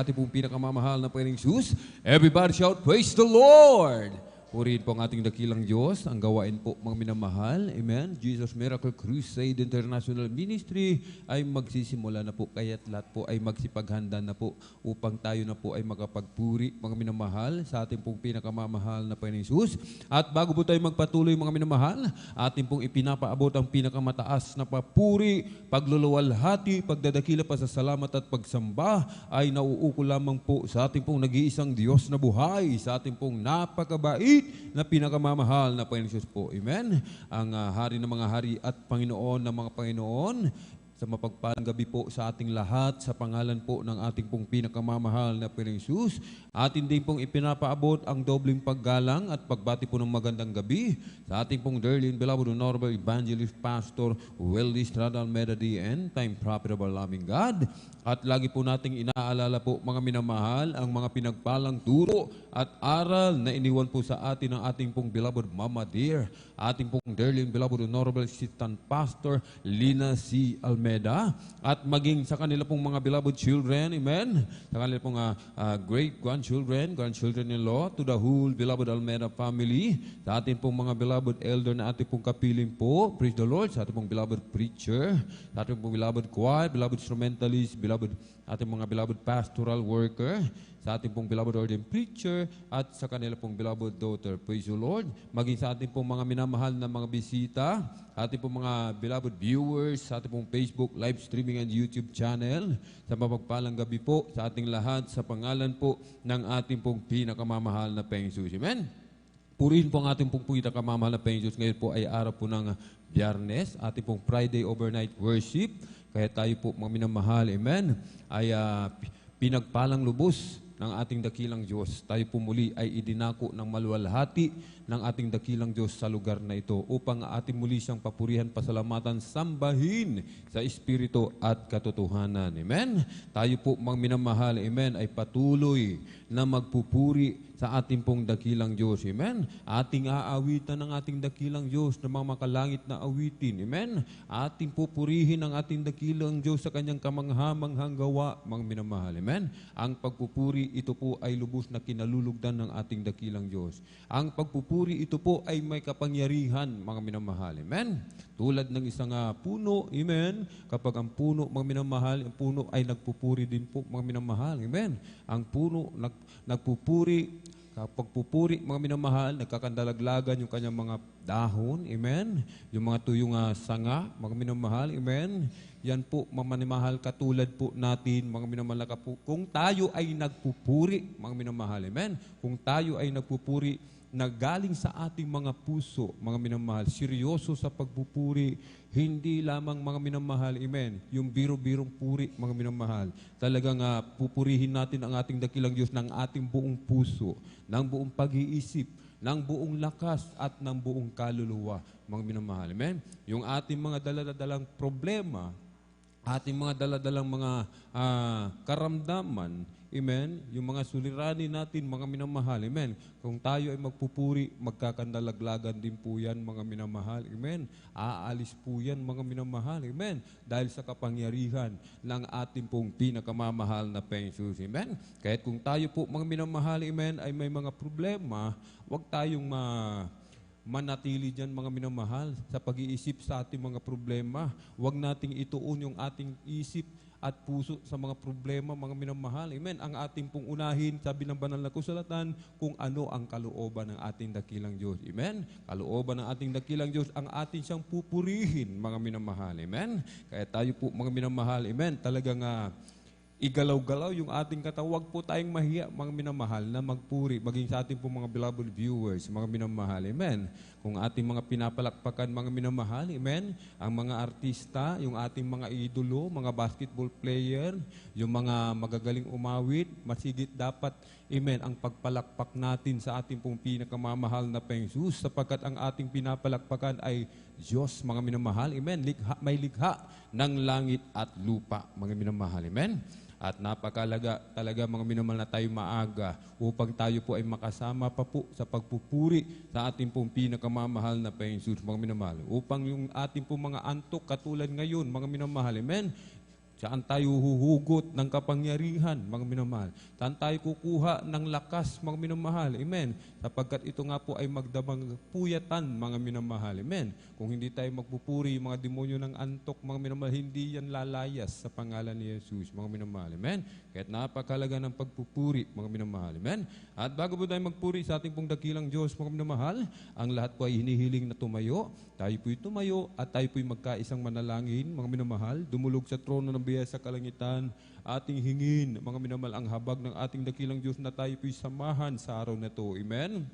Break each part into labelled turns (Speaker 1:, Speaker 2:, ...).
Speaker 1: ating pong pinakamamahal na Panginoong Jesus. Everybody shout, praise the Lord! Purihin po ang ating dakilang Diyos, ang gawain po mga minamahal. Amen. Jesus Miracle Crusade International Ministry ay magsisimula na po, kaya't lahat po ay magsipaghanda na po upang tayo na po ay makapagpuri mga minamahal sa ating pong pinakamamahal na Panginoong Jesus. At bago po tayo magpatuloy mga minamahal, ating pong ipinapaabot ang pinakamataas na papuri, pagluluwalhati, pagdadakila pa sa salamat at pagsamba ay nauuko lamang po sa ating pong nag-iisang Diyos na buhay, sa ating pong napakabait na pinakamamahal na Panginoon Jesus po. Amen. Ang hari ng mga hari at Panginoon ng mga Panginoon, sa mapagpalang gabi po sa ating lahat, sa pangalan po ng ating pong pinakamamahal na Panginoong Jesus. Atin din pong ipinapaabot ang dobling paggalang at pagbati po ng magandang gabi sa ating pong dearly and beloved Honorable Evangelist Pastor Weldy Estrada Almeida D.N., Time Prophet of our loving God. At lagi po nating inaalala po mga minamahal ang mga pinagpalang turo at aral na iniwan po sa atin ng ating pong beloved Mama Dear, ating pong dearly and beloved Honorable Assistant Pastor Lina C. Almeida, at maging sa kanila pong mga beloved children, amen, sa kanila pong grandchildren-in-law, to the whole beloved Almeida family, sa ating pong mga beloved elder na ating pong kapiling po, praise the Lord, sa ating pong beloved preacher, sa ating pong beloved choir, beloved instrumentalist, ating mga beloved pastoral worker, sa ating pong beloved ordained preacher, at sa kanila pong beloved daughter. Praise the Lord. Maging sa ating pong mga minamahal na mga bisita, ating pong mga beloved viewers, sa ating pong Facebook live streaming and YouTube channel, sa mapagpalang gabi po sa ating lahat, sa pangalan po ng ating pong pinakamamahal na Panginoong Jesus. Amen. Purihin po ang ating pong pinakamamahal na Panginoong Jesus. Ngayon po ay araw po ng Biyernes, ating pong Friday overnight worship. Kaya tayo po mga minamahal, amen, ay pinagpalang lubos ng ating dakilang Diyos. Tayo po muli ay idinako ng maluwalhati ng ating dakilang Diyos sa lugar na ito upang ating muli siyang papurihan, pasalamatan, sambahin sa Espiritu at katotohanan. Amen? Tayo po mga minamahal, amen, ay patuloy na magpupuri sa ating pong dakilang Diyos. Amen? Ating aawitan ng ating dakilang Diyos na mga makalangit na awitin. Amen? Ating pupurihin ang ating dakilang Diyos sa kanyang kamanghamanghang gawa, mga minamahal. Amen? Ang pagpupuri, ito po ay lubos na kinalulugdan ng ating dakilang Diyos. Ang pagpupuri, ito po ay may kapangyarihan, mga minamahal. Amen? Tulad ng isang puno, amen? Kapag ang puno, mga minamahal, ang puno ay nagpupuri din po, mga minamahal. Amen? Ang puno nagpupuri. Kapag pupuri, mga minamahal, nagkakandalaglagan yung kanyang mga dahon, amen? Yung mga tuyong sanga, mga minamahal, amen? Yan po, mga minamahal, katulad po natin, mga minamahal, kung tayo ay nagpupuri, mga minamahal, amen? Kung tayo ay nagpupuri, na galing sa ating mga puso, mga minamahal, seryoso sa pagpupuri, hindi lamang mga minamahal, amen, yung biro-birong puri, mga minamahal. Talagang pupurihin natin ang ating dakilang Diyos ng ating buong puso, ng buong pag-iisip, ng buong lakas at ng buong kaluluwa, mga minamahal. Amen? Yung ating mga daladalang problema, ating mga daladalang mga karamdaman, amen, yung mga suliranin natin, mga minamahal, amen. Kung tayo ay magpupuri, magkakandalaglagan din po yan, mga minamahal, amen. Aalis po yan, mga minamahal, amen. Dahil sa kapangyarihan ng ating pong pinakamamahal na Panginoong Jesus, amen. Kahit kung tayo po, mga minamahal, amen, ay may mga problema, huwag tayong manatili dyan, mga minamahal, sa pag-iisip sa ating mga problema. Huwag nating ituon yung ating isip at puso sa mga problema, mga minamahal. Amen. Ang ating pong unahin, sabi ng banal na kasulatan, kung ano ang kalooban ng ating dakilang Diyos. Amen. Kalooban ng ating dakilang Diyos, ang ating siyang pupurihin, mga minamahal. Amen. Kaya tayo po, mga minamahal, amen, talagang igalaw-galaw yung ating katawan. Huwag po tayong mahiya, mga minamahal, na magpuri, maging sa ating po mga beloved viewers, mga minamahal, amen. Kung ating mga pinapalakpakan, mga minamahal, amen, ang mga artista, yung ating mga idolo, mga basketball player, yung mga magagaling umawit, masigit dapat, amen, ang pagpalakpak natin sa ating pong pinakamamahal na Panginoong Jesus, sapagkat ang ating pinapalakpakan ay Diyos, mga minamahal, amen, may likha ng langit at lupa, mga minamahal, amen. At napakalaga talaga, mga minamahal, na tayo maaga upang tayo po ay makasama pa po sa pagpupuri sa ating pong pinakamamahal na Panginoon, mga minamahal. Upang yung ating pong mga antok katulad ngayon, mga minamahal, amen, Saan tayo huhugot ng kapangyarihan, mga minamahal? Saan tayo kukuha ng lakas, mga minamahal? Amen. Sapagkat ito nga po ay magdamang puyatan, mga minamahal. Amen. Kung hindi tayo magpupuri, mga demonyo ng antok, mga minamahal, hindi yan lalayas sa pangalan ni Jesus, mga minamahal. Amen. Kaya't napakalaga ng pagpupuri, mga minamahal. Amen. At bago po tayo magpuri sa ating pong dakilang Diyos, mga minamahal, ang lahat po ay hinihiling na tumayo. Tayo po'y tumayo at tayo po'y magkaisang manalangin, mga minamahal, dumulog sa trono ng biyaya sa kalangitan, ating hingin, mga minamahal, ang habag ng ating dakilang Diyos na tayo po'y samahan sa araw na to. Amen?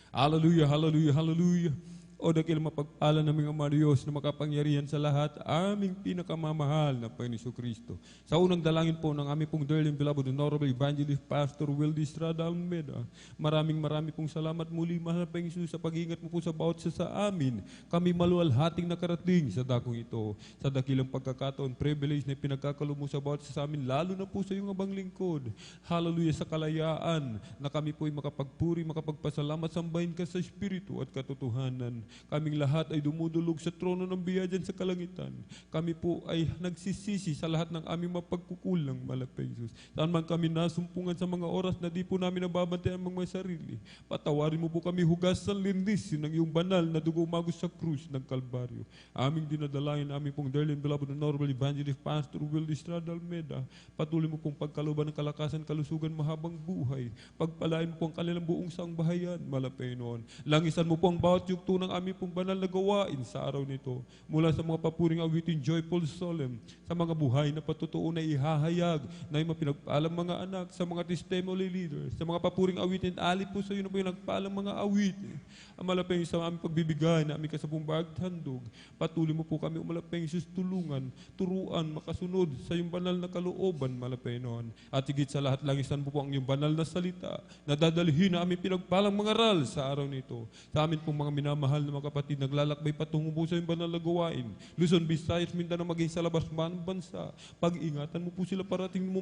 Speaker 1: Hallelujah, hallelujah, hallelujah. O dakil mapagpala naming Ama Diyos na makapangyarihan sa lahat, aming pinakamamahal na Panginoon Kristo. Sa unang dalangin po ng aming pong dearly beloved Honorable Evangelist Pastor Wildy Estrada Almeda, maraming pong salamat muli, mahal na Panginoon, sa pag-ingat mo po sa bawat sa amin. Kami maluwalhating nakarating sa dakong ito, sa dakilang pagkakataon, privilege na pinagkakalo mo sa bawat sa amin, lalo na po sa iyong abang lingkod. Hallelujah, sa kalayaan na kami po ay makapagpuri, makapagpasalamat, sambahin ka sa Espiritu at katotohanan. Kaming lahat ay dumudulog sa trono ng biyaya dyan sa kalangitan. Kami po ay nagsisisi sa lahat ng aming mapagkukulang, malapay Jesus. Saan man kami nasumpungan sa mga oras na di po namin nababantayan ang mga sarili, patawarin mo po kami, hugasan lindis ng iyong banal na dugo umagos sa krus ng Kalbaryo. Aming dinadalayan, aming pong dearly beloved Honorable Evangelist Pastor Wildy Estrada Almeda, patuloy mo pong pagkaluban ng kalakasan, kalusugan, mahabang buhay. Pagpalain mo po ang kanilang buong sangbahayan, malapay noon. Langisan mo po ang bawat yugto ng aming pong banal na gawain sa araw nito. Mula sa mga papuring awitin, joyful solemn, sa mga buhay na patutuo na ihahayag na yung mapinagpalang mga anak, sa mga testimony leaders, sa mga papuring awitin, alip po sa iyo na po yung nagpalang mga awitin. Amalapeng sa aming pagbibigay na aming kasabong bagthandog. Patuloy mo po kami, umalapeng Isus, tulungan, turuan, makasunod sa iyong banal na kalooban, malapay noon. At higit sa lahat, langisan po ang iyong banal na salita na dadalhin na aming pinagpalang mga aral sa araw nito. Sa amin pong mga minamahal na mga kapatid, naglalakbay patungo po sa iyong banal na gawain. Luzon, Visayas, Mindanao, maging sa labas man bansa. Pag-ingatan mo po sila, parating mo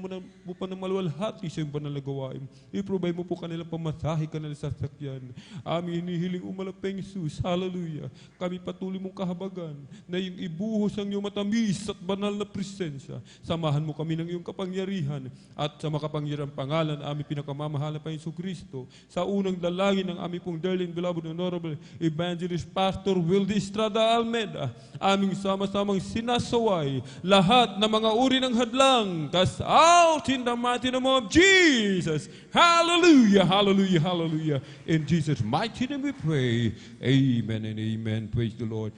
Speaker 1: pa ng maluwalhati sa iyong banal na gawain. I-provide mo po kanilang pamasahe, kanilang sasakyan. Aming hinihiling umalapeng Isus, hallelujah. Kami patuloy mong kahabagan na iyong ibuhos ang iyong matamis at banal na presensya. Samahan mo kami ng iyong kapangyarihan at sa makapangyarihang pangalan aming pinakamamahal na Panginoon Kristo, sa unang dalangin ng aming pong dearly beloved Honorable Evangelist Pastor Wildy Estrada Almeda, aming sama-samang sinasaway lahat ng mga uri ng hadlang, cast out in the mighty name of Jesus. Hallelujah, hallelujah, hallelujah. In Jesus' mighty name we pray. Amen and amen. Praise the Lord.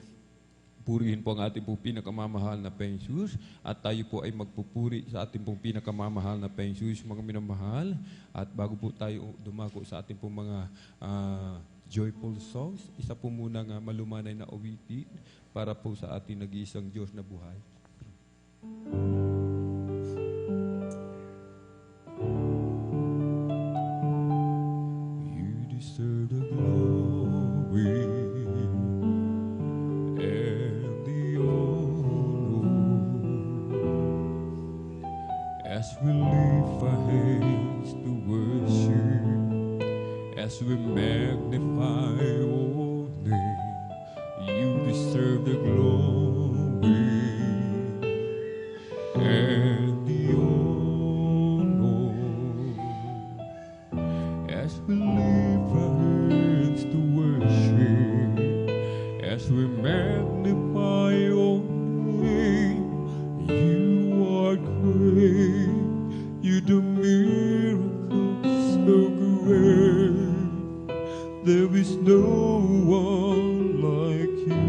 Speaker 1: Purihin po ang ating pong pinakamamahal na Panginoon Jesus, at tayo po ay magpupuri sa ating pong pinakamamahal na Panginoon Jesus, mga minamahal. At bago po tayo dumako sa ating pong mga joyful songs, isa po muna nga malumanay na awitin para po sa ating nag-iisang Diyos na buhay. You deserve the glory and the honor as we lift our hands to worship, as we magnify your name. You deserve the glory and the honor as we lift our hands to worship, as we magnify your name. You are great, you do miracles so great. There is no one like you.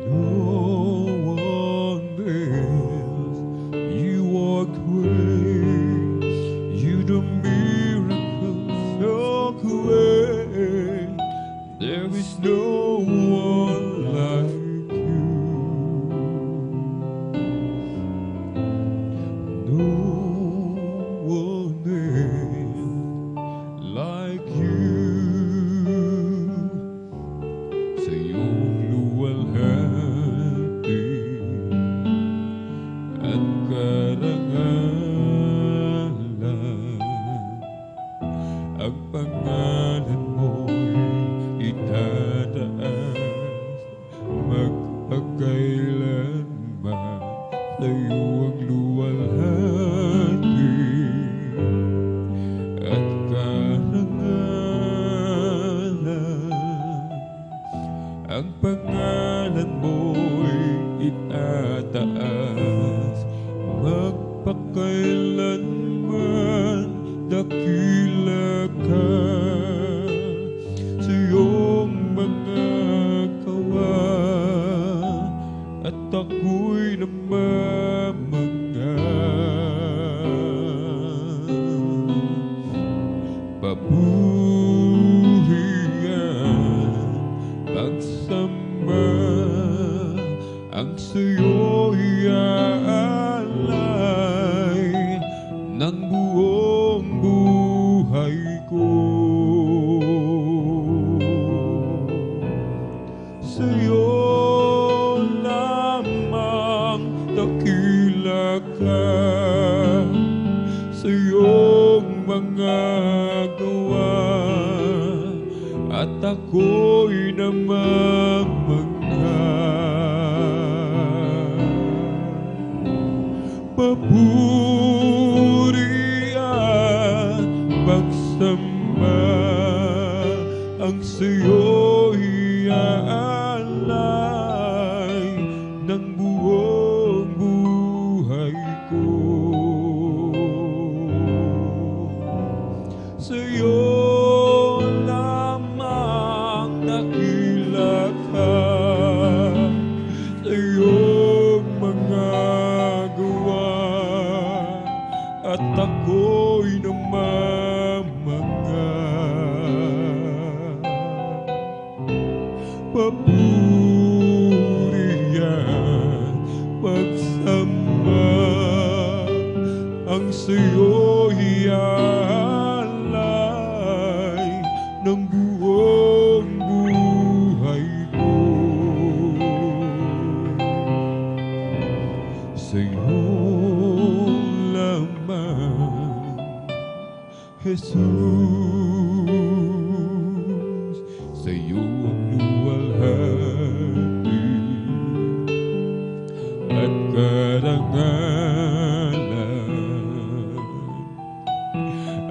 Speaker 1: No one else. You are great. You do miracles so great. There is no one like you. No one like you. Sa iyong luwalhati at karangalan, ang pangalan mo'y itataas, magpapalain ako'y namamangha. Papurihan, pagsamba, ang sa'yo'y aalay ng buong buhay ko. Sa'yo lamang dakila ka, sa iyong mga gawa, at ako'y namamangha. Papuri at pagsamba, ang sa'yo'y aalay ng buong buhay ko. Sa'yo lamang dakila ka, sa iyong mga gawa, at ako'y namamangha. Papuri at pagsamba, ang sa'yo'y aalay ng buong buhay ko. Sa'yo lamang, Jesus, sa'yo ang luwalhati at karangalan.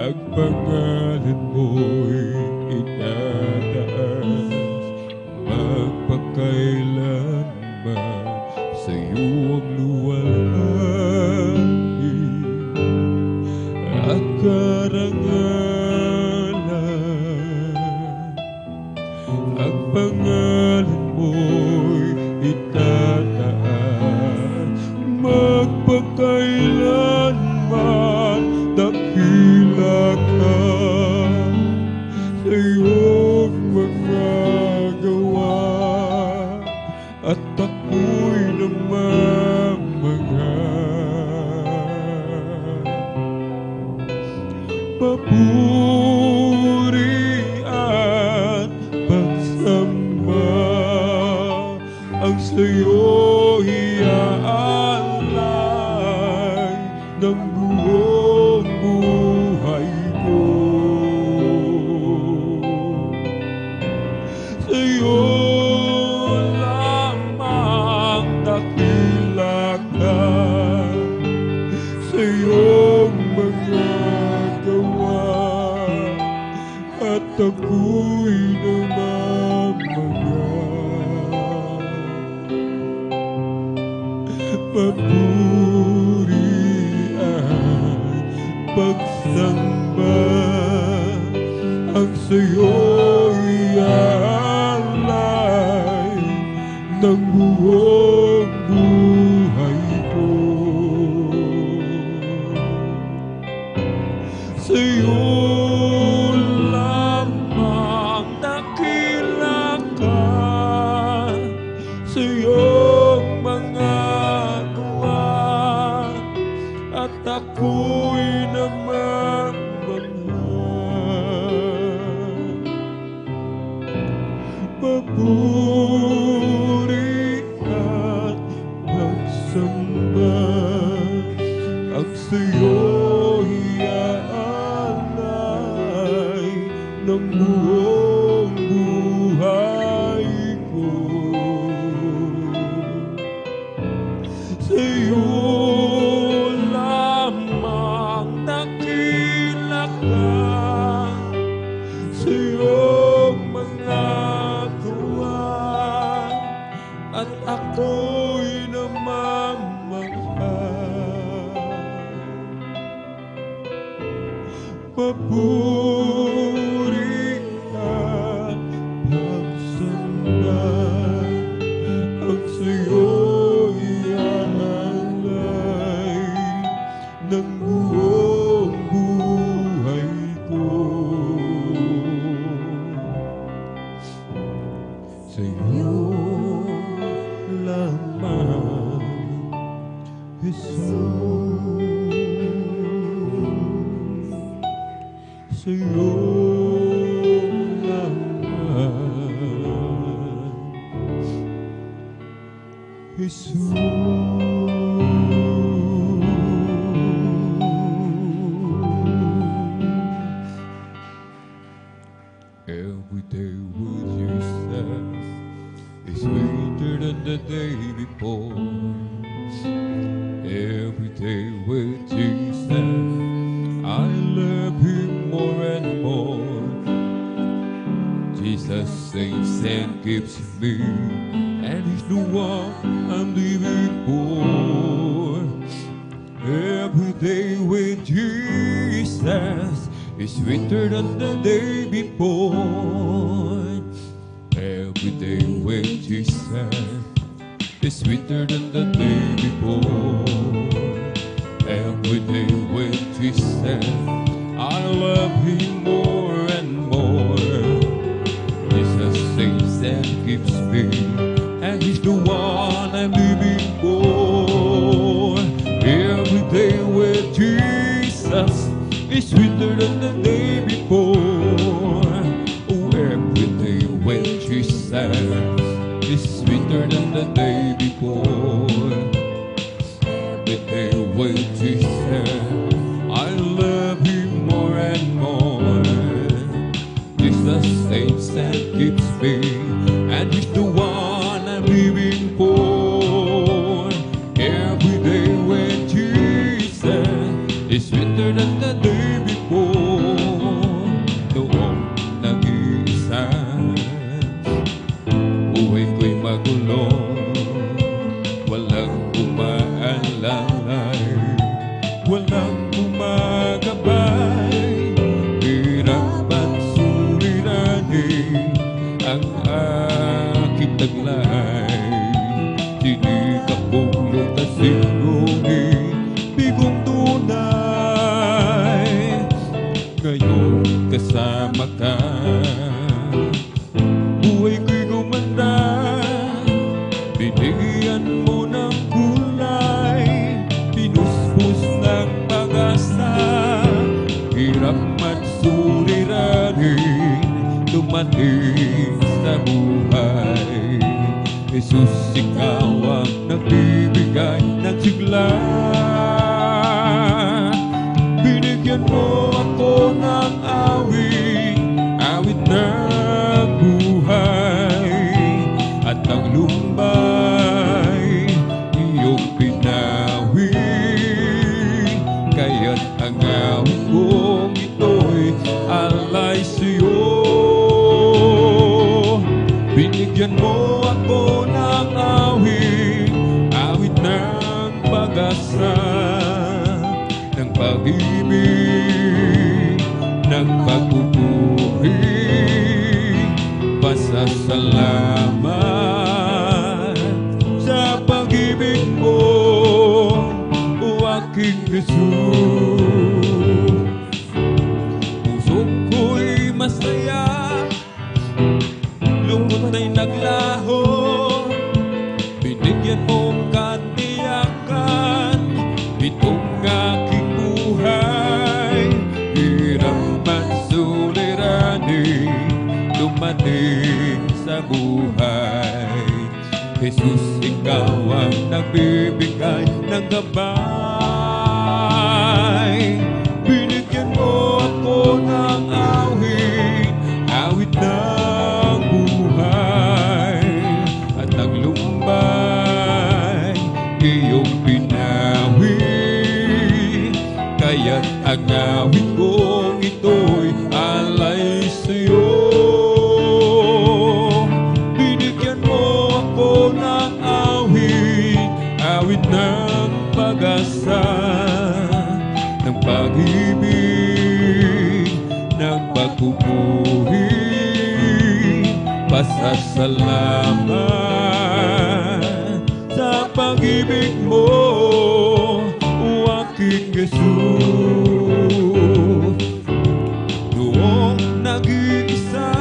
Speaker 1: Ang pangalan mo'y itataas magpakailanman. Sa'yo ang luwalhati at karangalan. Ang pangalan mo'y itataas magpakailanman. Dakila ka sa iyong mga gawa, at ako'y namamangha. Papuri at pagsamba, ang sa'yo'y aalay ng buong buhay ko. Sa'yo lamang dakila ka, sa iyong mga gawa, at ako'y namamangha. Papuri at pagsamba, ang sa'yo'y aalay ng buong buhay ko. Sa'yo lamang dakila ka, sa iyong mga gawa, at ako'y namamangha. Papuri at pagsamba, ang sa'yo'y aalay ng buong buhay ko. Sa'yo lamang dakila ka, sa iyong mga gawa, at ako'y namamangha. Papuri sa'yo naman, Jesus. Every day with Jesus is sweeter than the day before. Every day with Jesus, I love Him more and more. Jesus saves and keeps me, and He's the one I'm living for. Every day with Jesus is sweeter than the day before. Every day with Jesus is sweeter than the day before. Every day with Jesus, I love Him more and more. Jesus saves and keeps me, and He's the one I'm living for. Every day with Jesus is sweeter than the day before. Oh, every day with Jesus is sweeter than the day before. Every day with Jesus, I love Him more and more. Jesus saves and keeps me, and He's the one I'm living for. Every day with Jesus is sweeter than the day before. Noong nag-iisa, buhay ko'y magulo, walang umaalalay, walang umagabay. Hirap at suliranin ang aking taglay. Sinikap kong lutasin ngunit bigong tunay. Ngayon kasama ka, buhay ko'y gumanda. Binigyan mo ng kulay, pinuspos ng pag-asa. Hirap at suliranin dumating sa buhay. Jesus, ikaw ang nagbibigay ng sigla. Binigyan mo ako ng awit, awit ng buhay. At ang lumbay, iyong pinawi. Kaya't ang awit kong ito'y alay sa'yo. Binigyan mo ako ng awit, awit ng pag-asa, ng pag-ibig, ng pagpupuri, pasasalamat sa pag-ibig mo, o aking Jesus. Puso ko'y masaya, lungkot ay naglaho. Binigyan mong katiyakan itong aking buhay. Hirap at suliranin dumating sa buhay. Jesus, ikaw ang nagbibigay ng gabay. Binigyan mo ako ng awit, awit ng buhay. At ang lumbay, iyong pinawi. Kaya't ang awit kong ito'y alay sa'yo. Binigyan mo ako ng awit, awit ng pag-asa, ng pag-ibig, ng pagpupuri, pasasalamat sa pag-ibig mo, o aking Jesus. Noong nag-iisa,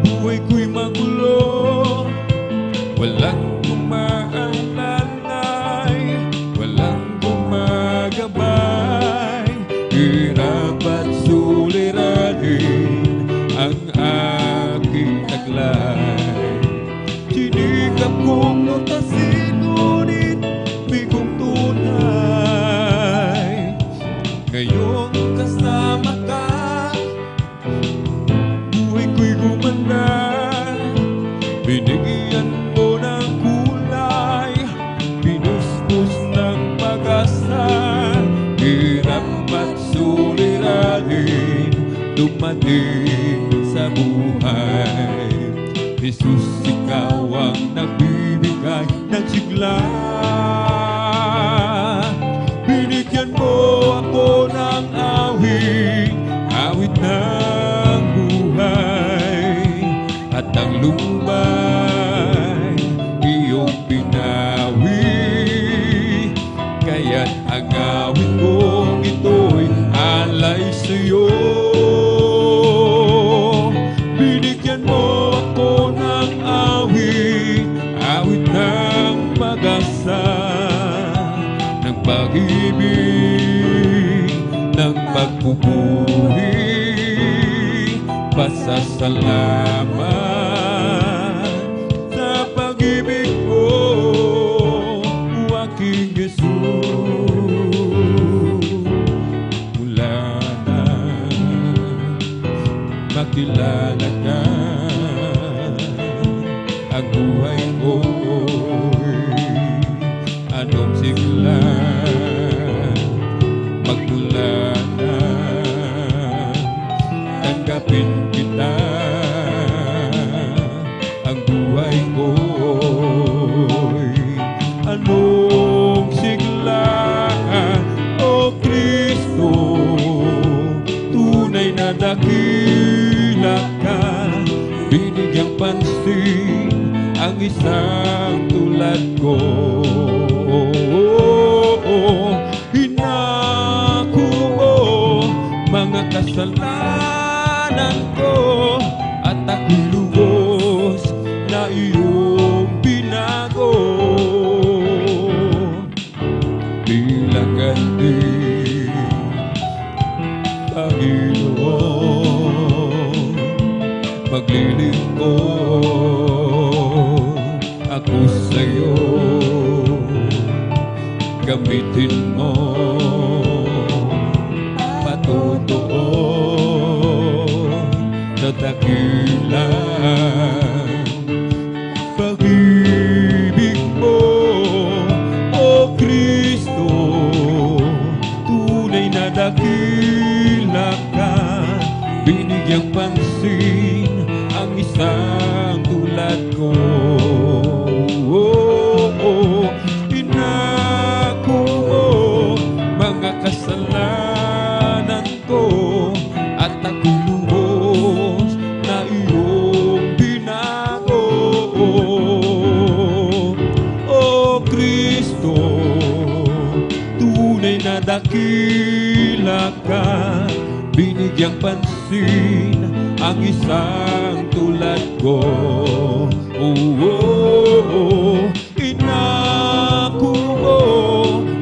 Speaker 1: buhay ko'y magulo, walang umaalalay, walang gumagabay. Hirap dumating sa buhay. Jesus, ikaw ang nagbibigay ng sigla. Binigyan mo ako ng awit, awit ng buhay. At ang lumbay, iyong pinawi. Kaya't ang awit kong ito'y alay sa'yo. Binigyan mo ako ng awit, awit ng mag-asa, ng pag-ibig, ng pagpupuri, pasasalamat sa pag-ibig mo, o aking Jesus. Mula na makilala ka, ang buhay ko'y anong sigla. Magmula na tanggapin kita, ang buhay ko'y anong sigla. O Kristo, tunay na dakila ka, binigyang pansin ang isang tulad ko. Hinako mo mga kasalanan ko, at ako'y lubos na iyong binago. Bilang ganti, Panginoon, maglilingkod ako sa'yo. Gamitin mo patotoo na dakilang pag-ibig mo, O Kristo. Tunay na dakila ka, binigyang pansin ang isang tulad ko. Inako mo mga kasalanan ko, at ako'y lubos na iyong binago. O Kristo, tunay na dakila ka, binigyang pansin ang isang tulad ko. Inako mo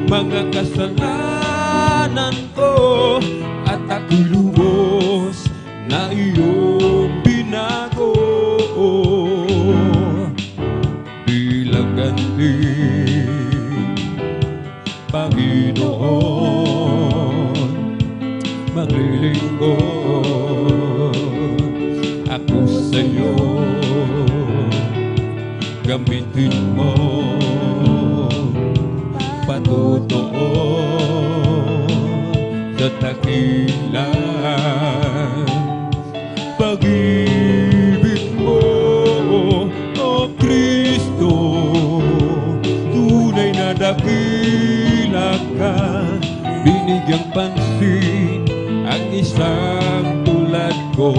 Speaker 1: mga kasalanan ko, at ako'y lubos na iyong binago. Bilang ganti, Panginoon, maglilingkod ako sa'yo. Gamitin mo patotoo sa dakilang pag-ibig mo, O Kristo. Tunay na dakila ka, binigyang pansin ang isang tulad ko.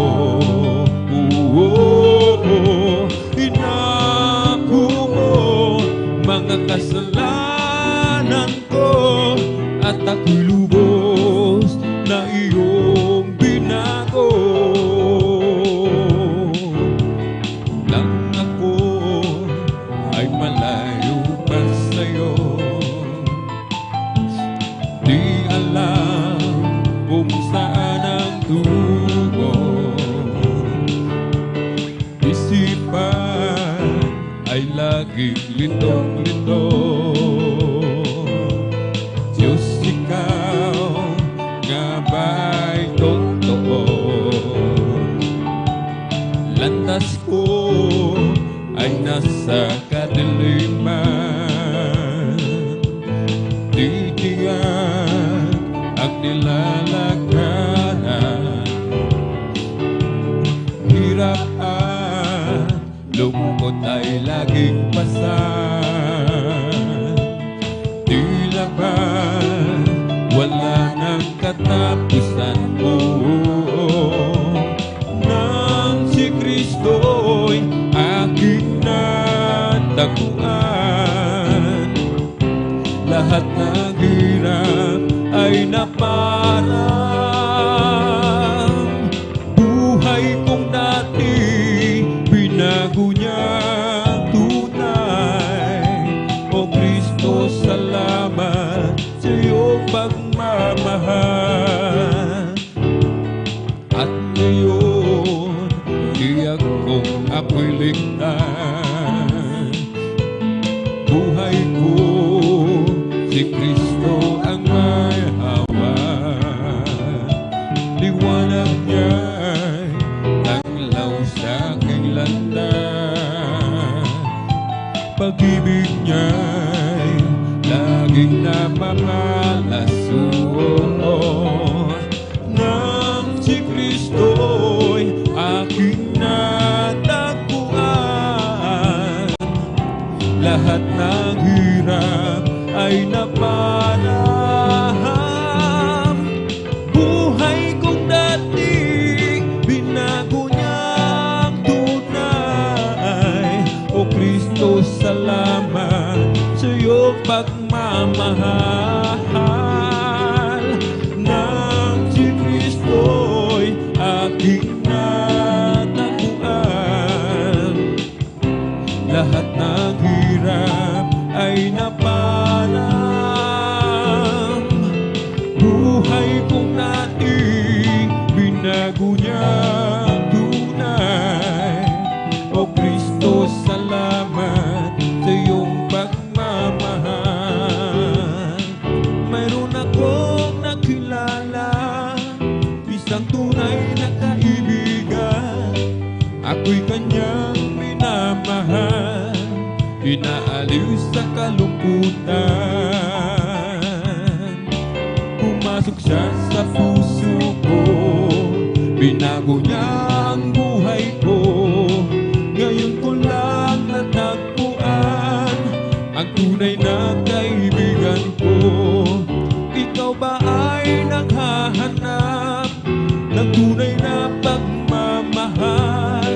Speaker 1: Inako mo mga kasalanan ko, at ako'y lubos na iyong binago. Nang ako ay malayo pa sa'yo, di alam kung saan ang tungo. Isipan ay laging lindong-lindong. Diyos, ikaw nga ba'y totoo? Landas ko ay nasa kadiliman, titiyak ang nilalakaran. lungkot ay laging pasan. Tila ba wala nang katapusan mo, nang si Kristo'y aking nataguan. Lahat ng hirap ay naparang, buhay kong dati binago niya tunay. O Kristo, salamat sa iyong pagmamahal. At ngayon, tiyak kong ako'y ligtas. Buhay ko, si Kristo ang may hawak. Liwanag niya'y tanglaw sa aking landas. Pag-ibig niya'y laging namamalason. Nang si Kristo'y aking natagpuan, lahat ng hirap ay naparang, buhay kong dati binago niyang tunay. O Kristo, salamat sa iyong pagmamahal. Nang si Kristo'y aking natagpuan, lahat ng hirap ay naparang, buhay kong dating binago niyang tunay. O Kristo, salamat sa iyong pagmamahal. Mayroon akong nakilala, isang tunay na kaibigan. Ako'y kanyang minamahal, inaaliw sa kalungkutan. Pumasok siya sa puso ko, binago niya ang buhay ko. Ngayon ko lang natagpuan ang tunay na kaibigan ko. Ikaw ba ay naghahanap ng tunay na pagmamahal?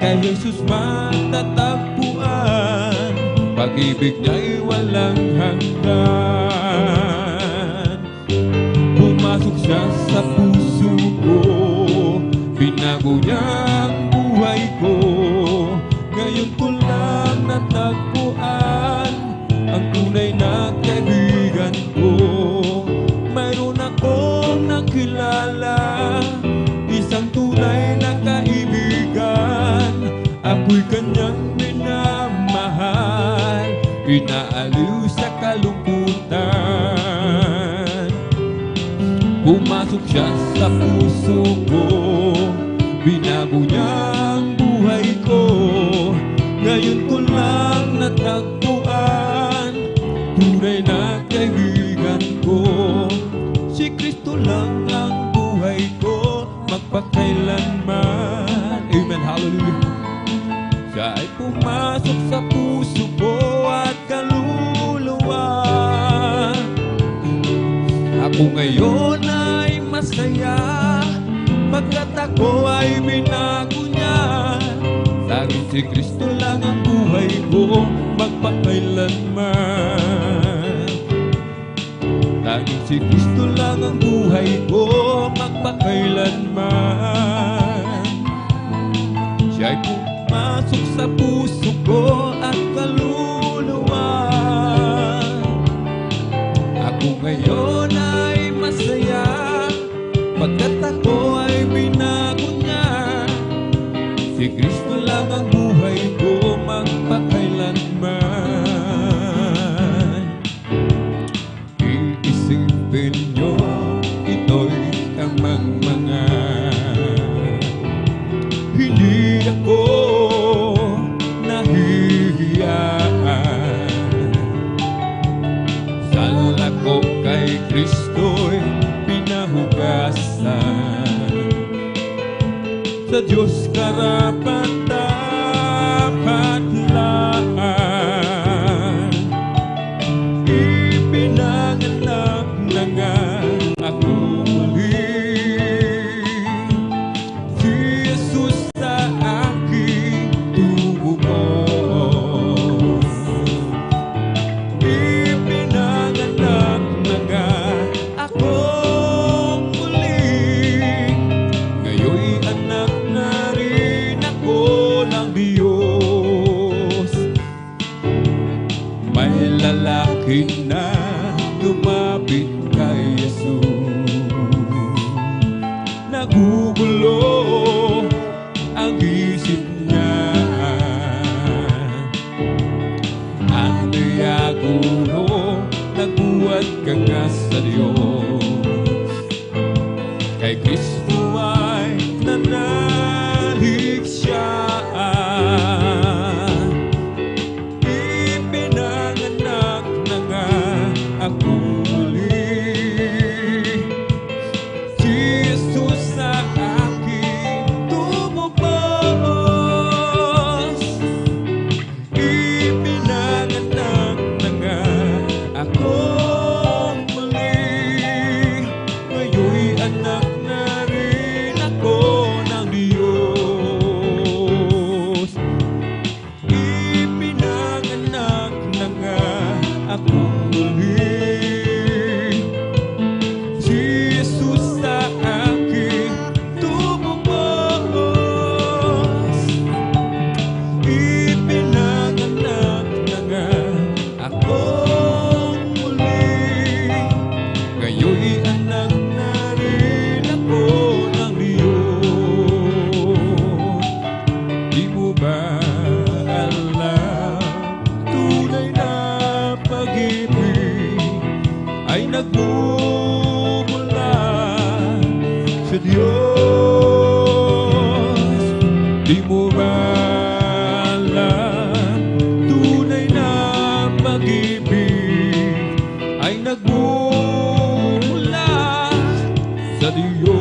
Speaker 1: Kay Jesus matatagpuan, pag-ibig niya'y walang hanggan. Pumasok siya sa puso ko, binago niya ang buhay ko. Ngayon ko lang natagpuan ang tunay na kaibigan ko. Mayroon akong nakilala, isang tunay na kaibigan. Ako'y kanyang minamahal, inaaliw sa kalungkutan. Pumasok siya sa puso ko, binago niya ang buhay ko. Ngayon ko lang natagpuan, tunay na kaibigan ko. Si Kristo lang ang buhay ko, magpakailanman. Amen, hallelujah. Siya ay pumasok sa puso ko at kaluluwa. Ako ngayon ay masaya, pagkat ako ay binago niya. Tanging si Kristo lang ang buhay ko, magpakailanman. Tanging si Kristo lang ang buhay ko, magpakailanman. Siya'y pumasok sa puso ko at kaluluwa. Ako ngayon ay masaya, pagkat ako ay binago niya. Si Kristo lang ang buhay ko, magpakailanman. Iisipin niyo, ito'y kamangmangan. Hindi ako nahihiyaan. Sala ko kay Kristo'y pinahugasan. Sa Diyos karapatan, kapatlaan. Ipinanganak na nga ako muli. Si Jesus sa aking tumubos. Ipinanganak na nga ako muli. Ngayon'y anak na rin ako ng Diyos. May lalaki na lumapit kay Jesus. Nagugulo ang isip niya. Ano yagulo, nagbuhat ka nga sa Diyos. Kay Kristo ay nanalig siya. Ipinanganak na nga ako muli. Si Jesus sa aking tumubos. Ipinanganak na nga ako muli. Ngayon'y anak na rin ako ng Diyos. Ipinanganak na nga ako muli. Si Jesus sa aking tumubos. Ipinanganak na nga ako muli. Ngayon'y anak na rin ako ng Diyos. Di mo ba alam, tunay na pag-ibig ay nagmumula sa Diyos. Di mo ba alam, tunay na pag-ibig ay nagmumula sa Diyos.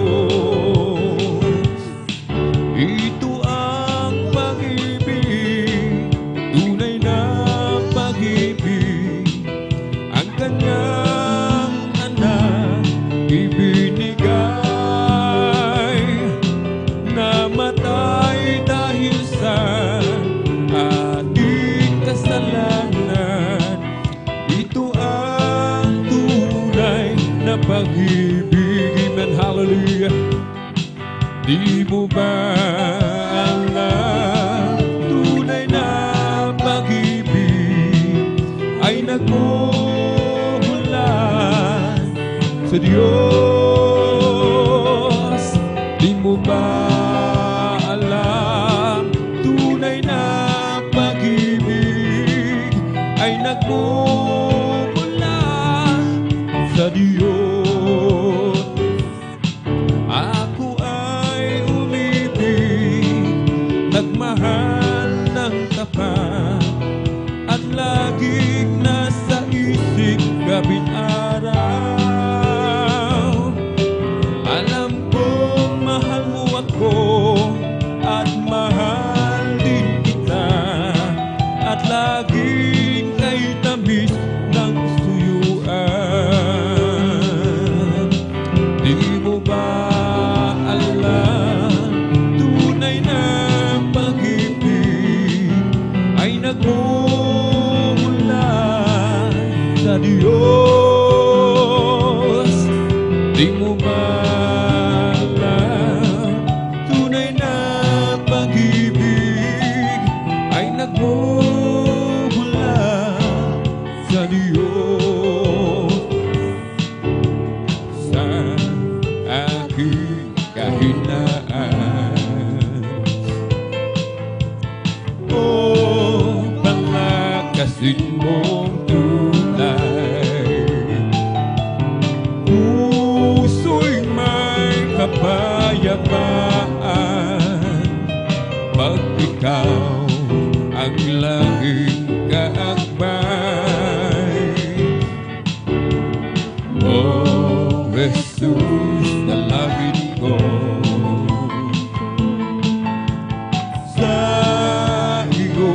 Speaker 1: Ito ang pag-ibig, tunay na pag-ibig, ang kanyang anak ibinigay. Namatay dahil sa ating kasalanan. Ito ang tunay na pag-ibig. Amen, hallelujah. Di mo ba alam, tunay na pag-ibig ay nagmumula sa Diyos. Di mo ba alam, tunay na pag-ibig ay nagmumula sa Diyos. Ako ay umibig, nagmahal ng tapat, at laging nasa isip gabi't araw. Alam kong mahal mo ako at mahal din kita, at laging kay tamis ng suyuan. Di mo ba alam, tunay na pag-ibig ay nagmumula sa Diyos. Di mo ba alam, tunay na pag-ibig ay nagmumula sa Diyos. Sa aking kahinaan, o palakasin mong tunay, puso'y may kapayapaan pag ikaw ang laging kaakbay. Oh Jesus, dalangin ko sa iyo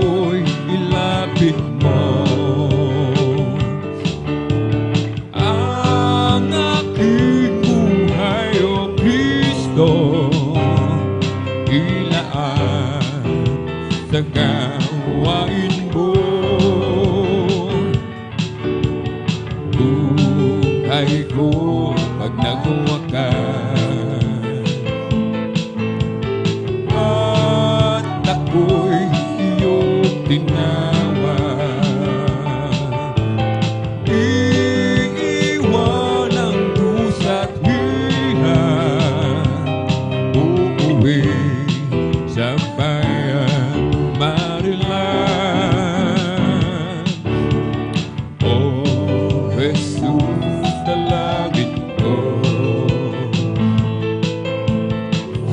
Speaker 1: sa gawain mo. Buhay ko pag nagawa ka, at ako'y iyong tinawa. Iiwan ang dusa't hirap, uuwi sa bayan Maryland. Oh Jesus, dalangin ko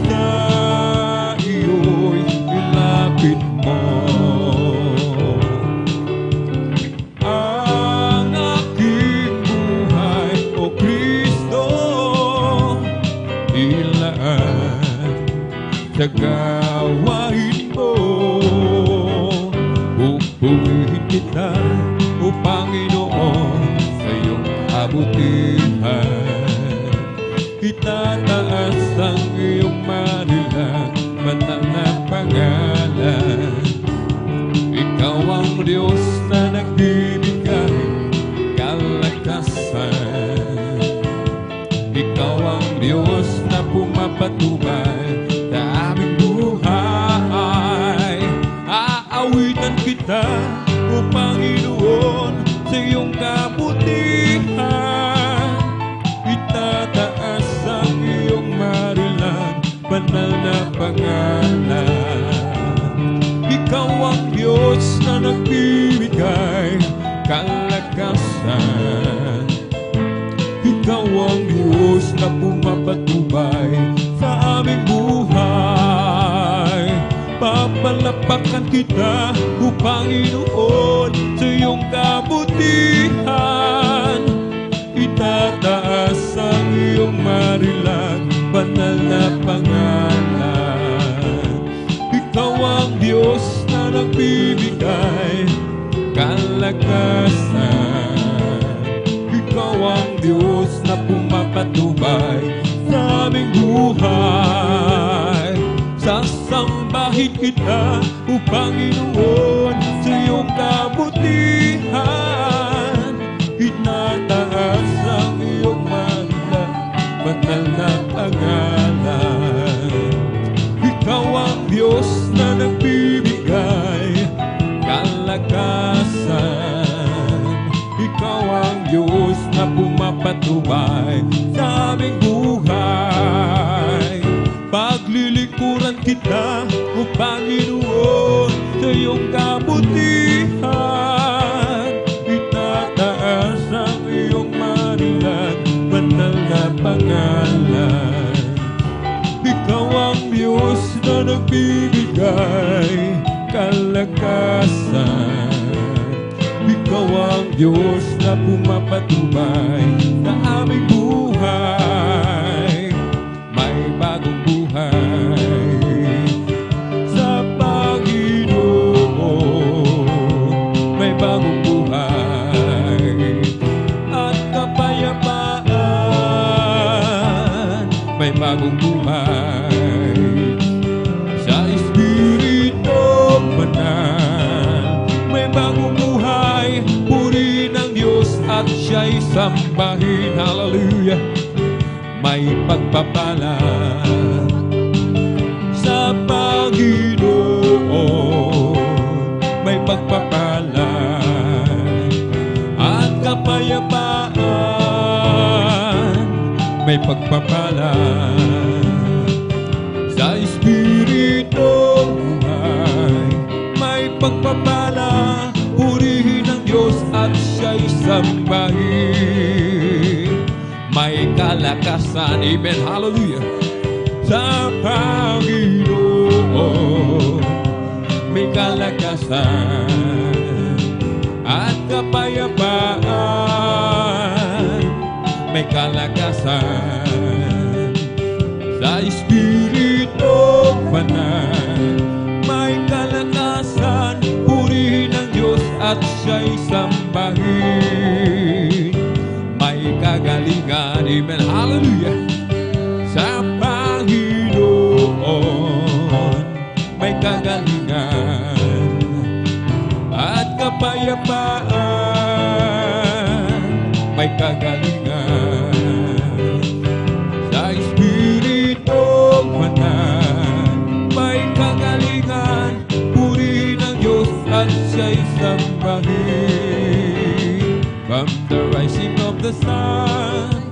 Speaker 1: na iyo'y ilapit mo ang aking buhay, O Kristo. Ilaan sa gawain mo, pupurihin kita, O Panginoon, sa iyong kabutihan. Itataas ang iyong marilang banal na pangalan. Ikaw ang Diyos na nagbibigay kalakasan. Ikaw ang Diyos na pumapatubay sa aming buhay. Aawitan kita, O Panginoon, sa iyong kabutihan. Itataas ang iyong marilang banal na pangalan. Ikaw ang Diyos na nagbibigay kalakasan. Ikaw ang Diyos na pumapatubay sa aming buhay. Papalapakan kita, O Panginoon, sa iyong kabutihan. Itataas ang iyong marilang banal na pangalan. Ikaw ang Diyos na nagbibigay kalakasan. Ikaw ang Diyos na pumapatubay sa aming buhay. Sasambahin kita, O Panginoon, sa iyong kabutihan. Itataas ang iyong marilang banal na pangalan. Ikaw ang Diyos na nagbibigay kalakasan. Ikaw ang Diyos na pumapatubay sa aming buhay. Paglilingkuran kita, O Panginoon, sa iyong kabutihan. Itataas ang iyong marilang banal na pangalan. Ikaw ang Diyos na nagbibigay kalakasan. Ikaw ang Diyos na pumapatubay sa aming buhay. May bagong buhay sa Panginoon. May bagong buhay at kapayapaan. May bagong buhay sa Espiritu Banal. May bagong buhay, purihin ang Diyos at siya'y sambahin. Hallelujah! May pagpapala sa Panginoon. May pagpapala at kapayapaan. May pagpapala sa Espiritu buhay. May pagpapala, purihin ang Diyos at siya'y sambahin. May kalakasan, amen, hallelujah, sa Panginoon. May kalakasan at kapayapaan. May kalakasan sa Espiritu Banal. May kalakasan, purihin ang Diyos at siya'y sambahin. May kagalingan, amen, hallelujah, sa Panginoon. May kagalingan kapayapaan, may kagalingan sa Espiritu Banal, may kagalingan, puri ng Diyos at siya'y sambahin. From the rising of the sun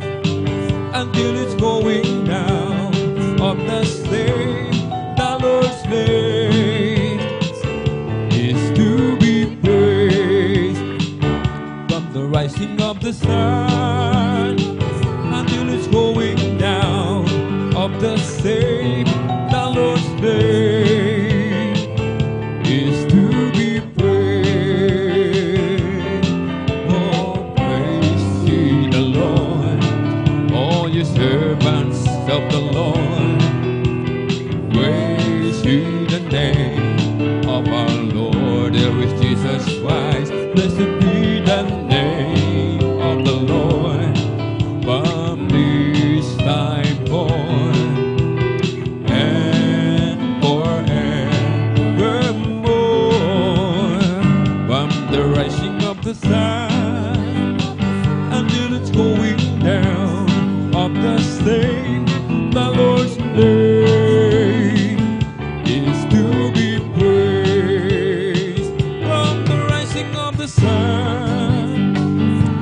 Speaker 1: until it's going down of the same, the Lord's name is to be praised. From the rising of the sun until it's going down of the same, the Lord's name is to be praised. Oh, praise ye the Lord, all you servants of the Lord. Praise ye the name of our Lord, there is Jesus Christ. Blessed be the name of the Lord from this time forth and forevermore. From the rising of the sun until it's going down of the same, the Lord's name is to be praised. From the rising of the sun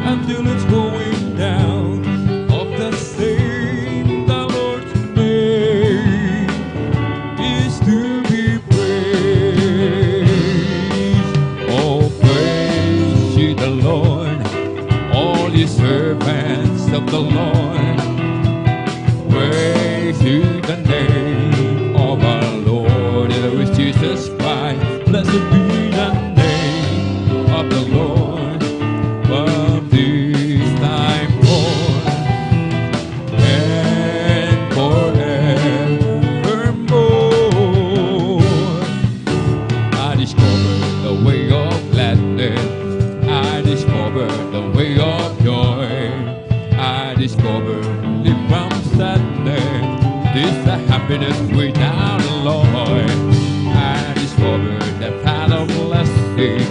Speaker 1: until it's going down of the same, the Lord's name is to be praised. Oh, praise ye the Lord, all ye servants of the Lord. Praise ye the name of our Lord, there is Jesus Christ. Blessed be the name of the Lord from this time forth and forevermore. I discovered the way of gladness, I discovered the way of joy, I discovered the from sadness, this the happiness way down, Lord. I discovered the path of blessing,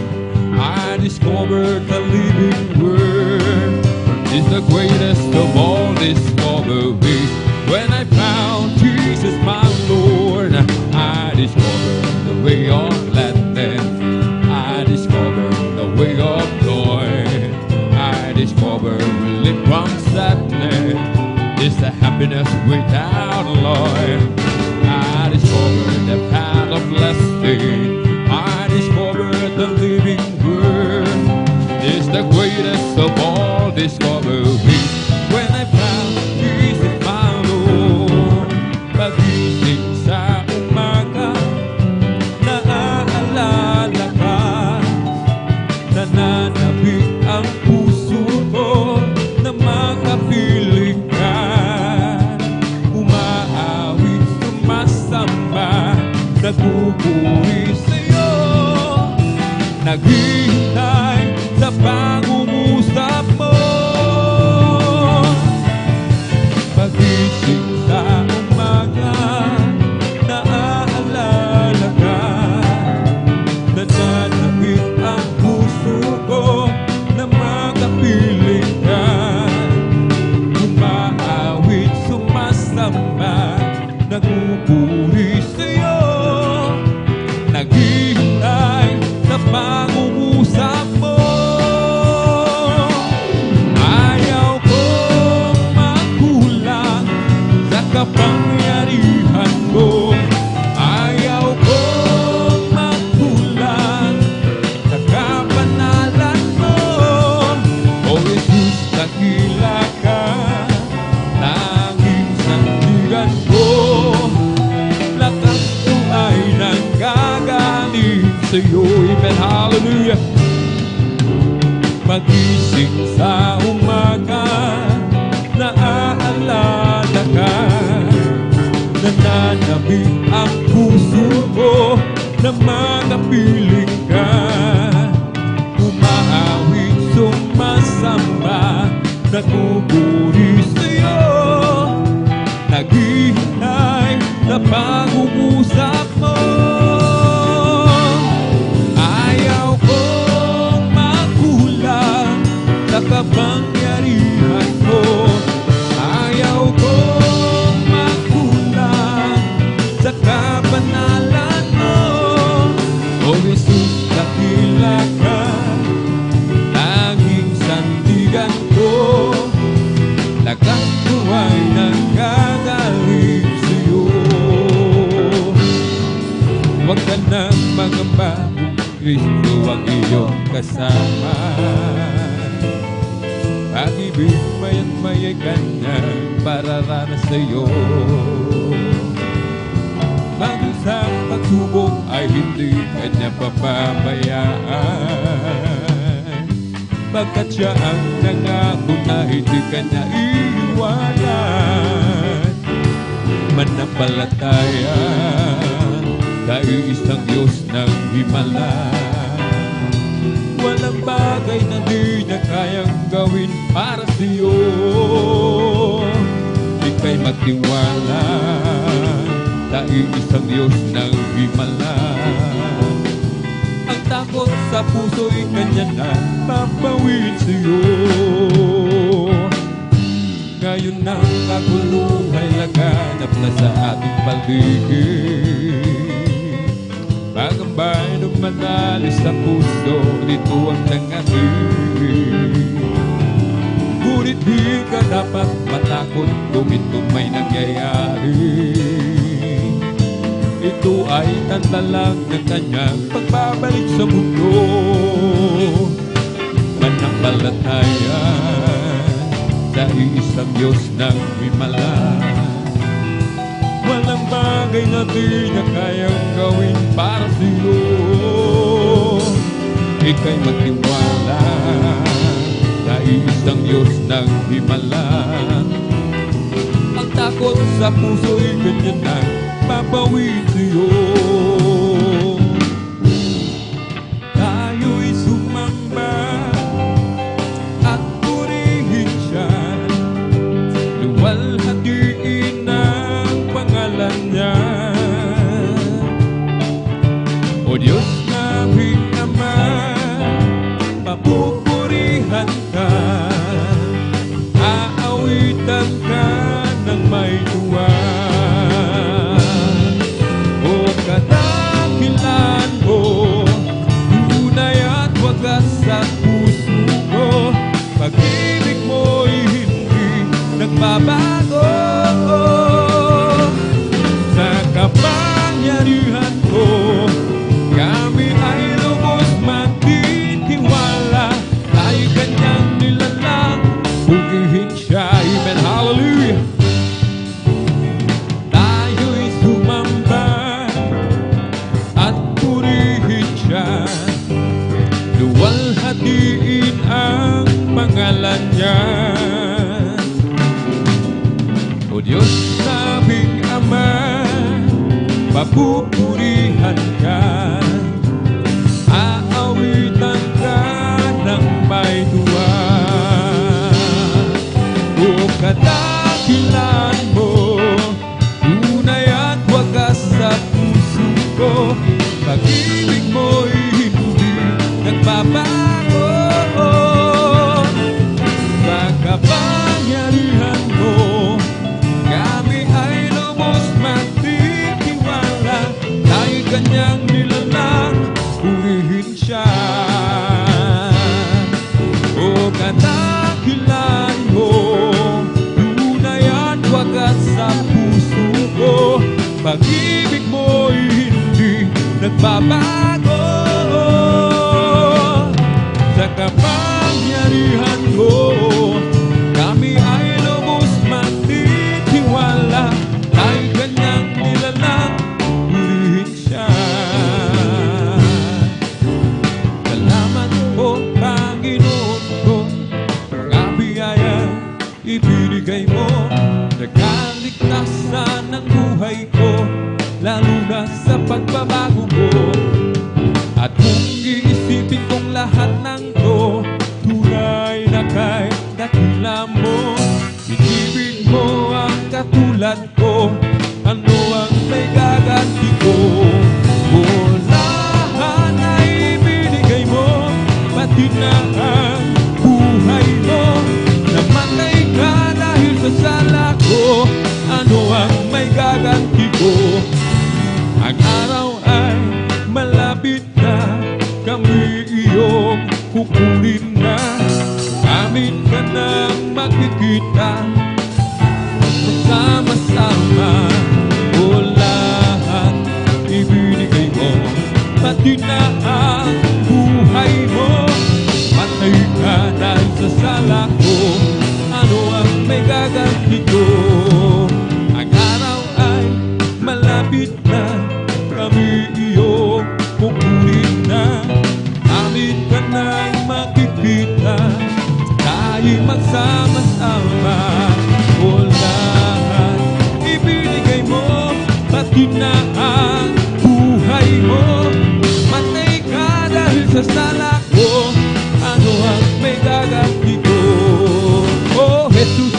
Speaker 1: I discovered the living word. It's the greatest of all discoveries. When I found Jesus my Lord, I discovered the way of gladness, I discovered the way of joy, I discovered relief from sadness. It's the happiness without Lord. I discovered the path of blessing, I discovered the living word. It's the greatest of all discoveries. When I found Jesus my Lord, pagising sa umaga, naaalala ka, nananabik ang puso ko na makapiling ka. Umaawit, sumasamba, nagpupuri sa'yo, naghihintay sa pangungusap mo. Pagising sa umaga, naaalala ka, nananabik ang puso ko na makapiling ka. Umaawit, sumasamba, nagpupuri sa'yo, naghihintay sa pangungusap mo. Ayaw kong magkulang sa kapangyarihan mo, ayaw kong magkulang sa kapanalan mo. O Jesus, dakila ka, tanging sandigan ko, lakas ko ay nanggagaling sa'yo. Amen, hallelujah. Magising sa umaga, naaalala ka, nananabik ang puso ko na makapiling ka. Umaawit, sumasamba, nagpupuri sa'yo, naghihintay na pangungusap mo. Ayaw kong Kristo ang iyong kasama. Pag-ibig maya't mayay kanya pararanas sa'yo. Bago sa pagsubok ay hindi kanya papabayaan, pagkat siya ang nangako na hindi kanya iiwanan. Manampalataya tayo isang Diyos ng himala. Walang bagay na di niya kayang gawin para sa'yo. Ika'y magtiwala, tayo isang Diyos ng himala. Ang takot sa puso'y kanya na papawid sa'yo. Ngayon ang kagulo ay laganap na sa ating paligid. Pagambay ng madali sa puso, dito ang nangatid. Ngunit di ka dapat matakot kung ito may nangyayari. Ito ay tanda lang ng kanyang pagbabalik sa mundo. Manampalataya sa isang Diyos ng himala. Walang bagay na di niya kayang gawin para sa'yo. Ika'y magtiwala sa isang Diyos ng himala. Ang takot sa puso'y ganyan na papawid sa'yo. Tayo'y sumamba at purihin siya, luwalhatiin ang pangalan niya. O Diyos naming Ama, papupurihan ka, aawitan ka ng may tuwa. O kadakilan mo, tunay at wagas sa puso ko, pag-ibig mo'y hindi nagbabago. Sa kapangyarihan ko, kami ay lubos magtitiwala. Tayo kanyang nilalang, purihin siya. Amen, hallelujah. Tayo'y sumamba at purihin siya, luwalhatiin ang pangalan niya. O Diyos naming Ama, papupurihan ka, aawitan ka ng may tuwa. O kadakilan mo, tunay at wagas sa puso ko, pag-ibig mo'y hindi nagbabago. Sa kapangyarihan mo, kami ay lubos magtitiwala. Tayo kanyang nilalang, purihin siya. O kadakilan mo, tunay at wagas sa puso ko, pag-ibig mo'y hindi nagbabago. Sa kapangyarihan mo, kami ay lubos magtitiwala. Tayo kanyang nilalang, purihin siya. Salamat po, Panginoon ko, mga biyayang ibinigay mo. Nagkaligtasan ng buhay ko, lalo na sa pagbabago ko. At kung iisipin kong lahat ng to, tunay na kay dakila mo. Inibig mo ang katulad ko, ano ang may gaganti ko? O lahat ay binigay mo, pati na ang buhay mo. Namatay ka dahil sa sala ko, ano ang may gaganti ko? Ang araw ay malapit na, kami iyong kukunin na. Amin ka nang makikita, sama-sama na kami iyong pupunin na. Amin ka na'y makikita, tayo magsama-sama. O lahat ibinigay mo, pati na ang buhay mo. Matay ka dahil sa sala ko, ano ang may gaganti ko? Oh Jesus,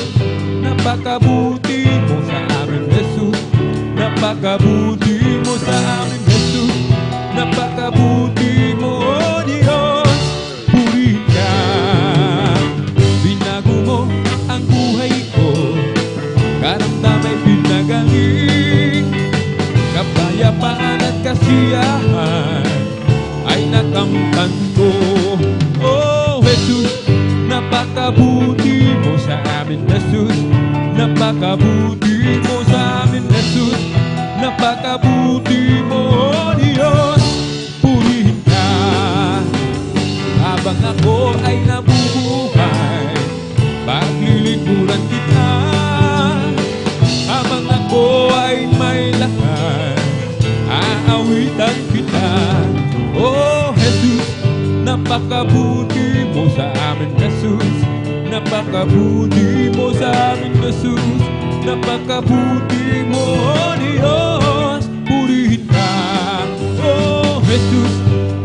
Speaker 1: napakabuti mo sa amin, Jesus. Napakabuti mo sa amin, Jesus. Napakabuti mo, oh Diyos. Purihin ka. Binago mo ang buhay ko, karamdamay pinagaling. Kapayapaan at kasiyahan ay nakamtan ko. Oh Jesus, napakabuti mo sa amin, Jesus. Napakabuti mo sa amin, Jesus. Napakabuti mo, oh Diyos. Purihin ka. Habang ako ay nabubuhay, paglilingkuran kita. Habang ako ay may lakas, aawitan kita. Oh Jesus, napakabuti mo sa amin, Jesus. Napakabuti mo sa amin, Jesus. Napakabuti mo, oh Diyos. Purihin ka. Oh Jesus,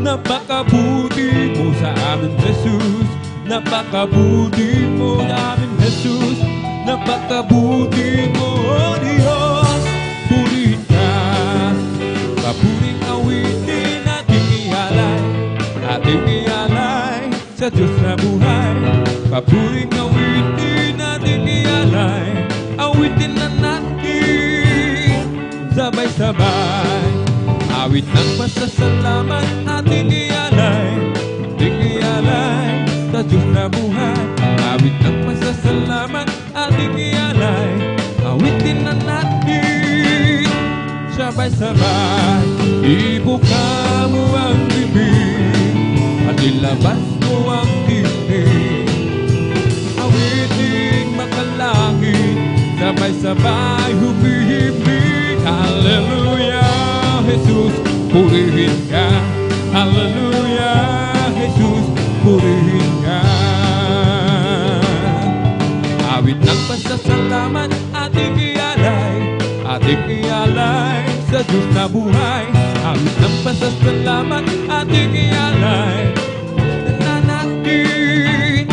Speaker 1: napakabuti mo sa amin, Jesus. Napakabuti mo sa amin, Jesus. Napakabuti mo, oh Diyos. Purihin ka. Papuring awitin ating ialay, ating ialay sa Diyos na buhay. Papuring awitin ating ialay, awitin na natin sabay-sabay. Awit ng pasasalamat ating ialay, ating ialay sa Diyos na buhay. Awit ng pasasalamat ating ialay, awitin na natin sabay-sabay. Ibuka mo ang bibig at ilabas mo ang tinig, awiting makalangit, sabay-sabay humihimig. Hallelujah, Jesus, purihin ka. Hallelujah, Jesus, purihin ka. Awit ng pasasalamat ating ialay, ating ialay sa Diyos na buhay. Awit ng pasasalamat ating ialay, na natin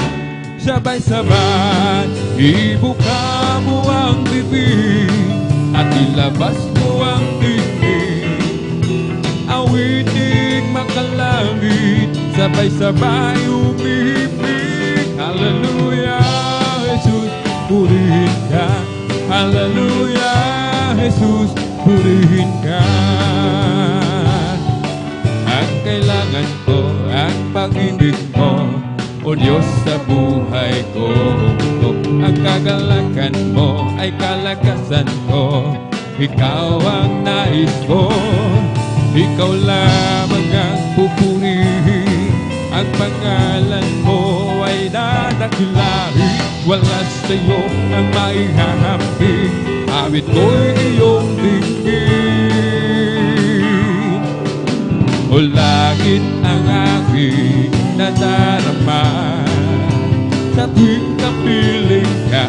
Speaker 1: sabay-sabay. Ibuka mo ang bibig at ilabas mo ang tinig, awiting makalangit, sabay-sabay umibig. Hallelujah, Jesus, purihin ka. Hallelujah, Jesus, purihin ka. Ang kailangan ko, ang pag-ibig mo, o Diyos sa buhay ko. Ang kagalakan mo ay kalakasan ko. Ikaw ang nais ko, ikaw lamang ang pupurihin. Ang pangalan mo ay dadakilahin, wala sa'yo ang maihahambing. Awit ko'y iyong dinggin, o langit ang aking nadarama. Sa tuwing kapiling ka,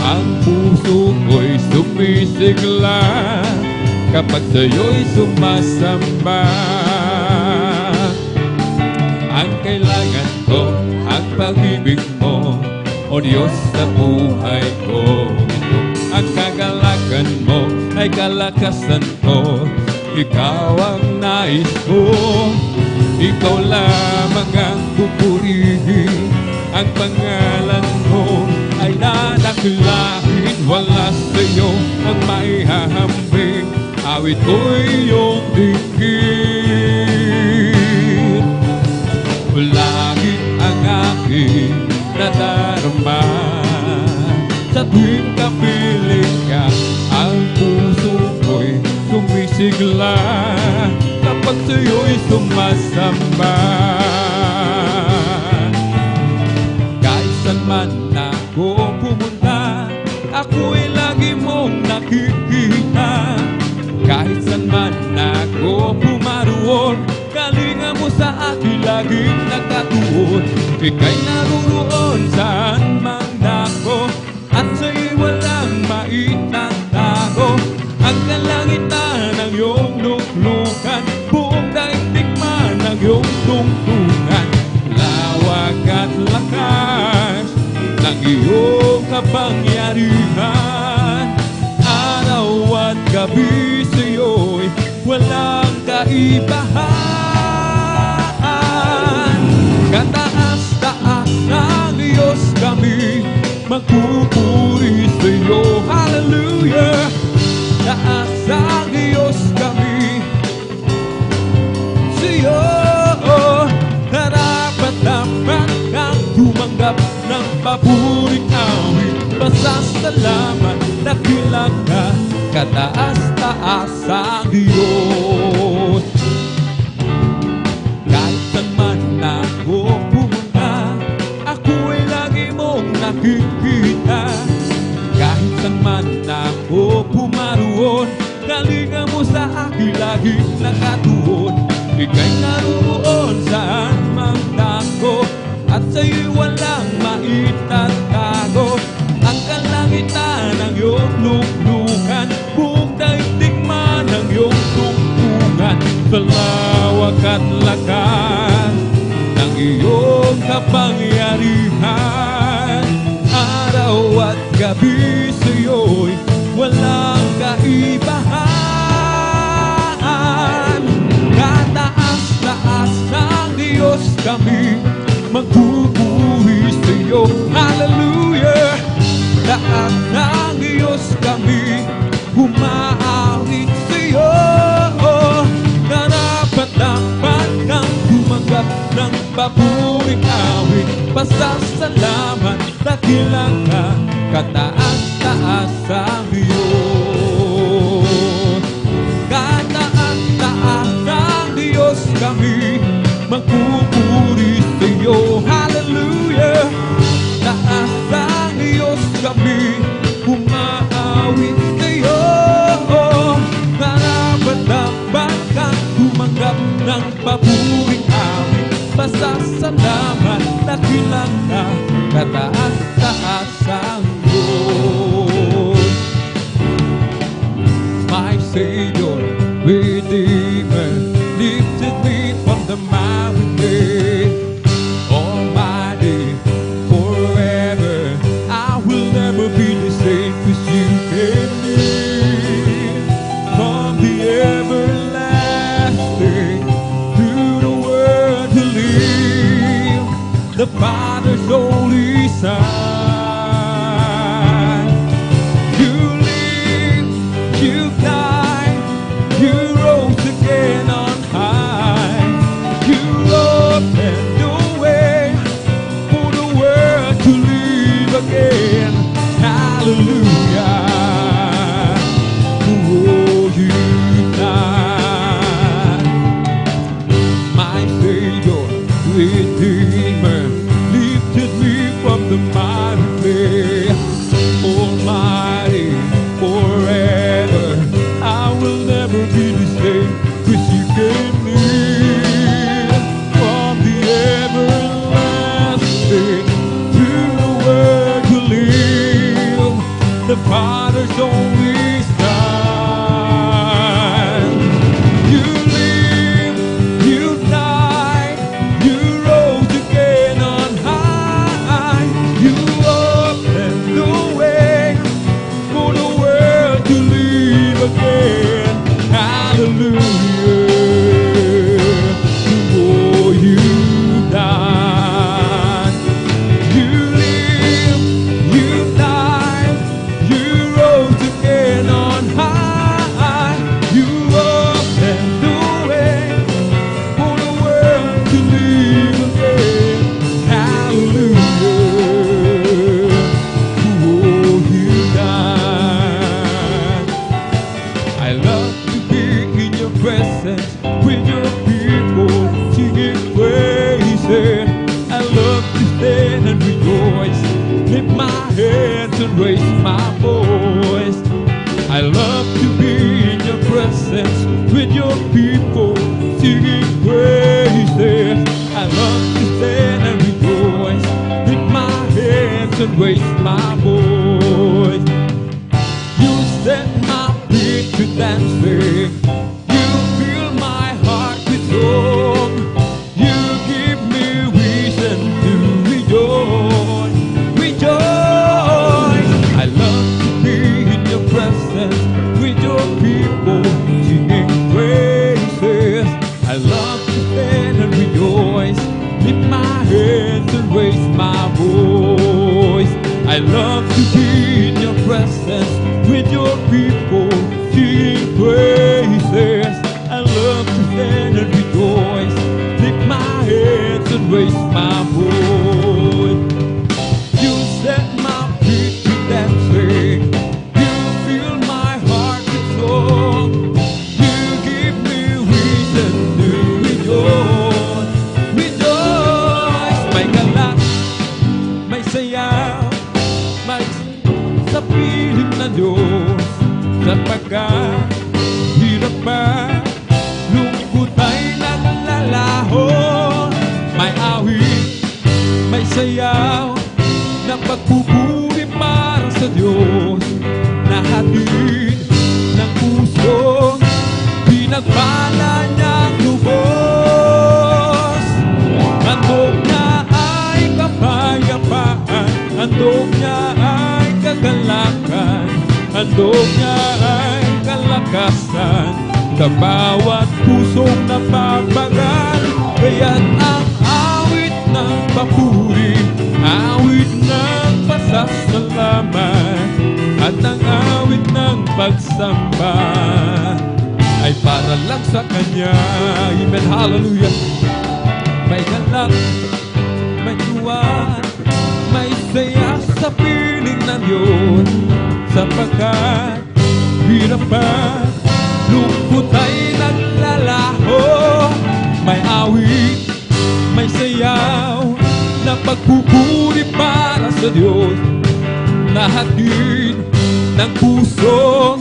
Speaker 1: ang puso ko'y sumisigla, kapag sa'yo'y sumasamba. Ang kailangan ko, ang pag-ibig mo, o Diyos sa buhay ko. Ang kagalakan mo ay kalakasan ko, ikaw ang nais ko. Ikaw lamang ang pupurihin, ang pangalan mo ay dadakilahin, wala sa'yo ang maihahambing. Awit ko'y iyong dinggin, langit ang aking nadarama. Sa tuwing kapiling ka, ang puso ko'y sumisigla, kapag sa'yo'y sumasamba. Kahit saan man ako pumunta, ako'y lagi mong nakikita. Kahit saan man Ika'y naroon saan mang dako, at sa'yo'y walang maitatago. Ang kalangitan ng iyong luklukan, buong daigdig man ang iyong tungtungan. Lawak at lakas ng iyong kapangyarihan, araw at gabi sa'yo'y walang kaibahan. Kataas-taas ng Diyos kami, magpupuri sa'yo. Hallelujah! Taas ang Diyos kami sa'yo. Karapat-dapat kang tumanggap ng papuring awit. Pasasalamat, dakila ka, kataas-taas ang Diyos. Kahit saan man ako pumunta, ako'y lagi mong nakikita. Kahit saan man ako pumaroon, galingan mo sa akin laging nakatuon. Ika'y naroon saan mang dako, at sa'yo'y walang maitatago. Ang kalangitan ng iyong luklukan, buong daigdig man ang iyong tungtungan. Sa lawak at lakas ng iyong kapangyarihan, araw at gabi sa'yo'y walang kaibahan. Kataas-taas ng Diyos kami, magpupuri sa'yo. Hallelujah! Taas ng Diyos kami, humaawit sa'yo. Karapat-dapat kang tumanggap ng papuring awit. Pasasalamat, dakila ka, kataas-taas ang Diyos. Kataas-taas ang Diyos kami, magpupuri sa'yo. Hallelujah! Taas ang Diyos kami, humaawit sa'yo. Karapat-dapat kang tumanggap ng papuring awit. Pasasalamat, dakila ka, kataas-taas ang Diyos. My Savior, Redeemer, lifted me from the mountain. Almighty, forever, I will never be the same, 'cause you gave me from the everlasting to the world to live, the Father's only Son. You live, you died, you rose again on high. You opened the way for the world to live again. Hallelujah. Oh, you died. My Savior, Redeemer, lifted me from the miry clay. Almighty, forever, I will never be the same, 'cause you gave me from the everlasting to the world to live, the Father's only Son. You live, you died, you rose again on high. You opened the way for the world to live again. Hallelujah. Oh, you died. You live, you died, you rose again on high. You opened the way for the world to live again. Hallelujah. Oh, you died. I love to be in your presence with your people singing praises. I love to stand and rejoice, lift my hands and raise my voice. I love to be in your presence with your people singing praises. I love to stand and rejoice, raise my voice. You set my feet to dancing. You fill my heart with song. You give me reason to rejoice. Rejoice. I love to be in your presence with your people singing praises. I love to stand and rejoice. Lift my hands and raise my voice. I love to be in your presence with your people singing praises. I love to stand and rejoice. Lift my hands and raise my voice. You set my feet to dancing. You fill my heart with song. You give me reason to rejoice. Rejoice. May galak, may sayaw, may sa piling na Diyos. Sapagkat hirap ba, lungkot ay naglalaho. May awit, may sayaw, na pagpupuri para sa Diyos. Nahatid ng puso, pinagpala niyang lubos. Handog niya ay kapayapaan, handog niya ay kagalakan, handog niya ay kalakasan sa bawat pusong napapagal. Kaya't ang awit ng papuri, awit ng pasasalamat, at ang awit ng pagsamba ay para lang sa Kanya. Amen, hallelujah. May galak, may tuwa, may saya sa piling ng Diyos. Sapagkat hirap pa, lungkot ay naglalaho. May awit, may sayaw, na pagpupuri para sa Diyos. Nahatid ng puso,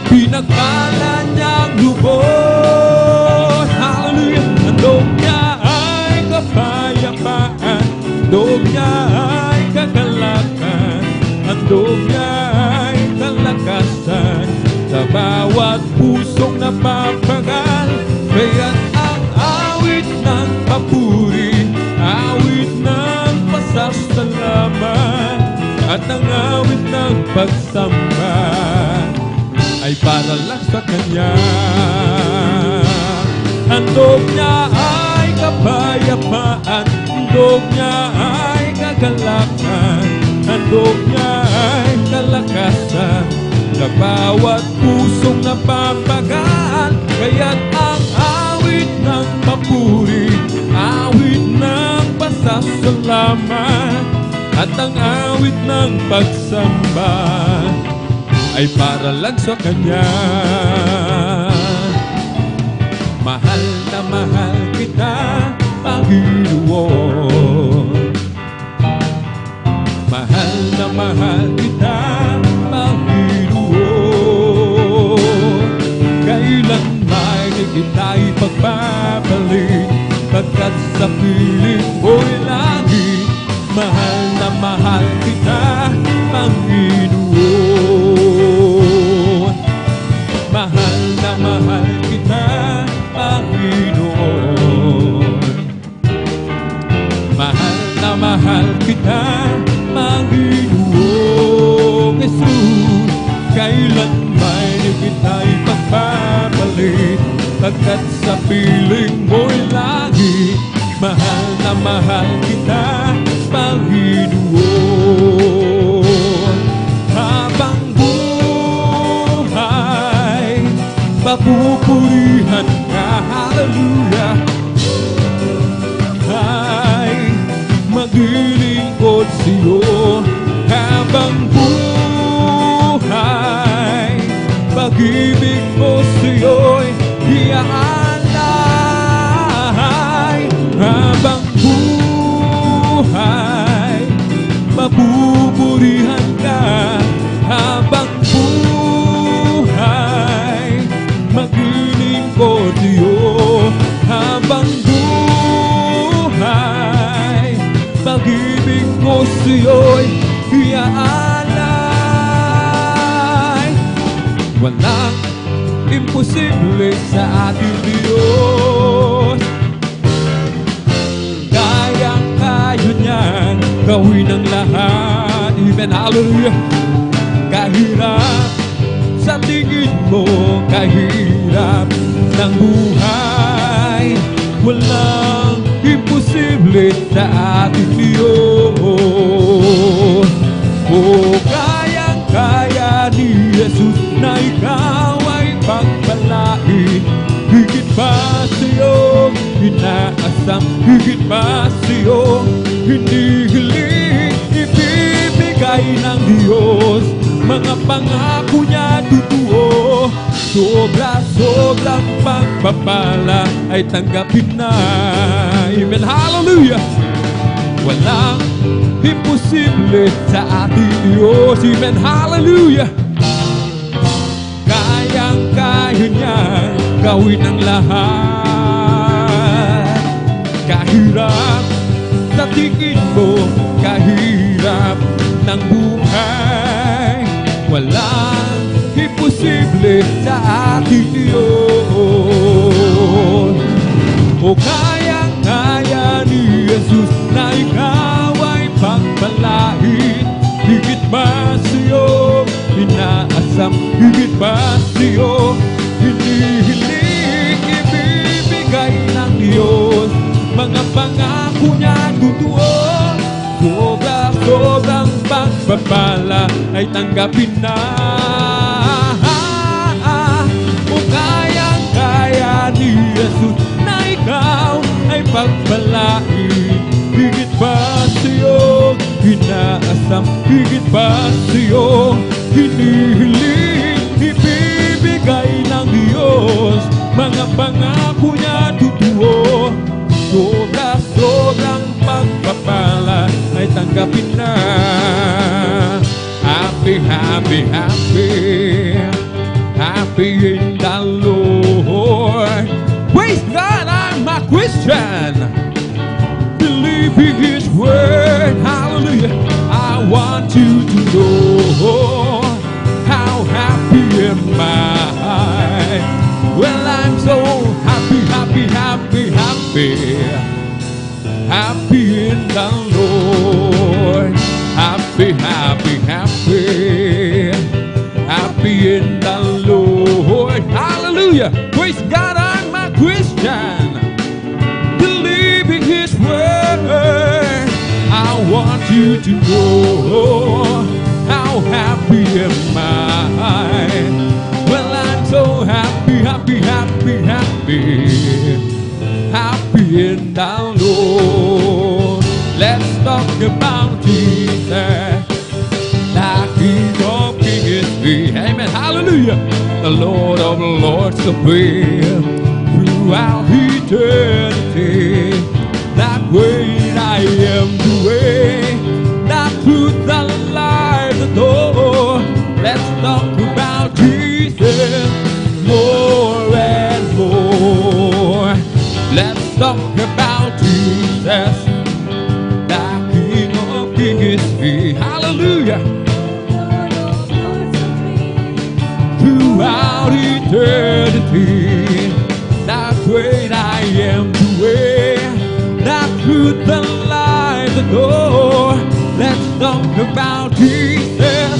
Speaker 1: pinagpala niyang lubos. Hallelujah! Handog niya ay kapayapaan, handog niya ay kagalakan, handog niya ay kalakasan sa bawat pusong napapagal. Kaya't ang awit ng papuri, awit ng pasasalamat, at ang awit ng pagsamba ay para lang sa Kanya. Handog niya ay kapayapaan, handog niya ay kagalakan, handog niya ay kalakasan sa bawat pusong napapagaan. Kaya't ang awit ng papuri, awit ng pasasalamat, at ang awit ng pagsamba ay para lang sa Kanya. Mahal na mahal kita, Panginoon. Mahal na mahal kita, Panginoon. Kailan may di kita'y pagbabalik, pagkat sa piling mo'y langit. Mahal na mahal kita, Panginoon. Mahal na mahal kita, Panginoon. Mahal na mahal kita, Panginoon. Jesus, kailan may di kita'y pagbabalik, pagkat sa piling mo'y langit. Mahal na mahal kita, Panginoon. Habang buhay, papupurihan ka, hallelujah. Ay, maglilingkod sa'yo. Habang buhay, pag-ibig ko sa'yo'y iaalay. Habang buhay, mapupurihan ka. Habang buhay, maglilingkod sa'yo. Habang buhay, pag-ibig ko sa'yo'y iaalay. Walang imposible sa ating Diyos. Kayang-kaya niyan gawin ang lahat. Amen, hallelujah. Kahirap sa tingin mo, kahirap ng buhay, walang imposible sa ating Diyos. O kayang-kaya ni Jesus na ikaw ay pagpalain, higit pa sa'yo inaasam, higit pa sa'yo hinihiling, ibibigay ng Diyos mga pangako niya totoo. Sobra-sobrang pagpapala ay tanggapin na. Amen, hallelujah. Walang imposible sa ating Diyos. Amen, hallelujah. Kayang-kaya niya gawin ang lahat. Kahirap sa tingin mo, kahirap ng buhay, walang imposible sa ating Diyos. O kayang-kaya ni Jesus na ikaw ay pagpalain, higit ba sa'yo inaasam, higit ba sa'yo hinihiling, ibibigay ng Diyos mga pangako niya totoo. Sobrang pagpapala ay tanggapin na. O kayang-kaya ni Jesus na ikaw ay pagpalain, higit pa sa'yo inaasam, higit pa sa'yo hinihiling, ibibigay ng Diyos mga pangako niya totoo. Sobrang pagpapala ay tanggapin na. Happy, happy, happy, happy in the Lord. Praise God, I'm a Christian, believing His word. Hallelujah. I want you to know how happy am I. Well, I'm so happy, happy, happy, happy, happy in the Lord. Happy, happy, happy, happy in the Lord. Hallelujah. Praise God, I'm a Christian, believing His word. I want you to know how happy am I. Well, I'm so happy, happy, happy, happy, happy in the Lord. Let's talk about Jesus, the King of Kings. Amen, hallelujah. The Lord of Lords supreme throughout eternity. That great I am, the way, the truth, the life, the door. Let's talk about Jesus more and more. Let's talk about Jesus, the King of Kings. Hallelujah. Throughout eternity, the great I am, the way, the truth, the life, the door. Let's talk about Jesus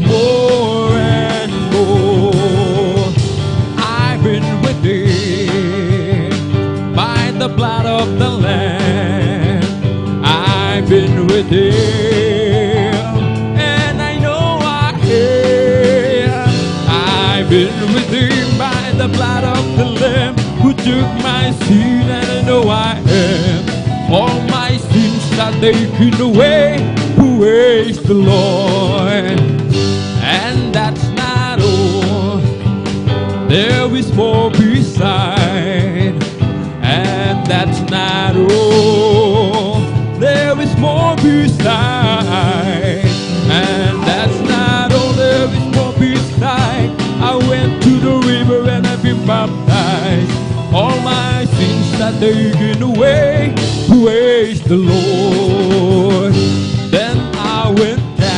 Speaker 1: more and more. I've been redeemed by the blood of the Lamb. I've been redeemed, and I know I am. I've been redeemed by the blood of the Lamb, who took my sin, and I know I am. All my sins are taken away. Praise the Lord. And that's not all, there is more beside. And that's not all, there is more beside. And that's not all, there is more beside. I went to the river and I've been baptized. All my sins are taken away. Praise the Lord. Then I went down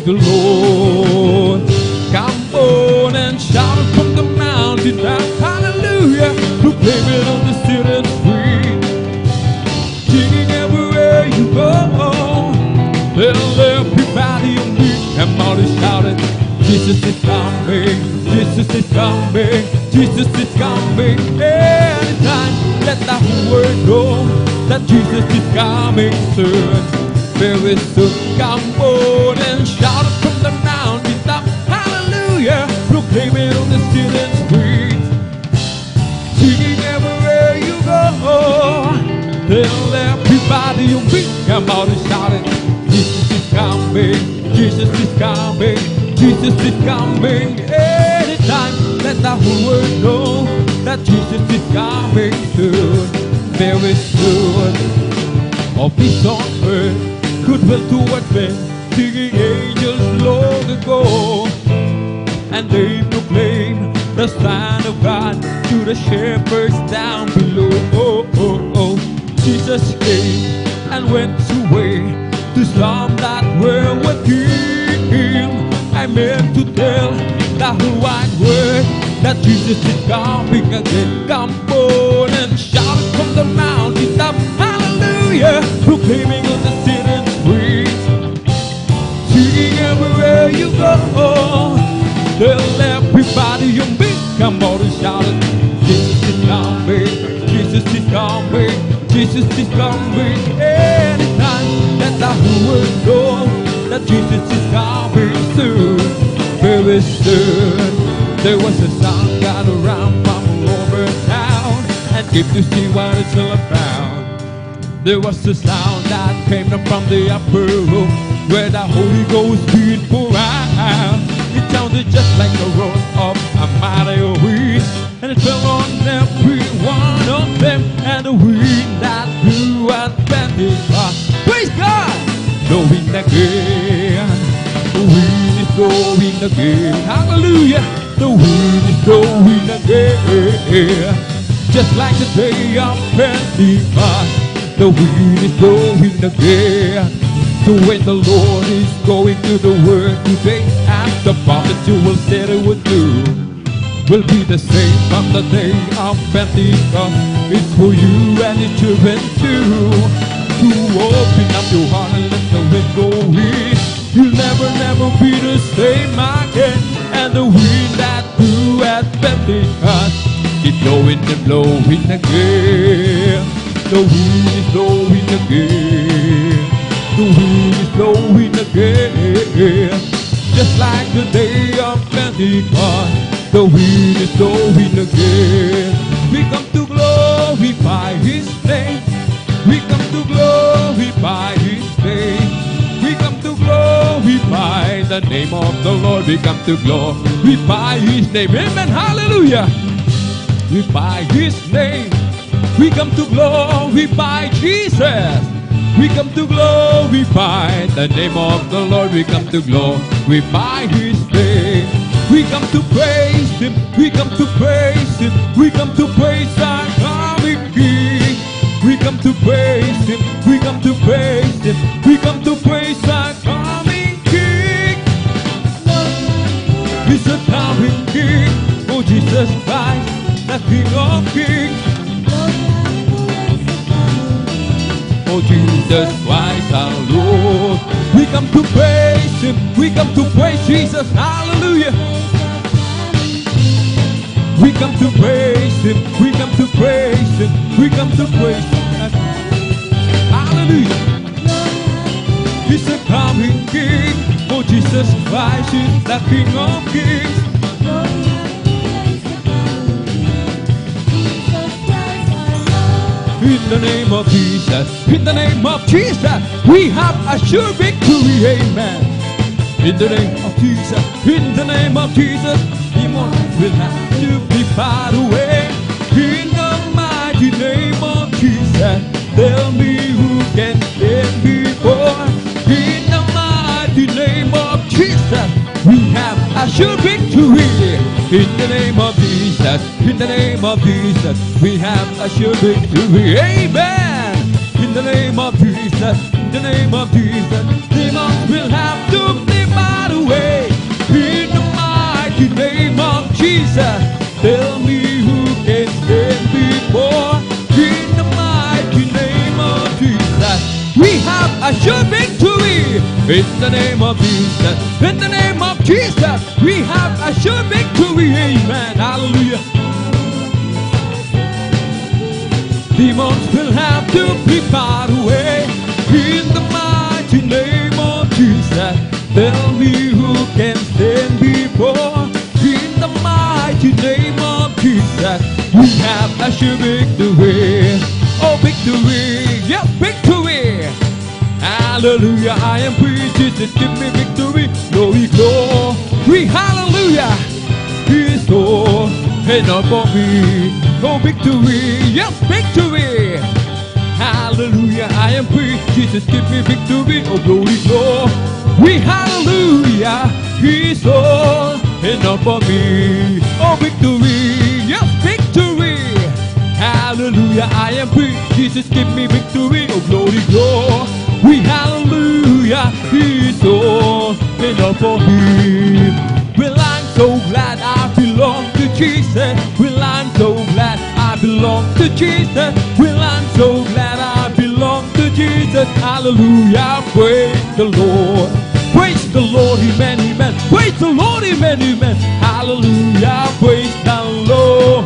Speaker 1: the Lord. Come on and shout it from the mountain top. Hallelujah. Proclaim it on the city street. Singing everywhere you go. Tell everybody you meet. Come on and shout it. Jesus is coming. Jesus is coming. Jesus is coming. Anytime, let the whole world know that Jesus is coming soon. Very soon. Come on and shout it from the mountain top. Hallelujah. Proclaim it on the city streets. Singing everywhere you go. Tell everybody you meet. Come out and shout it. Jesus is coming. Jesus is coming. Jesus is coming. Anytime, let the whole world know that Jesus is coming soon. Very soon. Of peace on earth, goodwill towards men, singing angels long ago. And they proclaim the sign of God to the shepherds down below. Oh, oh, oh. Jesus came and went away to some that were with him. I meant to tell the whole wide world that Jesus is coming again. Come on and shout it from the mountain top. Hallelujah. Proclaiming on the city streets. Singing everywhere you go. Tell everybody you meet. Come on and shout it. Jesus is coming. Jesus is coming. Jesus is coming. Anytime, let the whole world know that Jesus is coming soon. Very soon. There was a sound got around from all over town and came to see what it's all about. There was a sound that came from the upper room where the Holy Ghost did pour out. It sounded just like the roar of a mighty wind, and it fell on every one of them, and the wind that blew at Pentecost. Praise God! Blowing again. The wind is blowing again. Hallelujah! The wind is blowing again. Just like the day of Pentecost. The wind is blowing again. So when the Lord is going to the work today, and the prophets you will say they would do will be the same from the day of Pentecost. It's for you and your children too, to open up your heart and let the wind go in. You'll never, never be the same again. And the wind that blew at Pentecost, keep blowing and blowing again. The wind is blowing again. The wind is blowing again. Just like the day of Pentecost, the wind is blowing again. We come to glorify His name. We come to glorify His name. We come to glorify the name of the Lord. We come to glorify His name. Amen. Hallelujah. We by His name. We come to glorify Jesus. We come to glorify the name of the Lord. We come to glorify His name. We come to praise Him. We come to praise Him. We come to praise our coming King. We come to praise Him. We come to praise Him. We come to praise our coming King. He's a coming King. Oh, Jesus Christ, the King of Kings. Oh, Jesus Christ our Lord. We come to praise Him. We come to praise Jesus. Hallelujah. We come to praise Him. We come to praise Him. We come to praise Him. Hallelujah. He's the coming King. Oh, Jesus Christ is the King of Kings. In the name of Jesus, in the name of Jesus, we have a sure victory, amen. In the name of Jesus, in the name of Jesus, demons will have to be far away. In the mighty name of Jesus, tell me who can stand before. In the mighty name of Jesus, we have a sure victory. In the name of Jesus, in the name of Jesus, we have a sure victory. Amen. In the name of Jesus, in the name of Jesus, demons will have to be bound. In the name of Jesus, in the name of Jesus, we have a sure victory. Amen. Hallelujah. Demons will have to be far away. In the mighty name of Jesus, tell me who can stand before. In the mighty name of Jesus, we have a sure victory. Oh, victory, yeah, victory. Hallelujah, I am free. Jesus, give me victory. Glory, glory, hallelujah. He is all enough for me. Oh, victory, yes, victory. Hallelujah, I am free. Jesus, give me victory. Oh, glory, glory, hallelujah. He is all enough for me. Oh, victory, yes, victory. Hallelujah, I am free. Jesus, give me victory. Oh, glory, glory, hallelujah. He is all enough for me. Well, I'm so glad I belong to Jesus. Well, I'm so glad I belong to Jesus. Well, I'm so glad I belong to Jesus. Hallelujah, praise the Lord. Praise the Lord, amen, amen. Praise the Lord, amen, amen. Hallelujah, praise the Lord.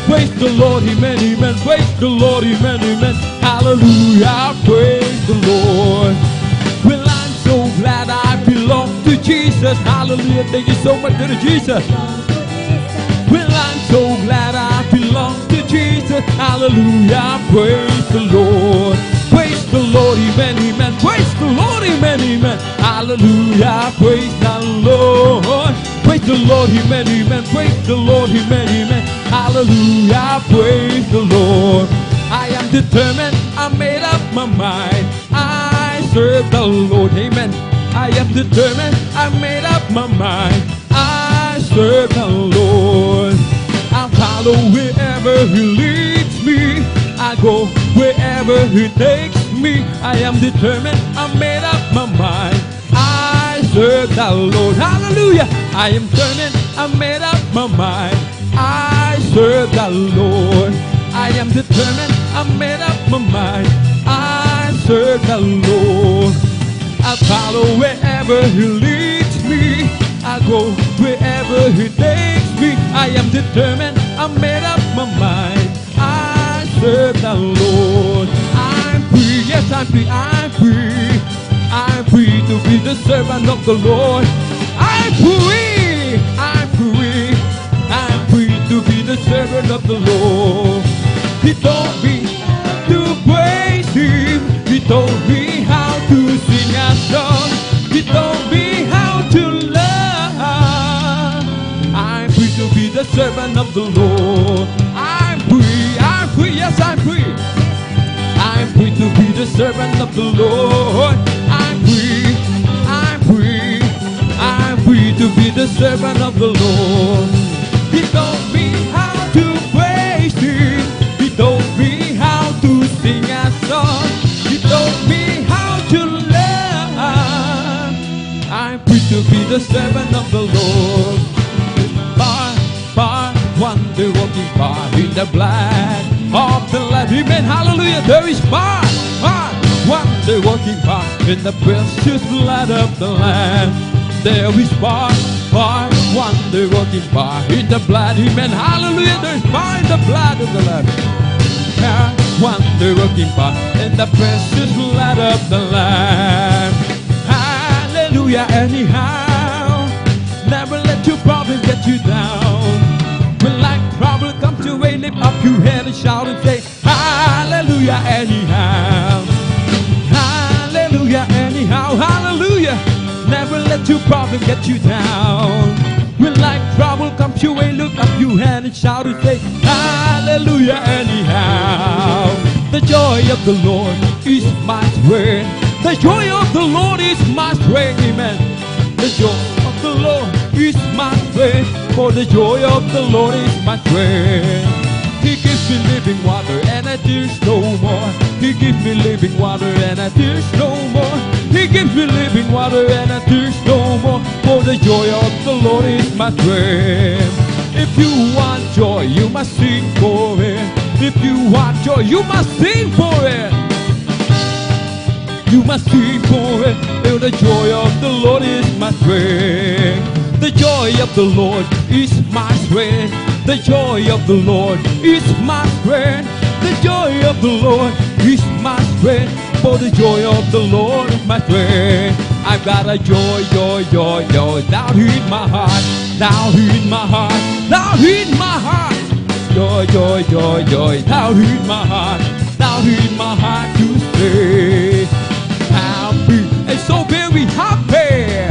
Speaker 1: Praise the Lord, amen, amen. Praise the Lord, amen, amen. Hallelujah, praise the Lord. Well, I'm so glad I belong to Jesus. Hallelujah, thank you so much to Jesus. Well, I'm so glad I belong to Jesus. Hallelujah, praise the Lord. Praise the Lord, amen, amen. Praise the Lord, amen, amen. Hallelujah, praise the Lord. Praise the Lord, amen, amen. Praise the Lord, amen, amen. Hallelujah, praise the Lord. I am determined, I made up my mind. I serve the Lord, amen. I am determined, I made up my mind. I serve the Lord. I'll follow wherever He leads me. I go wherever He takes me. I am determined, I made up my mind. I serve the Lord. Hallelujah. I am determined, I made up my mind. I serve the Lord. I am determined, I made up my mind. I serve the Lord. I follow wherever He leads me. I go wherever He takes me. I am determined, I made up my mind. I serve the Lord. I'm free, yes I'm free, I'm free. I'm free to be the servant of the Lord. I'm free, I'm free. I'm free to be the servant of the Lord. He told me to praise Him. He told me how to sing a song. He told me how to love. I'm free to be the servant of the Lord. I'm free, yes I'm free. I'm free to be the servant of the Lord. I'm free, I'm free. I'm free to be the servant of the Lord. He told me how to praise Him. He told me how to sing a song. He told me how to love. I'm free to be the servant of the Lord. Bar, wonder walking bar in the blood of the Lamb. Amen, hallelujah. There is bar, wonder walking bar in the precious blood of the Lamb. There is bar, wonder walking bar in the blood. Amen, hallelujah. There is bar in the blood of the Lamb. Wonder walking bar in the precious blood of the Lamb. Hallelujah, anyhow. Never let your problem get you down. When life problem comes your way, lift up your head and shout and say, hallelujah, anyhow. Hallelujah, anyhow. Hallelujah. Never let your problem get you down. When life trouble comes your way, look up your hand and shout and say, hallelujah, anyhow. The joy of the Lord is my strength. The joy of the Lord is my strength, amen. The joy of the Lord is my strength. For the joy of the Lord is my strength. He gives me living water and I thirst no more. He gives me living water and I thirst no more. He gives me living water and I thirst no more. For the joy of the Lord is my strength. If you want joy, you must sing for it. If you want joy, you must sing for it. You You must sing for it. The joy of the Lord is my strength. The joy of the Lord is my strength. The joy of the Lord is my strength. The joy of the Lord is my strength. For the joy of the Lord is my strength. I've got a joy, joy, joy, joy down in my heart, down in my heart, down in my heart. Joy, joy, joy, joy down in my heart, down in my heart to stay happy and so very happy.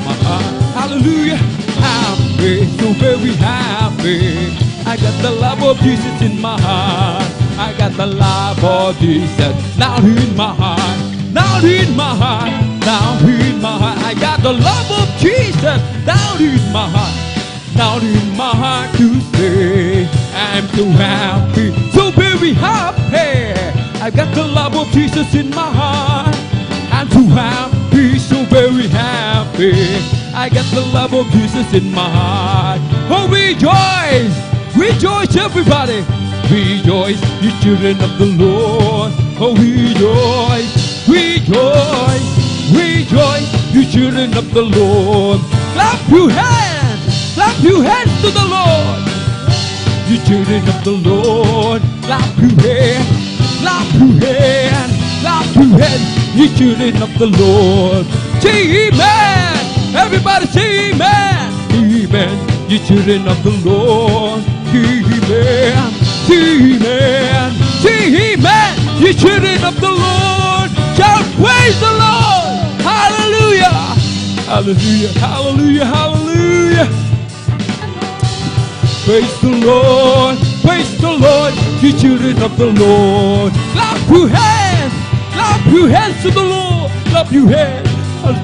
Speaker 1: My heart, hallelujah, happy, so very happy. I got the love of Jesus in my heart. I got the love of Jesus down in my heart, down in my heart, down in my heart. I got the love of Jesus down in my heart, down in my heart to say I'm so happy, so very happy. I got the love of Jesus in my heart. I'm so happy, so very happy. I got the love of Jesus in my heart. Oh, rejoice, rejoice, everybody. Rejoice, you children of the Lord. Oh, rejoice, rejoice, rejoice, you children of the Lord. Clap your hands, clap your hands to the Lord. You children of the Lord, clap your hands, clap your hands, clap your hands, you children of the Lord. Say amen, everybody say amen, amen, you children of the Lord. Amen, amen, amen, you children of the Lord. Shout praise the Lord, hallelujah, hallelujah, hallelujah, hallelujah. Praise the Lord, praise the Lord, you children of the Lord. Clap your hands to the Lord, clap your hands,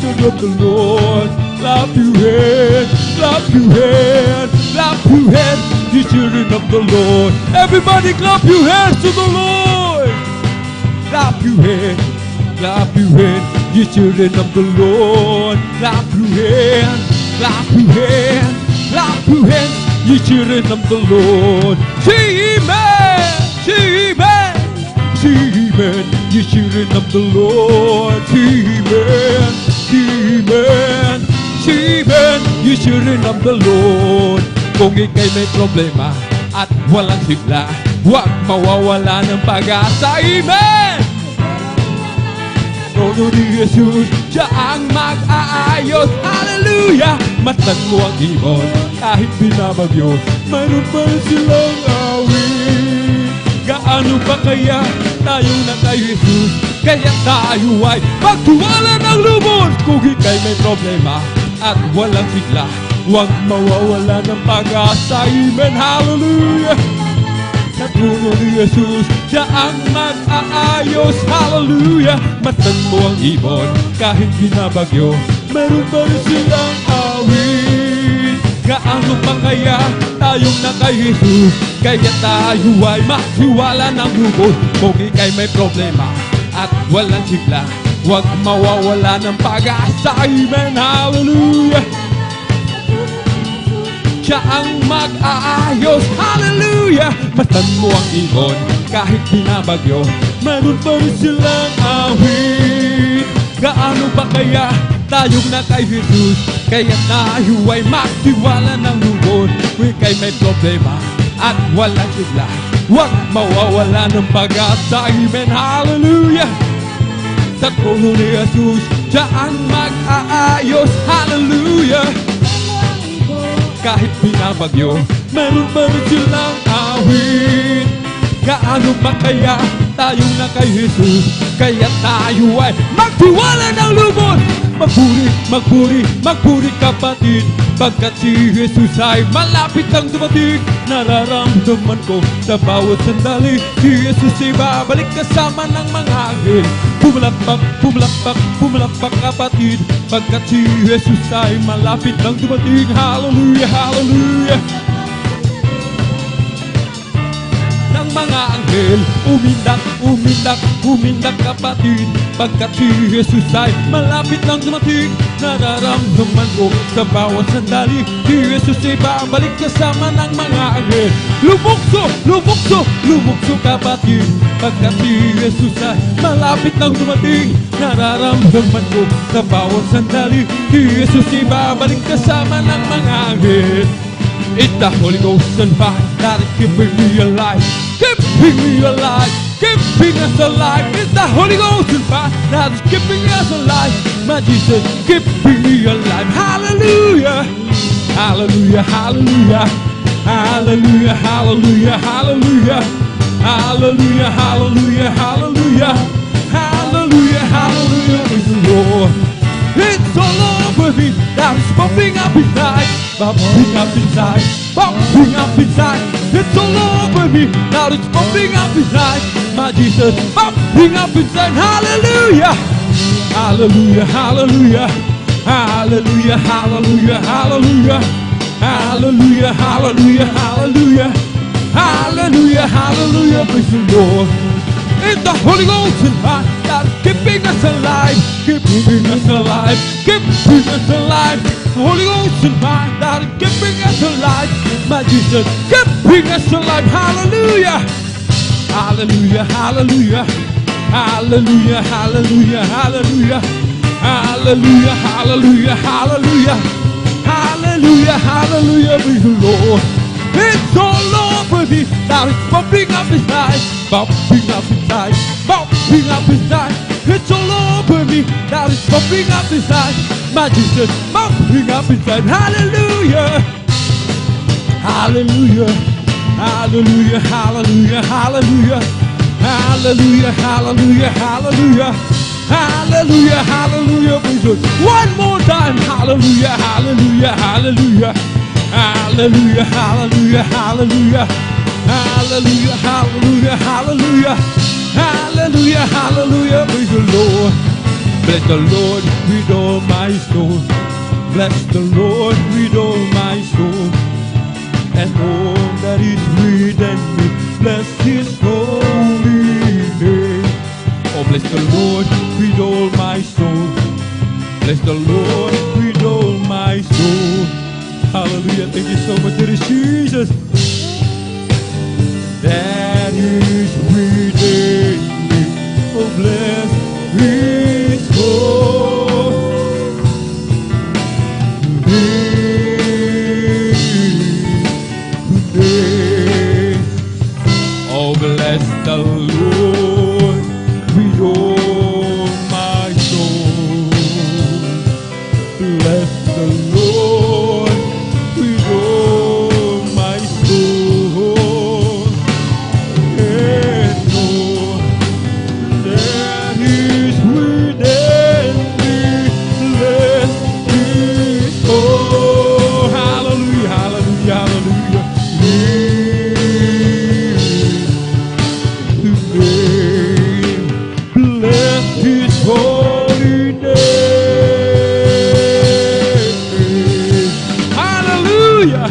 Speaker 1: children of the Lord. Clap your hands, clap your hands, clap your hands, you children of the Lord. Everybody clap your hands to the Lord. Clap your hands, you children of the Lord. Clap your hands, clap your hands, clap your hands, you children of the Lord. Say amen, say amen, say amen, you children of the Lord. Say amen, say amen, say amen, you children of the Lord. Kung ika'y may problema at walang sigla, huwag mawawala ng pag-asa. Amen! Trono ni Jesus, siya ang mag-aayos. Hallelujah! Matlan mo ang ibon, kahit binabagyo, mayroon pa rin silang awit. Gaano pa kaya tayo na kay Jesus? Kaya tayo ay magtiwala ng lubos. Kung ika'y may problema at walang sigla, huwag mawawala ng pag-asa. Amen, hallelujah. Sa trono ni Jesus, siya ang mag-aayos. Hallelujah. Matlan mo ang ibon, kahit binabagyo, meron pa rin silang awit. Gaano pa kaya tayong na kay Jesus? Kaya tayo ay magtiwala ng lubos. Kung ika'y may problema at walang sigla, huwag mawawala ng pag-asa. Amen, hallelujah. Siya ang mag-aayos, hallelujah. Matlan mo ang ibon, kahit binabagyo, meron pa rin silang awit. Gaano pa kaya tayong na kay Jesus? Kaya tayo ay magtiwala ng lubos. Kung ika'y may problema at walang sigla, huwag mawawala ng pag-asa. Amen, hallelujah. Sa trono ni Jesus, siya ang mag-aayos, hallelujah. Kahit binabagyo, meron pa rin silang awit. Gaano pa kaya tayong na kay Jesus? Kaya tayo ay magtiwala ng lubos. Magpuri, magpuri, magpuri kapatid, pagkat si Jesus ay malapit ang dumating. Nararamdaman ko sa bawat sandali, si Jesus ay babalik kasama ng mga anghel. Pumalakpak, pumalakpak, pumalakpak kapatid, pagkat si Jesus ay malapit ang dumating. Hallelujah, hallelujah. Nang mga anghel. Umindak kapatid, pagkat si Jesus ay malapit nang dumating. Nararamdaman ko sa bawat sandali, si Jesus ay babalik kasama ng mga anghel. Lumukso kapatid, pagkat si Jesus ay malapit nang dumating. Nararamdaman ko sa bawat sandali, si Jesus ay babalik kasama ng mga anghel. It's the Holy Ghost and fire that is keeping me alive, keeping me alive, keeping us alive. It's the Holy Ghost and fire that is keeping us alive. My Jesus, keeping me alive. Hallelujah, hallelujah, hallelujah, hallelujah, hallelujah, hallelujah, hallelujah, hallelujah, hallelujah, hallelujah, hallelujah, praise the Lord. It's all over me, that is pumping up inside, bumping up inside, bumping up inside. It's all over me, now it's pumping up inside. My Jesus, bumping up inside. Hallelujah, hallelujah, hallelujah, hallelujah, hallelujah, hallelujah, hallelujah, hallelujah, hallelujah, hallelujah, hallelujah, praise the Lord. It's the Holy Ghost and fire that is keeping us alive, keeping us alive, keeping us alive. Holy Ghost and fire that is keeping us alive. My Jesus, keeping us alive. Hallelujah, hallelujah, hallelujah, hallelujah, hallelujah, hallelujah, hallelujah, hallelujah, hallelujah, hallelujah, hallelujah, praise the Lord. It's all over me, now it's bumping up inside, bumping up inside, bumping up inside. It's all over me, now it's bumping up inside. My Jesus, bumping up inside. Hallelujah, hallelujah, hallelujah, hallelujah, hallelujah, hallelujah, hallelujah, hallelujah, hallelujah, hallelujah, praise the Lord. One more time, hallelujah, hallelujah, hallelujah. Hallelujah, hallelujah, hallelujah, hallelujah, hallelujah, hallelujah, hallelujah, hallelujah, praise the Lord. Bless the Lord with all my soul. Bless the Lord with all my soul. And all that is within me, bless His holy name. Oh, bless the Lord with all my soul. Bless the Lord with all my soul. Hallelujah, thank you so much, dear Jesus. That is within me, oh bless His holy name. Oh bless the Lord with all my soul. Bless the Lord with all my soul, and all that is within me, bless His holy. Hallelujah, hallelujah, hallelujah. Bless His holy name. Hallelujah!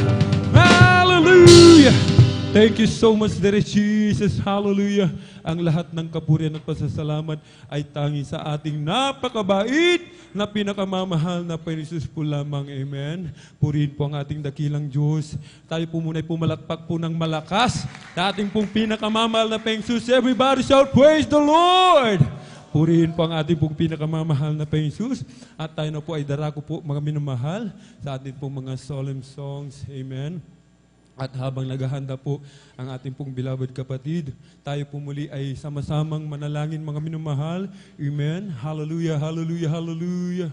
Speaker 1: Thank you so much, dear Jesus. Hallelujah! Ang lahat ng kapurihan at pasasalamat ay tanging sa ating napakabait na pinakamamahal na Panginoon po lamang. Amen. Purihin po ang ating dakilang Diyos. Tayo po muna ay pumalakpak po ng malakas sa ating pong pinakamamahal na Panginoon. Everybody shout, praise the Lord! Purihin po ang ating pong pinakamamahal na Panginoon. At tayo na po ay darako po mga minamahal sa ating pong mga solemn songs. Amen. At habang naghahanda po ang ating pong beloved kapatid, tayo po muli ay sama-samang manalangin mga minamahal. Amen. Hallelujah, hallelujah, hallelujah.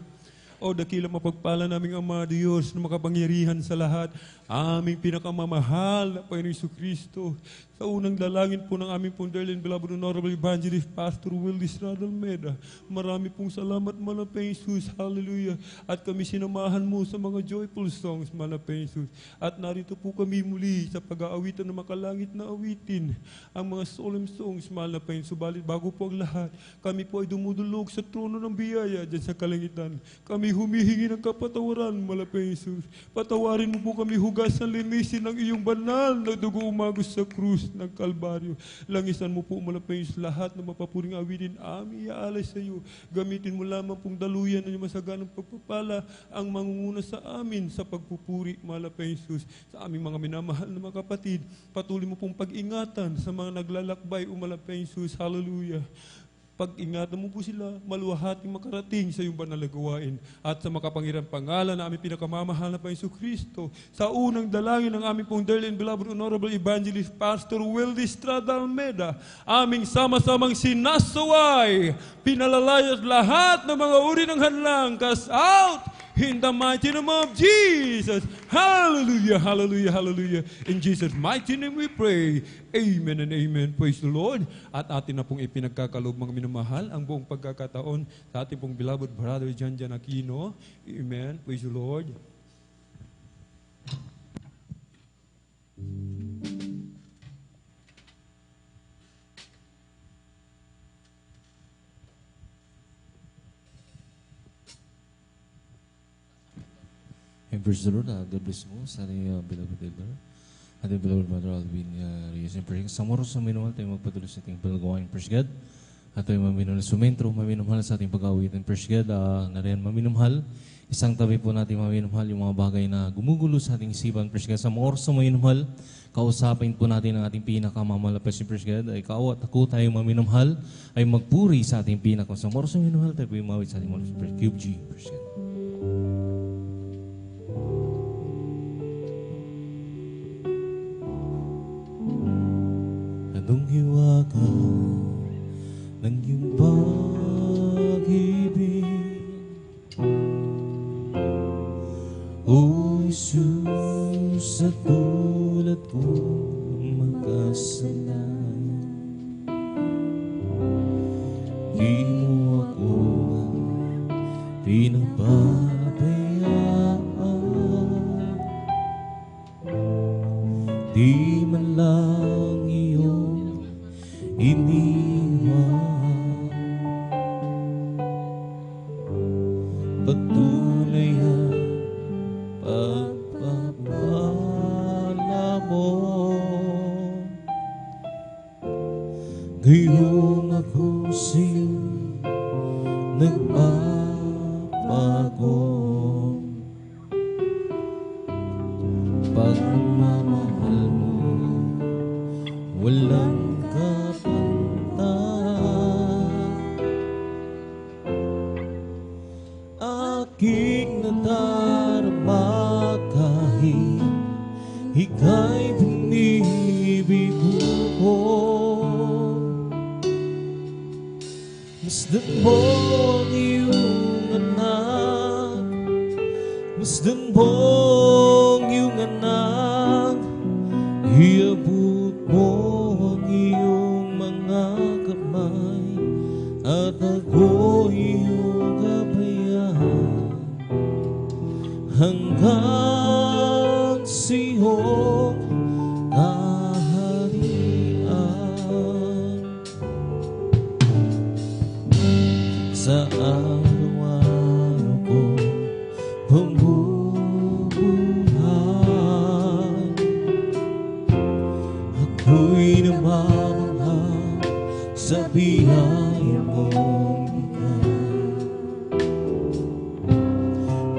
Speaker 1: O dakila mapagpala naming Ama Diyos na makapangyarihan sa lahat, aming pinakamamahal na Panginoon Jesucristo. Sa unang dalangin po ng aming pong dearly and beloved Honorable Evangelist Pastor Will Estrada Almeida, marami pong salamat, Malapay Jesus. Hallelujah. At kami sinamahan mo sa mga joyful songs, Malapay Jesus. At narito po kami muli sa pag-aawitan ng makalangit na awitin, ang mga solemn songs, Malapay Jesus. Subalit bago po ang lahat, kami po ay dumudulog sa trono ng biyaya dyan sa kalangitan. Kami kami humihingi ng kapatawaran, malapay Jesus. Patawarin mo po kami, hugasan, linisin ng iyong banal na dugo umagos sa krus ng Kalbaryo. Langisan mo po, malapay Jesus, lahat ng mapapuring awitin, aming iaalay sa iyo. Gamitin mo lamang pong daluyan ng iyong masaganang pagpapala ang mangunguna sa amin sa pagpupuri, malapay Jesus. Sa aming mga minamahal na mga kapatid, patuloy mo pong pag-ingatan sa mga naglalakbay, malapay Jesus. Hallelujah. Pag-ingatan mo po sila, maluwahating makarating sa iyong banal na gawain. At sa makapangyarihang pangalan na aming pinakamamahal na Panginoon Kristo, sa unang dalangin ng aming pong dearly and beloved Honorable Evangelist Pastor Wildy Estrada Almeda, aming sama-samang sinasaway, pinalalayas lahat ng mga uri ng hadlang, cast out in the mighty name of Jesus. Hallelujah, hallelujah, hallelujah. In Jesus' mighty name we pray. Amen and amen. Praise the Lord. At atin na pong ipinagkakalob mga minamahal ang buong pagkakataon sa ating pong beloved brother Jan Aquino. Amen. Praise the Lord.
Speaker 2: And praise the Lord, God bless mo sa ating beloved elder, ating beloved Mother Alvin Reyes. And praise sa moros sa minumal, tayo magpatuloy sa ating balagawain, praise God. At tayo maminumhal sa sumentro, maminumhal sa ating pag-awitin, praise God. Nariyan maminumhal, isang tabi po natin maminumhal yung mga bagay na gumugulo sa ating isipan, praise God. Sa moros sa maminumhal, kausapin po natin ang ating pinakamamalapas, praise God. Ay kaawat ako tayo maminumhal, ay magpuri sa ating pinaka. Sa moros sa maminumhal, tayo po mawit sa ating moros, praise God. Praise God. Anong hiwaga ng iyong pag-ibig, O Jesus, sa tulad ko makasalanan. Di mo ako pinapabayaan, di man lang iyong iniwan. Patuloy ang pagpapala mo, gayong ako sa'yo'y nagpapago. Pagmamahal mo walang aking nadarama kahit ika'y pinibig ko. Masdan mo ang iyong anak, masdan mo ang iyong anak, iabot mo ang iyong mga kamay at ako'y iyong gabayan hanggang sa iyong kaharian. Sa araw-araw ko pamumuhay, ako'y namamanghang sa biyaya mong bigay.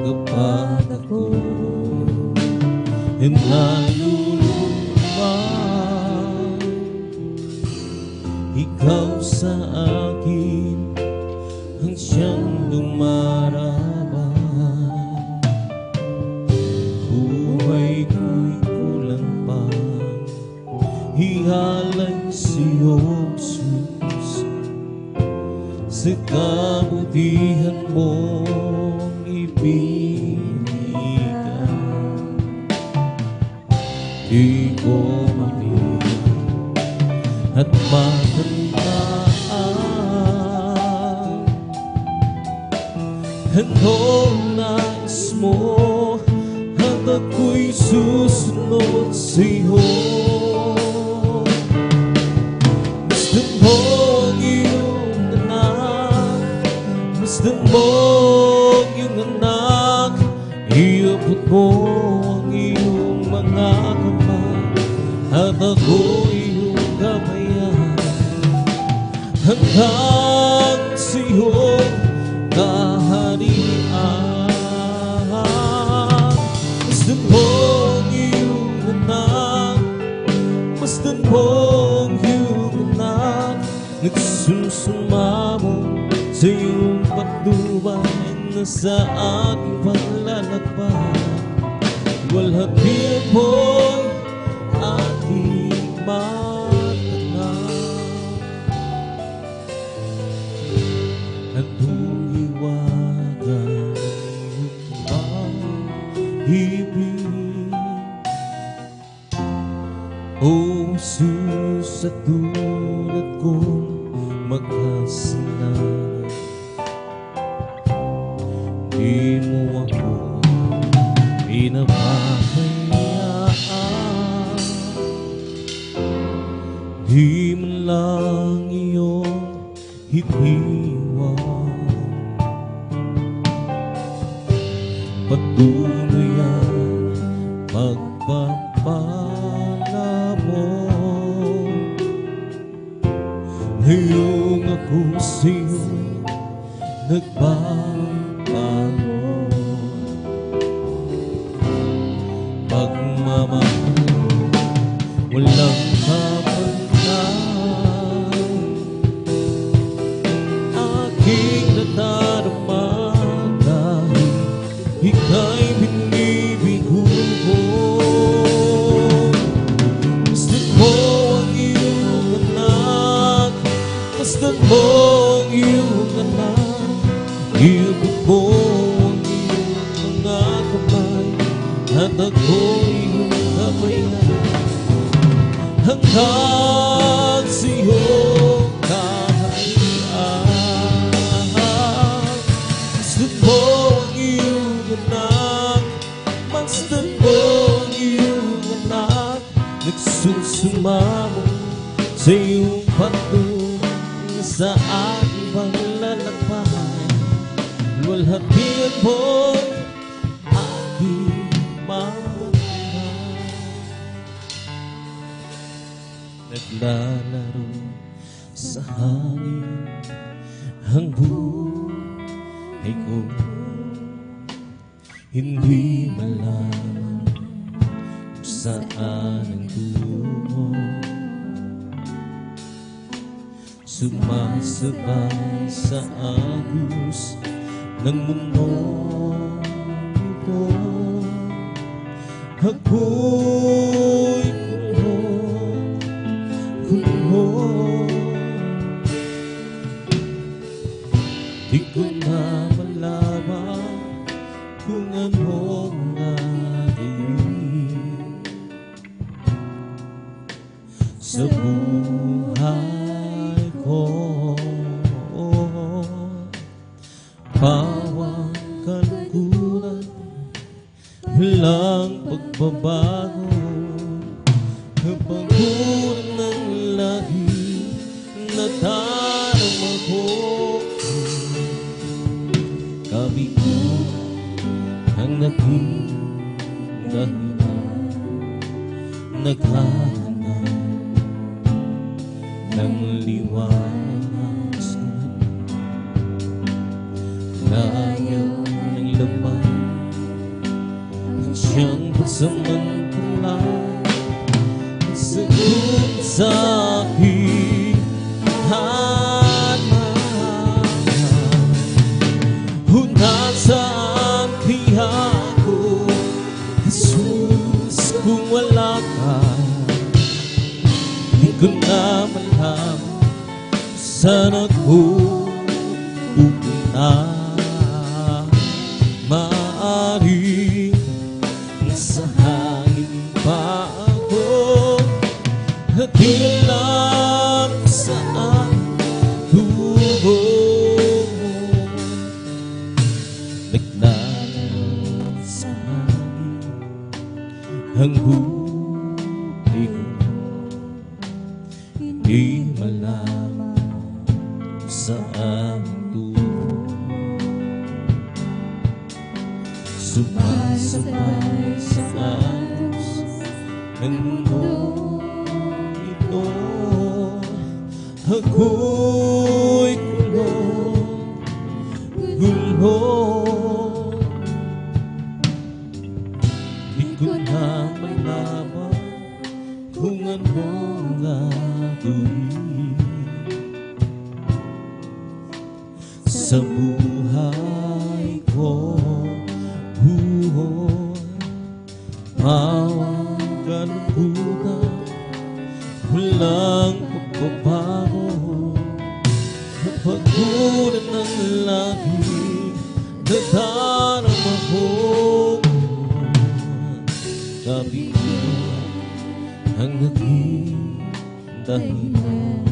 Speaker 2: Kapag ako ay nalulumay, ikaw sa akin ang siyang lumarabay. Buhay ko'y kulang pa, ihalay sa'yo, Jesus, sa kabutihan mong ibigay. Di ko mabigay at matandaan anong nais mo at ako'y susunod sa'yo. Masdan mo ang iyong anak, masdan mo ang iyong anak, Iabot mo ang iyong mga kamay at ako iyong gabayan hanggang sa iyong kaharian. Masdan mo ang iyong anak, masdan mo ang iyong anak, nagsusumamo sa iyong patnubay na sa aking paglalakbay. Walhati mo'y aking matanaw at humiwagan ang ibig. O Jesus, sa tulad kong makasalanan, di mo ako pinapabayaan, di man lang iyong hiniwan. Patuloy ang pagpapala mo, ngayong ako sa'yo'y nagbabago. Pagmamahal walang kapantay, aking nadarama dahil ika'y binibigo ko. Masdan mo ang iyong anak, masdan mo ang iyong anak, iabot mo ang iyong mga kamay at ako iyong gabayan hanggang sa iyong kaharian. Masdan mo ang iyong anak, masdan mo ang iyong anak, nagsusumamo sa iyong pagtulong sa aking paglalakbay. Luwalhatian mo aking mahal. Naglalaro sa hangin ang buhay ko, hindi malaman kung saan ang tungo. Sumasabay sa agos ng mundo ito, ako'y kulong. Di ko na malaman kung anong naging sa buhay ko. Bawang kalungkutan, walang pagbabago, kapaguran ng lahi na darama ko. Kabigo ang naging dahilan, naghahanap ng liwanag sa layo ng laman, ang siyang pagsamantala, sagot sa aking hanap. Nasaan kaya ako, Jesus, kung wala ka? Di ko na malaman saan ako pupunta. Maaaring nasa hangin pa ako, at di lang saan tubo. Naglalaro sa hangin ang buhay ko, hindi malaman saan tubo. sumasabay sa anos ng mundo ito. Ako'y kulong, di ko na malaman kung anong gagawin sa buhay ko. Bawang kalungkutan, walang pagbabago. Napagulan ng lagi, nadarama ko. Sabi ko ang naging dahilan,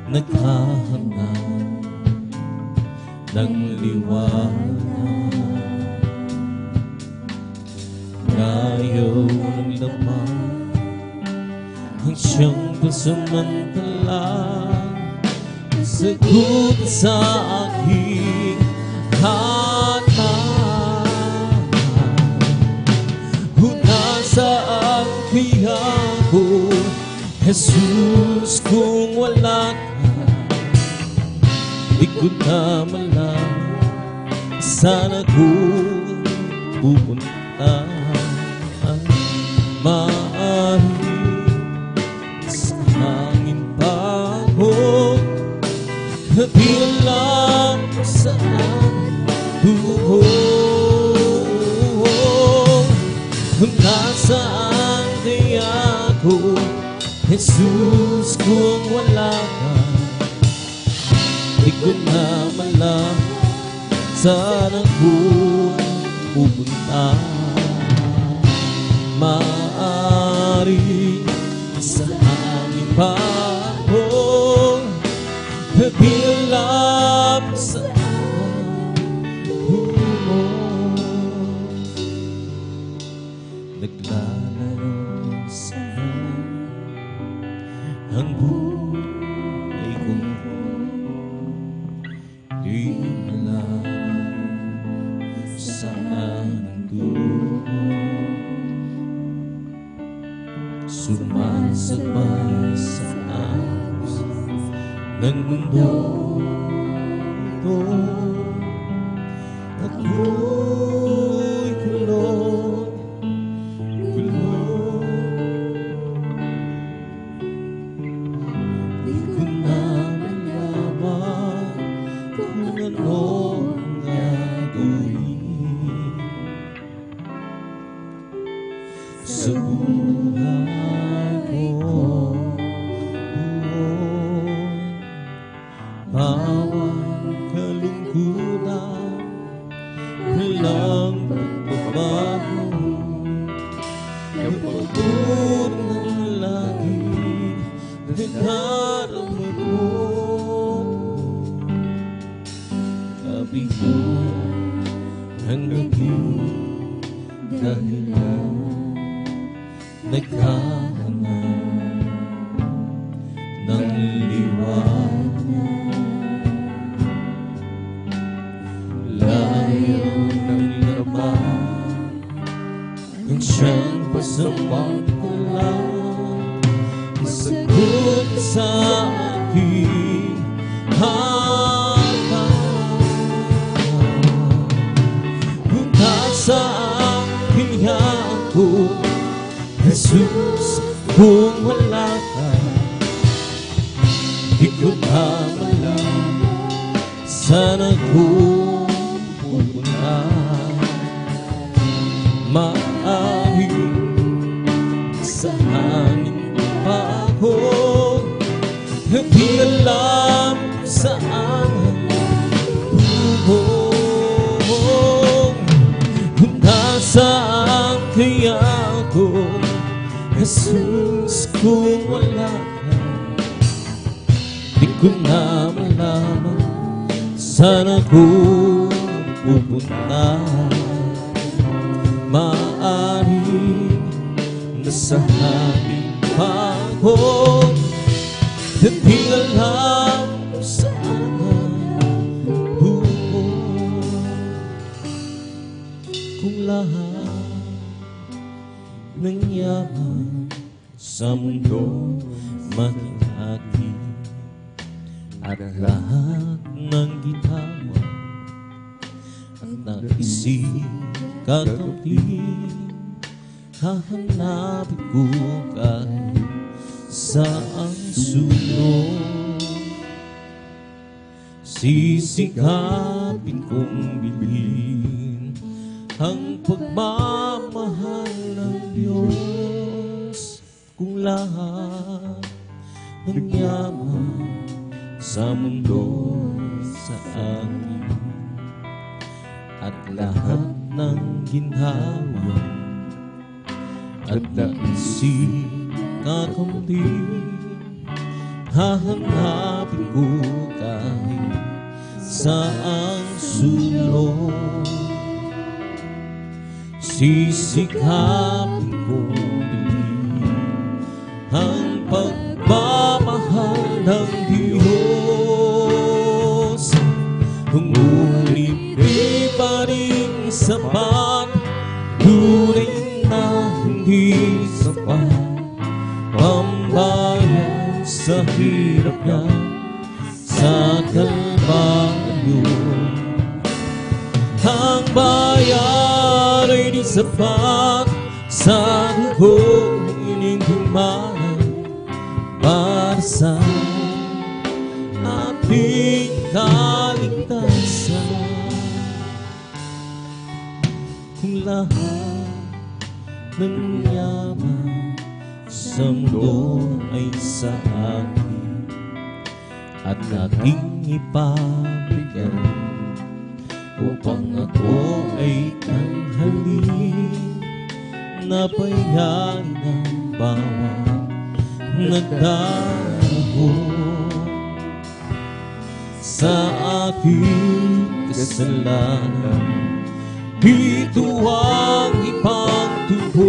Speaker 2: naghahanap ng liwanag. Ayaw ng laman ang siyang pasamantalang sagot sa aking hanap. Nasa ang kaya ko, Jesus, kung wala ka, di ko na malaman saan ako pupunta. Maaaring sa hangin pa ako, di alam saan tuhoy. Nasaan kaya ako, Jesus, kung wala ka, di ko na malaman saan ako pupunta. Maaari sa hangin pa ako, di alam saan tumoy. Naglalaro saan ang buhay ko, di alam saan ang tumoy. Sumasabay sa anos ng mundo ito. Ako'y kulong, di ko na malaman kung anong gagawin sa buhay ko. Bawang kalungkutan, walang pagbabago. Kapagod ng lagi, nadarama ko. Kabihan ang naging dahilan, naghahanap ng liwanag. Layo ng laman ang siyang pasamantalang sagot sa aking hanap. Kung nasaan kaya ako, Jesus, kung wala ka, di ko na malaman saan ako pupunta. Maaaring sa hangin pa ako, di alam saan tuhoy. Kung nasaan kaya ako, Jesus, kung wala ka, di ko na malaman saan ako pupunta. Maaaring nasa hangin pa ako, di alam saan tuhoy. kung lahat ng yaman sa mundo maging akin at lahat ng ginawa at naisip kakampi, hahanapin ko kahit saan sulong. Sisikapin kong bilhin ang pagmamahal ng Diyos, kung lahat ng yaman sa mundo sa akin at lahat ng ginhawa at naisip kakampi, hahanapin ko kahit saang sulong. Sisikapin kong bilhin ang pagmamahal ng Diyos, ngunit di pa rin sapat, tunay na hindi sapat pambayad sa hirap niya sa Kalbaryo. Ang bayad ay di sapat sa dugong iningdumanan para sa ating kaligtasan. Kung lahat ng yaman sa mundo ay sa akin at aking ipabigay upang ako ay tanghalin, napayan ng bawat nagdaraho sa ating kasalanan. Ito ang ipagtubos,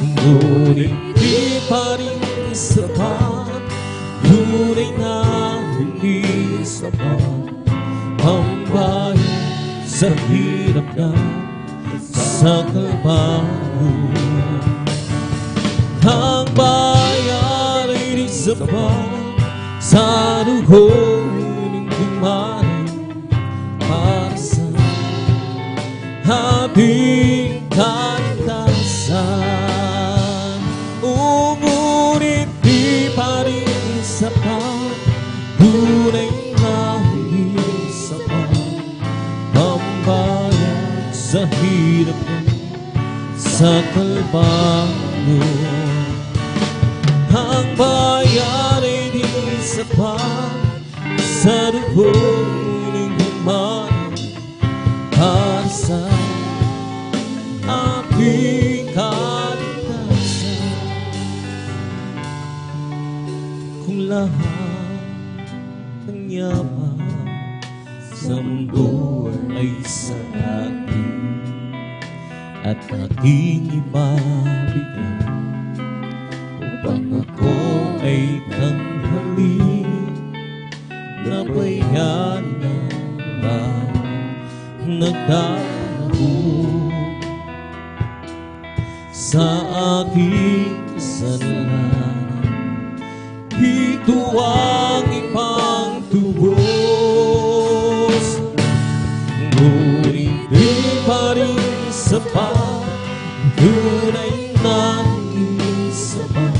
Speaker 2: ngunit di pa rin sapat, tunay na hindi sapat pambayad sa hirap na sa Kalbaryo. Ang bayad ay di sapat sa dugong iningdumanan para sa ating kaligtasan. Ngunit di pa rin sapat, tunay na hindi sapat pambayad sa hirap niya sa Kalbaryo. Ang bayad ay di sapat sa dugong iningdumanan para sa ating kaligtasan. Kung lahat ng yaman sa mundo ay sa akin at aking ibabigay upang ako ay tanghalin, nabayan ng bawat nagdaraho sa aking kasalanan. Ito ang ipagtubos, ngunit di pa rin sapat, tunay na hindi sapat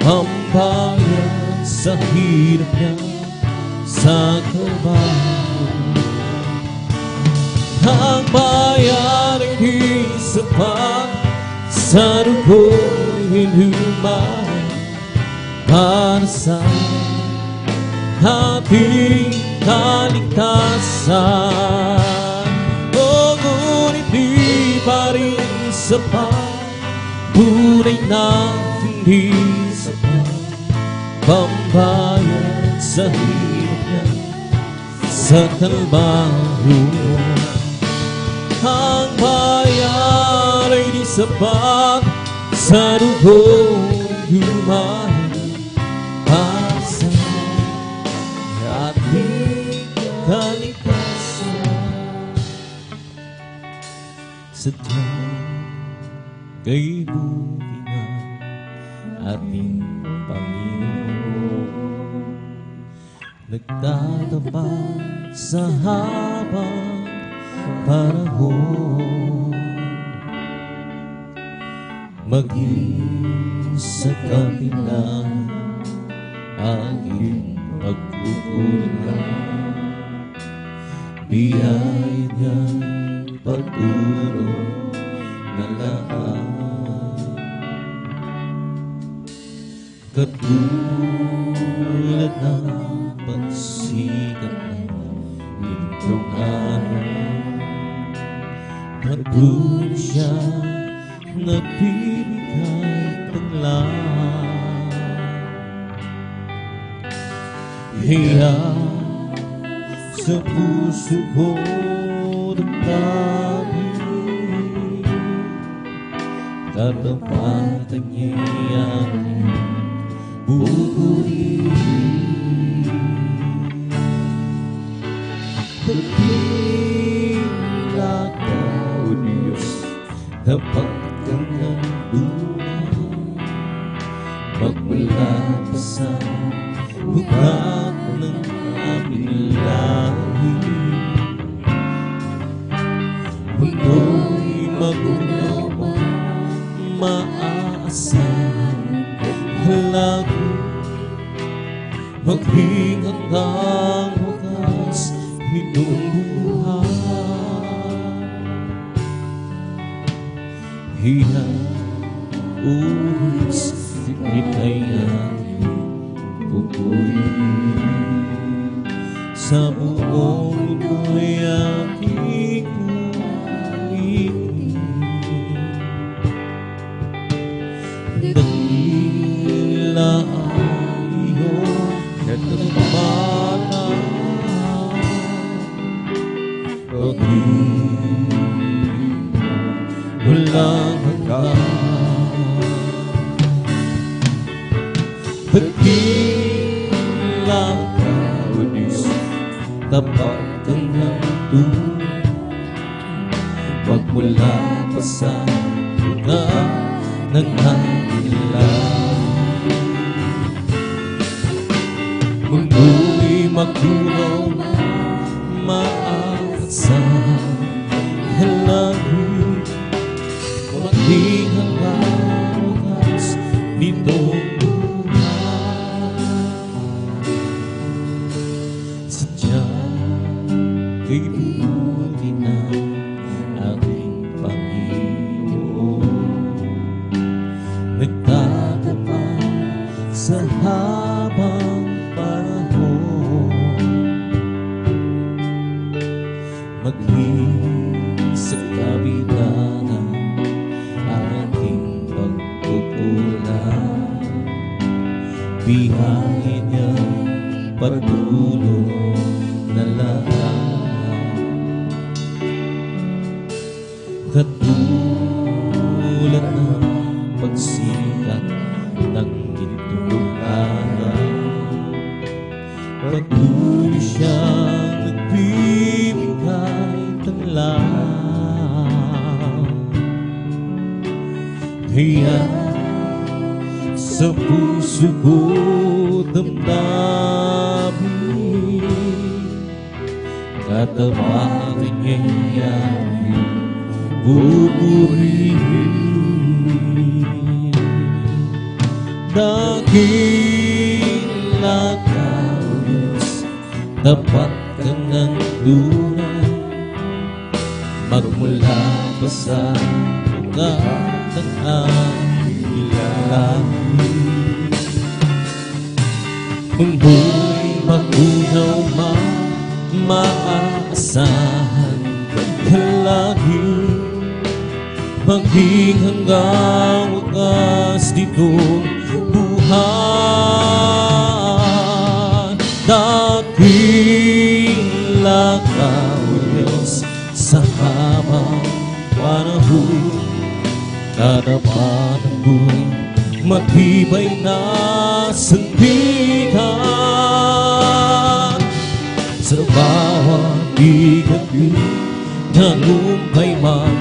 Speaker 2: pambayad sa hirap niya sa Kalbaryo. Ang bayad ay di sapat sa dugong iningdumanan para sa ating kaligtasan. O ngunit di pa rin sapat, tunay na hindi sapat pambayad sa hirap niya sa Kalbaryo. Ang bayad ay di sapat sa dugong iningdumanan para sa ating kaligtasan. Sadyang kay buti na ating Panginoon, nagtatapat sa habang panahon, maging sa kabila aking pagkukulang, biyaya niya'y patuloy na lahat. Katulad ng pagsikat ng lintong araw, patuloy siya nagbibigay taglaw. Kaya sa puso ko damdamin, tatapatan niya aking pupurihin. Pagkila ka, O Diyos, dapat kang nandun, magmula pa sa bukak ng aming lahi. Mundo'y magunaw mo, maaasahan lagi, maging hanggang wakas nitong buhay. Hiya, ulis, ika'y aking pupurihin. Sa buong mundo'y aking pupurihin. Dakila ang iyong katapatan, pag-ibig walang hanggan. Dakila ka, O Diyos, tapat kang nandun, magmula pa sa bukak ng aming lahi. Mundo'y magunaw, maaasahan lagi, maging hanggang wakas nitong buhay. Sadyang kay buti na ating Panginoon, nagtatapat sa habang panahon, maging sa kabila ng ating pagkukulang, biyahe niya'y patuloy na lahat. Katulad ng pagsikat ng gintong araw, patuloy siyang nagbibigay taglaw. Kaya sa puso ko damdamin, katapakan niya aking pupurihin. Dakila ka, O Diyos, tapat kang nandun, magmula pa sa bukak ng aming lahi. Mundo'y magunaw, maaasahan lagi, maging hanggang wakas ditong buhay. Dakila ka, O Diyos, sa habang panahon, katapatan ko'y matibay na sandigan. Sa bawat igabi, tagumpay man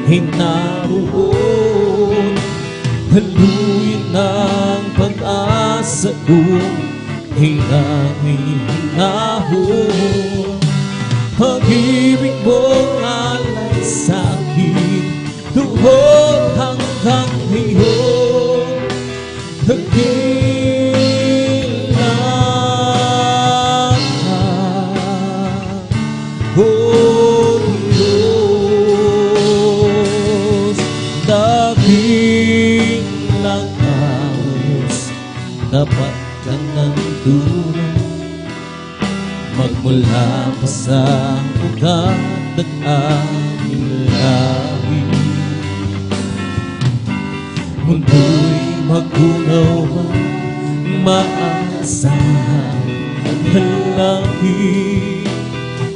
Speaker 2: ay naroon. Haluin ng pag-asa ko ay nangihinahon. Pag-ibig mong alay sa'kin doon hanggang ngayon. Dakilang ka, O Diyos. Dakilang ka, O Diyos. Dapat ka ng tulong magmula pa sa ugat at aming lahi. Mundo'y magunawa, maasahan ang lahi,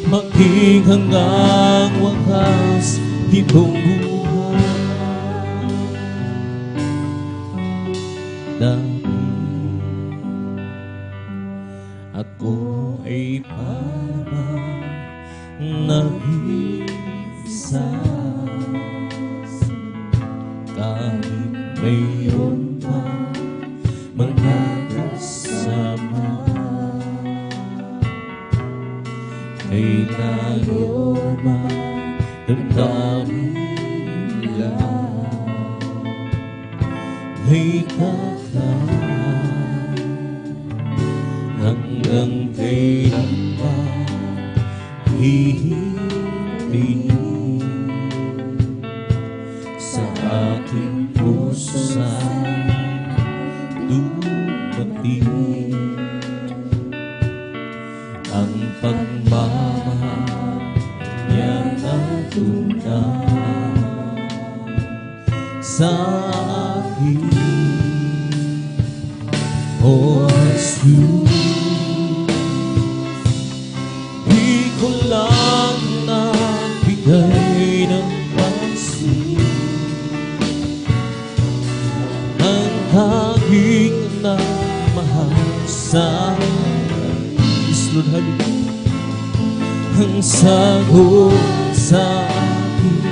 Speaker 2: maging hanggang wakas itong buhay. Dahil ako ay parang nag-iisa, kahit mayroon pa mga kasama, kailangan damdamin lang ay kakain. Hanggang kailan pa hihintayin sa aking puso sana dumating ang pagmamahal niya na tunay sa akin. O Jesus, di ko lang nabigay ng pansin ang aking nagmahal sa Lord, hallelujah. Ang sagot sa aking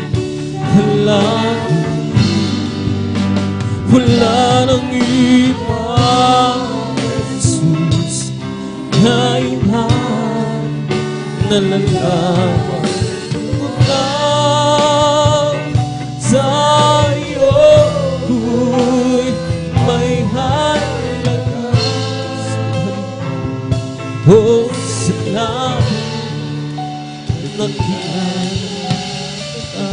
Speaker 2: halangin, wala nang iba, Jesus, ngayon ay nalalaman ko lang sa iyo ko'y may halaga. Oh, salamat na kilala ka.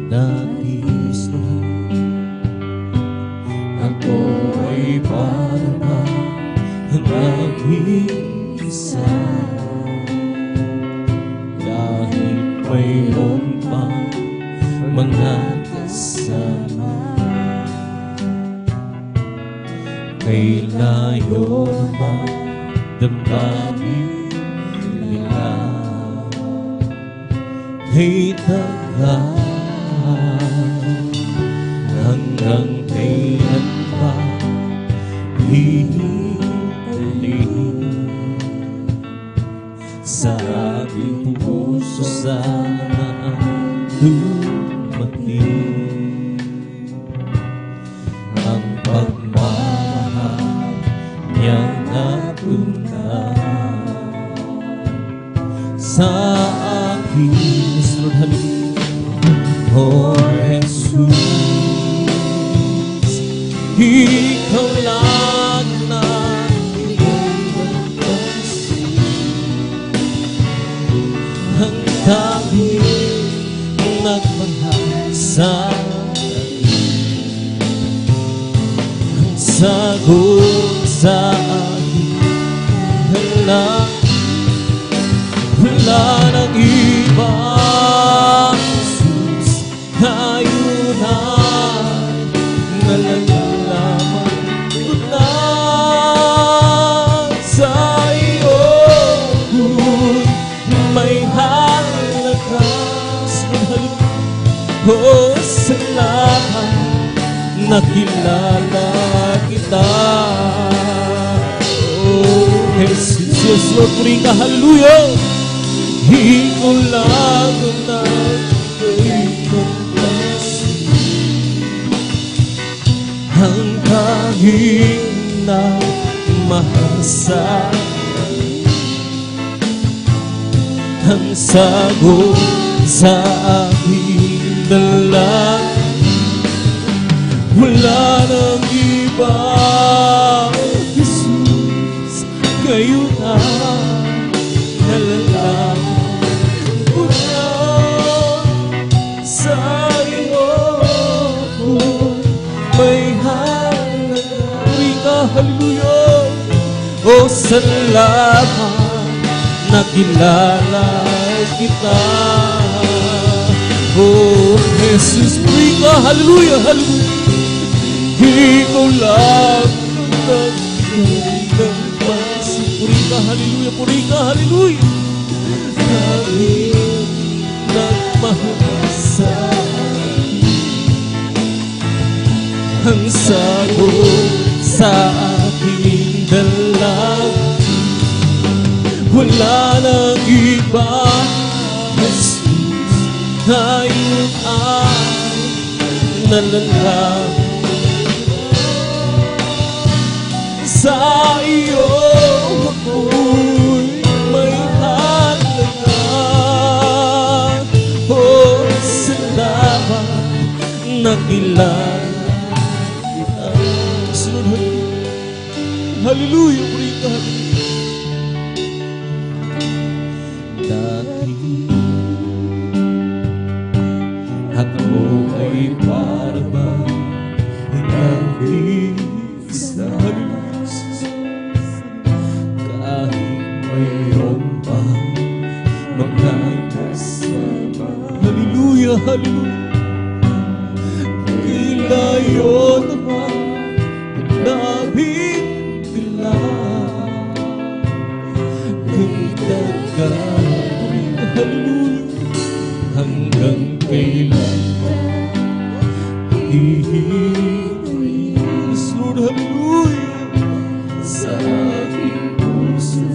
Speaker 2: Nais na ako ay parang nag-iisa, dahil mayroon pa mga kasama, kay layo naman damdamin nila, kay tagal hanggang kailan pa hihintayin sa aking puso sana dumating ang pagmamahal niyang natunay sa akin. Lord, hallelujah. Oh, Jesus, ikaw lang na pinagpansin ang tanging nagmahal sa akin. Ang sagot sa aking halangin, wala nang iba, Jesus, ngayon ay nalalaman ko na sa iyo ko'y may halaga. Oh, salamat nakilala kita. Oh, Jesus, Yes, Lord, purihin ka. Hallelujah. Ikaw lang ang nagbigay ng pag-ibig. Ang tanging nagmahal sa akin. Ang sagot sa aking dalangin. Wala nang iba, Jesus, kayo na nalalangin ko na sa iyo. May halaga. Rika, hallelujah. O salamat, nakilala kita. Oh, Jesus, Rika, hallelujah, hallelujah. Ikaw lang ang nagbigay ng pansin. Purika, hallelujah, purika, hallelujah. Dahil nagmahal sa akin. Ang sagot sa aking dalangin. Wala nang iba, Jesus, ngayon ay nalalangin. Sa iyo ako'y may halaga. Oh, salamat, nakilala kita. Sunod, hallelujah, purika, dati ako ay para bang nag-iisa. Mayroon pa mga kasama. Hallelujah, hallelujah. Ilayo naman ang labing dilag. Kay tagapin, hallelujah. Hanggang kailan hihingi, Lord, hallelujah. Sa aking puso,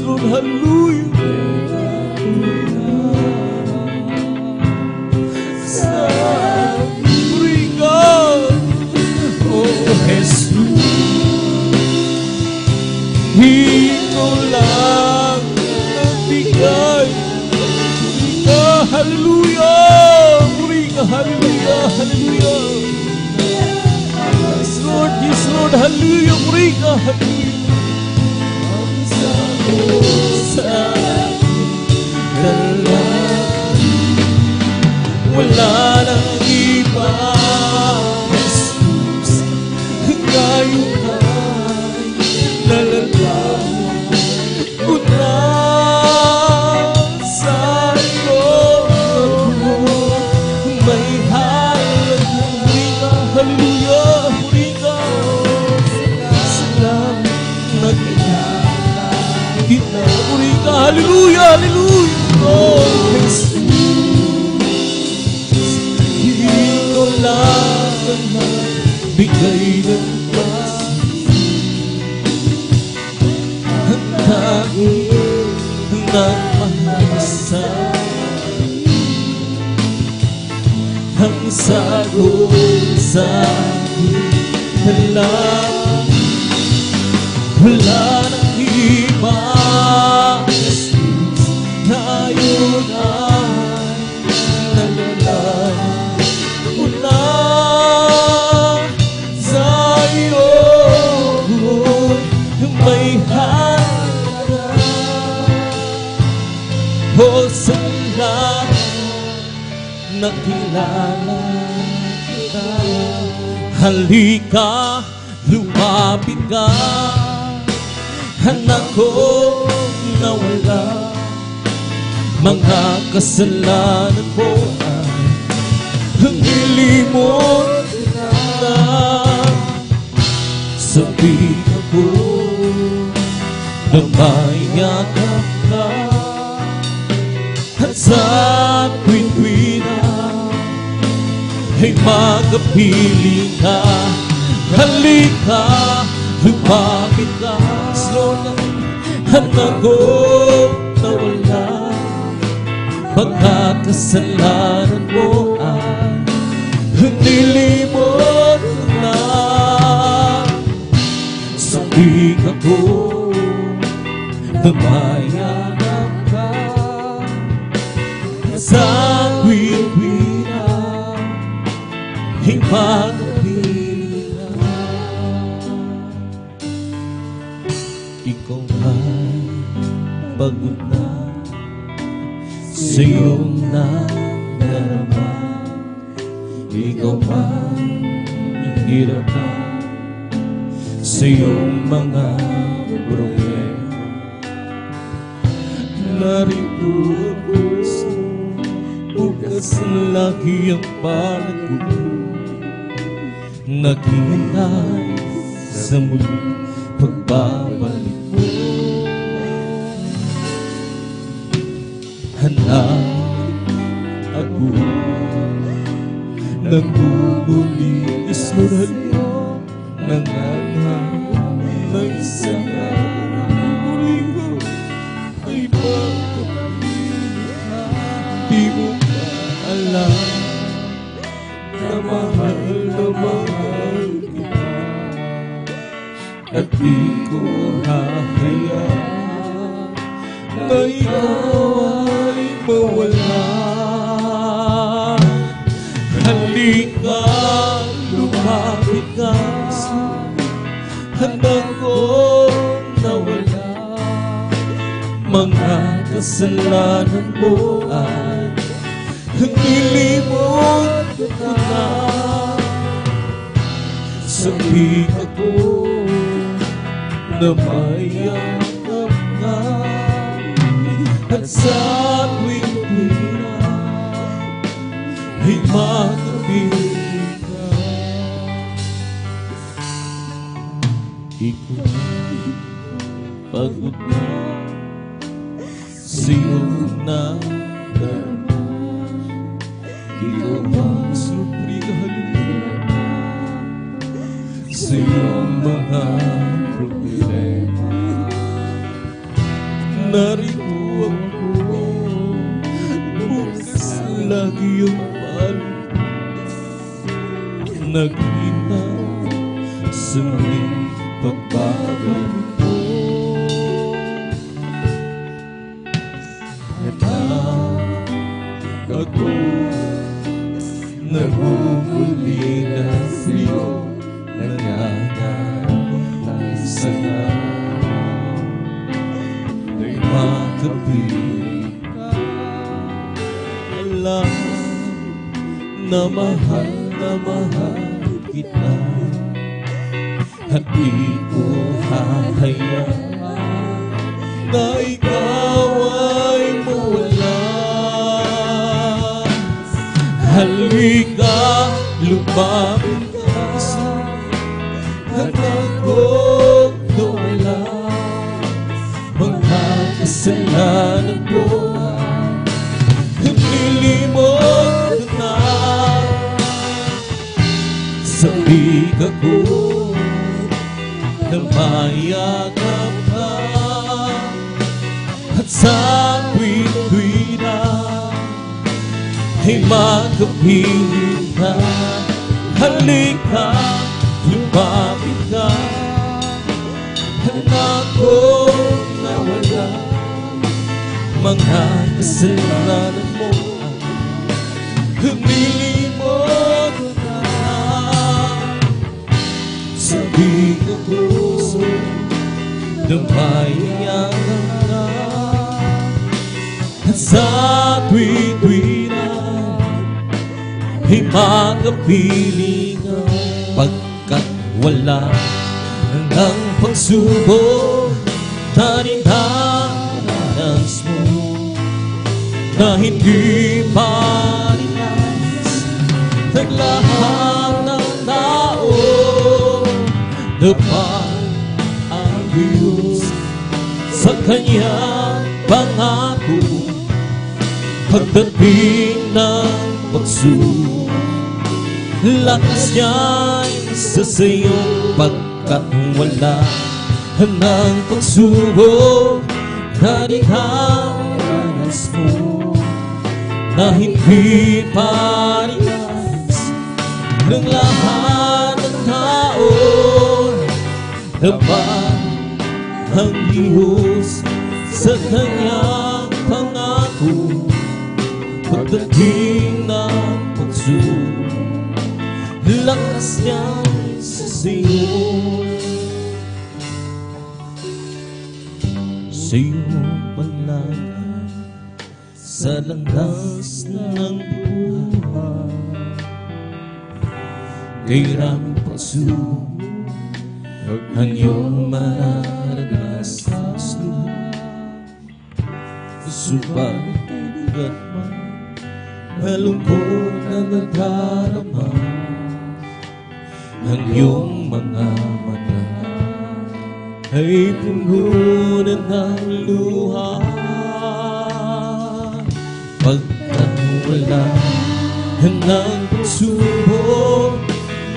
Speaker 2: Lord, hallelujah. Sa Rika, oh Jesus, ikaw lang nagbigay. Rika, hallelujah. Rika, hallelujah, hallelujah. Yes, Lord, hallelujah. Rika, hallelujah. Sa dalangin, wala nang iba, Jesus, ngayon ay nalalangin ko na sa iyo. May halagang Rika, hallelujah, Rika. Salamat, nakilala kita. Purika, hallelujah, hallelujah. Oh, Jesus, ikaw lang ang nagbigay ng pansin. Ang tanging nagmahal sa akin. Ang sagot sa aking dalangin. Wala nang iba, Jesus, ngayon ay nalalangin ko na sa iyo. May halaga. O salamat, nakilala kita. Halika, lumapit ka. Anak ko nawala, mga kasalanan mo ay nilimot na. Sabi ako na may yakap ka, at sa tuwing-tuwi na ay magkapiling ka. Halika, lumapit ka, slow lang, at ako nawala. Pagkakasalanan mo ay nilimot na. Sa bika ko namayanap ka. Sa tuwing-tuwina ay magkapiling ka. Ikaw ay pagod na sa iyong nadarama. Ikaw ay hirap na sa iyong mga problema. Narito ako sa bukas ng lagi ang palad ko, naghihintay sa muling pagbabalik mo. Hanap ako ng bumuling ismuran mo, nangangarap na isang muling ko ay magkapiling ka. Di mo ba alam na mahal kita, at di ko hahayaan na ikaw ay mawala. Halika, lumapit ka, hanggang ko nawala. Mga kasalanan mo ay nilimot ko na. Sa bika ko namayakap ka, at sa tuwing-tuwina ay magkapiling ka. Ikaw pagod na sa iyong nadarama. Ikaw ang surpresa halina sa iyong mga problema. Narito ako, bukas lagi ang balik, naghihintay sa muling pagbabalik mo. Hanap ako nagmumuli na sa'yo, nangangarap na sana ay makapiling ka. Alam na mahal kita, at di ko hahayaan na ikaw ay mawala. Halika, lumapit ka sa'kin, at ako nawala. Mga kasalanan mo ay nilimot ko na. Sa bika ko namayakap ka, at sa tuwing-tuwina ay magkapiling ka. Halika, lumapit ka, hanggang ko nawala. Mga kasalanan mo ay nilimot ko na. Sa bika ko namayakap ka, at sa tuwing-tuwina ay magkapiling ka. Pagkat wala ng pagsubok na dinaranas mo, na hindi pa nilas ng lahat ng tao, dapat ang Diyos sa kanyang pangako. Pagdating ng pagsubok Lakas niya'y sa sa'yo pagkat wala ng pagsubok na dinanas mo, na hindi parinas ng lahat ng tao. Dapat ang Diyos sa kanyang pangako pagdating ng pagsubok. Lakas niya sa Siyon, sa iyong panlakad sa landas ng buhay. Kailangang pagsubok ang iyong mararanasan. Subagat man malungkot na nagdarama, ang iyong mga mata ay puno na ng luha. Pagkat wala ng pagsubok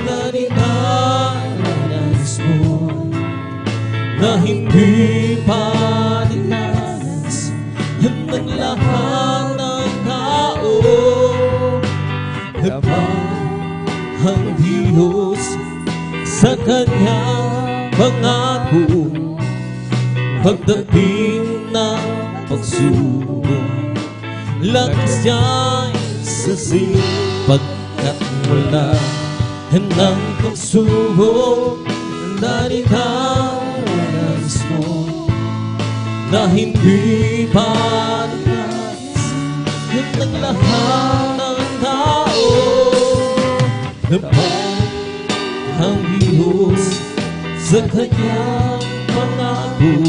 Speaker 2: na dinanas mo, na hindi pa dinanas ng lahat ng tao. Dapat ang Diyos sa kanyang pangako pagdating ng pagsubok. Lakas niya'y sa Siyon pagkat wala ng pagsubok na dinanas mo, na hindi pa dinanas ng lahat ng tao. Dapat ang Diyos sa kanyang pangako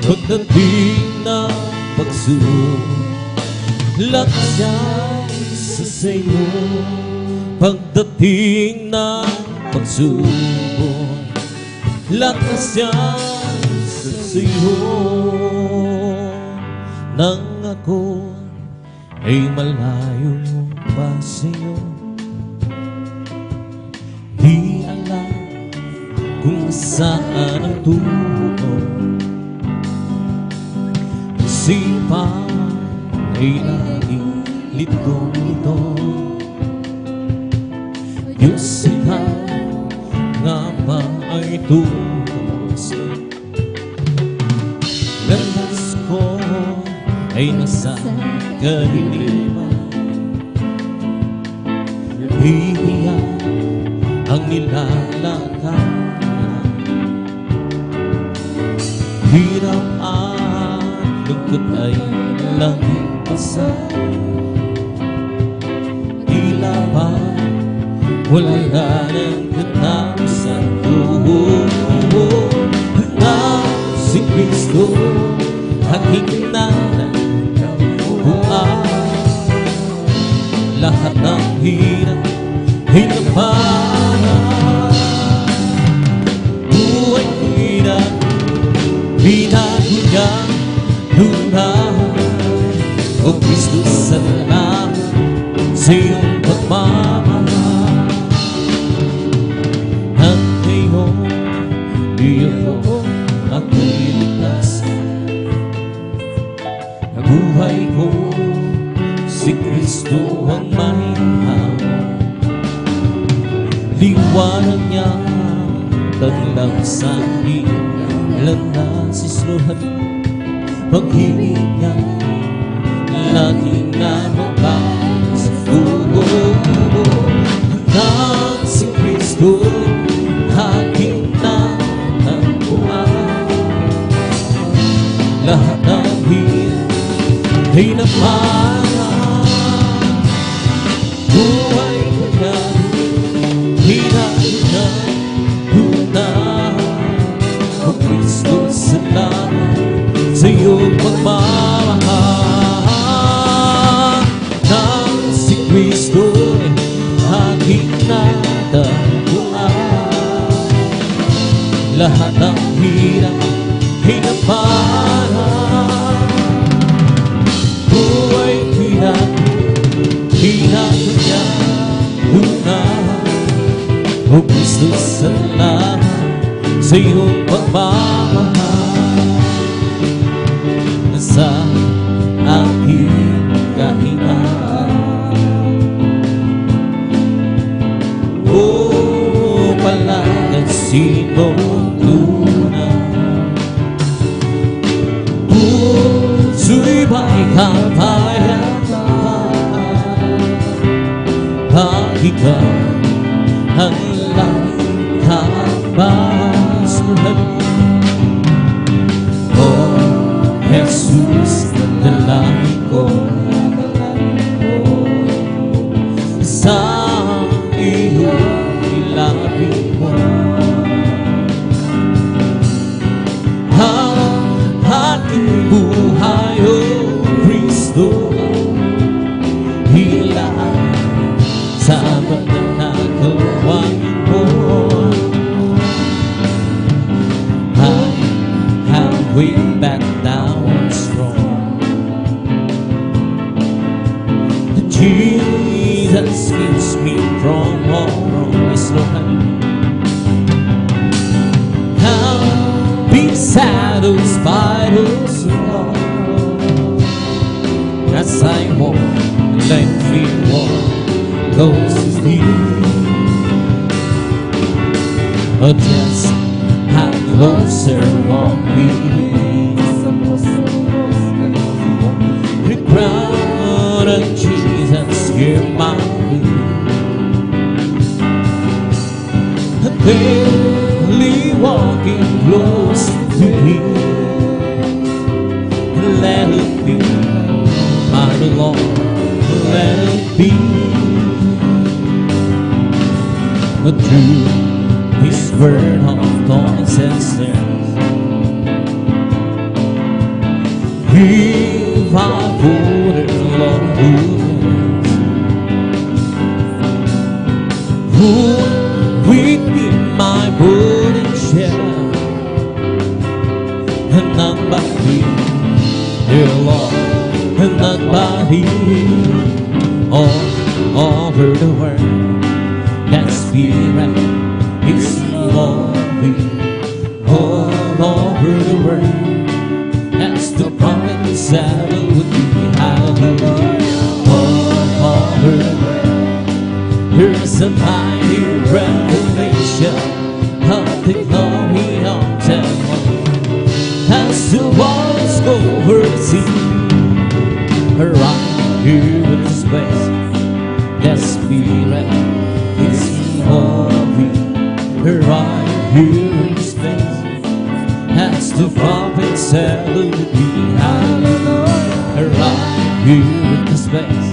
Speaker 2: pagdating ng pagsubok. Lakas niya'y sa sa'yo pagdating ng pagsubok. Lakas niya'y sa sa'yo nang ako ay malayo pa sa'yo. Di alam kung saan ang tungo, isipan ay laging lito-lito. Diyos, ikaw nga ba ay tubos? Landas ko ay nasa kaliliman, hihiyak ang nilalakad. Hirap at lungkot ay langit pasa, tila ba wala ng katapusan. Na si Kristo aking nananabuhay, lahat ng hirap ay naparaan. Buhay ko binago niya lunahan. O Kristo, salamat sa iyong pagmamahal. At ngayon, iyon ako'y ligtas. Buhay ko, si Kristo ang may hawak. Liwanag niya taglang sa aking landas. Isluhan pag-ibig niya laging namabang sa pugo. Nang si Kristo aking natagpuan, lahat ng hirap ay naparaan. Buhay ko na hinahina lunahan. O Kristo, salamat sa iyong pagmamahal. Nang si Kristo aking natagpuan, lahat ng hirap ay naparaan. Buhay ko'y hinagot niya O Kristo, salamat sa iyong pagmamahal sa aking kahinaan. O palagasin mo tunay, puso'y may kapayapaan, pag ikaw ang langit kabasuhan. O Jesus, dalangin ko sa iyong ilabi mo. Ang aking buhay, O Kristo, hilaan sa banal na gawain mo. I have way back down strong. Jesus keeps me from all wrong. Yes, Lord. I'll be satisfied, oh Lord, as I walk, let me walk close to thee. But just how closer walk we. The crown of Jesus, hear my plea. Daily walking close to thee. Let it be, my Lord, let it be. But through this world of thorns and snares, if I put it along who will be my burden share, and not by thee, dear Lord, and not by thee, all over the world. That Spirit is loving all over the world. That's the promise that would be hallelujah. All over the world, there's a mighty revelation of the glory of the Lord. As the waters go over the sea, right here in this place, that Spirit is moving right here in this place. As the prophet said, it would be hallelujah. Right here in this place,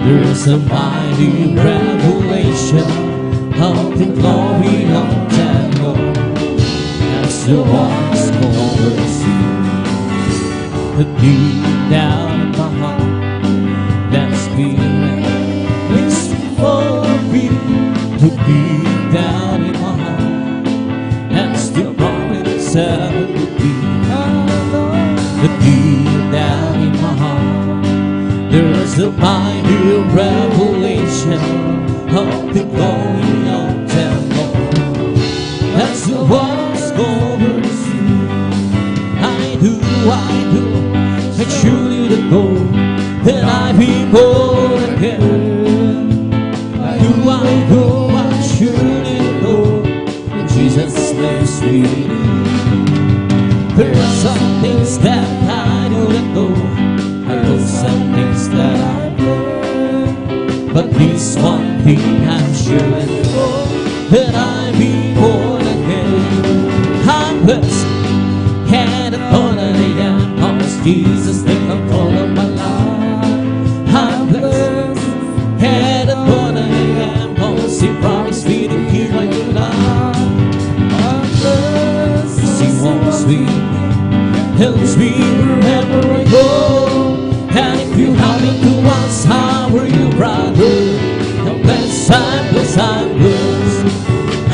Speaker 2: there's a mighty revelation of the glory of the Lord. As the waters go over the sea, the deep down in my heart, that Spirit is moving. To be down in my heart, that's the promise that would be. To be down in my heart, there's a mighty revelation of the glory of the Lord. That's the waters go over the sea. I do, I truly to know that I be born again. I do, I surely know that Jesus lives within me. There are some things that I do not know. I know some things that I know. But this one thing I'm sure I know, that I be born again. I'm blessed, and upon I am, cause Jesus take control of my life. I'm blessed, and upon I am, cause He promised me to keep my good life. I'm blessed, He walks with me, helps me wherever I go. And if you happen to ask how are you, brother, I'm blessed, I'm blessed, I'm blessed,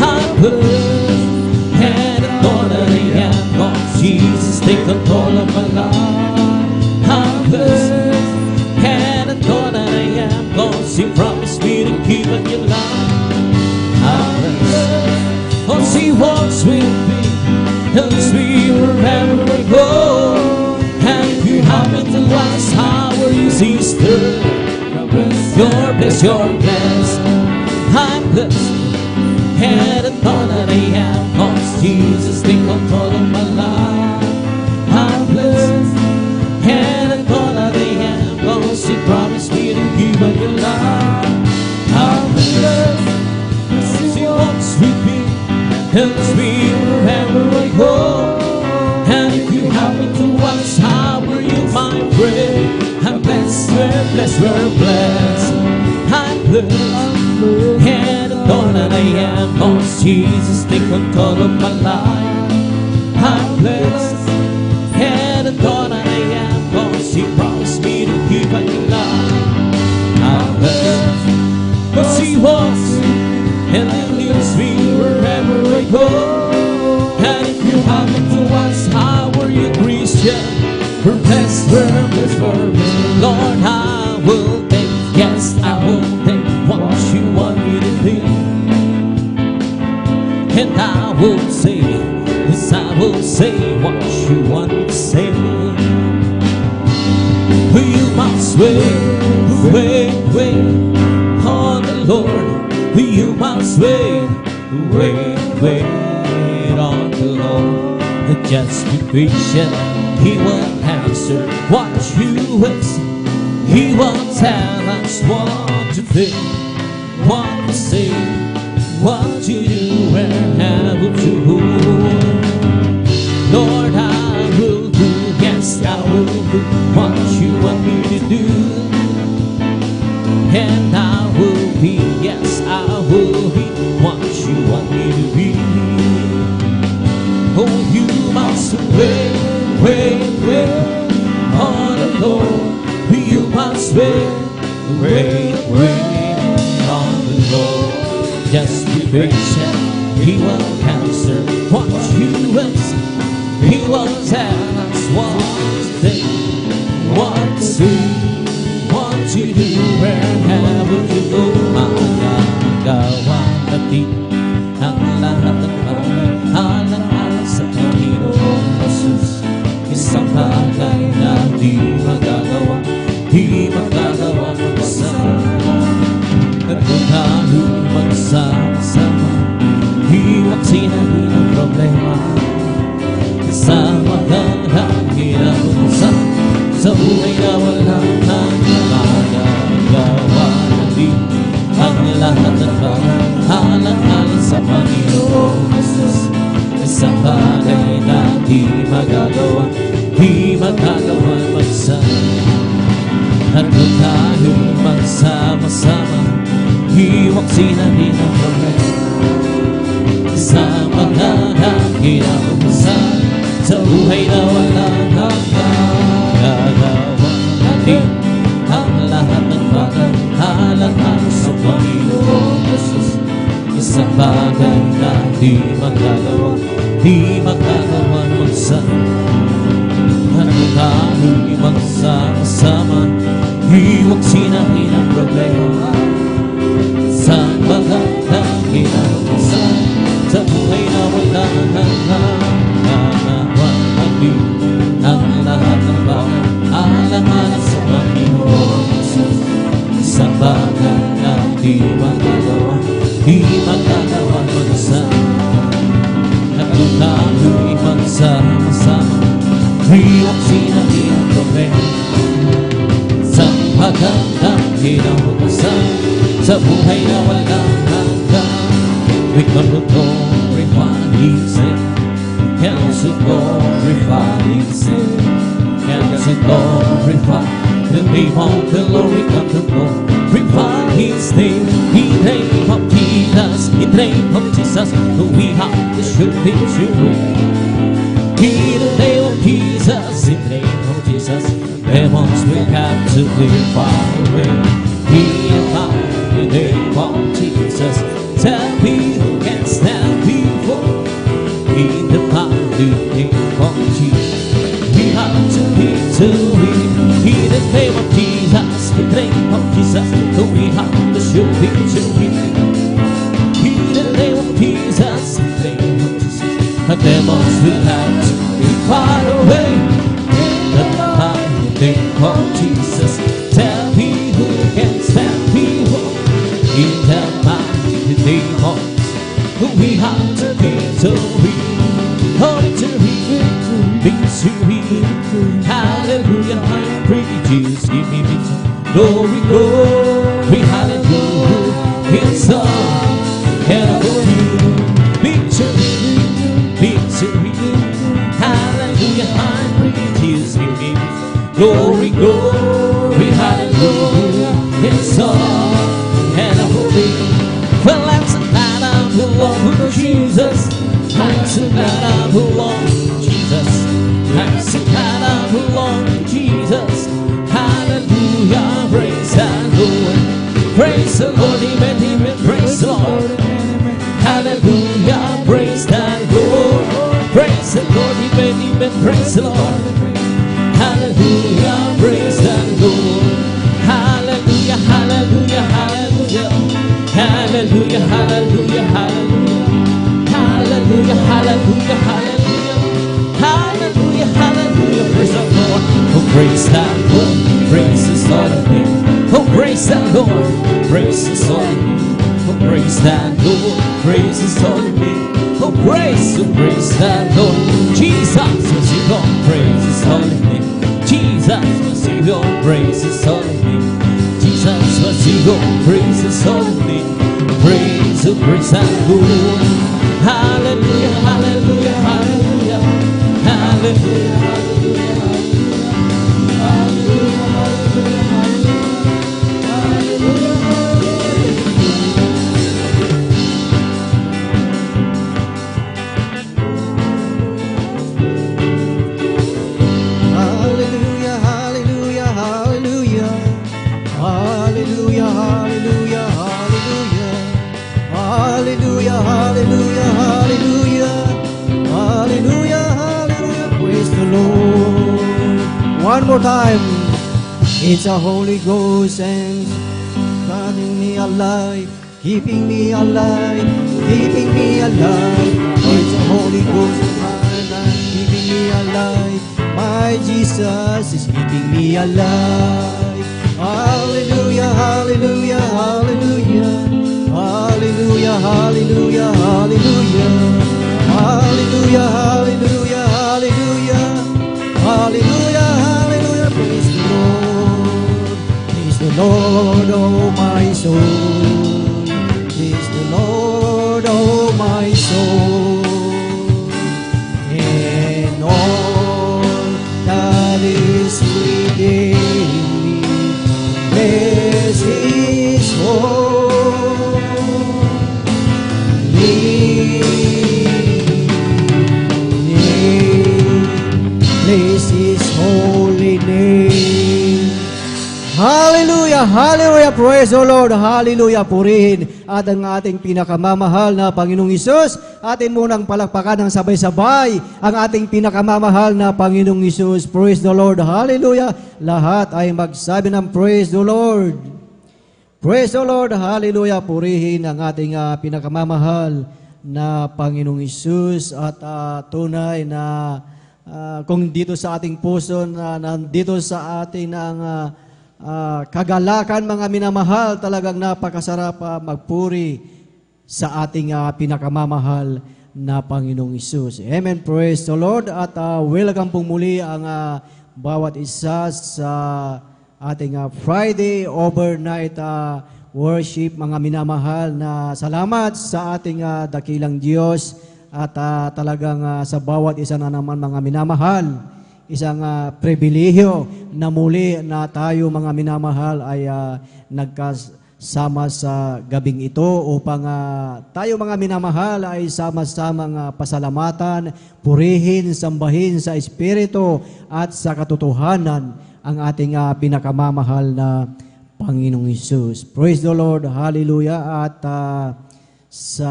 Speaker 2: I'm blessed, and upon I am, cause Jesus take control of my life. I'm blessed, and upon I am, cause He promised me to keep a good life. I'm blessed. You're blessed. I'm blessed. And I thought that I am, 'cause Jesus take control of my life. I'm blessed. And I thought that I am, 'cause He promised me to give me your life. I'm blessed. He walks with me, helps me wherever I go. And if you happen to ask, how were you, my friend? I'm blessed, we're blessed, we're blessed. I'm blessed. And I know that I am, 'cause Jesus take control of my life. I'm blessed. And I know that I am, 'cause He promised me to give me life. I'm blessed. 'Cause He walks and He leads me wherever I go. And if you happen to ask, how are you, Christian? We're blessed, we're blessed, we're blessed. Lord, I will take, yes, I will take what you want me to do. And I will say, yes, I will say what you want me to say. You must wait on the Lord. You must wait on the Lord. Just be patient, He will answer what you ask. He will tell us what to think, what to say, what to do, and how to do. Lord, I will do, yes, I will do what you want me to do. And I will be, yes, I will be what you want me to be. Oh, you must wait on the Lord. You must wait on the Lord. Just be patient, He will answer what you ask. He will tell us what to think, what to see, what to do, where have to go. Magagawa natin ang lahat ng alang-alang sa Panginoon Jesus. Isang bagay na di magagawa mag-isa. At kung tayo magsama-sama, hiwag sinabi ng problema. Kasama ang kinabukasan sa buhay na walang magagawa natin ang lahat ng alang-alang sa Panginoon Jesus. Isang bagay na di magagawa mag-isa. At kung tayo magsama-sama, hiwag sinabi ng problema. Kasama ang kinabukasan sa buhay na walang magagawa natin ang lahat ng bagay alang-alang sa Panginoon Jesus. Isang bagay na di magagawa mag-isa. At kung tayo'y magsama-sama, hiwag sinabi ng problema. Isang bagay na kinabukasan sa buhay na walang magagawa natin ang lahat ng bagay alang-alang sa Panginoon Jesus. Isang bagay na di magagawa mag-isa. At kung tayo'y magsama-sama, hiwag sinabi ang problema. Isang bagay na kinabukasan sa buhay na walang hanggan. We come to glorify His name, and to glorify His name, and to glorify the name of the Lord. We come to glorify His name, in the name of Jesus, in the name of Jesus. We have to show victory. In the name of Jesus, in the name of Jesus, demons will have to be far away. In the name of Jesus, tell me who can stand before. In the mighty name of Jesus, we have to victory. In the name of Jesus, in the name of Jesus, we have to show victory. In the name of Jesus, in the name of Jesus, the demons will have to be far away. In the mighty name of Jesus, tell me who can stand victory, oh victory, victory, hallelujah, I pray Jesus, give me victory, glory, glory, hallelujah, it's all, and I love you, victory, victory, hallelujah, I pray Jesus, give me victory, glory, glory, hallelujah, it's all, and I love you. Well, I'm so glad I belong to Jesus. I'm so glad I belong to Jesus. I'm so glad I belong to Jesus. Hallelujah, praise the Lord. Praise the Lord, amen, praise the Lord. Hallelujah, praise the Lord. Praise the Lord, amen, praise the Lord. Hallelujah, praise the Lord. Hallelujah, hallelujah, hallelujah. Hallelujah, hallelujah, hallelujah. Hallelujah, hallelujah, hallelujah. Hallelujah, hallelujah. Praise the Lord. Oh, praise the Lord. Praise His holy name. Oh, praise the Lord. Praise His holy name. Oh, praise the Lord. Praise His holy name. Oh, praise the Lord. Jesus was your God. Praise His holy name. Jesus was your God. Praise His holy name. Jesus was your God. Praise His holy name. Praise the Lord. Hallelujah, hallelujah, hallelujah. Hallelujah, hallelujah, hallelujah.
Speaker 3: Hallelujah, hallelujah, hallelujah. Hallelujah, hallelujah. Praise the Lord. One more time. It's a Holy Ghost and running me alive, keeping me alive, keeping me alive. It's a Holy Ghost and keeping me alive. My Jesus is keeping me alive. Hallelujah, hallelujah, hallelujah. Hallelujah, hallelujah, hallelujah. Hallelujah, hallelujah, hallelujah. Hallelujah, hallelujah. Praise the Lord. Praise the Lord, oh my soul. Praise the Lord, oh my soul. And all that is within me, bless His holy. Bless His holy name. Hallelujah, hallelujah, praise the Lord, hallelujah, purihin at ang ating pinakamamahal na Panginoong Hesus. Atin munang palakpakan ng sabay-sabay ang ating pinakamamahal na Panginoong Hesus. Praise the Lord, hallelujah. Lahat ay magsabi ng praise the Lord. Praise the Lord, hallelujah, purihin ang ating pinakamamahal na Panginoong Hesus at tunay na kung dito sa ating puso na nandito sa ating ang kagalakan mga minamahal, talagang napakasarap magpuri sa ating pinakamamahal na Panginoong Hesus. Amen, praise the Lord at welcome pong muli ang bawat isa sa ating Friday overnight worship, mga minamahal na salamat sa ating dakilang Diyos. At talagang sa bawat isa na naman mga minamahal, isang pribilehiyo na muli na tayo mga minamahal ay nagkasama sa gabing ito upang tayo mga minamahal ay sama-samang pasalamatan, purihin, sambahin sa Espiritu at sa katotohanan ang ating pinakamamahal na Panginoong Hesus. Praise the Lord, hallelujah. At sa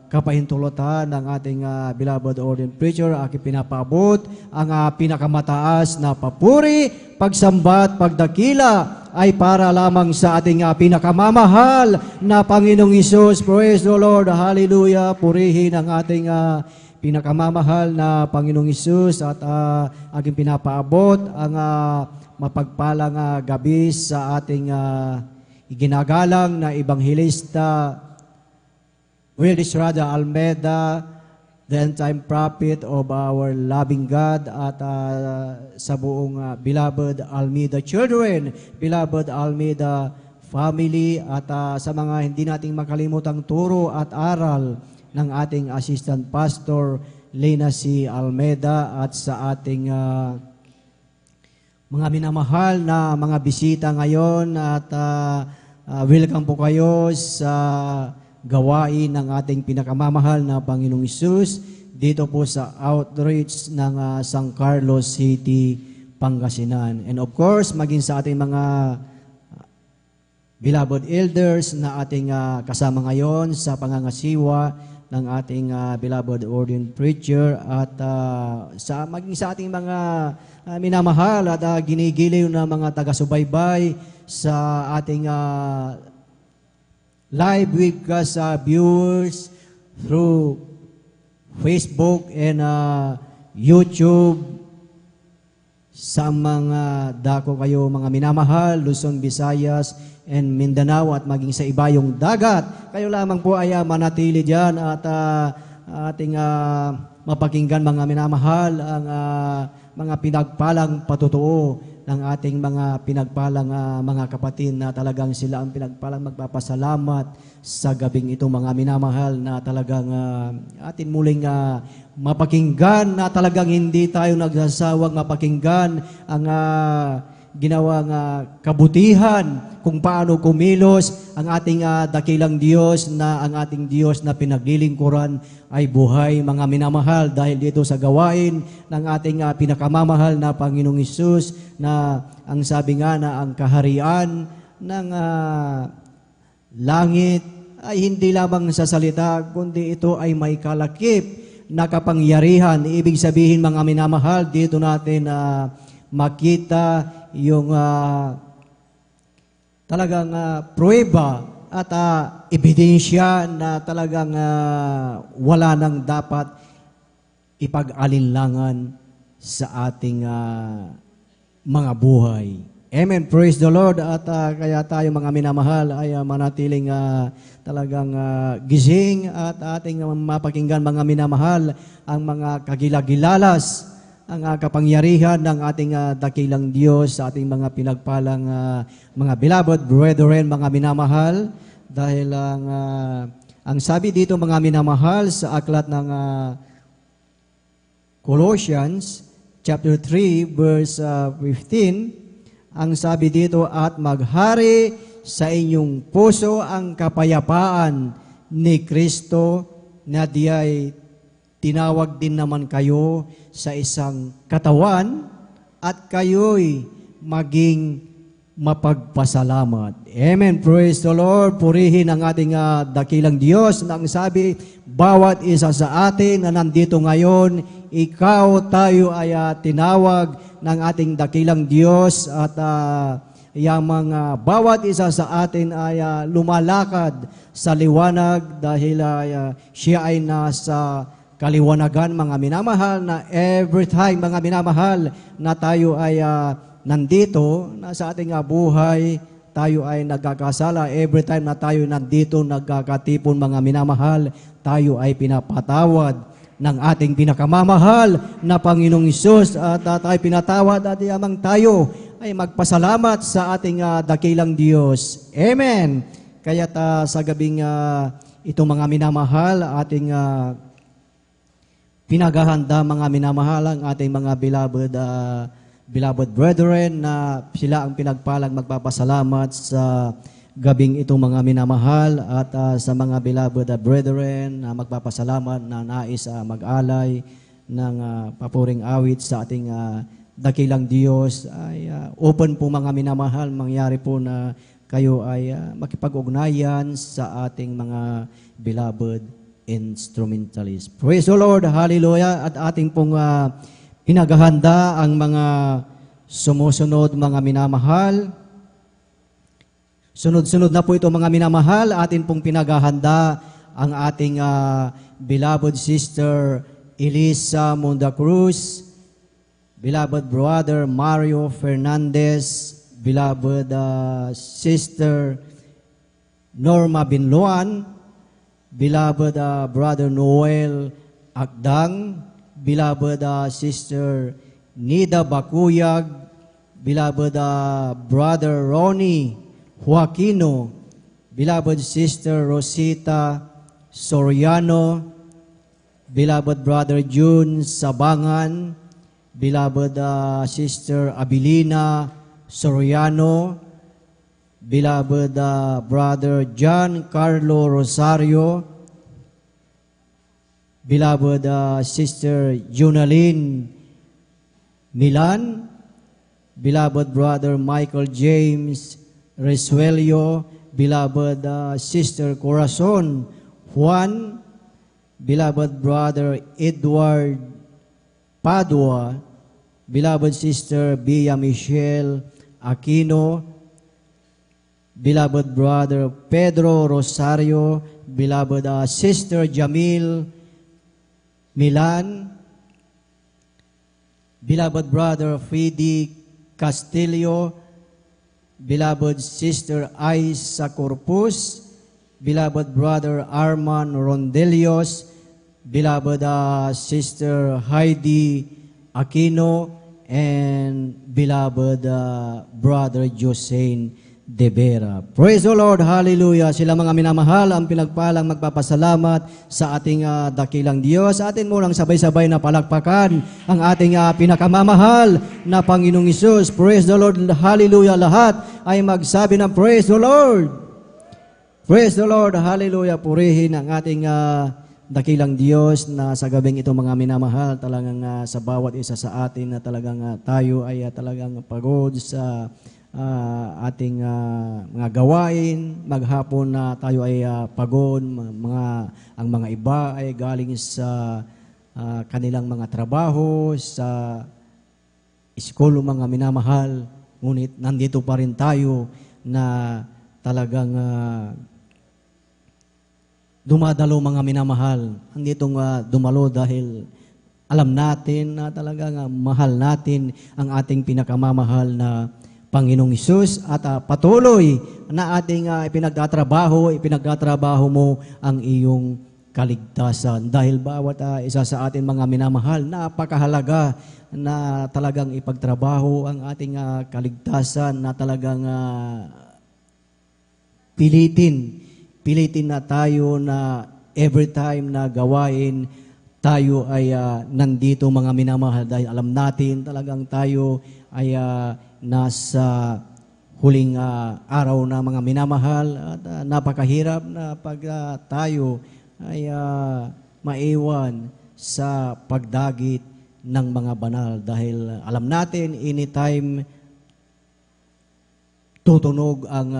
Speaker 3: kapahintulutan ng ating beloved ordained preacher, aking pinapaabot ang pinakamataas na papuri, pagsambat, pagdakila ay para lamang sa ating pinakamamahal na Panginoong Hesus. Praise the Lord, hallelujah. Purihin ang ating pinakamamahal na Panginoong Hesus at aking pinapaabot ang mapagpalang gabi sa ating iginagalang na Ebanghelista Will Estrada Almeida, the end-time prophet of our loving God at sa buong beloved Almeida children, beloved Almeida family at sa mga hindi nating makalimutang turo at aral ng ating assistant pastor Lena C. Almeida at sa ating mga minamahal na mga bisita ngayon at welcome po kayo sa gawain ng ating pinakamamahal na Panginoong Hesus dito po sa outreach ng San Carlos City, Pangasinan. And of course, maging sa ating mga beloved elders na ating kasama ngayon sa pangangasiwa ng ating beloved ordained preacher at maging sa ating mga minamahal at ginigiliw na mga taga-subaybay sa ating live webcast viewers through Facebook and YouTube. Sa mga dako kayo mga minamahal, Luzon, Visayas, and Mindanao at maging sa iba yung dagat. Kayo lamang po ay manatili dyan at ating mapakinggan mga minamahal ang mga pinagpalang patutuo ng ating mga pinagpalang mga kapatid na talagang sila ang pinagpalang magpapasalamat sa gabing ito mga minamahal na talagang atin muling mapakinggan na talagang hindi tayo nagsasawang mapakinggan ang ginawang kabutihan kung paano kumilos ang ating dakilang Diyos na ang ating Diyos na pinaglilingkuran ay buhay mga minamahal dahil dito sa gawain ng ating pinakamamahal na Panginoong Hesus na ang sabi nga na ang kaharian ng langit ay hindi lamang sa salita kundi ito ay may kalakip na kapangyarihan. Ibig sabihin mga minamahal dito natin makita yung talagang pruweba at ebidensya na talagang wala nang dapat ipag-alinlangan sa ating mga buhay. Amen. Praise the Lord. At kaya tayo mga minamahal ay manatiling talagang gising at ating mapakinggan mga minamahal ang mga kagilagilalas ang kapangyarihan ng ating dakilang Diyos sa ating mga pinagpalang mga beloved brethren, mga minamahal, dahil ang sabi dito mga minamahal sa aklat ng Colossians chapter 3 verse 15, ang sabi dito, at maghari sa inyong puso ang kapayapaan ni Kristo na diyay tinawag din naman kayo sa isang katawan at kayo'y maging mapagpasalamat. Amen. Praise the Lord. Purihin ang ating dakilang Diyos na ang sabi, bawat isa sa atin na nandito ngayon, ikaw, tayo ay tinawag ng ating dakilang Diyos at yung mga bawat isa sa atin ay lumalakad sa liwanag dahil siya ay nasa kaliwanagan mga minamahal na every time mga minamahal na tayo ay nandito na sa ating buhay, tayo ay nagkakasala. Every time na tayo nandito nagkakatipon mga minamahal, tayo ay pinapatawad ng ating pinakamamahal na Panginoong Hesus at tayo pinatawad at yamang tayo ay magpasalamat sa ating dakilang Diyos. Amen. Kaya sa gabing itong mga minamahal ating pinaghahanda mga minamahal ang ating mga beloved brethren na sila ang pinagpalang magpapasalamat sa gabing itong mga minamahal at sa mga beloved brethren na magpapasalamat na nais mag-alay ng papuring awit sa ating dakilang Diyos ay open po mga minamahal, mangyari po na kayo ay makipag-ugnayan sa ating mga beloved instrumentalist. Praise the Lord, hallelujah, at ating pong pinaghahanda ang mga sumusunod mga minamahal. Sunod-sunod na po ito mga minamahal, atin pong pinaghahanda ang ating beloved sister Elisa Munda Cruz, beloved brother Mario Fernandez, beloved sister Norma Binloan, beloved brother Noel Agdang, beloved Sister Nida Bakuyag, beloved Brother Ronnie Joaquino, beloved Sister Rosita Soriano, beloved Brother June Sabangan, beloved Sister Abilina Soriano, beloved Brother John Carlo Rosario, beloved Sister Junaline Milan, beloved Brother Michael James Resuelio, beloved Sister Corazon Juan, beloved Brother Edward Padua, beloved Sister Bia Michelle Aquino, beloved Brother Pedro Rosario, beloved Sister Jamil Milan, beloved Brother Fidi Castillo, beloved Sister Aisa Corpus, beloved Brother Arman Rondelios, beloved Sister Heidi Aquino, and beloved Brother Josein De Vera. Praise the Lord, hallelujah. Sila mga minamahal, ang pinagpalang magpapasalamat sa ating dakilang Diyos. Atin mo lang sabay-sabay na palakpakan ang ating pinakamamahal na Panginoong Hesus. Praise the Lord, hallelujah. Lahat ay magsabi ng praise the Lord. Praise the Lord, hallelujah. Purihin ang ating dakilang Diyos na sa gabing ito mga minamahal, talagang sa bawat isa sa atin na talagang tayo ay talagang pagod sa ating mga gawain. Maghapon na tayo ay pagod, ang mga iba ay galing sa kanilang mga trabaho, sa iskolo mga minamahal, ngunit nandito pa rin tayo na talagang dumadalo mga minamahal. Nanditong dumalo dahil alam natin na talagang mahal natin ang ating pinakamamahal na Panginoong Hesus at patuloy na ating ipinagtatrabaho mo ang iyong kaligtasan. Dahil bawat isa sa atin mga minamahal, napakahalaga na talagang ipagtrabaho ang ating kaligtasan, na talagang pilitin na tayo na every time na gawain, tayo ay nandito mga minamahal dahil alam natin talagang tayo ay nasa huling araw na mga minamahal at napakahirap na pag tayo ay maiwan sa pagdagit ng mga banal dahil alam natin anytime tutunog ang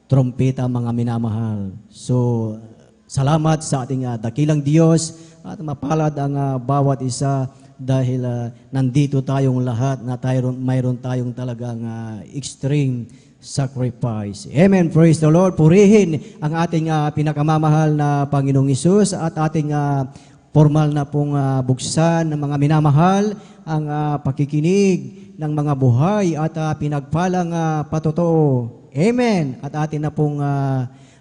Speaker 3: trompeta mga minamahal. So salamat sa ating dakilang Diyos at mapalad ang bawat isa dahil nandito tayong lahat na mayroon tayong talagang extreme sacrifice. Amen. Praise the Lord. Purihin ang ating pinakamamahal na Panginoong Hesus at ating formal na pong buksan ng mga minamahal ang pakikinig ng mga buhay at pinagpalang patotoo. Amen. At atin na pong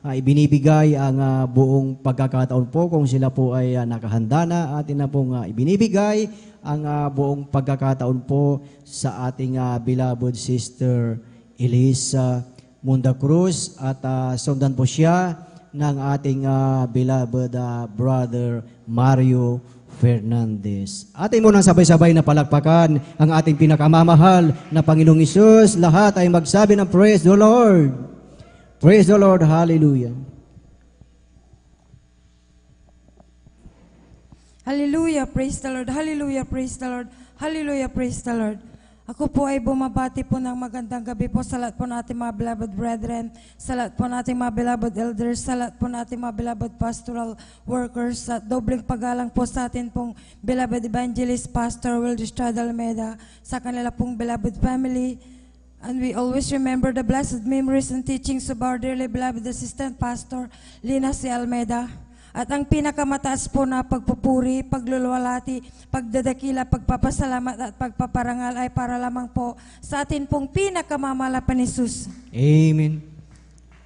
Speaker 3: ibinibigay ang buong pagkakataon po kung sila po ay nakahanda na. Atin na pong ibinibigay ang buong pagkakataon po sa ating beloved Sister Elisa Munda Cruz at sundan po siya ng ating beloved Brother Mario Fernandez. Atin mo nang sabay-sabay na palakpakan ang ating pinakamamahal na Panginoong Hesus. Lahat ay magsabi ng praise the Lord. Praise the Lord. Hallelujah.
Speaker 4: Hallelujah, praise the Lord. Hallelujah, praise the Lord. Hallelujah, praise the Lord. Ako po ay bumabati po ng magandang gabi po sa lahat po natin mga beloved brethren, sa lahat po natin mga beloved elders, sa lahat po natin mga beloved pastoral workers, at dobleng paggalang po sa atin pong beloved evangelist, Pastor Wilder Estrada Almeida, sa kanila pong beloved family. And we always remember the blessed memories and teachings of our dearly beloved assistant pastor, Lina C. Almeida. At ang pinakamataas po na pagpupuri, pagluluwalhati, pagdadakila, pagpapasalamat at pagpaparangal ay para lamang po sa atin pong pinakamamahal na Hesus.
Speaker 3: Amen.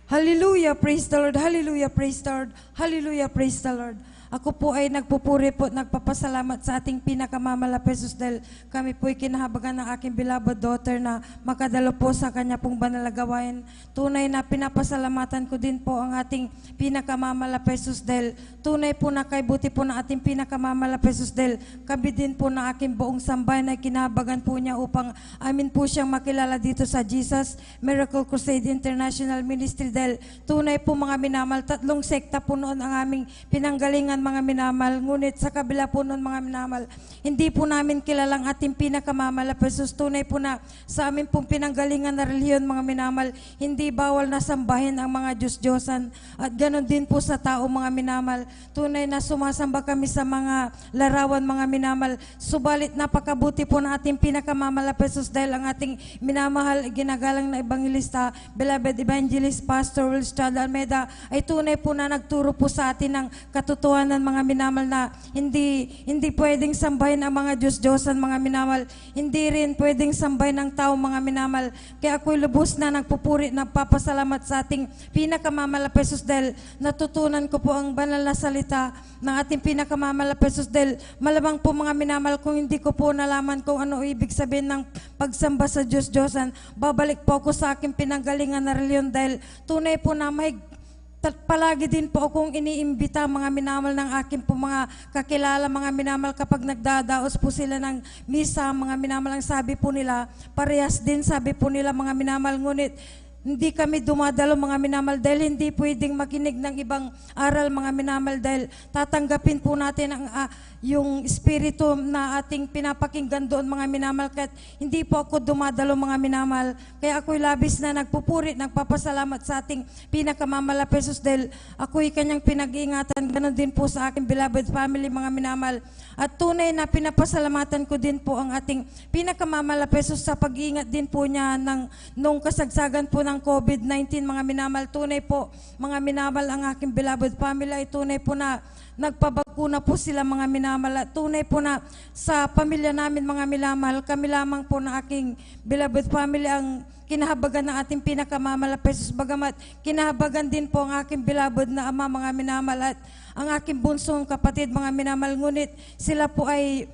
Speaker 4: Hallelujah, praise the Lord. Hallelujah, praise the Lord. Hallelujah, praise the Lord. Ako po ay nagpupuri po, nagpapasalamat sa ating pinakamamala Jesus dahil kami po ay kinahabagan ng aking beloved daughter na makadalo po sa kanya pong banal na gawain. Tunay na pinapasalamatan ko din po ang ating pinakamamala Jesus dahil tunay po na kay buti po ng ating pinakamamala Jesus dahil kami din po na aking buong sambayan ay kinahabagan po niya upang amin po siyang makilala dito sa Jesus Miracle Crusade International Ministry dahil tunay po mga minamal, 3 sekta po noon ang aming pinanggalingan mga minamal, ngunit sa kabila po noon mga minamal, hindi po namin kilalang ating pinakamamala Jesus. Tunay po na sa amin pong pinanggalingan na relihiyon mga minamal, hindi bawal na sambahin ang mga Diyos-Diyosan at ganon din po sa tao mga minamal. Tunay na sumasamba kami sa mga larawan mga minamal, subalit napakabuti po na ating pinakamamala Jesus dahil ang ating minamahal ginagalang na ebangelista, beloved evangelist Pastor Will Strada Almeida ay tunay po na nagturo po sa atin ng katotohanan mga minamal na hindi pwedeng sambahin ang mga Diyos-Diyosan mga minamal, hindi rin pwedeng sambahin ang tao mga minamal. Kaya ako'y lubos na nagpupuri, nagpapasalamat sa ating pinakamamala Jesus dahil natutunan ko po ang banal na salita ng ating pinakamamala Jesus dahil malamang po mga minamal kung hindi ko po nalaman kung ano ibig sabihin ng pagsamba sa Diyos-Diyosan, babalik po ako sa aking pinanggalingan na reliyon dahil tunay po na palagi din po akong iniimbita mga minamal ng aking po mga kakilala mga minamal kapag nagdadaos po sila ng misa mga minamal, ang sabi po nila parehas din sabi po nila mga minamal, ngunit hindi kami dumadalo mga minamal dahil hindi pwedeng makinig ng ibang aral mga minamal dahil tatanggapin po natin ang yung espiritu na ating pinapakinggan doon mga minamal, kahit hindi po ako dumadalo mga minamal. Kaya ako'y labis na nagpupuri, nagpapasalamat sa ating pinakamamala Jesus dahil ako'y kanyang pinag-iingatan, ganon din po sa aking beloved family mga minamal. At tunay na pinapasalamatan ko din po ang ating pinakamamala Jesus sa pag-iingat din po niya nung kasagsagan po ng COVID-19 mga minamal. Tunay po mga minamal, ang aking beloved family ay tunay po na nagpabakuna po sila mga minamal. At tunay po na sa pamilya namin mga minamal, kami lamang po na aking beloved family ang kinahabagan ng ating pinakamamala Jesus, bagamat kinahabagan din po ang aking beloved na ama mga minamal at ang aking bunsong kapatid mga minamal, ngunit sila po ay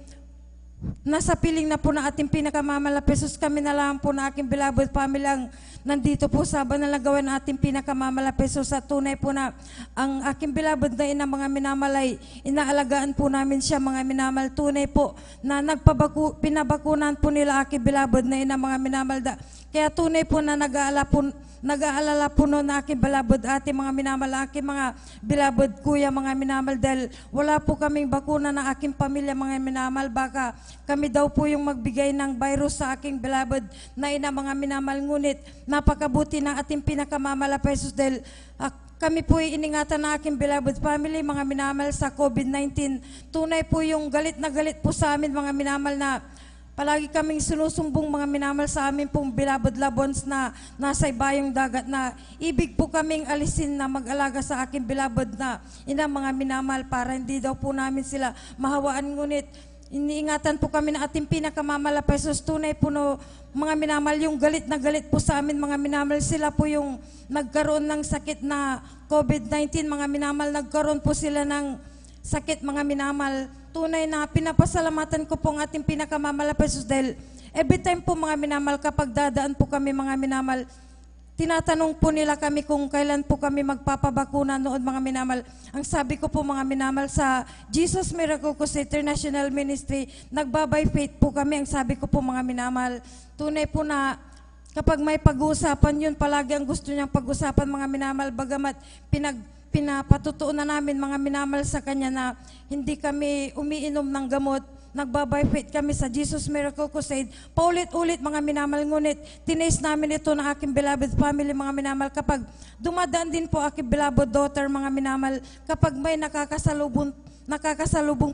Speaker 4: nasa piling na po na ating pinakamamala Jesus. Kami na lang po na aking beloved family ang nandito po sa banal na gawain ng ating pinakamamala Jesus. At tunay po na ang aking beloved na ina mga minamal ay inaalagaan po namin siya mga minamal. Tunay po na pinabakunan po nila aking beloved na ina mga minamal. Kaya tunay po na nag-aalala po noon na aking beloved ate mga minamal, aking mga beloved kuya mga minamal dahil wala po kaming bakuna ng aking pamilya mga minamal. Baka kami daw po yung magbigay ng virus sa aking beloved na ina mga minamal, ngunit napakabuti ng ating pinakamamala Jesus dahil kami po ay iningatan ng aking beloved family mga minamal sa COVID-19. Tunay po yung galit na galit po sa amin mga minamal na palagi kaming sinusumbong mga minamal sa amin pong beloved loved ones na nasa ibayong dagat na ibig po kaming alisin na mag-alaga sa aking beloved na ina mga minamal para hindi daw po namin sila mahawaan, ngunit iniingatan po kami ng ating pinakamamala Jesus. Tunay po no, mga minamal, yung galit na galit po sa amin mga minamal, sila po yung nagkaroon ng sakit na COVID-19 mga minamal, nagkaroon po sila ng sakit mga minamal. Tunay na pinapasalamatan ko po ang ating pinakamamala Jesus dahil every time po mga minamal, kapag dadaan po kami mga minamal, tinatanong po nila kami kung kailan po kami magpapabakuna noon mga minamal. Ang sabi ko po mga minamal, sa Jesus Miracle Crusade International Ministry, nagbabay faith po kami. Ang sabi ko po mga minamal, tunay po na kapag may pag-uusapan, yun palagi ang gusto niyang pag-usapan mga minamal, bagamat pinapatutuon na namin mga minamal sa kanya na hindi kami umiinom ng gamot, nagbabay faith kami sa Jesus Miracle Crusade. Paulit-ulit mga minamal, ngunit tinaste namin ito ng aking beloved family mga minamal. Kapag dumadaan din po aking beloved daughter mga minamal, kapag may nakakasalubong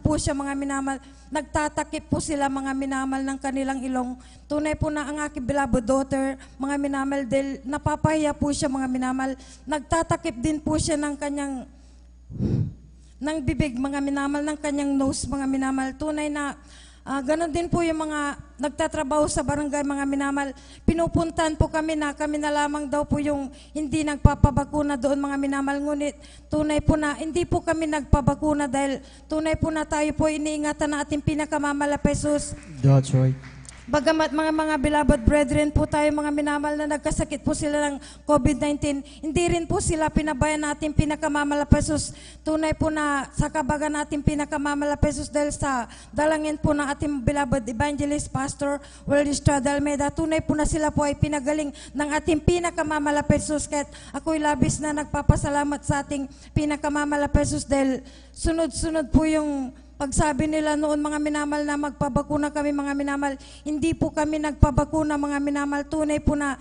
Speaker 4: po siya mga minamal, nagtatakip po sila mga minamal ng kanilang ilong. Tunay po na ang aking beloved daughter mga minamal, dahil napapahiya po siya mga minamal, nagtatakip din po siya ng kanyang ng bibig mga minamal, ng kanyang nose mga minamal. Tunay na Ganon din po yung mga nagtatrabaho sa barangay, mga minamahal. Pinupuntahan po kami na lamang daw po yung hindi nagpapabakuna doon, mga minamahal. Ngunit tunay po na hindi po kami nagpabakuna dahil tunay po na tayo po iniingatan na ating pinakamamala Jesus.
Speaker 3: That's right.
Speaker 4: Bagamat mga beloved brethren po tayo, mga minamahal, na nagkasakit po sila ng COVID-19, hindi rin po sila pinabayan natin pinakamamalapesos. Tunay po na sa kabagan natin pinakamamalapesos dahil sa dalangin po ng ating beloved evangelist, Pastor Willie Estrada Almeida. Tunay po na sila po ay pinagaling ng ating pinakamamalapesos. Kahit ako'y labis na nagpapasalamat sa ating pinakamamalapesos dahil sunod-sunod po yung pagsabi nila noon, mga minamahal, na magpabakuna kami, mga minamahal. Hindi po kami nagpabakuna, mga minamahal. Tunay po na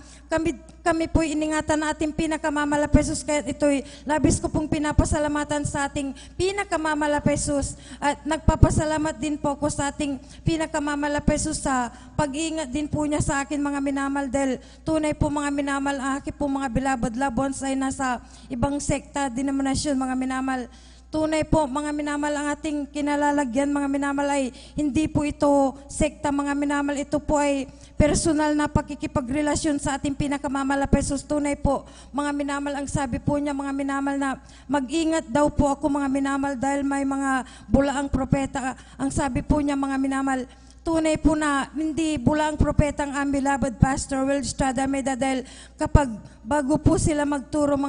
Speaker 4: kami po iningatan na ating pinakamamalapesos. Kaya ito'y labis ko pong pinapasalamatan sa ating pinakamamalapesos. At nagpapasalamat din po ako sa ating pinakamamalapesos sa pag-iingat din po niya sa akin, mga minamahal. Dahil tunay po, mga minamahal, ang aking po mga beloved loved ones ay nasa ibang sekta, denominasyon, mga minamahal. Tunay po, mga minamahal, ang ating kinalalagyan, mga minamahal, ay hindi po ito sekta, mga minamahal. Ito po ay personal na pakikipagrelasyon sa ating pinakamamalapesos. Tunay po, mga minamahal, ang sabi po niya, mga minamahal, na mag-ingat daw po ako, mga minamahal, dahil may mga bulaang propeta. Ang sabi po niya, mga minamahal, tunay po na hindi bulaang propeta ang aming beloved Pastor Will Estrada Almeida, dahil kapag bago po sila magturo,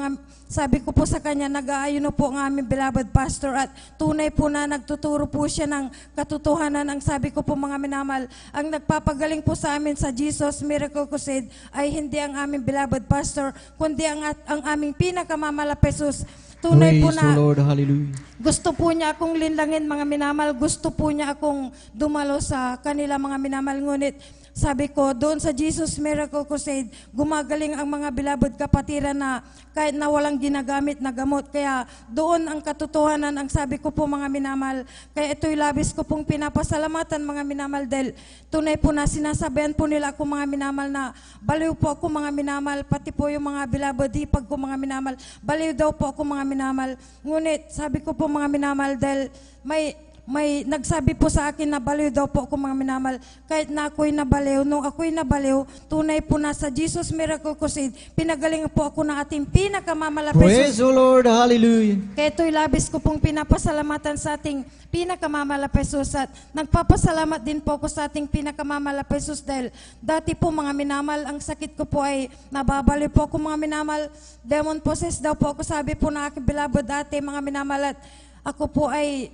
Speaker 4: sabi ko po sa kanya, nag-aayon po ang aming beloved pastor at tunay po na nagtuturo po siya ng katotohanan. Ang sabi ko po, mga minamahal, ang nagpapagaling po sa amin sa Jesus Miracle Crusade ay hindi ang aming beloved pastor, kundi ang aming pinakamamalapesos. Tunay po
Speaker 3: Praise
Speaker 4: na
Speaker 3: the Lord. Hallelujah.
Speaker 4: gusto po niya akong linlangin, mga minamahal. Gusto po niya akong dumalo sa kanila, mga minamahal. Ngunit sabi ko, doon sa Jesus Miracle Crusade, gumagaling ang mga beloved kapatiran na kahit na walang ginagamit na gamot. Kaya doon ang katotohanan, ang sabi ko po, mga minamahal. Kaya ito'y labis ko pong pinapasalamatan, mga minamahal, dahil tunay po na sinasabihan po nila ako, mga minamahal, na baliw po ako, mga minamahal, pati po yung mga beloved hipag ko, mga minamahal. Baliw daw po ako, mga minamahal. Ngunit sabi ko po, mga minamahal, dahil may nagsabi po sa akin na baliw daw po ako, mga minamahal. Kahit na ako'y nabaliw, nung ako'y nabaliw, tunay po na sa Jesus Miracle Crusade, pinagaling po ako ng ating pinakamamalapesos.
Speaker 3: Praise the Lord. Hallelujah.
Speaker 4: Kaya ito'y labis ko pong pinapasalamatan sa ating pinakamamalapesos at nagpapasalamat din po ako sa ating pinakamamalapesos dahil dati po, mga minamahal, ang sakit ko po ay nababaliw po ako, mga minamahal. Demon possessed daw po ako, sabi po ng aking beloved dati, mga minamahal, at ako po ay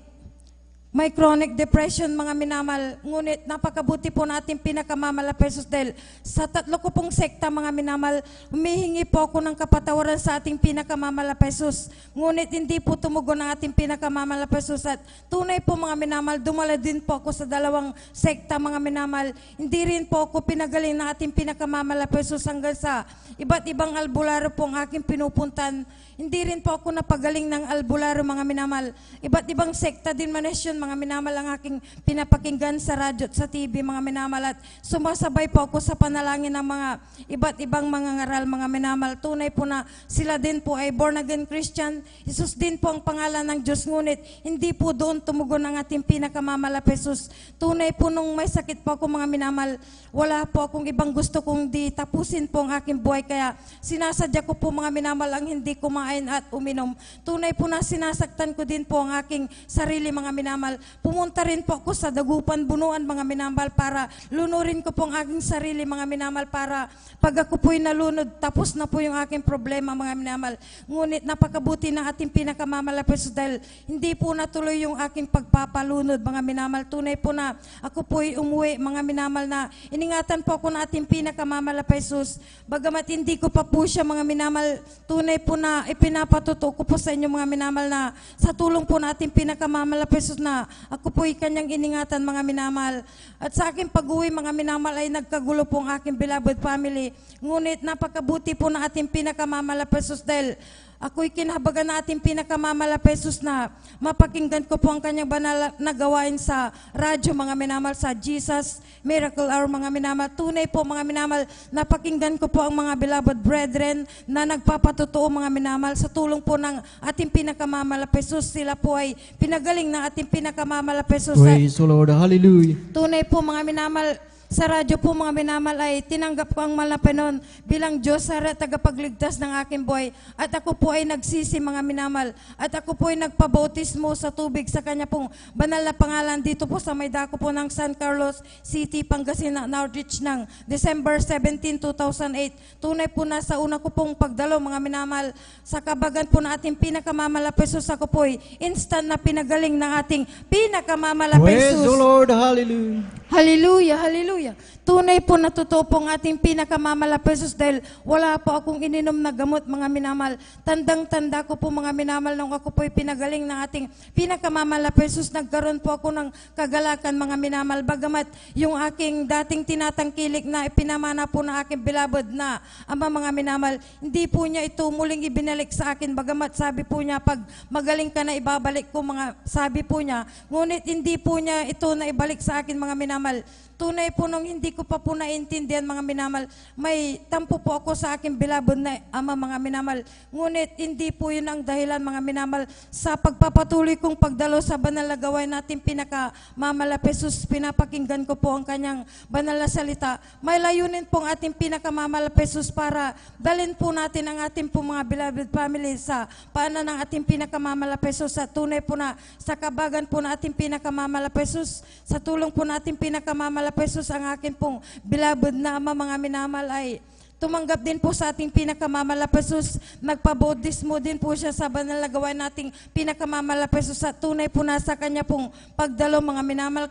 Speaker 4: may chronic depression, mga minamahal. Ngunit napakabuti po natin pinakamamalapesos dahil sa tatlo ko pong sekta, mga minamahal, humihingi po ako ng kapatawaran sa ating pinakamamalapesos. Ngunit hindi po tumugon ang ating pinakamamalapesos at tunay po, mga minamahal, dumala din po ako sa dalawang sekta, mga minamahal. Hindi rin po ako pinagaling ng ating pinakamamalapesos hanggang sa iba't ibang albularyo po ang aking pinupuntan. Hindi rin po ako napagaling ng albularyo, mga minamahal. Iba't ibang sekta din manasyon, mga minamahal, ang aking pinapakinggan sa radyo at sa TV, mga minamahal. At sumasabay po ako sa panalangin ng mga iba't ibang mga ngaral, mga minamahal. Tunay po na sila din po ay born again Christian. Jesus din po ang pangalan ng Diyos, ngunit hindi po doon tumugon ang ating pinakamamalapesos. Tunay po nung may sakit po ako, mga minamahal, wala po akong ibang gusto kung di tapusin po ang aking buhay. Kaya sinasadya ko po, mga minamahal, ang hindi kumain at uminom. Tunay po na sinasaktan ko din po ang aking sarili, mga minamahal. Pumunta rin po ako sa Dagupan, Bunuan, mga minamahal, para lunurin ko po ang aking sarili, mga minamahal, para pag ako po'y nalunod, tapos na po yung aking problema, mga minamahal. Ngunit napakabuti ng ating pinakamamalapesos dahil hindi po natuloy yung aking pagpapalunod, mga minamahal. Tunay po na ako po'y umuwi, mga minamahal, na iningatan po ako ng ating pinakamamalapesos. Bagamat hindi ko pa po siya, mga minamahal, tunay po na ipinapatuto ko po sa inyo, mga minamahal, na sa tulong po natin pinakamamalapesos na ako po'y kanyang iningatan, mga minamahal. At sa aking pag-uwi, mga minamahal, ay nagkagulo po ang aking beloved family. Ngunit napakabuti po na ating pinakamamalapesos dahil ako'y kinahabagan na ating pinakamamalapesos na mapakinggan ko po ang kanyang banal na gawain sa radyo, mga minamahal, sa Jesus Miracle Hour, mga minamahal. Tunay po, mga minamahal, napakinggan ko po ang mga beloved brethren na nagpapatotoo, mga minamahal, sa tulong po ng ating pinakamamalapesos. Sila po ay pinagaling ng ating pinakamamalapesos.
Speaker 3: Praise the Lord. Hallelujah.
Speaker 4: Tunay po, mga minamahal, sa radyo po, mga minamahal, ay tinanggap ko ang malapenon bilang Diyos sa tagapagligtas ng aking buhay. At ako po ay nagsisi, mga minamahal. At ako po ay nagpabautismo sa tubig sa kanya pong banal na pangalan dito po sa may dako po ng San Carlos City, Pangasinan Outreach ng December 17, 2008. Tunay po na sa una ko pong pagdalo, mga minamahal, sa kabagan po na ating pinakamamalapesos, ako po ay instant na pinagaling ng ating
Speaker 3: Praise
Speaker 4: pinakamamalapesos.
Speaker 3: the Lord. Hallelujah.
Speaker 4: Hallelujah, hallelujah. Tunay po na totoo pong ating pinakamamalapesos dahil wala po akong ininom na gamot, mga minamahal. Tandang-tanda ko po, mga minamahal, nung ako po ay pinagaling ng ating pinakamamalapesos, nagkaroon po ako ng kagalakan, mga minamahal. Bagamat yung aking dating tinatangkilik na ipinamana po ng aking beloved na ama, mga minamahal, hindi po niya ito muling ibinalik sa akin. Bagamat sabi po niya, pag magaling ka na ibabalik ko, mga sabi po niya. Ngunit hindi po niya ito na ibalik sa akin, mga minamahal. Tunay po nung hindi ko pa po naintindihan, mga minamahal, may tampo po ako sa aking beloved na ama, mga minamahal. Ngunit hindi po yun ang dahilan, mga minamahal, sa pagpapatuloy kong pagdalo sa banal na gawain natin pinakamamalapesos. Pinapakinggan ko po ang kanyang banal na salita. May layunin pong ating pinakamamalapesos para dalhin po natin ang ating po mga beloved family sa paanan ng ating pinakamamalapesos. Sa tunay po na sa kabagan po na ating pinakamamalapesos, sa tulong po natin pinakamamalapesos, ang akin pong beloved na ama, mga minamahal, ay tumanggap din po sa ating pinakamamalapesos. Nagpabautismo din po siya sa banal na gawain nating pinakamamalapesos. Sa tunay po na sa kanya pong pagdalo, mga minamahal,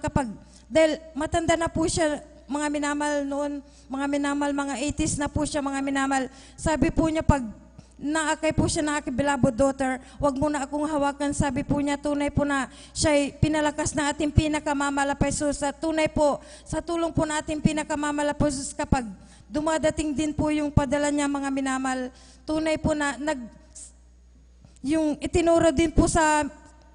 Speaker 4: dahil matanda na po siya, mga minamahal, noon, mga minamahal, mga 80s na po siya, mga minamahal. Sabi po niya, pag naakay po siya na aking beloved daughter, wag mo na akong hawakan, sabi po niya. Tunay po na siya'y pinalakas na ating pinakamamalapesos. At tunay po, sa tulong po na ating pinakamamalapesos, kapag dumadating din po yung padala niya, mga minamahal, tunay po na yung itinuro din po sa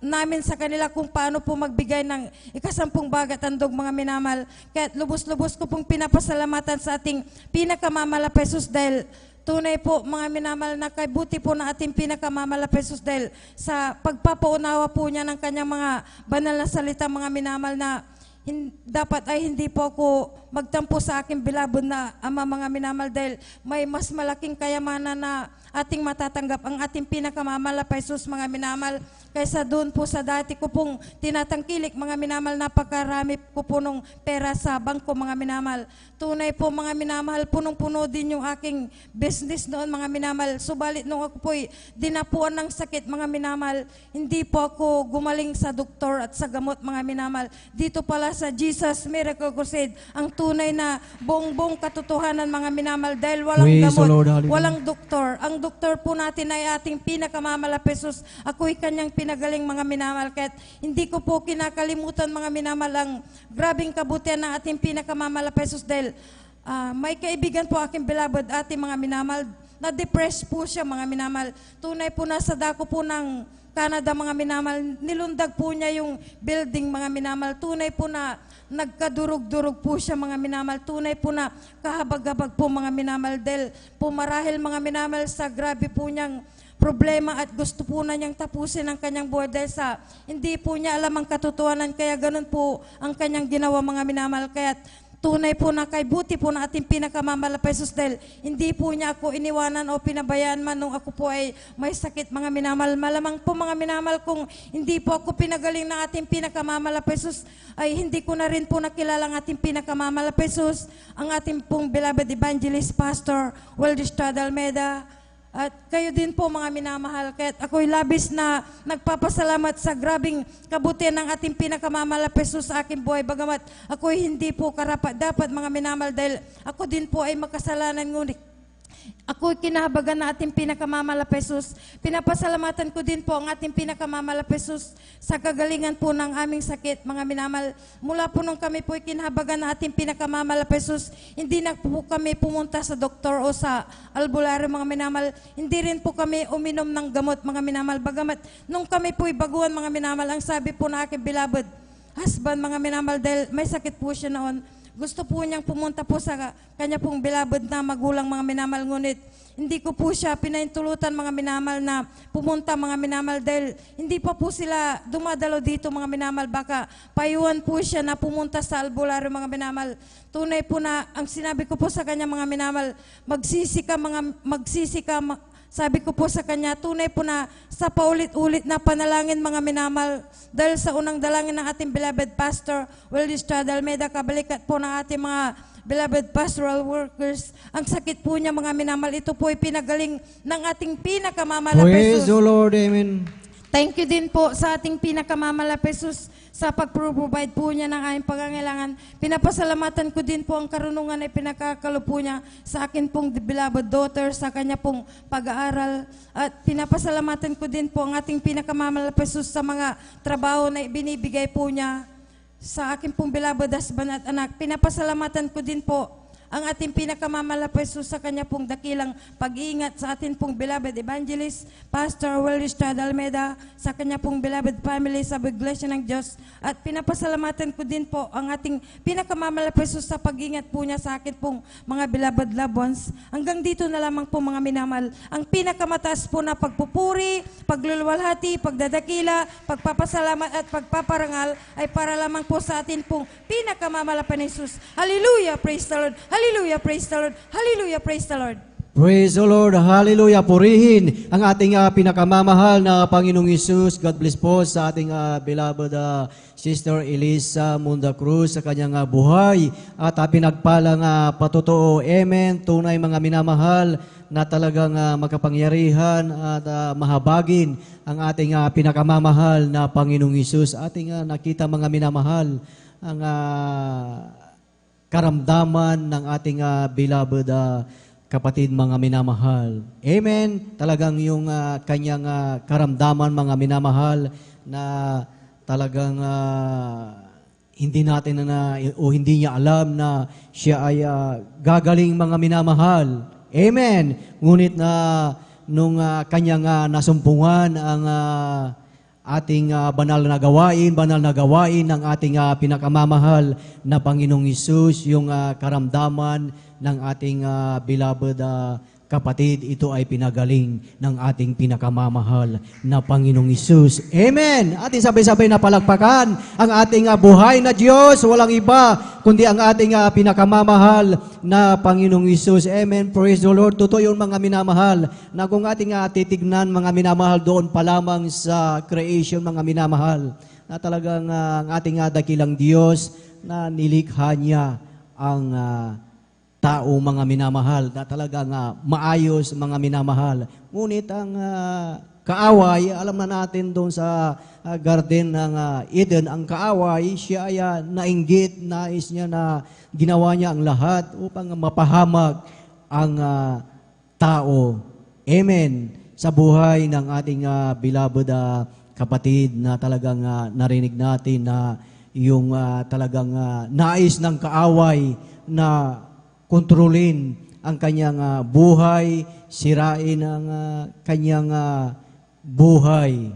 Speaker 4: namin sa kanila kung paano po magbigay ng ikasampung bagat handog, mga minamahal. Kaya lubos-lubos ko pong pinapasalamatan sa ating pinakamamalapesos dahil tunay po, mga minamahal, na kaibuti po na ating pinakamamalapesos dahil sa pagpapaunawa po niya ng kanyang mga banal na salita, mga minamahal, na dapat ay hindi po ako magtampo sa aking beloved na ama, mga minamahal, dahil may mas malaking kayamanan na ating matatanggap, ang ating pinakamamalapesos, mga minamahal, kaysa doon po sa dati ko pong tinatangkilik, mga minamahal. Napakarami ko po nung pera sa bangko, mga minamahal. Tunay po, mga minamahal, punong-puno din yung aking business noon, mga minamahal. Subalit nung ako po'y dinapuan ng sakit, mga minamahal, hindi po ako gumaling sa doktor at sa gamot, mga minamahal. Dito pala sa Jesus Miracle Crusade, ang tunay na buong katotohanan, mga minamahal, dahil walang
Speaker 3: Praise the
Speaker 4: gamot,
Speaker 3: Lord. Hallelujah.
Speaker 4: walang doktor. Ang doktor po natin ay ating pinakamamalapesos. Ako'y kanyang pinagaling, mga minamahal. Kahit hindi ko po kinakalimutan, mga minamahal, ang grabing kabutihan ng ating pinakamamalapesos dahil may kaibigan po aking beloved, ating mga minamahal, na-depressed po siya, mga minamahal. Tunay po nasa dako po ng Canada, mga minamahal, nilundag po niya yung building, mga minamahal. Tunay po na nagkadurog-durog po siya, mga minamahal. Tunay po na kahabag-habag po, mga minamahal, dahil po marahil, mga minamahal, sa grabe po niyang problema at gusto po na niyang tapusin ang kanyang buhay dahil sa hindi po niya alam ang katotohanan, kaya ganun po ang kanyang ginawa, mga minamahal. Kaya tunay po na kaibuti po na ating pinakamamalapesos dahil hindi po niya ako iniwanan o pinabayaan man nung ako po ay may sakit, mga minamahal. Malamang po, mga minamahal, kung hindi po ako pinagaling ng ating pinakamamalapesos, ay hindi ko na rin po nakilala ang ating pinakamamalapesos, ang ating pong beloved evangelist, Pastor Weldy Estrada Almeida. At kayo din po, mga minamahal. Kaya ako'y labis na nagpapasalamat sa grabing kabutihan ng ating pinakamamalapesos sa aking buhay. Bagamat ako'y hindi po karapat-dapat, mga minamahal, dahil ako din po ay makasalanan, ngunit Ako'y kinahabagan na ating pinakamamalapesus. Pinapasalamatan ko din po ang ating pinakamamalapesus sa kagalingan po ng aming sakit, mga minamal. Mula po nung kami po'y kinahabagan na ating pinakamamalapesus, hindi na po kami pumunta sa doktor o sa albularyo, mga minamal. Hindi rin po kami uminom ng gamot, mga minamal. Bagamat nung kami po'y baguhan, mga minamal, ang sabi po na aking beloved husband, mga minamal, dahil may sakit po siya noon, gusto po niyang pumunta po sa kanya pong beloved na magulang, mga minamal, ngunit hindi ko po siya pinaintulutan, mga minamal, na pumunta, mga minamal, dahil hindi pa po sila dumadalo dito, mga minamal. Baka payuhan po siya na pumunta sa albularyo, mga minamal. Tunay po na ang sinabi ko po sa kanya, mga minamal, magsisi ka, sabi ko po sa kanya, tunay po na sa paulit-ulit na panalangin, mga minamal, dahil sa unang dalangin ng ating beloved Pastor Willie Estrada Almeida, kabalikat po ng ating mga beloved pastoral workers, ang sakit po niya, mga minamal, ito po ay pinagaling ng ating pinakamamalapesus.
Speaker 3: Praise the Lord, amen.
Speaker 4: Thank you din po sa ating pinakamamalapesus sa pag-provide po niya ng aming pangangailangan. Pinapasalamatan ko din po ang karunungan ay pinakakalo po niya sa akin pong beloved daughter, sa kanya pong pag-aaral. At pinapasalamatan ko din po ang ating pinakamamalapesus sa mga trabaho na binibigay po niya sa akin pong beloved husband at anak. Pinapasalamatan ko din po ang ating pinakamamalapesus sa kanya pong dakilang pag-iingat sa ating pong beloved evangelist, Pastor Willie Estrada Almeida, sa kanya pong beloved family sa Iglesia ng Diyos. At pinapasalamatan ko din po ang ating pinakamamalapesus sa pag-iingat po niya sa akin pong mga beloved loved ones. Hanggang dito na lamang po, mga minamal. Ang pinakamataas po na pagpupuri, pagluluwalhati, pagdadakila, pagpapasalamat at pagpaparangal ay para lamang po sa atin pong pinakamamalapesus. Hallelujah, praise the Lord. Hallelujah, praise the Lord. Hallelujah, praise the Lord.
Speaker 3: Praise the Lord, hallelujah. Purihin ang ating pinakamamahal na Panginoong Hesus. God bless po sa ating beloved Sister Elisa Munda Cruz sa kanyang buhay at pinagpalang patotoo. Amen. Tunay, mga minamahal, na talagang makapangyarihan at mahabagin ang ating pinakamamahal na Panginoong Hesus. Ating nakita, mga minamahal, ang karamdaman ng ating beloved kapatid, mga minamahal. Amen. Talagang yung kanyang karamdaman, mga minamahal, na talagang hindi natin o hindi niya alam na siya ay gagaling, mga minamahal. Amen. Ngunit nung kanyang nasumpungan ang ating banal na gawain ng ating pinakamamahal na Panginoong Hesus, yung karamdaman ng ating beloved kapatid, ito ay pinagaling ng ating pinakamamahal na Panginoong Hesus. Amen! Ating sabay-sabay na palakpakan ang ating buhay na Diyos, walang iba kundi ang ating pinakamamahal na Panginoong Hesus. Amen! Praise the Lord! Totoo yun, mga minamahal, na kung ating titignan, mga minamahal, doon pa lamang sa creation, mga minamahal, na talagang ang ating dakilang Diyos na nilikha niya ang tao, mga minamahal, na talagang maayos, mga minamahal. Ngunit ang kaaway, alam na natin doon sa garden ng Eden, ang kaaway, siya ay nainggit, nais niya na ginawa niya ang lahat upang mapahamak ang tao. Amen. Sa buhay ng ating beloved kapatid, na talagang narinig natin na yung talagang nais ng kaaway na kontrolin ang kanyang buhay, sirain ang kanyang buhay.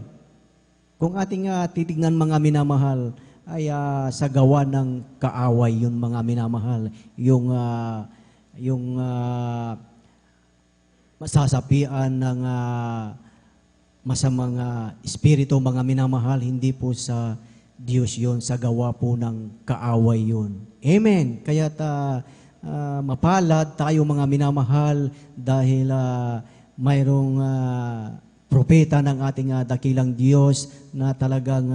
Speaker 3: Kung ating titignan, mga minamahal, ay sa gawa ng kaaway yun, mga minamahal. Yung masasapian ng masamang espiritu, mga minamahal, hindi po sa Diyos yun, sa gawa po ng kaaway yun. Amen. Kaya mapalad tayo, mga minamahal, dahil mayroong propeta ng ating dakilang Diyos na talagang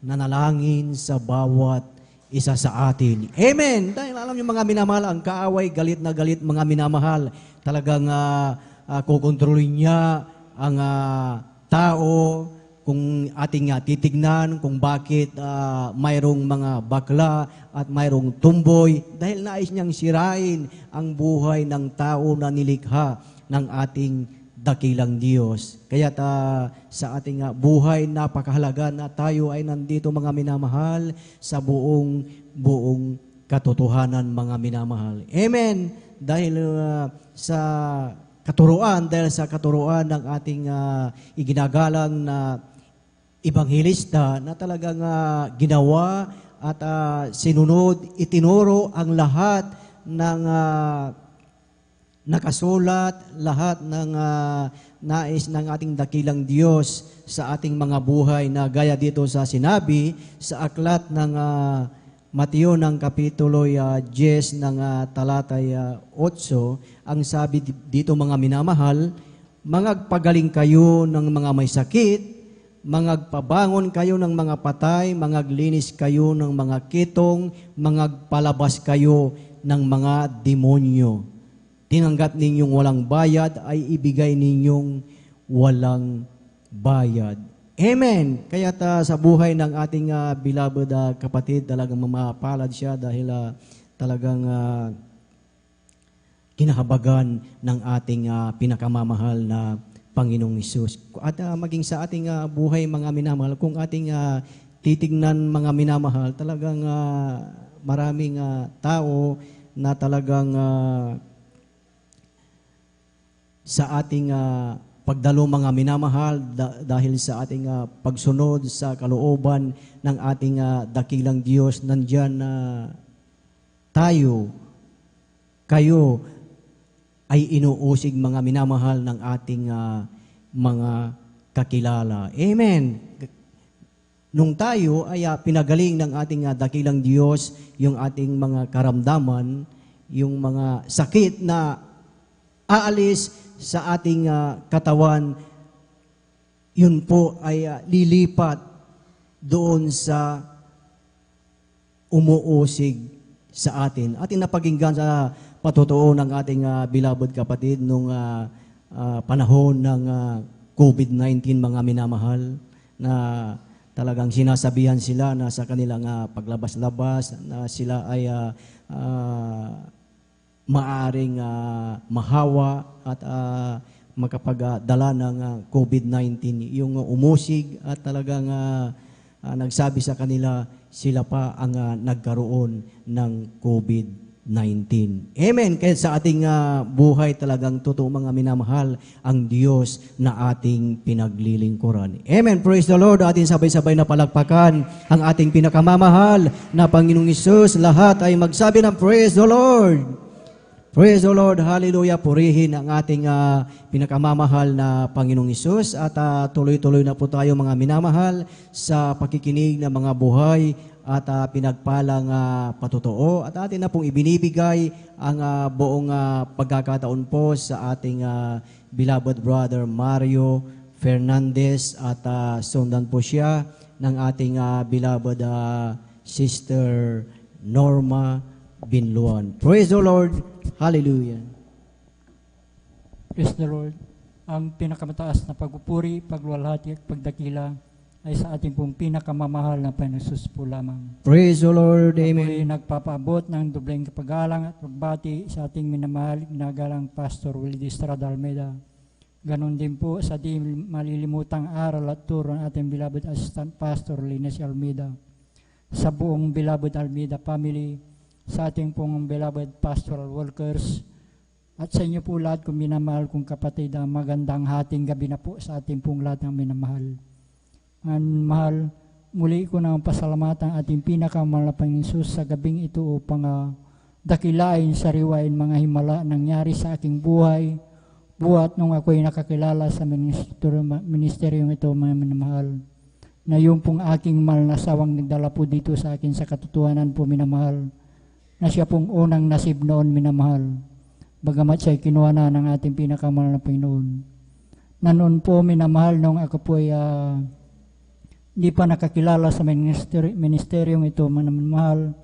Speaker 3: nanalangin sa bawat isa sa atin. Amen! Dahil alam niyo, mga minamahal, ang kaaway, galit na galit, mga minamahal. Talagang kukontrolin niya ang tao, kung ating titignan kung bakit mayroong mga bakla at mayroong tumboy dahil nais niyang sirain ang buhay ng tao na nilikha ng ating dakilang Diyos. Kaya sa ating buhay, napakahalaga na tayo ay nandito mga minamahal sa buong katotohanan mga minamahal. Amen. Dahil sa katuruan ng ating iginagalang na ibanghilista na talagang ginawa at sinunod, itinuro ang lahat ng nakasulat, lahat ng nais ng ating dakilang Diyos sa ating mga buhay na gaya dito sa sinabi sa aklat ng Mateo ng Kapitulo 10 ng talatay 8, ang sabi dito mga minamahal, mangagpagaling kayo ng mga may sakit, mangagpabangon kayo ng mga patay, mangaglinis kayo ng mga kitong, mangagpalabas kayo ng mga demonyo. Tinanggap ninyong walang bayad ay ibigay ninyong walang bayad. Amen. Kaya sa buhay ng ating beloved kapatid, talagang mamapalad siya dahil talagang kinahabagan ng ating pinakamamahal na Panginoong Hesus. At maging sa ating buhay mga minamahal, kung ating titignan mga minamahal, talagang maraming tao na talagang sa ating pagdalo mga minamahal dahil sa ating pagsunod sa kalooban ng ating dakilang Diyos, nandyan kayo ay inuusig mga minamahal ng ating mga kakilala. Amen. Nung tayo ay pinagaling ng ating dakilang Diyos, yung ating mga karamdaman, yung mga sakit na aalis sa ating katawan, yun po ay lilipat doon sa umuusig sa atin. Ating napakinggan sa patotoo ng ating beloved kapatid nung panahon ng COVID-19 mga minamahal, na talagang sinasabihan sila na sa kanilang paglabas-labas na sila ay maaring mahawa at makapagdala ng COVID-19. Yung umusig at talagang nagsabi sa kanila, sila pa ang nagkaroon ng COVID-19. Amen. Kaya sa ating buhay talagang totoo mga minamahal ang Diyos na ating pinaglilingkuran. Amen. Praise the Lord. Ating sabay-sabay na palakpakan ang ating pinakamamahal na Panginoong Hesus. Lahat ay magsabi ng praise the Lord. Praise the Lord. Hallelujah. Purihin ang ating pinakamamahal na Panginoong Hesus. At tuloy-tuloy na po tayo mga minamahal sa pakikinig ng mga buhay at pinagpalang patotoo. At atin na pong ibinibigay ang buong pagkakataon po sa ating beloved brother Mario Fernandez at sundan po siya ng ating beloved sister Norma Binluan. Praise the Lord. Hallelujah.
Speaker 5: Praise the Lord. Ang pinakamataas na pagpupuri, pagluwalhati at pagdakila ay sa ating pong pinakamamahal na Panginoon po lamang.
Speaker 3: Praise the Lord. Amen.
Speaker 5: Ako'y nagpapaabot ng dobleng kapagalang at pagbati sa ating minamahal ginagalang Pastor Willie Estrada Almeida. Ganon din po sa di malilimutang aral at turo ng ating beloved Assistant Pastor Linus Almeida. Sa buong beloved Almeida family, sa ating pong beloved pastoral workers, at sa inyo po lahat kong minamahal kong kapatid, magandang hating gabi na po sa ating pong lahat ng minamahal. Mahal, muli ko na pasalamatan ating pinakamahal na Panginoon Hesus sa gabing ito upang dakilain, sariwain mga himala nangyari sa aking buhay, buhat nung ako'y nakakilala sa ministeryong ito mga minamahal, na yung pong aking mahal na sawang nagdala po dito sa akin sa katotohanan po minamahal, na siya pong unang nasib noon minamahal, bagamat siya'y kinuha na ng ating pinakamahal na Panginoon. Na noon po minamahal nung ako po ay hindi pa nakakilala sa ministeryong ito, minamahal,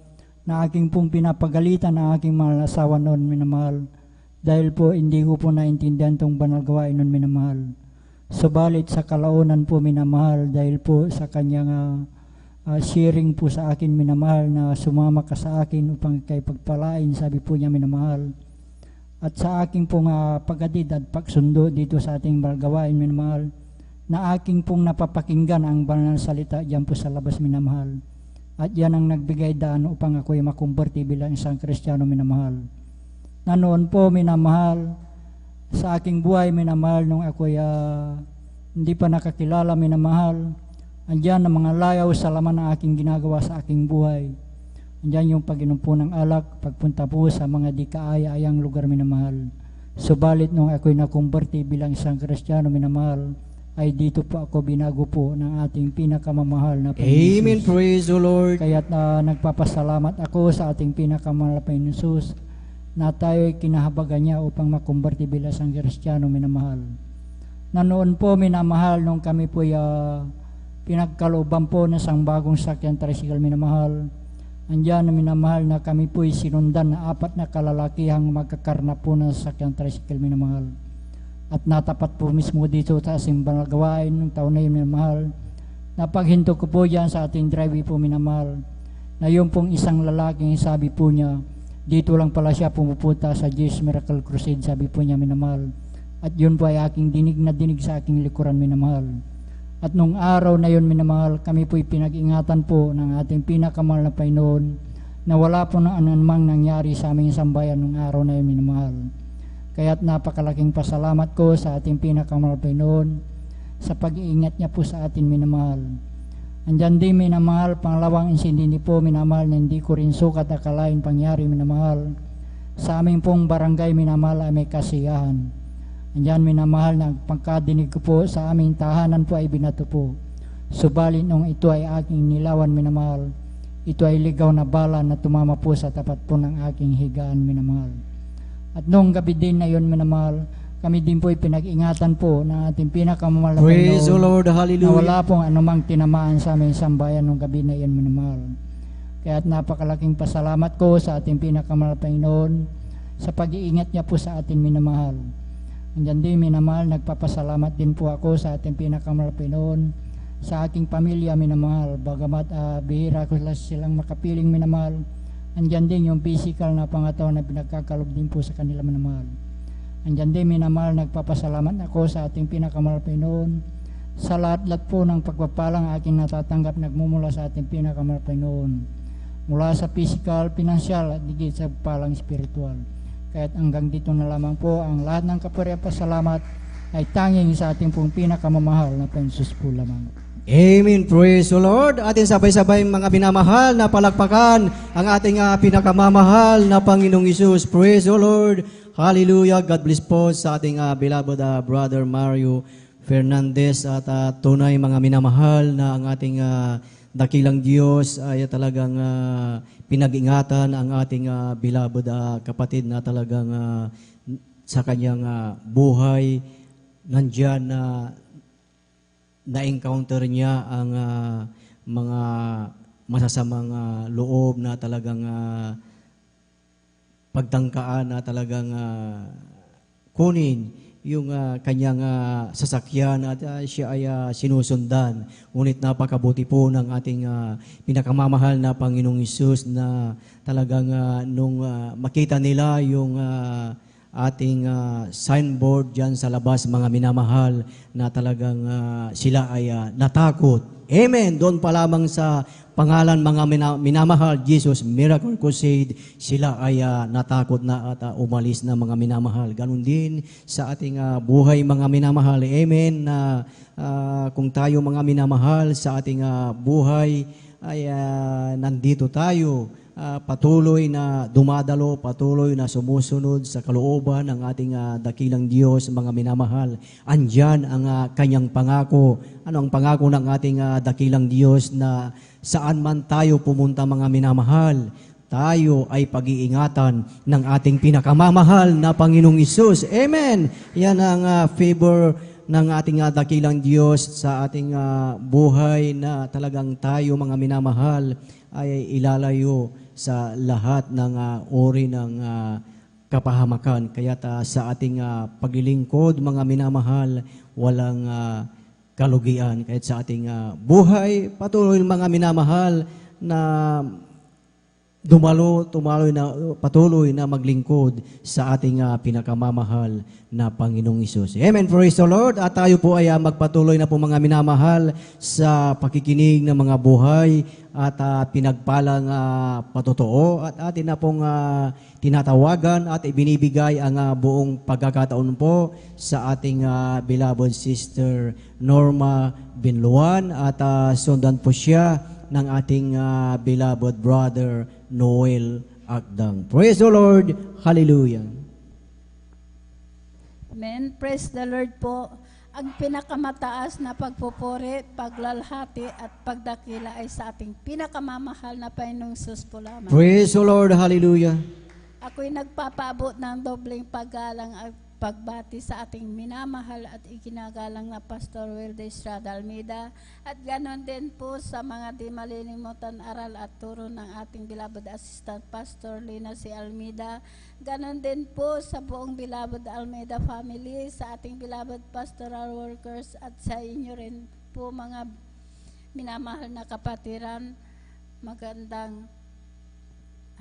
Speaker 5: na aking pong pinapagalitan na aking mahal na asawa noon, minamahal, dahil po hindi ko po naintindihan itong banal gawain noon, minamahal. Subalit sa kalaunan po minamahal, dahil po sa kanyang sharing po sa akin minamahal, na sumama ka sa akin upang kay pagpalain, sabi po niya minamahal. At sa aking pong paghatid at pagsundo dito sa ating gawain minamahal, na aking pong napapakinggan ang banal na salita diyan po sa labas minamahal. At yan ang nagbigay daan upang ako ay makumberte bilang isang Kristiyano minamahal. Na noon po minamahal, sa aking buhay minamahal, nung ako ay hindi pa nakakilala minamahal, andyan ang mga layaw sa laman ng aking ginagawa sa aking buhay. Andyan yung pag-inom po ng alak, pagpunta po sa mga di kaaya-ayang lugar minamahal. Subalit nung ako'y nakumberte bilang isang Kristiyano minamahal, ay dito po ako binago po ng ating pinakamamahal na Panginoon.
Speaker 3: Amen. Praise the Lord.
Speaker 5: Kaya't nagpapasalamat ako sa ating pinakamamahal na Panginoon Jesus, na tayo ay kinahabagan niya upang makumberte bilang isang Kristiyano minamahal. Na noon po minamahal, nung kami po pinagkalooban po ng isang bagong sakyan tricycle minamahal, andyan na minamahal na kami po ay sinundan na 4 na kalalakihang magkakarna po ng sakyan tricycle minamahal. At natapat po mismo dito sa simbang gawain ng taon na yun minamahal, na paghinto ko po dyan sa ating driveway po minamahal, na yung pong isang lalaking sabi po niya, dito lang pala siya pumupunta sa Jesus Miracle Crusade, sabi po niya minamahal. At yun po ay aking dinig na dinig sa aking likuran minamahal. At nung araw na yun minamahal, kami po ay pinag-ingatan po ng ating pinakamahal na Panginoon, na wala po na anumang nangyari sa aming sambayan nung araw na yun minamahal. Kaya't napakalaking pasalamat ko sa ating pinakamahal na Panginoon sa pag-iingat niya po sa atin minamahal. Andyan din minamahal, pangalawang insindi po minamahal, na hindi ko rin sukat akalain pangyari minamahal. Sa aming pong barangay minamahal ay may kasiyahan. Andyan minamahal, na pagkadinig ko po sa aming tahanan po ay binato po. Subalit nung ito ay aking nilawan minamahal, ito ay ligaw na bala na tumama po sa tapat po ng aking higaan minamahal. At nung gabi din na yun minamahal, kami din po ay pinag-ingatan po ng ating pinakamamahal na
Speaker 3: Praise the
Speaker 5: Panginoon,
Speaker 3: Lord.
Speaker 5: na
Speaker 3: Hallelujah.
Speaker 5: wala pong anumang tinamaan sa aming sambayan nung gabi na iyan minamahal. Kaya't napakalaking pasalamat ko sa ating pinakamahal na Panginoon sa pag-iingat niya po sa atin minamahal. Andyan din minamahal, nagpapasalamat din po ako sa ating pinakamahal na Panginoon sa aking pamilya minamahal. Bagamat bihira ko silang makapiling minamahal, andyan din yung physical na pangataon na pinagkakalob din po sa kanila minamahal. Andyan din minamahal, nagpapasalamat ako sa ating pinakamahal Panginoon sa lahat-lahat po ng pagpapalang aking natatanggap nagmumula sa ating pinakamahal Panginoon, mula sa physical, financial at digit sa palang spiritual. Kaya't hanggang dito na lamang po ang lahat ng kapurihan pasalamat ay tanging sa ating pong pinakamamahal na Panginoon Jesus po lamang.
Speaker 3: Amen. Praise the Lord. Atin sabay-sabay mga binamahal na palakpakan ang ating pinakamamahal na Panginoong Isus. Praise the Lord. Hallelujah. God bless po sa ating beloved Brother Mario Fernandez. At tunay mga minamahal na ang ating dakilang Diyos ay talagang pinag-ingatan ang ating beloved kapatid na talagang sa kanyang buhay nandyan na-encounter niya ang mga masasamang loob na talagang pagtangkaan na talagang kunin yung kanyang sasakyan at siya ay sinusundan. Ngunit napakabuti po ng ating pinakamamahal na Panginoong Hesus na talagang nung makita nila yung ating signboard dyan sa labas, mga minamahal, na talagang sila ay natakot. Amen. Doon pa lamang sa pangalan mga minamahal, Jesus Miracle Crusade, sila ay natakot na at umalis na mga minamahal. Ganon din sa ating buhay mga minamahal. Amen. Na kung tayo mga minamahal sa ating buhay ay nandito tayo, patuloy na dumadalo, patuloy na sumusunod sa kalooban ng ating dakilang Diyos, mga minamahal. Andyan ang kanyang pangako. Ano ang pangako ng ating dakilang Diyos? Na saan man tayo pumunta mga minamahal, tayo ay pag-iingatan ng ating pinakamamahal na Panginoong Hesus. Amen! Yan ang favor ng ating dakilang Diyos sa ating buhay, na talagang tayo mga minamahal ay ilalayo sa lahat ng uri ng kapahamakan. Kaya sa ating paglilingkod, mga minamahal, walang kalugian. Kahit sa ating buhay, patuloy mga minamahal na patuloy na maglingkod sa ating pinakamamahal na Panginoong Hesus. Amen. Praise the Lord. At tayo po ay magpatuloy na po mga minamahal sa pakikinig ng mga buhay at pinagpalang patotoo. At atin na pong tinatawagan at ibinibigay ang buong pagkakataon po sa ating beloved sister Norma Binluan at sundan po siya ng ating beloved brother Noel Akdang. Praise the Lord. Hallelujah.
Speaker 6: Amen. Praise the Lord po. Ang pinakamataas na pagpupuri, paglalhati at pagdakila ay sa ating pinakamamahal na Panginoong Hesus po lamang.
Speaker 3: Praise the Lord. Hallelujah.
Speaker 6: Ako'y nagpapaabot ng dobleng paggalang at pagbati sa ating minamahal at ikinagalang na Pastor Wilde Estrada Almeida at ganon din po sa mga di malilimutan aral at turo ng ating beloved Assistant Pastor Lina C. Almeida. Ganon din po sa buong beloved Almeida family, sa ating beloved pastoral workers at sa inyo rin po mga minamahal na kapatiran. Magandang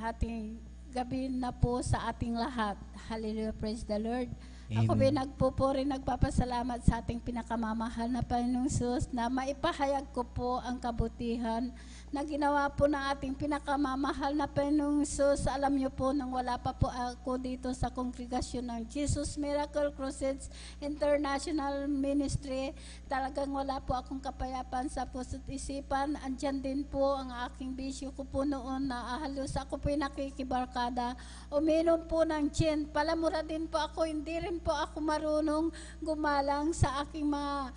Speaker 6: hating gabi na po sa ating lahat. Hallelujah, praise the Lord.
Speaker 3: Amen.
Speaker 6: Ako nagpupuri, nagpapasalamat sa ating pinakamamahal na Panginoong Hesus na maipahayag ko po ang kabutihan na ginawa po ng ating pinakamamahal na Panginoong Hesus. Alam niyo po, nang wala pa po ako dito sa kongregasyon ng Jesus Miracle Crusades International Ministry, talagang wala po akong kapayapaan sa puso't isipan. Andyan din po ang aking bisyo ko po noon na halos ako po nakikibarkada. Uminom po ng gin. Palamura din po ako, hindi rin po ako marunong gumalang sa aking mga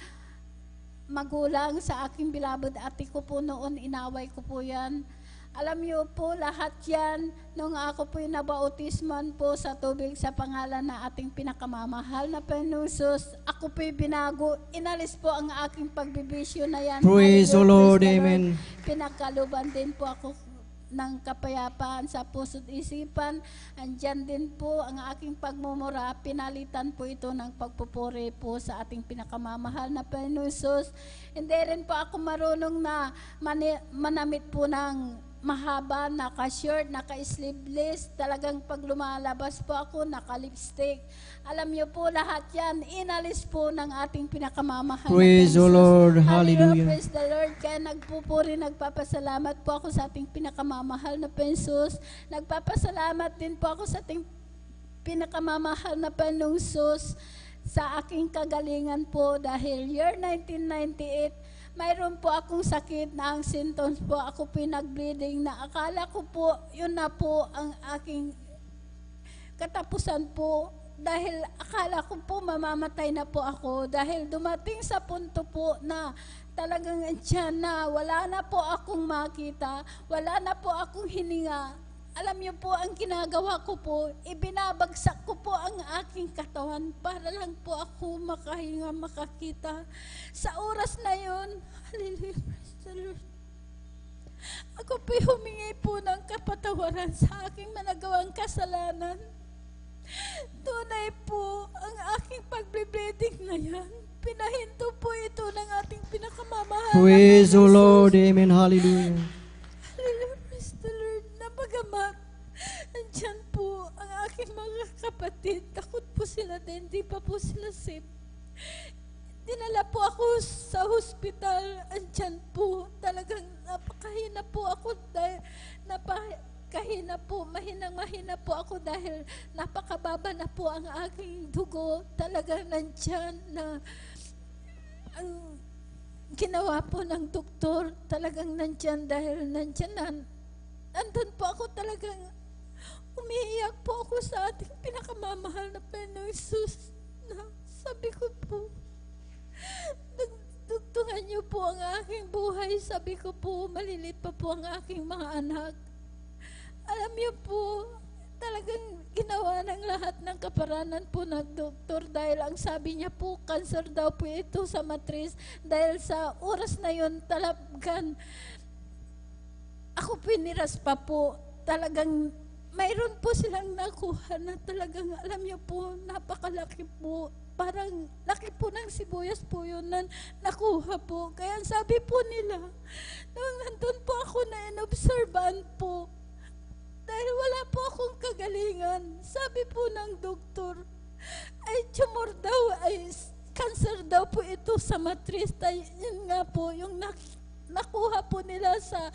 Speaker 6: magulang, sa aking beloved ate ko po noon, inaway ko po yan. Alam niyo po, lahat yan, nung ako po nabautisman po sa tubig sa pangalan na ating pinakamamahal na Panginoong Hesus, ako po binago, inalis po ang aking pagbibisyo na yan.
Speaker 3: Praise the Lord. Amen.
Speaker 6: Pinagkaluban din po ako ng kapayapaan sa puso't isipan. Andyan din po ang aking pagmumura. Pinalitan po ito ng pagpupuri po sa ating pinakamamahal na Panginoong Hesus. Hindi rin po ako marunong na manamit po ng mahaba, naka-shirt, naka-sleeveless. Talagang pag lumalabas po ako, naka-lipstick. Alam niyo po, lahat yan, inalis po ng ating pinakamamahal.
Speaker 3: Praise the Lord. Hallelujah.
Speaker 6: Praise the Lord. Kaya nagpupuri, nagpapasalamat po ako sa ating pinakamamahal na Panginoon. Nagpapasalamat din po ako sa ating pinakamamahal na Panginoong Hesus sa aking kagalingan po dahil year 1998, mayroon po akong sakit na ang symptoms po, ako pinag-bleeding na akala ko po, yun na po ang aking katapusan po. Dahil akala ko po mamamatay na po ako dahil dumating sa punto po na talagang andyan na wala na po akong makita, wala na po akong hininga. Alam niyo po, ang ginagawa ko po, ibinabagsak ko po ang aking katawan para lang po ako makahinga, makakita. Sa oras na yun, hallelujah, praise the Lord. Ako po humingi po ng kapatawaran sa aking managawang kasalanan. Tunay po ang aking pagbe-bleeding na yan. Pinahinto po ito ng ating pinakamamahal.
Speaker 3: Praise the Lord. Amen. Hallelujah.
Speaker 6: Hallelujah, praise the Lord. Napagamat, andyan po ang aking mga kapatid. Takot po sila din, di pa po sila safe. Dinala po ako sa hospital. Andyan po, talagang napakahina po ako dahil kahina po, mahinang-mahina po ako dahil napakababa na po ang aking dugo. Talagang nandyan na ang ginawa po ng doktor, talagang nandyan dahil nandyan na. Andun po ako talagang umiiyak po ako sa ating pinakamamahal na Panginoong Hesus. Na sabi ko po, dugtungan niyo po ang aking buhay. Sabi ko po, malilit pa po ang aking mga anak. Alam niyo po, talagang ginawa ng lahat ng kaparanan po ng doktor dahil ang sabi niya po, cancer daw po ito sa matris. Dahil sa oras na yun, talagang ako piniras pa po. Talagang mayroon po silang nakuha na talagang, alam niyo po, napakalaki po. Parang laki po ng sibuyas po yun na nakuha po. Kaya sabi po nila, nung nandun po ako na inobserbahan po, dahil wala po akong kagalingan, sabi po ng doktor, ay tumor daw, ay cancer daw po ito sa matris. Yun nga po, yung nakuha po nila sa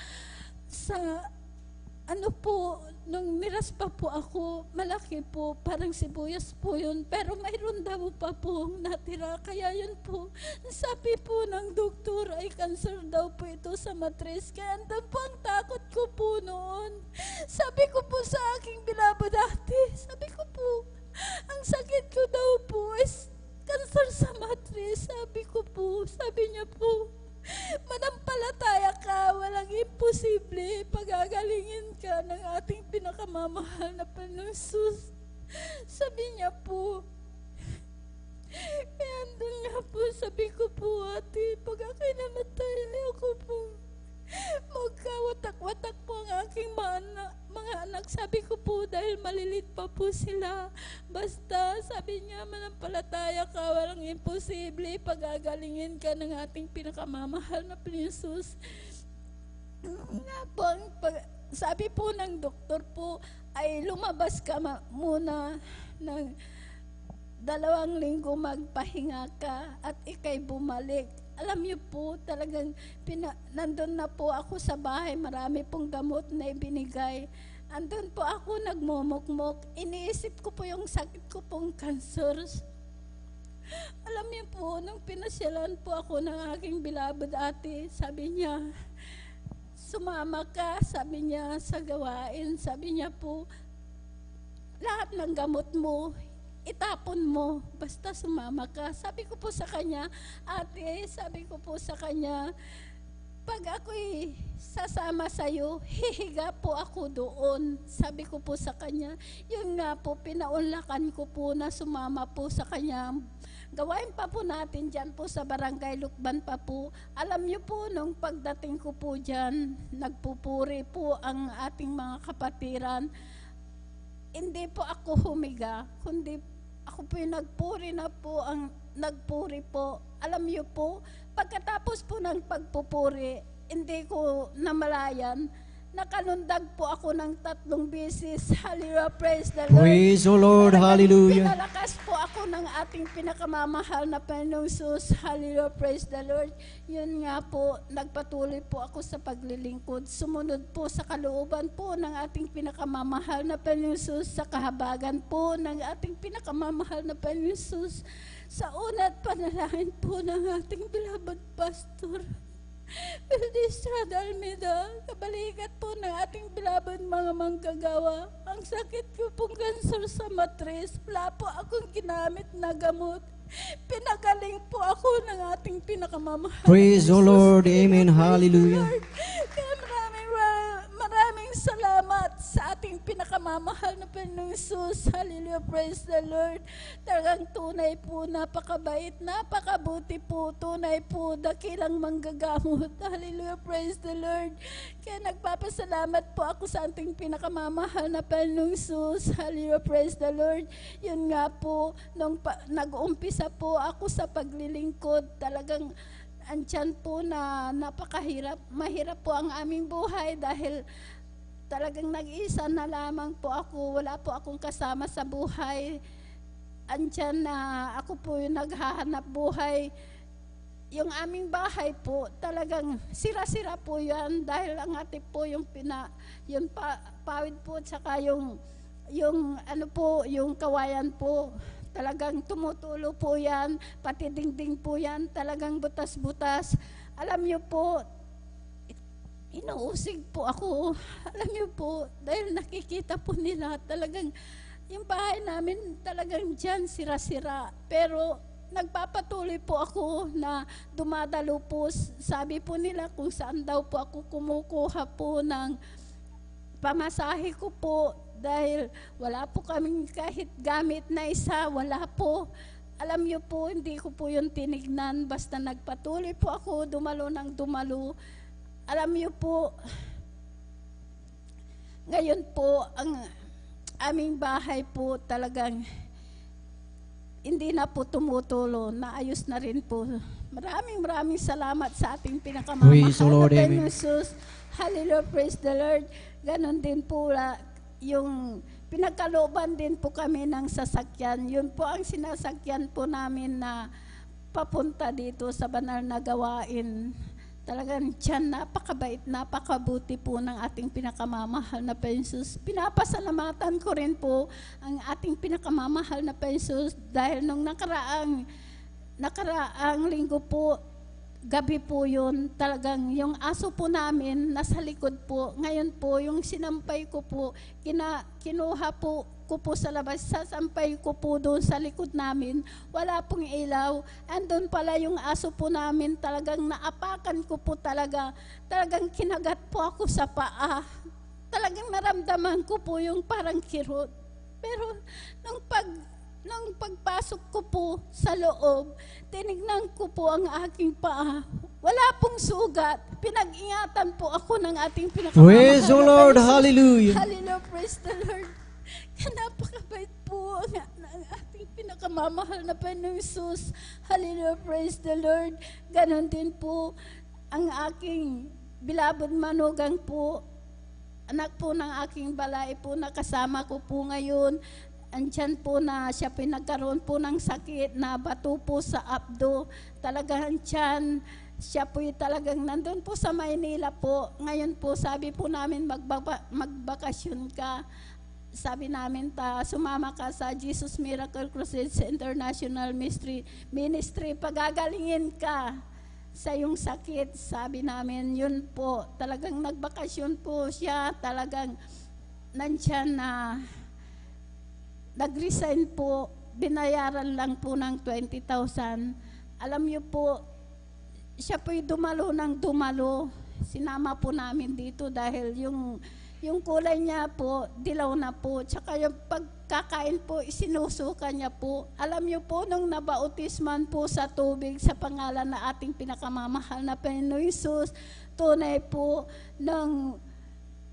Speaker 6: ano po, nung miras pa po ako, malaki po, parang sibuyas po yun, pero mayroon daw pa po natira. Kaya yun po, sabi po ng doktor, ay cancer daw po ito sa matris. Kaya andun po ang takot ko po noon. Sabi ko po sa aking bilabo dati, sabi ko po, ang sakit ko daw po is cancer sa matris. Sabi ko po, sabi niya po, manampalataya ka, walang imposible, pagagalingin ka ng ating pinakamamahal na Panginoong Jesus. Sabi niya po, kaya andun nga po, sabi ko po, ate, pag ako'y namatay, ayoko po magkawatak-watak po ang aking mga anak. Sabi ko po, dahil malilit pa po sila. Basta, sabi niya, manampalataya ka, walang imposible, pagagalingin ka ng ating pinakamamahal na Jesus. Nga po, sabi po ng doktor po, ay lumabas ka muna ng 2 linggo, magpahinga ka at ikay bumalik. Alam niyo po, talagang nandun na po ako sa bahay, marami pong gamot na ibinigay. Andun po ako nagmumukmok, iniisip ko po yung sakit ko pong cancer. Alam niyo po, nung pinasyalan po ako ng aking beloved ate, sabi niya, sumama ka, sabi niya, sa gawain. Sabi niya po, lahat ng gamot mo, itapon mo, basta sumama ka. Sabi ko po sa kanya, ate, sabi ko po sa kanya, pag ako'y sasama sa'yo, hihiga po ako doon. Sabi ko po sa kanya, yun nga po, pinaunlakan ko po na sumama po sa kanya. Gawain pa po natin dyan po sa Barangay Lukban pa po. Alam niyo po, nung pagdating ko po dyan, nagpupuri po ang ating mga kapatiran. Hindi po ako humiga, kundi ako po yung nagpuri po. Alam niyo po, pagkatapos po ng pagpupuri, hindi ko namalayan, nakalundag po ako ng 3 beses. Hallelujah, praise the Lord.
Speaker 3: Praise the Lord, hallelujah.
Speaker 6: Pinalakas po ako ng ating pinakamamahal na Panginoong Jesus. Hallelujah, praise the Lord. Yun nga po, nagpatuloy po ako sa paglilingkod. Sumunod po sa kalooban po ng ating pinakamamahal na Panginoong Jesus, sa kahabagan po ng ating pinakamamahal na Panginoong Jesus, sa una't panalangin po ng ating beloved pastor Estrada Almeida, kabalikat po ng ating beloved mga manggagawa. Ang sakit ko pong cancer sa matris, wala po akong ginamit na gamot. Pinagaling po ako ng ating pinakamamahal.
Speaker 3: Praise the Lord, amen, hallelujah.
Speaker 6: Kaya maraming salamat sa ating pinakamamahal na Panginoong Jesus. Hallelujah, praise the Lord. Talagang tunay po, napakabait, napakabuti po, tunay po, dakilang manggagamot. Hallelujah, praise the Lord. Kaya nagpapasalamat po ako sa ating pinakamamahal na Panginoong Jesus. Hallelujah, praise the Lord. Yun nga po, nung nag-uumpisa po ako sa paglilingkod, talagang andyan po na napakahirap. Mahirap po ang aming buhay dahil talagang nag-iisa na lamang po ako. Wala po akong kasama sa buhay. Andyan na ako po yung naghahanap buhay. Yung aming bahay po, talagang sira-sira po yan dahil ang ating po yung pawid po at saka yung ano po, yung kawayan po. Talagang tumutulo po yan, pati dingding po yan, talagang butas-butas. Alam niyo po, inuusig po ako. Alam niyo po, dahil nakikita po nila, talagang yung bahay namin talagang dyan sira-sira. Pero nagpapatuloy po ako na dumadalo po. Sabi po nila kung saan daw po ako kumukuha po ng pamasahe ko po. Dahil wala po kaming kahit gamit na isa, wala po. Alam niyo po, hindi ko po yun tinignan. Basta nagpatuloy po ako, dumalo ng dumalo. Alam niyo po, ngayon po, aming bahay po talagang hindi na po tumutulo, naayos na rin po. Maraming salamat sa ating pinakamamahal
Speaker 3: Praise the Lord,
Speaker 6: na
Speaker 3: amen.
Speaker 6: Panginoon Jesus. Hallelujah, praise the Lord. Ganon din po yung pinagkalooban din po kami ng sasakyan. Yun po ang sinasakyan po namin na papunta dito sa banal na gawain. Talagang tiyan, napakabait, napakabuti po ng ating pinakamamahal na Panginoon. Pinapasalamatan ko rin po ang ating pinakamamahal na Panginoon dahil nung nakaraang linggo po, gabi po yun, talagang yung aso po namin nasa likod po. Ngayon po, yung sinampay ko po, kinuha po ko po sa labas, sasampay ko po doon sa likod namin, wala pong ilaw. Andun pala yung aso po namin, talagang naapakan ko po talagang kinagat po ako sa paa. Talagang naramdaman ko po yung parang kirot. Pero nung pagpasok ko po sa loob, tinignan ko po ang aking paa. Wala pong sugat. Pinag-ingatan po ako ng ating pinakamamahal.
Speaker 3: Praise the Lord, hallelujah.
Speaker 6: Hallelujah, praise the Lord. Napakabait po ng ating pinakamamahal na Panginoong Jesus. Hallelujah, praise the Lord. Ganon din po ang aking beloved manugang po, anak po ng aking balay po, nakasama ko po ngayon. Andyan po na siya pinagkaroon po ng sakit na bato po sa abdo. Talagang tiyan, siya po talagang nandun po sa Maynila po. Ngayon po sabi po namin magbakasyon ka. Sabi namin, sumama ka sa Jesus Miracle Crusade International Ministry, pagagalingin ka sa iyong sakit. Sabi namin, yun po, talagang nagbakasyon po siya, talagang nandyan na nag-resign po, binayaran lang po ng 20,000. Alam niyo po, siya po'y dumalo ng dumalo. Sinama po namin dito dahil yung kulay niya po, dilaw na po. Tsaka yung pagkakain po, isinusuka niya po. Alam niyo po, nung nabautisman po sa tubig sa pangalan na ating pinakamamahal na Panginoon Jesus, tunay po,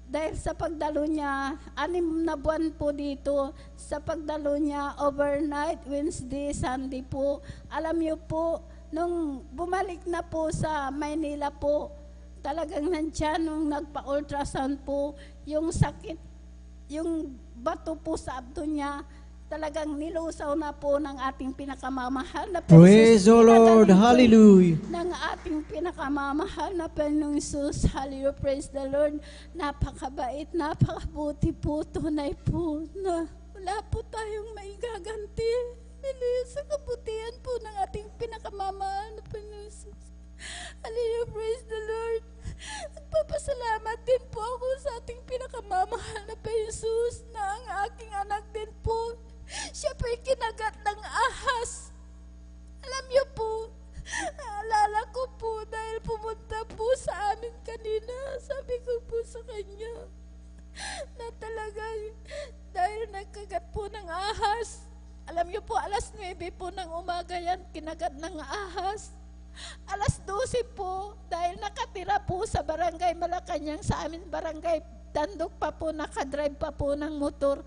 Speaker 6: dahil sa pagdalo niya, 6 na buwan po dito, sa pagdalo niya, overnight, Wednesday, Sunday po. Alam niyo po, nung bumalik na po sa Maynila po, talagang nandiyan nung nagpa-ultrasound po, yung sakit, yung bato po sa abdo niya, talagang nilusaw na po ng ating pinakamamahal na Panginoon.
Speaker 3: Praise the Lord, hallelujah.
Speaker 6: Ng ating pinakamamahal na Panginoong Jesus. Hallelujah, praise the Lord. Napakabait, napakabuti po, tunay po na wala po tayong maigaganti. Hallelujah, sa kabutihan po ng ating pinakamamahal na Panginoong Jesus. Hallelujah, praise the Lord. Nagpapasalamat din po ako sa ating pinakamamahal na Jesus na ang aking anak din po, siya po'y kinagat ng ahas. Alam niyo po, naalala ko po dahil pumunta po sa amin kanina, sabi ko po sa kanya na talagang dahil nagkagat po ng ahas. Alam niyo po, 9:00 po ng umaga yan, kinagat ng ahas. 12:00 po, dahil nakatira po sa barangay Malacanang, sa amin barangay Tandok pa po, nakadrive pa po ng motor.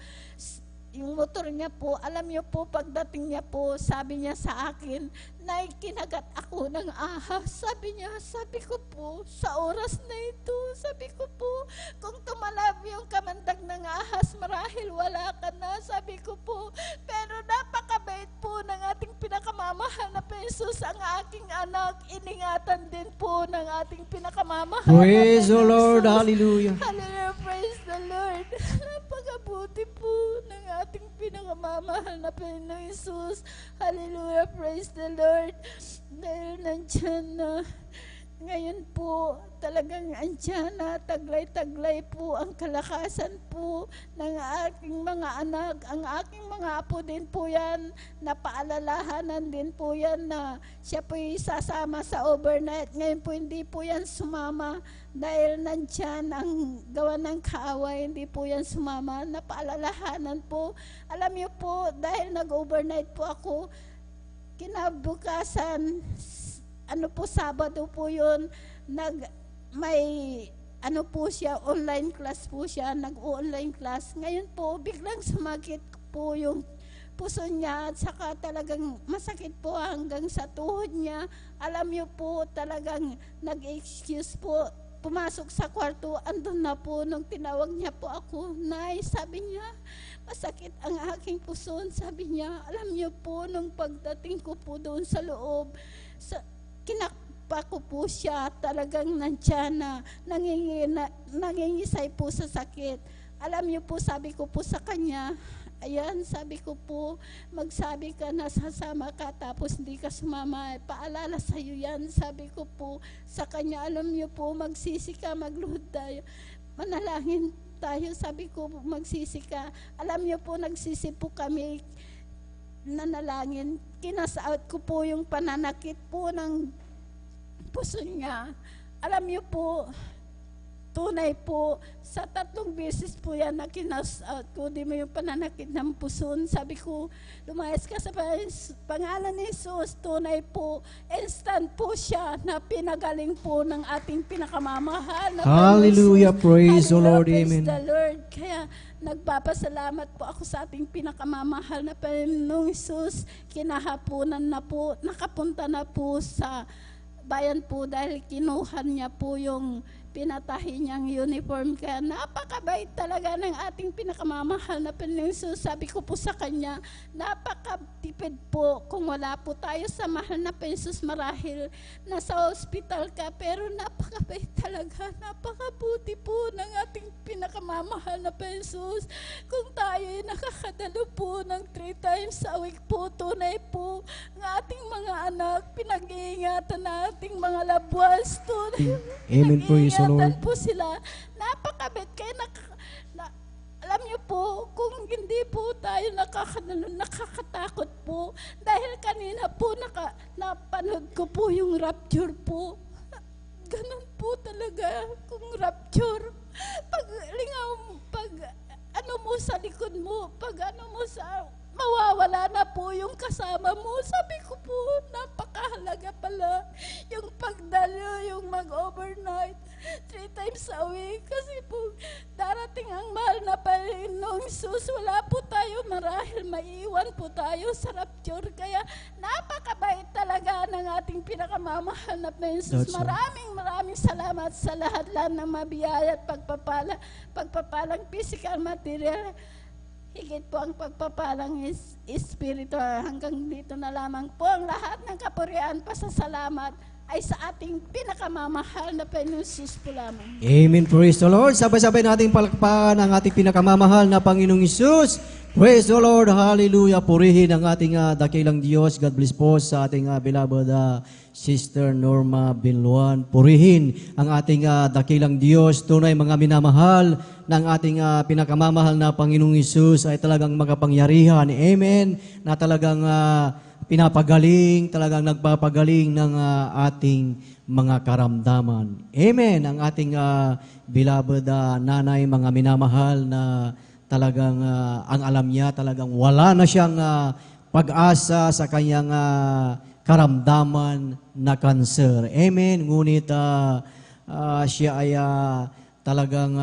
Speaker 6: Yung motor niya po, alam niyo po, pagdating niya po, sabi niya sa akin, Nay, kinagat ako ng ahas. Sabi niya, sabi ko po, sa oras na ito, sabi ko po, kung tumalab yung kamandag ng ahas, marahil wala ka na, sabi ko po. Pero napakabait po ng ating pinakamamahal na Jesus, ang aking anak, iningatan din po ng ating pinakamamahal na
Speaker 3: Praise the Lord,
Speaker 6: Jesus.
Speaker 3: hallelujah.
Speaker 6: Hallelujah, praise the Lord. Napakabuti po ng ating pinakamamahal na Panginoong Jesus. Hallelujah, praise the Lord. Dahil nandyan na, ngayon po, talagang andyan na, taglay-taglay po ang kalakasan po ng aking mga anak. Ang aking mga apo din po yan, napaalalahanan din po yan na siya po'y sasama sa overnight. Ngayon po hindi po yan sumama dahil nandyan ang gawa ng kaaway, hindi po yan sumama. Napaalalahanan po. Alam niyo po, dahil nag-overnight po ako, kinabukasan, Sabado po yun, may ano po siya, online class po siya, nag-online class. Ngayon po, biglang sumakit po yung puso niya at saka talagang masakit po hanggang sa tuhod niya. Alam niyo po, talagang nag-excuse po, pumasok sa kwarto, andun na po nung tinawag niya po ako. Nay, sabi niya, masakit ang aking puso. Sabi niya, alam niyo po, nung pagdating ko po doon sa loob, kinakpa ko po siya, talagang nandiyan na, nangingisay po sa sakit. Alam niyo po, sabi ko po sa kanya, ayan, sabi ko po, magsabi ka na sasama ka tapos hindi ka sumama. Paalala sa'yo yan, sabi ko po sa kanya. Alam niyo po, magsisi ka, magluhod tayo. Manalangin tayo, sabi ko, magsisi ka. Alam niyo po, nagsisi po kami, nanalangin. Kinasaot ko po yung pananakit po ng puso niya. Alam niyo po, tunay po, sa 3 beses po yan na kinasaot ko, di mo yung pananakit ng puson. Sabi ko, lumayas ka sa pangalan ni Jesus. Tunay po, instant po siya na pinagaling po ng ating pinakamamahal na
Speaker 3: Hallelujah,
Speaker 6: Panginoon.
Speaker 3: praise the Lord,
Speaker 6: Hallelujah,
Speaker 3: amen.
Speaker 6: praise the Lord. Kaya nagpapasalamat po ako sa ating pinakamamahal na Panginoong Jesus. Kinahaponan na po, nakapunta na po sa bayan po dahil kinuha niya po yung pinatahi niyang uniform. Kaya napakabait talaga ng ating pinakamamahal na Panginoong Jesus. Sabi ko po sa kanya, napakatipid po kung wala po tayo sa mahal na Panginoong Jesus. Marahil nasa hospital ka, pero napakabait talaga, napakabuti po ng ating pinakamamahal na Panginoong Jesus. Kung tayo ay nakakadalo po ng 3 times a week po, tunay po ng ating mga anak, pinag-iingatan na ating mga loved ones, tunay.
Speaker 3: Amen, praise the Lord.
Speaker 6: Po sila, napakabait kayo, alam niyo po, kung hindi po tayo nakakatakot po, dahil kanina po napanood ko po yung rapture po. Ganun po talaga, kung rapture, pag ano mo sa likod mo, pag ano mo sa mawawala na po yung kasama mo. Sabi ko po, napakahalaga pala yung pagdalo, yung mag-overnight 3 times a week. Kasi po, darating ang mahal na Panginoong Jesus. Wala po tayo marahil maiiwan po tayo sa rapture. Kaya napakabait talaga ng ating pinakamamahal na Panginoong Jesus.
Speaker 3: That's right.
Speaker 6: Maraming salamat sa lahat-lahat ng mabiyaya at pagpapalang physical, material. Higit po ang pagpapalang espiritual. Hanggang dito na lamang po ang lahat ng kapurian, pasasalamat ay sa ating pinakamamahal na Panginoon Jesus po lamang.
Speaker 3: Amen, praise the Lord. Sabay-sabay nating palakpakan ang ating pinakamamahal na Panginoong Isus. Praise the Lord, hallelujah. Purihin ang ating dakilang Diyos. God bless po sa ating beloved Sister Norma Binluan. Purihin ang ating dakilang Diyos. Tunay mga minamahal ng ating pinakamamahal na Panginoong Isus ay talagang makapangyarihan. Amen. Na talagang pinapagaling, talagang nagpapagaling ng ating mga karamdaman. Amen. Ang ating beloved nanay, mga minamahal na talagang ang alam niya, talagang wala na siyang pag-asa sa kanyang karamdaman na cancer. Amen. Ngunit siya ay talagang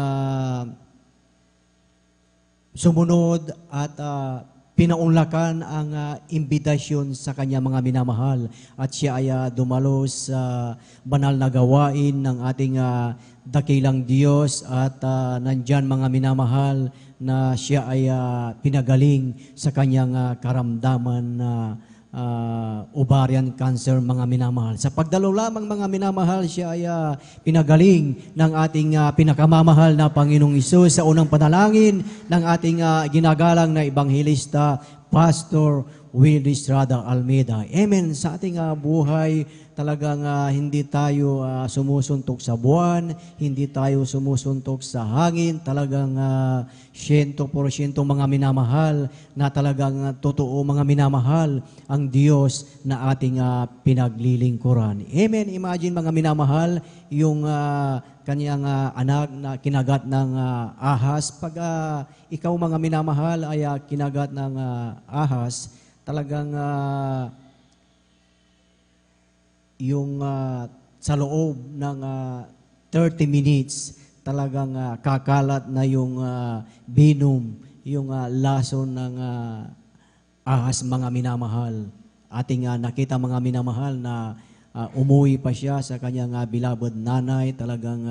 Speaker 3: sumunod at pinaunlakan ang imbitasyon sa kanya mga minamahal at siya ay dumalo sa banal na gawain ng ating dakilang Diyos at nandyan mga minamahal na siya ay pinagaling sa kanyang karamdaman na ovarian cancer mga minamahal. Sa pagdalo lamang mga minamahal, siya ay pinagaling ng ating pinakamamahal na Panginoong Isus sa unang panalangin ng ating ginagalang na Ebanghelista, Pastor Willie Estrada Almeida. Amen. Sa ating buhay, talagang hindi tayo sumusuntok sa buwan, hindi tayo sumusuntok sa hangin, talagang 100% mga minamahal na talagang totoo mga minamahal ang Diyos na ating pinaglilingkuran. Amen. Imagine mga minamahal, yung kanyang anak na kinagat ng ahas. Pag ikaw mga minamahal ay kinagat ng ahas, talagang yung sa loob ng 30 minutes, talagang kakalat na yung binom, yung lason ng ahas, mga minamahal. Ating nakita, mga minamahal, na umuwi pa siya sa kanyang beloved nanay. Talagang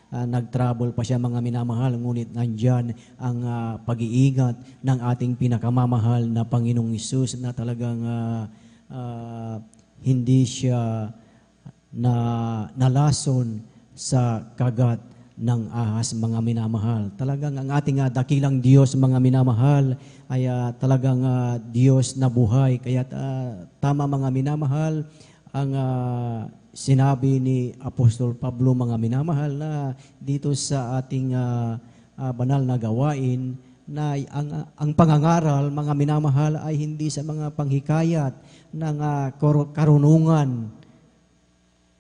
Speaker 3: nag-travel pa siya, mga minamahal, ngunit nandyan ang pag-iingat ng ating pinakamamahal na Panginoong Hesus, na talagang hindi siya nalason sa kagat ng ahas, mga minamahal. Talagang ang ating dakilang Diyos, mga minamahal, ay talagang Diyos na buhay. Kaya tama, mga minamahal, ang sinabi ni Apostol Pablo, mga minamahal, na dito sa ating banal na gawain, na ang pangangaral, mga minamahal, ay hindi sa mga panghikayat ng karunungan,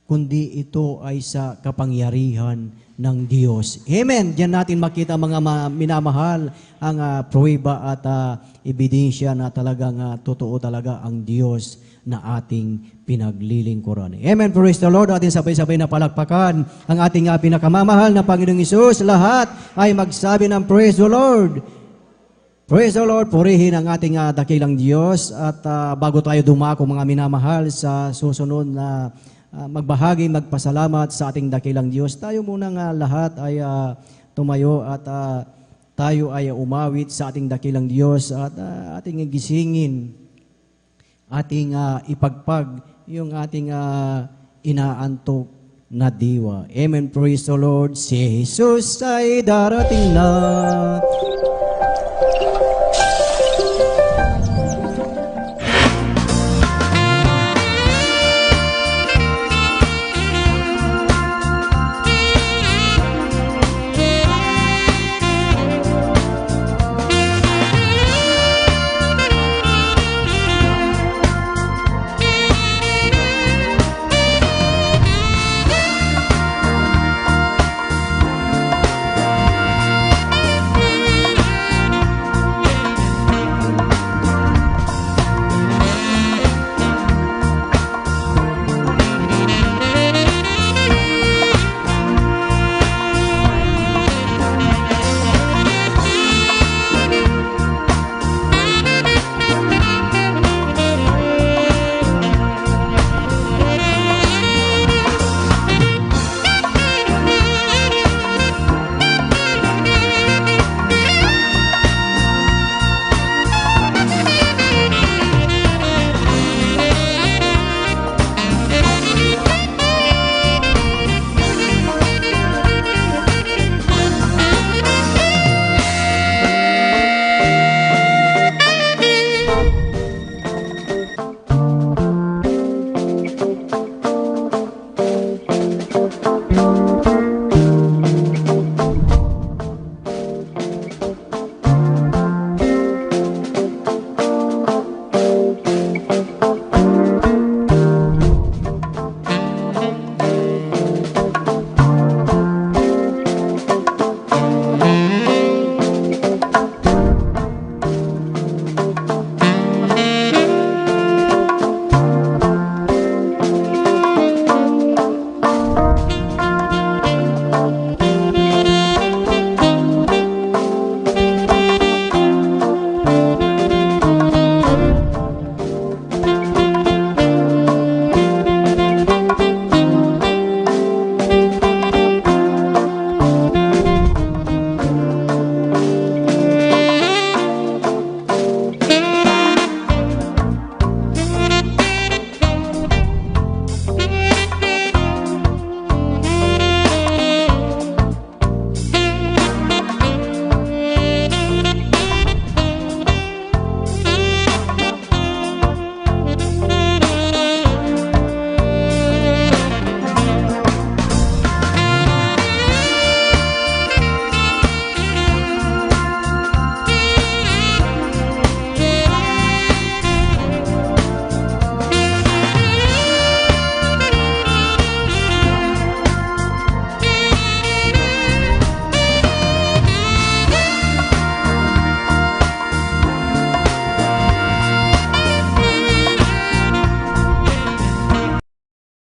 Speaker 3: kundi ito ay sa kapangyarihan ng Diyos. Amen! Diyan natin makita, mga minamahal, ang pruweba at ebidensya na talagang totoo talaga ang Diyos na ating pinaglilingkuran. Amen. Praise the Lord. Ating sabay-sabay na palakpakan ang ating pinakamamahal na Panginoong Hesus. Lahat ay magsabi ng praise the Lord. Praise the Lord. Purihin ang ating dakilang Diyos. At bago tayo dumako, mga minamahal, sa susunod na magbahagi, magpasalamat sa ating dakilang Diyos, tayo munang lahat ay tumayo at tayo ay umawit sa ating dakilang Diyos at ating gisingin, ating ipagpag yung ating inaantok na diwa. Amen. Praise the Lord. Si Jesus ay darating na.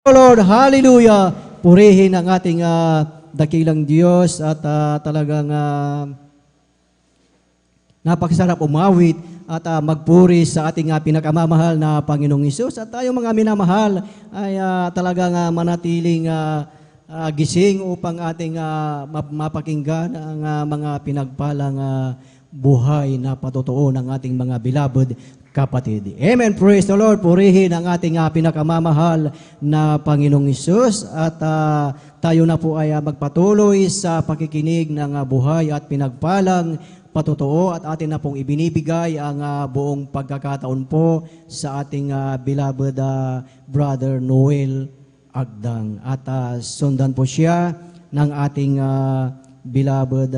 Speaker 3: Lord, hallelujah. Purihin ang ating dakilang Diyos at talagang napakasarap umawit at magpuri sa ating pinakamamahal na Panginoong Hesus. At tayo mga minamahal ay talagang manatiling gising upang ating mapakinggan ang mga pinagpalang buhay na patotoo ng ating mga beloved kapatid. Amen. Praise the Lord. Purihin ang ating pinakamamahal na Panginoong Hesus at tayo na po ay magpatuloy sa pakikinig ng buhay at pinagpalang patotoo at atin na pong ibinibigay ang buong pagkakataon po sa ating beloved Brother Noel Agdang. At sundan po siya ng ating beloved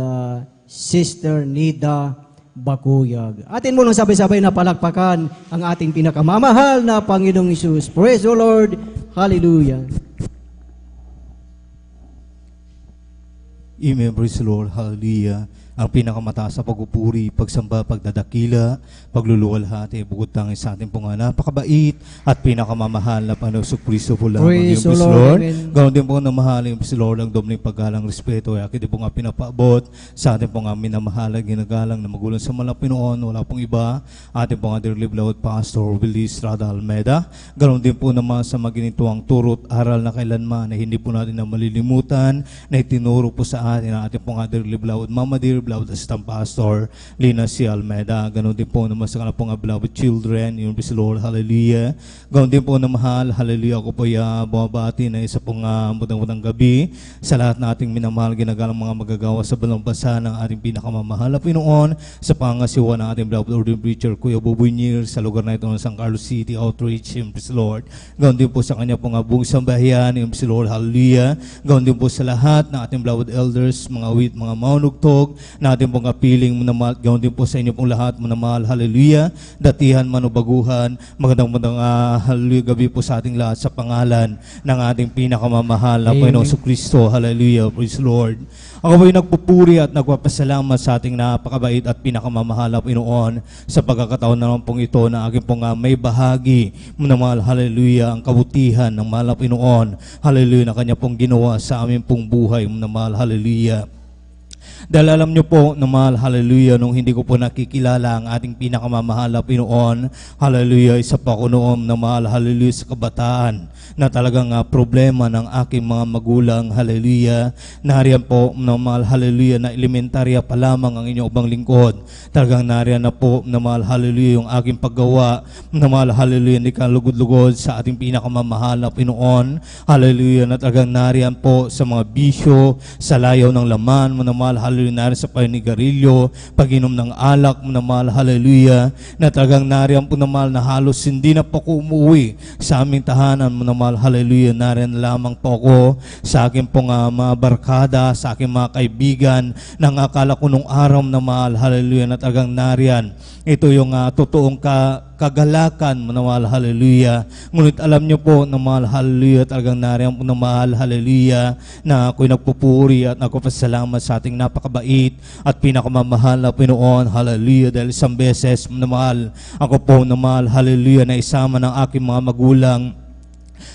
Speaker 3: Sister Nida Bakuyag. Atin mo lang sabay-sabay na palakpakan ang ating pinakamamahal na Panginoong Hesus. Praise the Lord. Hallelujah.
Speaker 7: Amen. Praise the Lord. Hallelujah. Ang pinakamataas sa pagpupuri, pagsamba, pagdadakila, pagluluwalhati, bukod tanging sa ating pong napakabait at pinakamamahal na Panginoong Kristo po lamang.
Speaker 3: Praise the
Speaker 7: Praise
Speaker 3: Lord.
Speaker 7: Lord. Ganoon din po na mahalin yung Lord ang dobleng paggalang respeto. Akin din po nga pinapaabot sa ating pong minamahalang ginagalang na magulang sa malang Pinoon. Wala pong iba. Ating pong dear live Lord Pastor Willie Estrada Almeida. Ganoon din po naman sa maginituang turot aral na kailanman na hindi po natin na malilimutan na itinuro po sa atin ang ating pong dear live Lord Mama dear beloved Assistant Pastor Lina C. Almeida. Ganon din po naman sa kanila pong beloved children, yung Praise the Lord, hallelujah. Ganon din po na mahal, hallelujah, ako po bumabati na isa pong mudang-mudang gabi sa lahat na ating minamahal ginagalang mga magagawa sa balang bansa ng ating pinakamamahal na Pinoon sa pangasiwa ng ating beloved ordained preacher Kuya Buboy Nier sa lugar na ito ng San Carlos City Outreach, yung Praise the Lord. Ganon din po sa kanya pong buong sambahian, yung Praise the Lord, hallelujah. Ganon din po sa lahat ng ating beloved elders, mga wit, mga maunugtog, na ating pong kapiling manamahal, gawin din po sa inyo pong lahat manamahal, hallelujah, datihan, manubaguhan, magandang hallelujah gabi po sa ating lahat sa pangalan ng ating pinakamamahal na Panginoong Kristo, hallelujah, praise the Lord. Ako po'y nagpupuri at nagpapasalamat sa ating napakabait at pinakamamahal na Pinoon sa pagkakataon naman pong ito na aking pong may bahagi, manamahal, hallelujah, ang kabutihan ng mahal na Pinoon, hallelujah, na kanya pong ginawa sa aming pong buhay, manamahal, hallelujah. Dahil alam niyo po na mahal, hallelujah, nung hindi ko po nakikilala ang ating pinakamamahal na Pinoon, hallelujah, isa pa ko noon na mahal, hallelujah, sa kabataan na talagang problema ng aking mga magulang, hallelujah. Nariyan po na mahal, hallelujah, na elementarya pa lamang ang inyong ubang lingkod. Talagang nariyan na po na mahal, hallelujah, yung aking paggawa, na mahal, hallelujah, hindi ka lugod-lugod sa ating pinakamamahal na Pinoon, hallelujah, na talagang nariyan po sa mga bisyo, sa layaw ng laman, na mahal, hallelujah, nariyan sa paninigarilyo, pag-inom ng alak, na mahal, hallelujah, na talagang nariyan po na mahal na halos hindi na po ko umuwi sa aming tahanan, na mahal, hallelujah, nariyan lamang po ako sa aking pong mga barkada, sa aking mga kaibigan, nang akala ko nung araw na mahal, hallelujah, na talagang nariyan. Ito yung totoong kagalakan, na mahal, hallelujah. Ngunit alam niyo po na mahal, hallelujah, talagang nariyan po na mahal, hallelujah, na ako'y nagpupuri at nagpapasalamat sa ating napakabait at pinakamamahal na Pinoon, hallelujah, dahil isang beses, na mahal, ako po na mahal, hallelujah, na isama ng aking mga magulang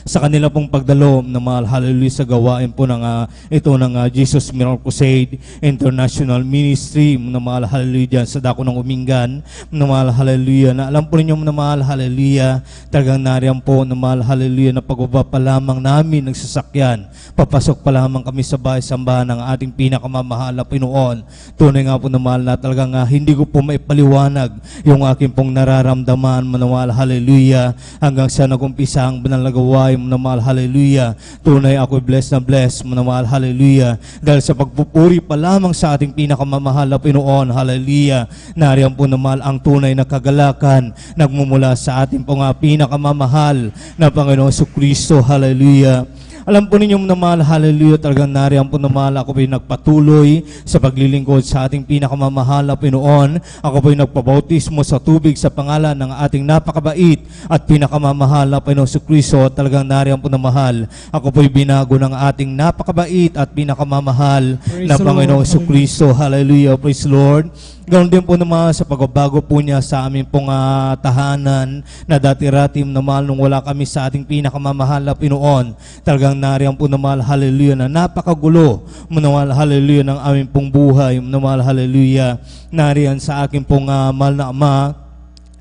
Speaker 7: sa kanila pong pagdalo, na mahal, hallelujah, sa gawain po ng ito ng Jesus Miracle Crusade International Ministry, na mahal, hallelujah, dyan sa dako ng Umingan, na mahal, hallelujah, na alam po ninyo, na mahal, hallelujah, talagang nariyan po, na mahal, hallelujah, na pagbaba pa lamang namin ng sasakyan, papasok pa lamang kami sa bahay-sambahan ng ating pinakamamahal na Pinoon. Tunay nga po, na mahal, na talagang hindi ko po maipaliwanag yung aking pong nararamdaman, na mahal, hallelujah, hanggang sa nagumpisa ang banal na gawain, na mahal, hallelujah. Tunay ako'y blessed na blessed, na mahal, hallelujah, dahil sa pagpupuri pa lamang sa ating pinakamamahal na Pinoon, hallelujah, nariyan po, na mahal, ang tunay na kagalakan nagmumula sa ating pong pinakamamahal na Panginoong Kristo, hallelujah. Alam po ninyo, na mahal, hallelujah, talagang nariyan po, na mahal, ako po'y nagpatuloy sa paglilingkod sa ating pinakamamahal na Pinoon. Ako po'y nagpabautismo sa tubig sa pangalan ng ating napakabait at pinakamamahal na Panginoong Kristo. Talagang nariyan po, na mahal, ako po'y binago ng ating napakabait at pinakamamahal na Panginoong Kristo. Hallelujah, praise the Lord. Ganoon din po naman sa pagbabago po niya sa aming pong tahanan na dati-ratim, na mahal, nung wala kami sa ating pinakamamahal na Pinoon. Talagang talagang nariyan po na mahal, hallelujah, na napakagulo, mahal, hallelujah, ng aming pong buhay, mahal, hallelujah, nariyan sa aking pong mahal na Ama,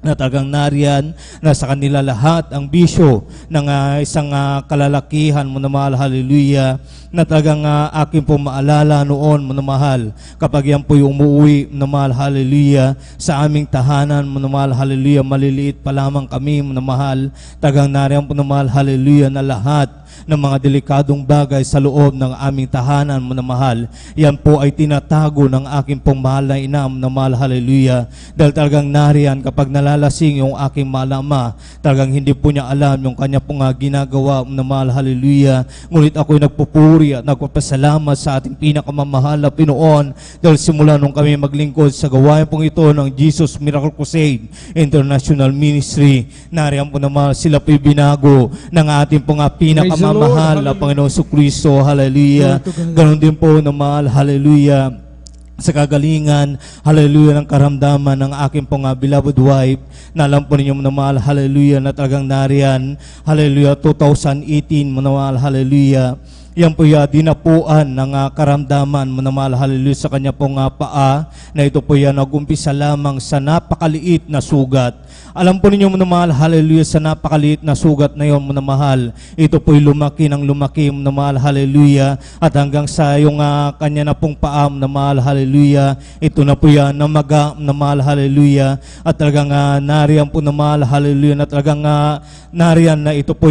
Speaker 7: na talagang nariyan na sa kanila lahat ang bisyo ng isang kalalakihan mo na mahal, hallelujah, na talagang akin po maalala noon mo na mahal kapag yan po yung umuwi mo na mahal, hallelujah, sa aming tahanan mo na mahal, hallelujah, maliliit pa lamang kami mo na mahal, talagang nariyan po na mahal, hallelujah, na lahat ng mga delikadong bagay sa loob ng aming tahanan mo na mahal, yan po ay tinatago ng aking pong mahal na ina mo na mahal, hallelujah, dahil talagang nariyan kapag nalalasing yung aking mahal na ama, talagang hindi po niya alam yung kanya pong ginagawa mo na mahal, hallelujah, ngunit ako'y nagpupuri at nagpapasalamat sa ating pinakamamahal na Pinoon dahil simula nung kami maglingkod sa gawain pong ito ng Jesus Miracle Crusade International Ministry, nariyan po na mahal, sila po'y binago ng ating pong pinakamamahal na Panginoon Kristo, hallelujah. Ganon din po na mahal, hallelujah, sa kagalingan, hallelujah, ng karamdaman ng aking pong beloved wife, na alam po ninyo na mahal, hallelujah, na talagang nariyan, hallelujah, 2018 manawal, hallelujah, yan po dinapuan ng karamdaman manawal, hallelujah, sa kanya pong paa, na ito po nag-umpisa lamang sa napakaliit na sugat. Alam po ninyo na mahal, hallelujah, sa napakaliit na sugat na yon na mahal, ito po'y lumaki ng lumaki na mahal, hallelujah, at hanggang sa yung kanya na pong paam na mahal, hallelujah, ito na po namaga na mahal, hallelujah, at talagang nariyan po na mahal, hallelujah, na talagang nariyan na ito po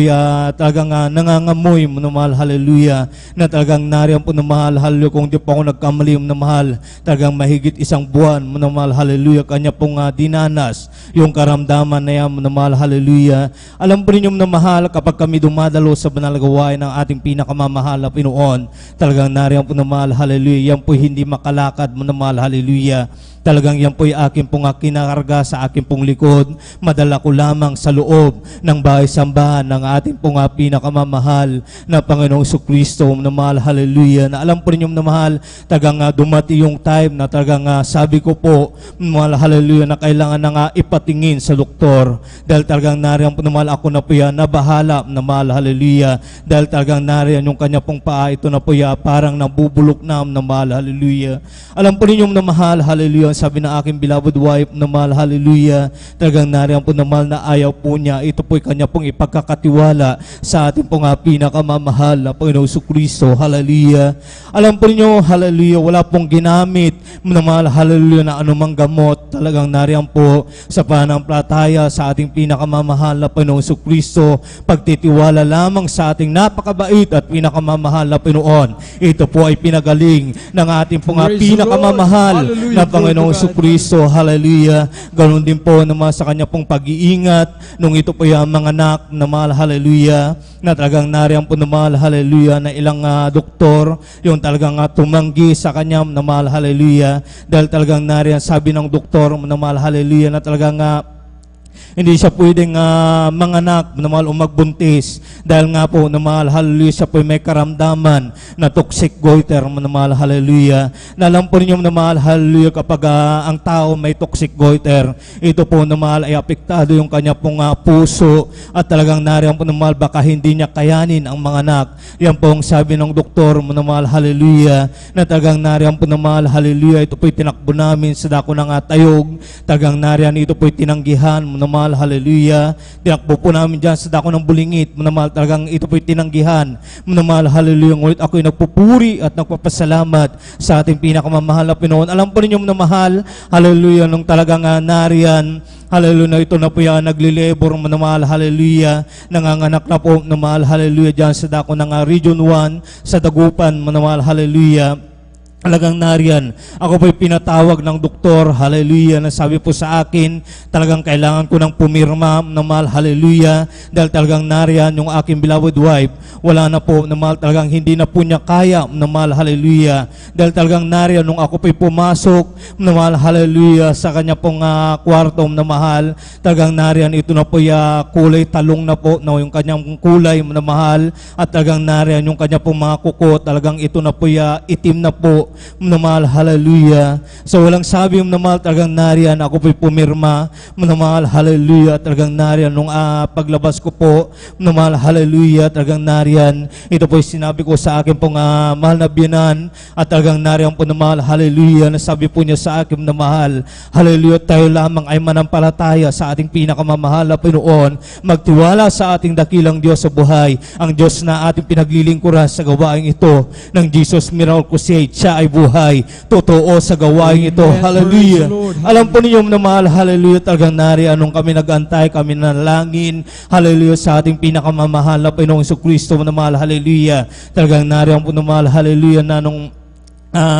Speaker 7: talagang nangangamoy na mahal, hallelujah, na talagang nariyan po na mahal, hallelujah, kung di po ako nagkamali na mahal, talagang mahigit 1 buwan na mahal, hallelujah, kanya pong dinanas yung karamdaman na yan na mahal, hallelujah. Alam po ninyo na mahal, kapag kami dumadalo sa banal na gawain ng ating pinakamamahal na Pinoon, talagang nariyan po na mahal, hallelujah, yan po hindi makalakad mo na mahal, hallelujah. Talagang yan po'y aking pong kinakarga sa aking pong likod. Madala ko lamang sa loob ng bahay-sambahan ng ating pong pinakamamahal na Panginoong Kristo na mahal, hallelujah. Na alam po ninyo na mahal, talagang dumati yung time na talagang sabi ko po, mahal, hallelujah, na kailangan na ipatingin sa doktor. Dahil talagang nariyan po na mahal, ako na po nabahala na mahal, hallelujah. Dahil talagang nariyan yung kanya pong paa, ito na po parang nabubulok na mahal, hallelujah. Alam po ninyo na mahal, hallelujah, sabi ng aking beloved wife na mahal, hallelujah, talagang nariyan po na mahal na ayaw po niya, ito po'y kanya pong ipagkakatiwala sa ating pong pinakamamahal na Panginoong Kristo, hallelujah. Alam po ninyo, hallelujah, wala pong ginamit na mahal, hallelujah, na anumang gamot, talagang nariyan po sa pananampalataya sa ating pinakamamahal na Panginoong Kristo, pagtitiwala lamang sa ating napakabait at pinakamamahal na Pinoon. Ito po ay pinagaling ng ating pong pinakamamahal na Panginoong Kristo, hallelujah. Ganoon din po naman sa kanya pong pag-iingat nung ito po yung mga anak na mahal, hallelujah, na talagang nariyan po na mahal, hallelujah, na ilang doktor yung talagang tumanggi sa kanya na mahal, hallelujah, dahil talagang nariyan sabi ng doktor na mahal, hallelujah, na talagang hindi siya pwedeng manganak na mahal o magbuntis dahil nga po na mahal, hallelujah, siya po may karamdaman na toxic goiter na mahal, hallelujah. Na alam po ninyo na mahal, hallelujah, kapag ang tao may toxic goiter, ito po na mahal ay apektado yung kanya pong puso at talagang nariyan po na mahal, baka hindi niya kayanin ang mga anak. Yan po ang sabi ng doktor na mahal, hallelujah, na talagang nariyan po na mahal, hallelujah, ito po'y tinakbo namin sa dako ng tayog, talagang nariyan ito po'y tinanggihan na mahal, hallelujah. Tinakbo po namin dyan sa dako ng bulingit, manamahal, talagang ito po'y tinanggihan, manamahal, hallelujah. Ngunit ako'y nagpupuri at nagpapasalamat sa ating pinakamamahal na Pinoon. Alam po ninyo manamahal, hallelujah, nung talagang nariyan, hallelujah, ito na po yan, naglilibor, manamahal, hallelujah, nanganganak na po, manamahal, hallelujah, dyan sa dako ng Region 1, sa Dagupan, manamahal, hallelujah. Talagang nariyan, ako po'y pinatawag ng doktor, hallelujah, na sabi po sa akin, talagang kailangan ko ng pumirma na mahal, hallelujah, dahil talagang nariyan yung aking beloved wife, wala na po na mahal, talagang hindi na po niya kaya na mahal, hallelujah, dahil talagang nariyan nung ako po'y pumasok na mahal, hallelujah, sa kanya pong kwarto na mahal, talagang nariyan, ito na po kulay talong na po, no, yung kanyang kulay na mahal, at talagang nariyan yung kanya pong mga kuko, talagang ito na po itim na po, Minamahal, hallelujah. So walang sabi, minamahal, talagang nariyan. Ako po'y pumirma. Minamahal, hallelujah. Talagang nariyan. Nung paglabas ko po, minamahal, hallelujah. Talagang nariyan. Ito po'y sinabi ko sa akin pong mahal na biyanan. At talagang nariyan po na mahal, hallelujah. Nasabi po niya sa akin na mahal, hallelujah. Tayo lamang ay manampalataya sa ating pinakamamahal na Panginoon. Magtiwala sa ating dakilang Diyos sa buhay. Ang Diyos na ating pinaglilingkuran sa gawain ito ng Jesus Miracle Crusade. Siya ay buhay. Totoo sa gawain ito. Hallelujah. Alam po ninyo na mahal, hallelujah, talagang nariyan nung kami nag-antay, kami nanalangin, hallelujah, sa ating pinakamamahal na Panginoong Kristo na mahal, hallelujah. Talagang nariyan po na mahal, hallelujah, na nung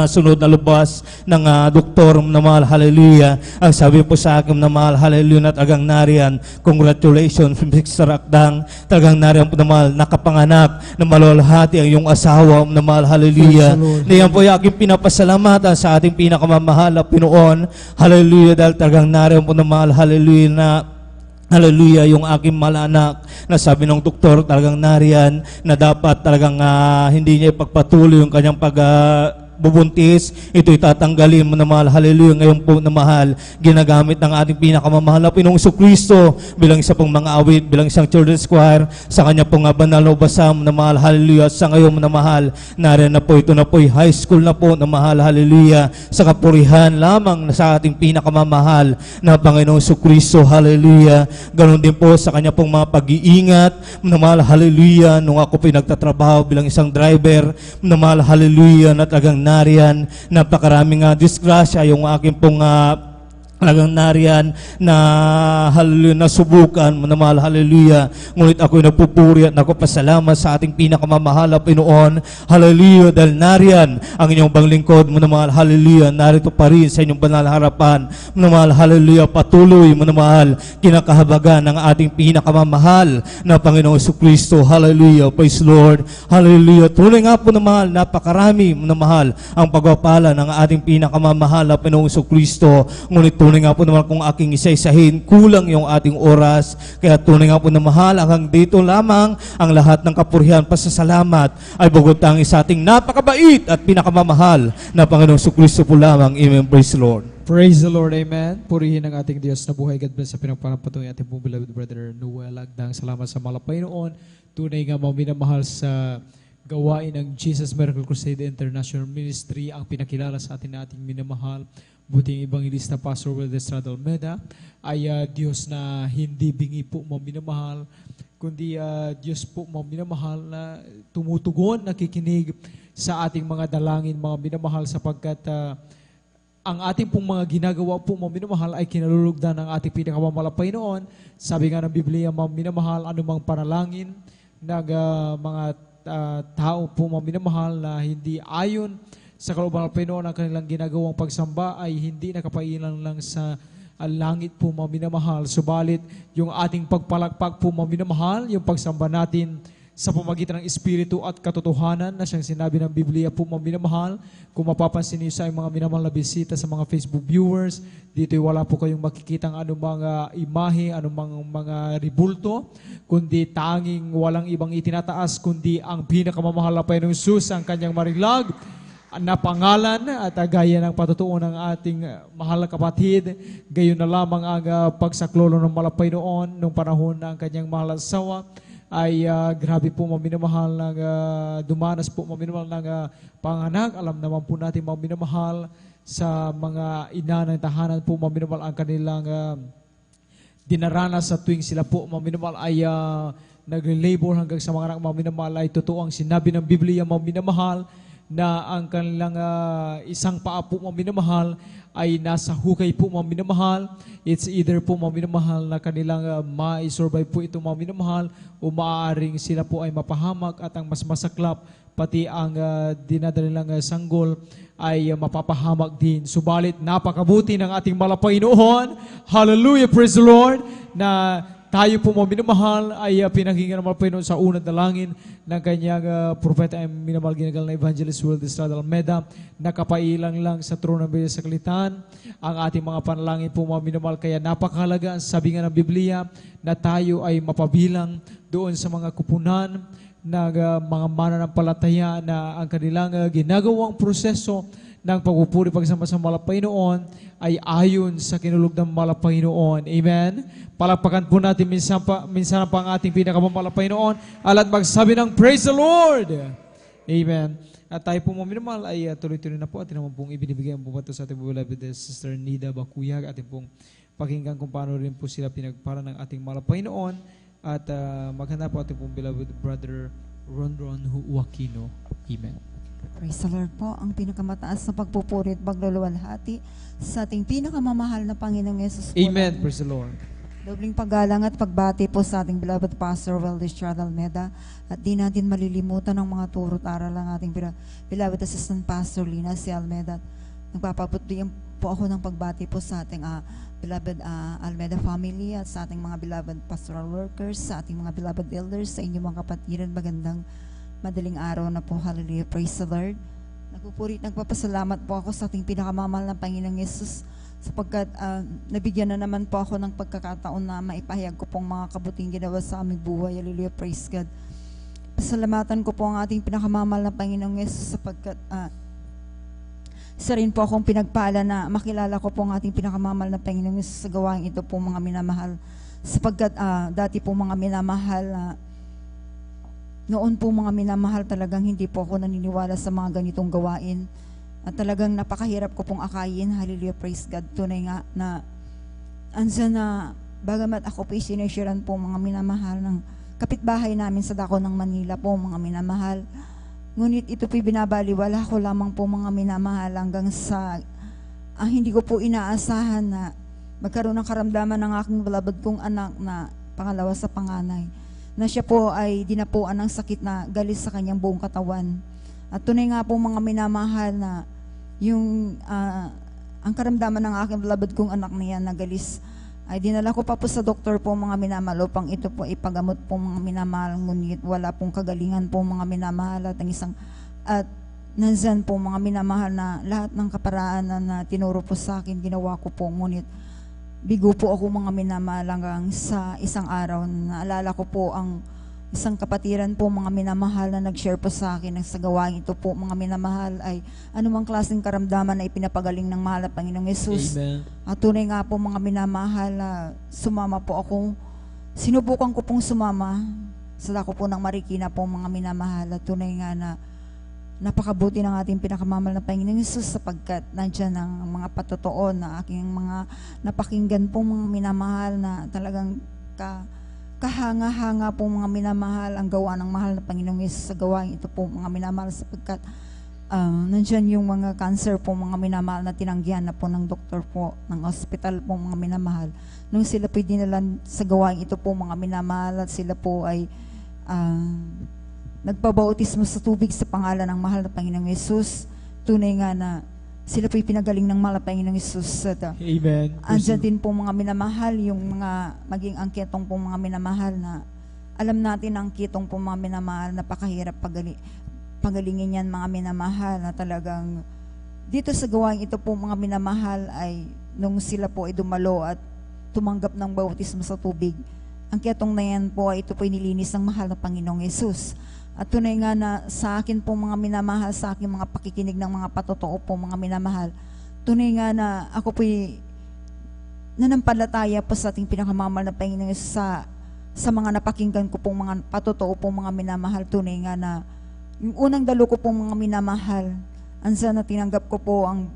Speaker 7: sunod na lubas ng doktor na mahal, hallelujah. Ang sabi po sa akin na mahal, hallelujah, na talagang nariyan, congratulations, Mr. Akdang, talagang nariyan po na mahal, nakapanganak na malulhati ang iyong asawa na mahal, hallelujah. Diyan po yung aking pinapasalamatan sa ating pinakamamahal na Pinoon, hallelujah, dahil talagang nariyan po na mahal, hallelujah, na hallelujah, yung aking malanak na sabi ng doktor talagang nariyan na dapat talagang hindi niya ipagpatuloy yung kanyang bubuntis, ito'y tatanggalin mo na mahal, hallelujah. Ngayon po na mahal, ginagamit ng ating pinakamamahal na Pinoong Kristo bilang isa pong mga awit, bilang isang children's choir, sa kanya pong banal na ubasam na mahal, hallelujah. Sa ngayon na mahal, nariyan na po, ito na po'y high school na po na mahal, hallelujah. Sa kapurihan lamang sa ating pinakamamahal na Panginoong Kristo, hallelujah. Ganon din po sa kanya pong mga pag-iingat na mahal, hallelujah. Nung ako po'y nagtatrabaho bilang isang driver na mahal, hallelujah, na talagang nariyan, napakaraming disgrasya yung aking pong talagang nariyan na hallelujah, nasubukan mo na mahal, hallelujah. Ngunit ako'y nagpupuri at nagpapasalamat sa ating pinakamamahal na Pinoon, hallelujah, dahil nariyan ang inyong banglingkod mo na mahal, hallelujah, narito pa rin sa inyong banal harapan mo na mahal, hallelujah, patuloy mo na mahal, kinakahabagan ng ating pinakamamahal na Panginoong Kristo, hallelujah, praise Lord, hallelujah. Tunay nga po na mahal, napakarami mo na mahal ang pagpapala ng ating pinakamamahal na Panginoong Kristo, ngunit tunay nga po naman kung aking isa-isahin, kulang yung ating oras. Kaya tunay nga po na mahal, hanggang dito lamang ang lahat ng kapurihan, pasasalamat ay bugod tangi sa ating napakabait at pinakamamahal na Panginoong Kristo po lamang. Amen. Praise the Lord.
Speaker 8: Praise the Lord, amen. Purihin ang ating Diyos na buhay. God bless sa pinagpapatuloy ating pong beloved brother Noel Agdang. Salamat sa malapay noon. Tunay nga minamahal sa gawain ng Jesus Miracle Crusade International Ministry, ang pinakilala sa atin na ating minamahal buting Evangelista Pastor Will Estrada Almeida ay Diyos na hindi bingi po minamahal, kundi Diyos po minamahal na tumutugon, nakikinig sa ating mga dalangin minamahal, sapagkat ang ating pong mga ginagawa po minamahal ay kinalulugdan ng ating pinakamamahal noon. Sabi nga ng Biblia, minamahal, anumang panalangin ng mga tao po minamahal na hindi ayon sa kalooban ng Panginoon ang kanilang ginagawang pagsamba ay hindi nakapailan lang sa langit po minamahal. Subalit yung ating pagpalakpak po minamahal, yung pagsamba natin sa pamagitan ng Espiritu at katotohanan na siyang sinabi ng Biblia po minamahal. Kung mapapansin niyo sa mga minamahal na bisita sa mga Facebook viewers, dito wala po kayong makikitang anumang imahe, anumang mga ribulto, kundi tanging walang ibang itinataas, kundi ang pinakamamahal na Panginoong Jesus, ang kanyang marilag na pangalan, at gaya ng patutuo ng ating mahal na kapatid, gayon na lamang ang pagsaklolo ng malapay noon, nung panahon ng kanyang mahal na asawa, ay grabe po minamahal ng dumanas po minamahal ng panganak. Alam naman po natin minamahal sa mga ina ng tahanan po minamahal ang kanilang dinaranas sa tuwing sila po minamahal ay nagle-labor hanggang sa mga anak minamahal, ay totoo ang sinabi ng Biblia minamahal na ang kanilang isang paa po minamahal ay nasa hukay po minamahal. It's either po minamahal na kanilang ma-survive po ito minamahal, o maaaring sila po ay mapahamak, at ang mas masaklap, pati ang dinadala nilang sanggol ay mapapahamak din. Subalit napakabuti ng ating malapay noon, hallelujah, praise the Lord, na tayo po mga minamahal ay pinakinggan naman po sa unang dalangin ng kanyang propeta ay minamahal ginagal na Evangelist Will Estrada Almeda, nakapailang lang sa trono ng sa kalitan ang ating mga panalangin po mga minamahal. Kaya napakahalaga ang sabi nga ng Biblia na tayo ay mapabilang doon sa mga kupunan ng mga mananampalataya na ang kanilang ginagawang proseso ng pagpupuri pagsama-sama Panginoon ay ayon sa kinulog ng Panginoon. Amen? Palakpakan po natin minsan pa ang ating pinakamamahal Panginoon at magsabi ng Praise the Lord! Amen. At tayo po mga minamahal ay tuloy-tuloy na po. Atin naman pong ibinibigay ang bumato sa ating beloved Sister Nida Bakuyag. Atin pong pakinggan kung paano rin po sila pinagpara ng ating mahal Panginoon. At maghanda po ating pong beloved brother Ron Joaquino. Amen.
Speaker 9: Praise the Lord po, ang pinakamataas na pagpupuri at pagluluwalhati sa ating pinakamamahal na Panginoong Yesus po.
Speaker 8: Amen. Praise the Lord.
Speaker 9: Dobling paggalang at pagbati po sa ating beloved Pastor Will Estrada Almeda at di natin malilimutan ang mga turo at aral ng ating beloved Assistant Pastor Lina C. Almeda. Nagpapabuti po ako ng pagbati po sa ating beloved Almeda family at sa ating mga beloved pastoral workers, sa ating mga beloved elders, sa inyong mga kapatiran. Magandang madaling araw na po. Hallelujah. Praise the Lord. Nagpapasalamat po ako sa ating pinakamamahal na Panginoong Yesus sapagkat nabigyan na naman po ako ng pagkakataon na maipahayag ko pong mga kabuting ginawa sa aming buhay. Hallelujah. Praise God. Pasalamatan ko po ang ating pinakamamahal na Panginoong Yesus sapagkat isa rin po akong pinagpala na makilala ko po ang ating pinakamamahal na Panginoong Yesus sa gawain ito po mga minamahal sapagkat dati po mga minamahal noon po mga minamahal talagang hindi po ako naniniwala sa mga ganitong gawain at talagang napakahirap ko pong akayin. Hallelujah, praise God. Tunay nga na andyan na bagamat ako po isinesyaran po mga minamahal ng kapitbahay namin sa dako ng Manila po mga minamahal. Ngunit ito po'y binabaliwala ko lamang po mga minamahal hanggang sa hindi ko po inaasahan na magkaroon ng karamdaman ng aking beloved kong anak na pangalawa sa panganay, na siya po ay dinapuan ng sakit na galis sa kanyang buong katawan. At tunay nga po mga minamahal na yung ang karamdaman ng aking beloved kong anak niya na galis ay dinala ko pa po sa doktor po mga minamahal upang ito po ipagamot po mga minamahal, ngunit wala pong kagalingan po mga minamahal at nandyan po mga minamahal na lahat ng kaparaanan na tinuro po sa akin ginawa ko po, ngunit bigo po ako mga minamahal hanggang sa isang araw. Naalala ko po ang isang kapatiran po mga minamahal na nag-share po sa akin na sa gawain ito po mga minamahal ay anumang klaseng karamdaman na ipinapagaling ng mahal na Panginoong Yesus.
Speaker 8: Amen.
Speaker 9: At tunay nga po mga minamahal sumama po ako. Sinubukan ko pong sumama sa dako po ng Marikina po mga minamahal at tunay nga na napakabuti ng ating pinakamamahal na Panginoong Yesus sapagkat nandyan ang mga patotoo na aking mga napakinggan po mga minamahal na talagang kahanga-hanga po mga minamahal ang gawa ng mahal na Panginoong Yesus sa gawain ito po mga minamahal sapagkat nandyan yung mga cancer po mga minamahal na tinanggihan na po ng doktor po ng hospital po mga minamahal. Nung sila po dinala sa gawain ito po mga minamahal at sila po ay nagpabautismo sa tubig sa pangalan ng mahal na Panginoong Yesus. Tunay nga na sila po'y pinagaling ng mahal na Panginoong Yesus.
Speaker 8: Amen.
Speaker 9: Andyan din po mga minamahal, yung mga maging angketong po mga minamahal na alam natin ang angketong po mga minamahal, napakahirap pagalingin yan mga minamahal na talagang dito sa gawain ito po mga minamahal ay nung sila po ay dumalo at tumanggap ng bautismo sa tubig, ang ketong na yan po ay ito po nilinis ng mahal na Panginoong Yesus. At tunay nga na sa akin po mga minamahal, sa akin mga pakikinig ng mga patotoo po mga minamahal, tunay nga na ako po'y nanampalataya po sa ating pinakamamahal na Panginoon sa mga napakinggan ko pong mga patotoo po mga minamahal. Tunay nga na yung unang dalo ko pong mga minamahal, ansa na tinanggap ko po ang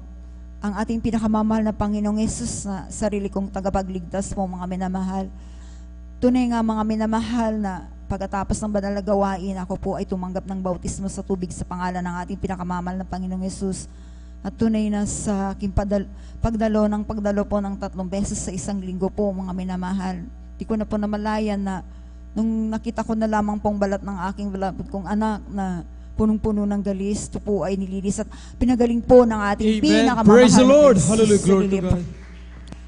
Speaker 9: ating pinakamamahal na Panginoong Yesus na sarili kong tagapagligtas po mga minamahal. Tunay nga mga minamahal na pagkatapos ng banal na gawain, ako po ay tumanggap ng bautismo sa tubig sa pangalan ng ating pinakamamahal na Panginoong Yesus. At tunay na sa aking pagdalo po ng 3 beses sa isang linggo po mga minamahal. Di ko na po namalayan na nung nakita ko na lamang pong balat ng aking beloved kong anak na punong-puno ng galis, ito po ay nililis at pinagaling po ng ating pinakamamahal.
Speaker 8: Praise the Lord. Hallelujah. Glory to God.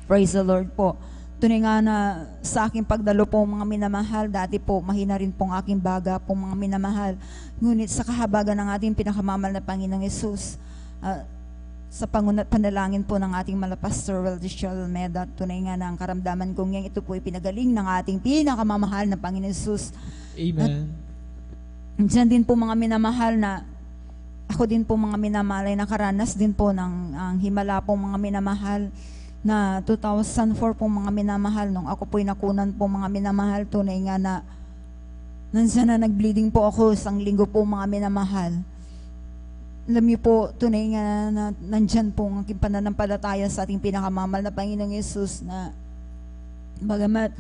Speaker 9: Praise the Lord po. Tunay nga na sa aking pagdalo po mga minamahal, dati po mahina rin pong aking baga po mga minamahal. Ngunit sa kahabagan ng ating pinakamamahal na Panginoong Yesus, sa panalangin po ng ating Pastor Weldish Almeida, tunay nga na ang karamdaman kong yan, ito po ipinagaling ng ating pinakamamahal na Panginoong Yesus.
Speaker 8: Amen.
Speaker 9: Diyan din po mga minamahal na ako din po mga minamahal ay nakaranas din po ng ang himala po mga minamahal na 2004 po mga minamahal nung ako po'y nakunan po mga minamahal, tunay nga na nandiyan na nag-bleeding po ako isang linggo po mga minamahal. Alam niyo po, tunay nga na nandyan po ang aking pananampalataya sa ating pinakamamahal na Panginoong Yesus na bagamat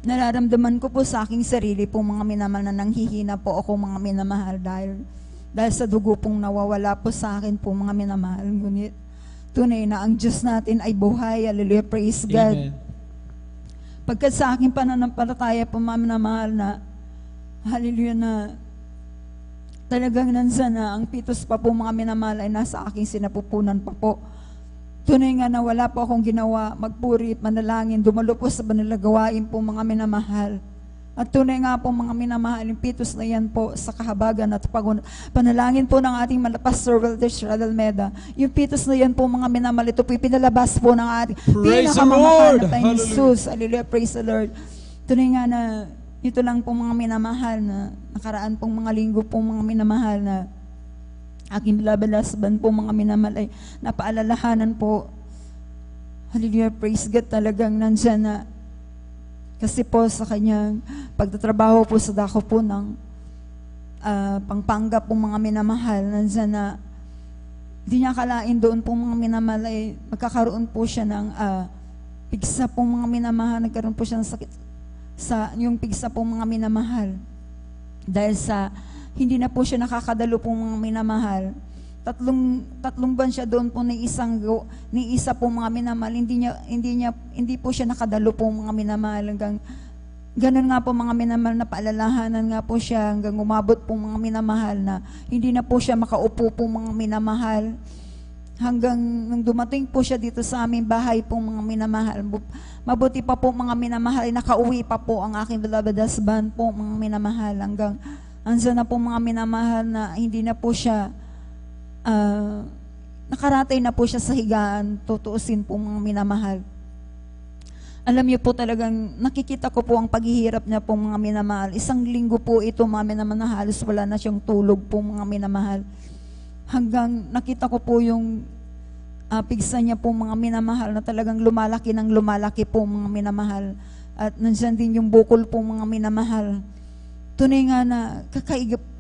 Speaker 9: nararamdaman ko po sa aking sarili po mga minamahal na nanghihina po ako mga minamahal dahil sa dugo pong nawawala po sa akin po mga minamahal. Ngunit tunay na ang Diyos natin ay buhay. Hallelujah, praise God.
Speaker 8: Amen.
Speaker 9: Pagkat sa aking pananampalataya po mga minamahal na hallelujah na talagang nandiyan na ang pitos pa po mga minamahal ay nasa aking sinapupunan pa po. Tunay nga na wala po akong ginawa, magpuri, manalangin, dumalo po sa banalagawain po mga minamahal. At tunay nga po mga minamahal, yung pitos na yan po sa kahabagan at panalangin po ng ating Pastor Weldish Almeida. Yung pitos na yan po mga minamahal, ito po pinalabas po ng ating
Speaker 8: Praise the
Speaker 9: pinakamamahal
Speaker 8: Lord!
Speaker 9: na Panginoon
Speaker 8: Hallelujah!
Speaker 9: Jesus. Hallelujah, praise the Lord. Tunay nga na ito lang po mga minamahal na nakaraan pong mga linggo po mga minamahal na aking bilabalasban po mga minamahal ay napaalalahanan po. Hallelujah, praise God, talagang nandyan na kasi po sa kanyang pagtatrabaho po sa dako po ng Pampanga po mga minamahal, nandyan na di niya akalain doon po mga minamahal ay magkakaroon po siya ng pigsa po mga minamahal, nagkaroon po siya ng sakit sa yung pigsa po mga minamahal. Dahil sa hindi na po siya nakakadalo po mga minamahal. Tatlong buwan siya doon po ni isa po mga minamahal. Hindi po siya nakadalo po mga minamahal hanggang ganun nga po mga minamahal na paalalahanan nga po siya hanggang umabot po mga minamahal na hindi na po siya makaupo po mga minamahal. Hanggang nung dumating po siya dito sa aming bahay po mga minamahal, mabuti pa po mga minamahal, nakauwi pa po ang aking beloved husband po mga minamahal hanggang andyan na po mga minamahal na hindi na po siya nakaratay na po siya sa higaan, tutuusin po mga minamahal. Alam niyo po talagang nakikita ko po ang paghihirap niya po mga minamahal. Isang linggo po ito mga minamahal na halos wala na siyang tulog po mga minamahal. Hanggang nakita ko po yung pigsa niya po mga minamahal na talagang lumalaki ng lumalaki po mga minamahal. At nandiyan din yung bukol po mga minamahal. Tunay nga na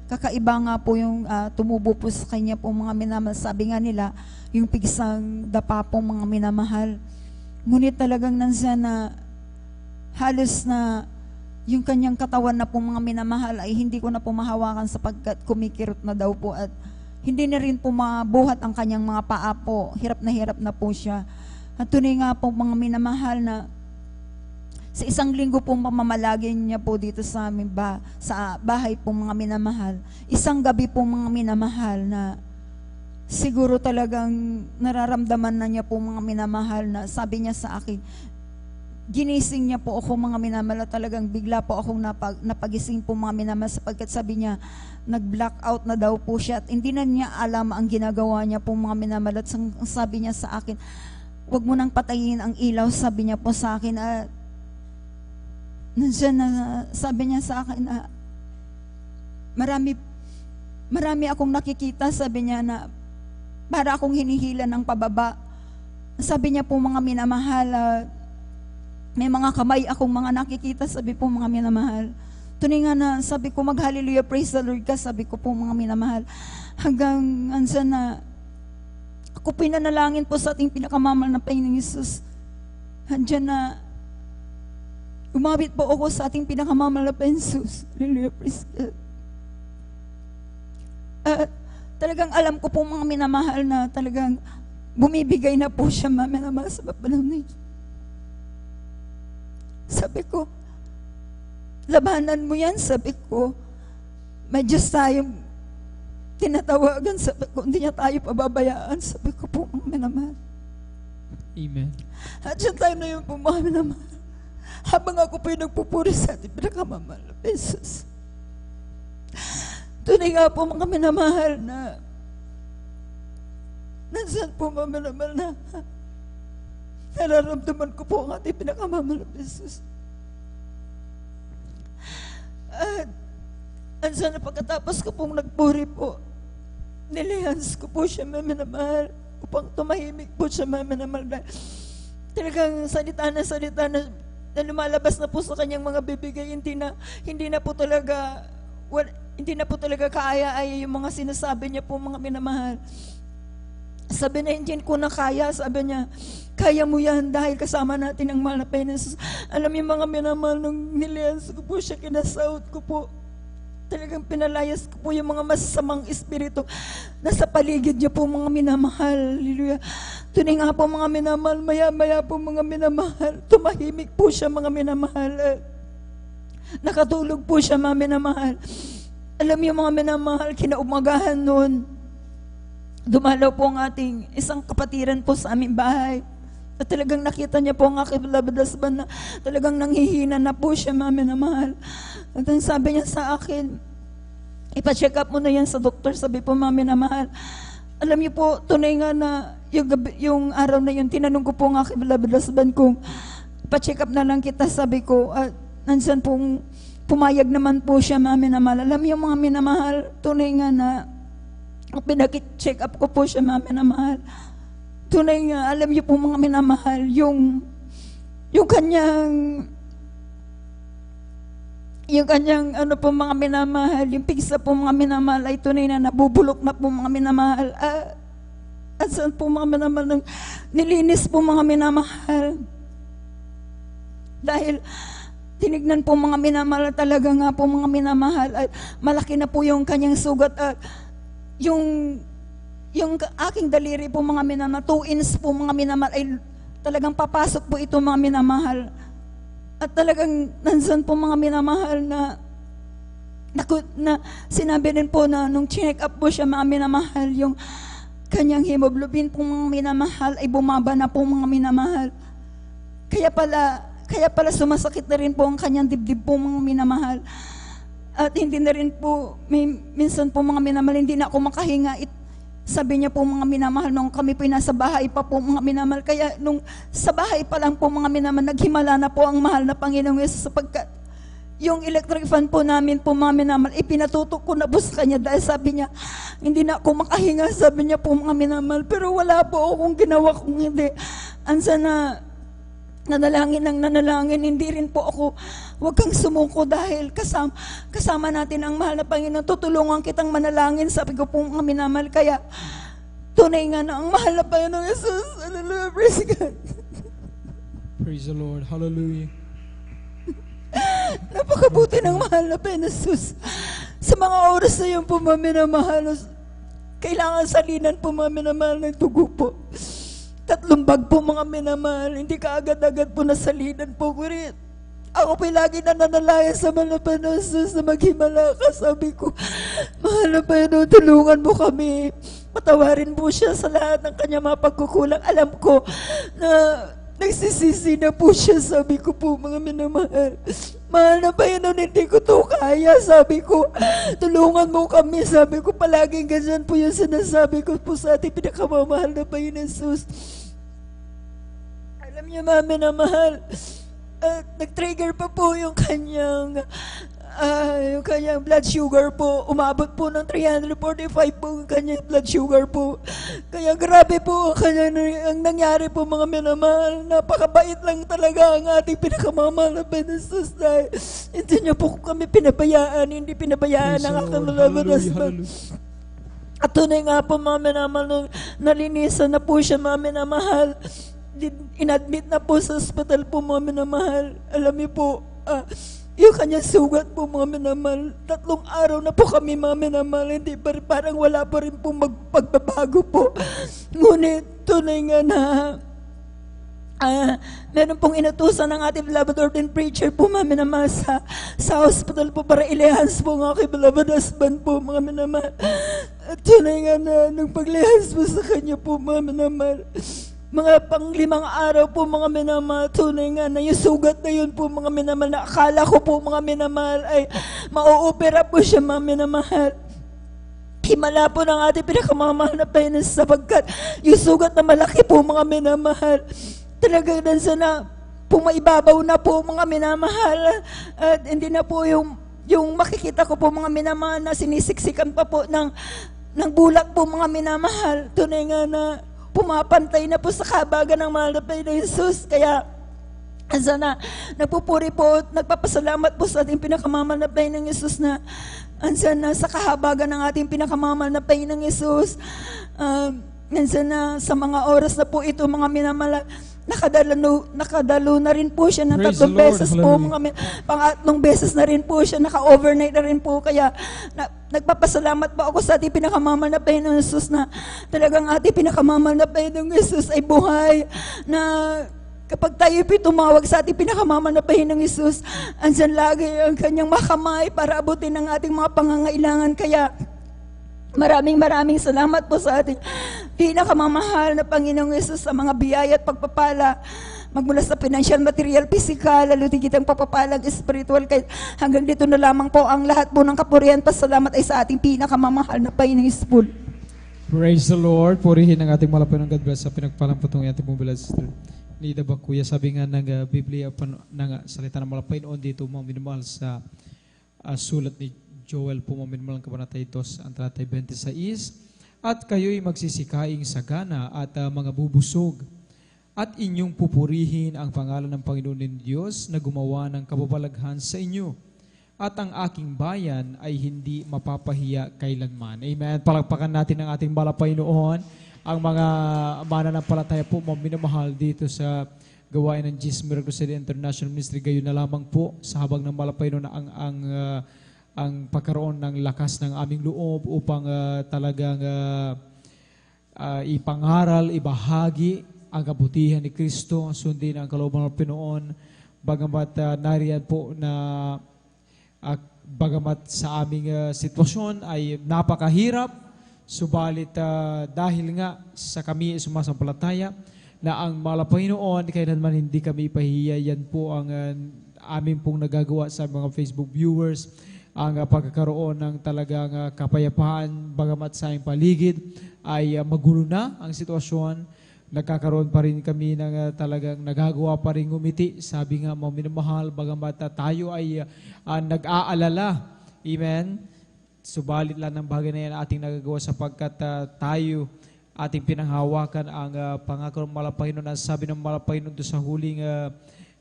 Speaker 9: kakaiba nga po yung tumubo po sa kanya po mga minamahal. Sabi nga nila, yung pigsang dapa po mga minamahal. Ngunit talagang nandiyan na halos na yung kanyang katawan na po mga minamahal ay hindi ko na po mahawakan sapagkat kumikirot na daw po at hindi na rin po mabuhat ang kanyang mga paa po. Hirap na po siya. At tunay nga po mga minamahal na sa isang linggo pong pamamalagin niya po dito sa amin sa bahay po mga minamahal. Isang gabi po mga minamahal na siguro talagang nararamdaman na niya po mga minamahal na sabi niya sa akin, ginising niya po ako mga minamahal, talagang bigla po akong napagising po mga minamahal sapagkat sabi niya, nag-blackout na daw po siya at hindi na niya alam ang ginagawa niya po mga minamahal at sabi niya sa akin, wag mo nang patayin ang ilaw, sabi niya po sa akin at nandiyan na sabi niya sa akin na marami akong nakikita, sabi niya na para akong hinihila ng pababa. Sabi niya po mga minamahal, may mga kamay akong mga nakikita, sabi po mga minamahal. Tunay nga na sabi ko mag-hallelujah, praise the Lord ka, sabi ko po mga minamahal. Hanggang ansan na ako pinanalangin po sa ating pinakamamahal na Panginoong Yesus. Andiyan na umabit po ako sa ating pinakamamahal na Panginoong Yesus. Hallelujah, praise God. Talagang alam ko po mga minamahal na talagang bumibigay na po siya minamahal sa papanahon. Sabi ko, labanan mo yan, sabi ko. May Diyos tayong tinatawagan, sabi ko, hindi niya tayo pababayaan, sabi ko po, mga minamahal.
Speaker 8: Amen.
Speaker 9: At yung time na yun po, mga minamahal,
Speaker 10: habang ako po'y nagpupuri sa ating pinakamamahal na Jesus. Tunay nga po mga minamahal na nasaan po mga minamahal na nararamdaman ko po ang ating pinakamamahal na Jesus. At ansan na pagkatapos ko pong nagpuri po, nilihans ko po siya mga minamahal upang tumahimik po siya mga minamahal na talagang salita na lumalabas na po sa kanyang mga bibigay, hindi na po talaga kaya ay yung mga sinasabi niya po mga minamahal. Sabi na hindi ko na kaya, sabi niya, kaya mo yan dahil kasama natin ang mahal na Panginoon. Alam niyo mga minamahal, nung nilihans ko po siya, kinasahod ko po, talagang pinalayas ko po yung mga masasamang espiritu nasa paligid niya po mga minamahal. Hallelujah. Tunay nga po mga minamahal, maya-maya po mga minamahal, tumahimik po siya mga minamahal. Nakatulog po siya mga minamahal. Alam niyo mga minamahal, kinaumagahan noon, dumalaw po ang ating isang kapatiran po sa aming bahay. At talagang nakita niya po ang aking beloved husband na talagang nanghihina na po siya mga minamahal. At ang sabi niya sa akin, ipa-check up mo na yan sa doktor. Sabi po mga minamahal, alam niyo po, tunay nga na yung araw na yun, tinanong ko po ang aking beloved husband kung ipa-check up na lang kita. Sabi ko, at nandiyan pong pumayag naman po siya mga minamahal. Alam niyo mga minamahal, tunay nga na pinag-check up ko po siya mga minamahal. Tunay nga, alam niyo po mga minamahal, yung kanyang ano po mga minamahal, yung pigsa po mga minamahal ay tunay na nabubulok na po mga minamahal. At saan po mga minamahal, nilinis po mga minamahal. Dahil tinignan po mga minamahal, talaga nga po mga minamahal, at malaki na po yung kanyang sugat, at yung aking daliri po mga minamahal, 2 inches po mga minamahal, ay talagang papasok po ito mga minamahal. At talagang nansan po mga minamahal na sinabi rin po na nung check up po siya mga minamahal, yung kanyang hemoglobin po mga minamahal ay bumaba na po mga minamahal. Kaya pala sumasakit na rin po ang kanyang dibdib po mga minamahal. At hindi na rin po, minsan po mga minamahal, hindi na ako makahinga. Sabi niya po mga minamahal, nung kami po nasa bahay pa po mga minamahal, kaya nung sa bahay pa lang po mga minamahal, naghimala na po ang mahal na Panginoong Yesus, sapagkat yung electric fan po namin po mga minamahal, ipinatutok ko na po sa kanya dahil sabi niya, hindi na ako makahinga, sabi niya po mga minamahal, pero wala po akong ginawa kung hindi. Ansa na nanalangin, hindi rin po ako, huwag kang sumuko dahil kasama natin ang mahal na Panginoon, tutulungan kitang manalangin, sabi ko po mga minamahal, kaya tunay nga na ang mahal na Panginoong Jesus. Hallelujah, praise God.
Speaker 8: Praise the Lord. Hallelujah.
Speaker 10: Napakabuti ng mahal na Panginoong Jesus. Sa mga oras na yun po mga minamahal, kailangan salinan po mga minamahal ng dugo po. 3 bag po mga minamahal, hindi ka agad-agad po nasalinan po ko rin. Ako po'y lagi nananalaya sa mahal na Panginoon Jesus na maghimala ka. Sabi ko, mahal na Panginoon, tulungan mo kami. Patawarin po siya sa lahat ng kanya mga pagkukulang. Alam ko na nagsisisi na po siya. Sabi ko po mga minamahal, mahal na Panginoon, hindi ko to kaya. Sabi ko, tulungan mo kami. Sabi ko, palaging ganyan po yung sinasabi ko po sa ating pinakamamahal na Panginoon Jesus. Alam niyo mga minamahal, nag-trigger pa po yung kanyang blood sugar po. Umabot po ng 345 po yung kanyang blood sugar po. Kaya grabe po ang nangyari po mga minamahal. Napakabait lang talaga ang ating pinakamamahal na Panginoon dahil hindi niya po kami pinabayaan, hindi pinabayaan ang aking beloved husband. At tunay nga po mga minamahal, nung nalinisan na po siya mga minamahal, inadmit na po sa hospital po mga minamahal. Alam niyo po, yung kanyang sugat po mga minamahal, 3 araw na po kami mga minamahal, hindi pa rin, parang wala pa rin po pagbabago po. Ngunit tunay nga na meron pong inutusan ng ating beloved ordained preacher po mga minamahal sa hospital po para ilihans po ng aking beloved husband po mga minamahal. At tunay nga na nung paglihans po sa kanya po mga minamahal, mga pang-5 araw po mga minamahal, tunay nga na yung sugat na yun po mga minamahal, na akala ko po mga minamahal ay mauopera po siya mga minamahal. Himala po ng ating pinakamamahal na Panginoon sapagkat yung sugat na malaki po mga minamahal, talagang dan sana pumaibabaw na po mga minamahal, at hindi na po yung makikita ko po mga minamahal na sinisiksikan pa po ng bulak po mga minamahal. Tunay nga na pumapantay na po sa kahabagan ng mahal na Panginoon Jesus. Kaya sana nagpupuri po at nagpapasalamat po sa ating pinakamamahal na Panginoong Jesus na sana sa kahabagan ng ating pinakamamahal na Panginoong Jesus, sana sa mga oras na po ito mga minamahal, nakadalo na rin po siya ng
Speaker 8: Praise
Speaker 10: 3
Speaker 8: the Lord.
Speaker 10: beses po,
Speaker 8: Hallelujah.
Speaker 10: pangatlong beses na rin po siya, naka-overnight na rin po. Kaya nagpapasalamat po ako sa ating pinakamamahal na Panginoon Jesus na talagang ating pinakamamahal na Panginoon Jesus ay buhay, na kapag tayo tumawag sa ating pinakamamahal na Panginoong Jesus, andyan lagi ang kanyang makamay para abutin ang ating mga pangangailangan. Kaya maraming salamat po sa ating pinakamamahal na Panginoong Jesus sa mga biyaya at pagpapala magmula sa financial, material, physical, lalo tigit ang papapalang spiritual. Kaya hanggang dito na lamang po ang lahat po ng kapurihan. Pasalamat ay sa ating pinakamamahal na Panginoong Jesus.
Speaker 8: Praise the Lord. Purihin ang ating malapay ng God bless sa pinagpalampatong ating pong beloved sister Nida Bakuya. Sabi nga ng Biblia, ng salita ng malapay noon dito, mga minamahal sa sulat ni Joel po, mga minamahal ng kabanatay 2, ang talatay 26, at kayo'y magsisikaing sagana at mga bubusog, at inyong pupurihin ang pangalan ng Panginoon ng Diyos na gumawa ng kababalaghan sa inyo, at ang aking bayan ay hindi mapapahiya kailanman. Amen. Palakpakan natin ang ating malapay noon, ang mga mananampalataya po, mga minamahal dito sa gawain ng Jesus Miracle City International Ministry. Gayon na lamang po sa habang ng malapay noon ang pagkaroon ng lakas ng aming loob upang talagang ipangaral, ibahagi ang kabutihan ni Kristo, sundin ang kalooban ng Pinoon, bagamat nariyan po na bagamat sa aming sitwasyon ay napakahirap, subalit dahil nga sa kami sumasampalataya na ang malapay noon, kailanman hindi kami ipahiya. Yan po ang amin pong nagagawa sa mga Facebook viewers, ang pagkakaroon ng talagang kapayapaan, bagamat sa aming paligid ay magulo na ang sitwasyon, nagkakaroon pa rin kami ng talagang nagagawa pa rin ngumiti. Sabi nga, mga minamahal, bagamat tayo ay nag-aalala, amen, subalit lang ng bagay na yan ating nagagawa sapagkat tayo ating pinanghawakan ang pangako ng malapay noon. Ang sabi ng malapay noon doon sa huling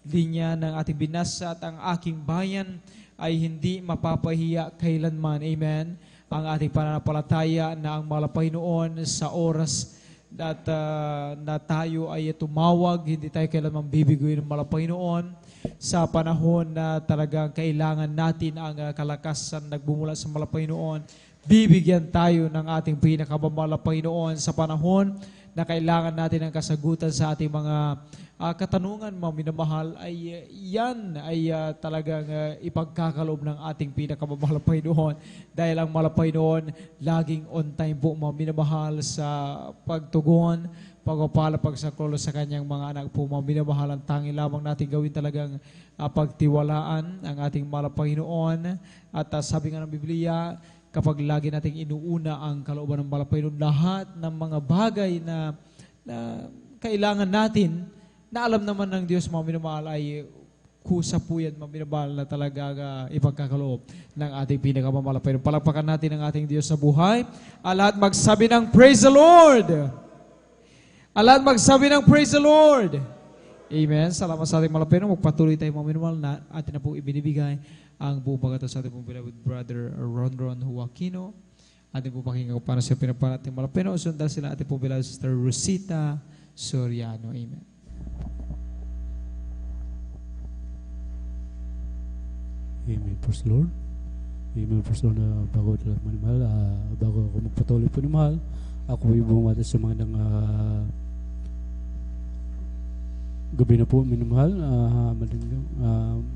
Speaker 8: linya ng ating binasa, at ang aking bayan ay hindi mapapahiya kailanman. Amen. Ang ating pananampalataya na ang malapay noon sa oras at na tayo ay tumawag, hindi tayo kailanman bibigoy ng malapay noon. Sa panahon na talagang kailangan natin ang kalakasan nagbumula sa malapay noon, bibigyan tayo ng ating pinakamalapay noon sa panahon na kailangan natin ang kasagutan sa ating mga katanungan, mga minamahal, ay yan ay talagang ipagkakaloob ng ating pinakamalapay noon, dahil ang malapay noon laging on time po, mga minamahal, sa pagtugon, pagpapala, pagsaklolo sa kanyang mga anak po, mga minamahal. Ang tanging lamang natin gawin talagang pagtiwalaan ang ating malapay noon. At sabi nga ng Biblia, kapag lagi nating inuuna ang kalooban ng malapay noon, lahat ng mga bagay na kailangan natin, na alam naman ng Diyos, mga minamahal, ay kusa po yan, mga minamahal, na talaga ipagkakaloob ng ating pinakamalapay noon. Palakpakan natin ang ating Diyos sa buhay. Lahat magsabi ng Praise the Lord! Lahat magsabi ng Praise the Lord! Amen. Salamat sa ating malapay noon. Magpatuloy tayo, mga minamahal, na atin na po ibinibigay ang buong pagkatao sa ating pong beloved brother Ron Joaquino. Ating po pakinggan kung paano siya pinapala ating malapay noon. Sundan sila ating pong beloved sister Rosita Soriano. Amen.
Speaker 11: Amen. Praise the Lord. Amen. Praise the Lord. Bago lahat manimahal, bago ako magpatuloy po ni mahal, ako ay bumata sa mga gabi na po minamahal,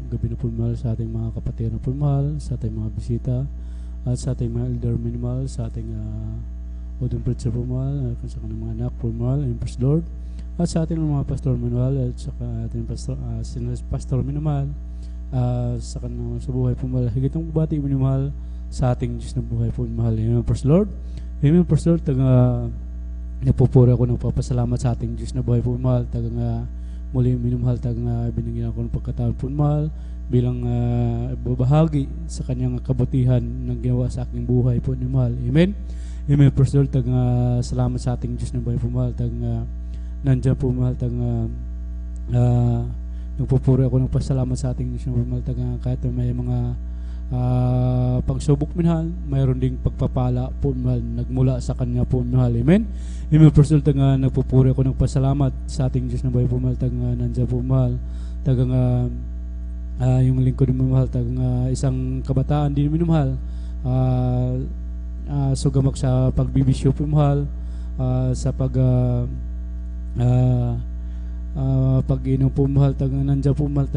Speaker 11: gabi na po minamahal sa ating mga kapatid na po minamahal, sa ating mga bisita, at sa ating mga elder minamahal, sa ating Odong Preacher po minamahal, sa kanyang mga anak po minamahal. Amen. Praise the Lord. at sa ating mga pastor manual at saka ating pastor minamahal sa kanang sa buhay po mahal. Higit ang bati minamahal sa ating Diyos na buhay po mahal. Amen, praise the Lord. Amen, praise the Lord. Napupuri ako ng papasalamat sa ating Diyos na buhay po mahal. Muli minamahal, binigyan ako ng pagkataon po mahal bilang babahagi sa kanyang kabutihan ng ginawa sa aking buhay po ni mahal. Amen. Amen, praise the Lord. Salamat sa ating Diyos na buhay po mahal. Nandiyan po mahal, nagpupuri ako ng pasalamat sa ating Diyos na buhay mahal. Kahit may mga pagsubok minahal, mayroon ding pagpapala po mahal, nagmula sa kanya po mahal. Amen. Amen, praise the Lord. Nagpupuri ako ng pasalamat sa ating Diyos na buhay po mahal. Nandiyan po mahal. Yung lingkod mo mahal, isang kabataan din minumahal, sugamak sa pagbibisyo po mahal, sa pag-inom po mahal, nandiyan po mahal,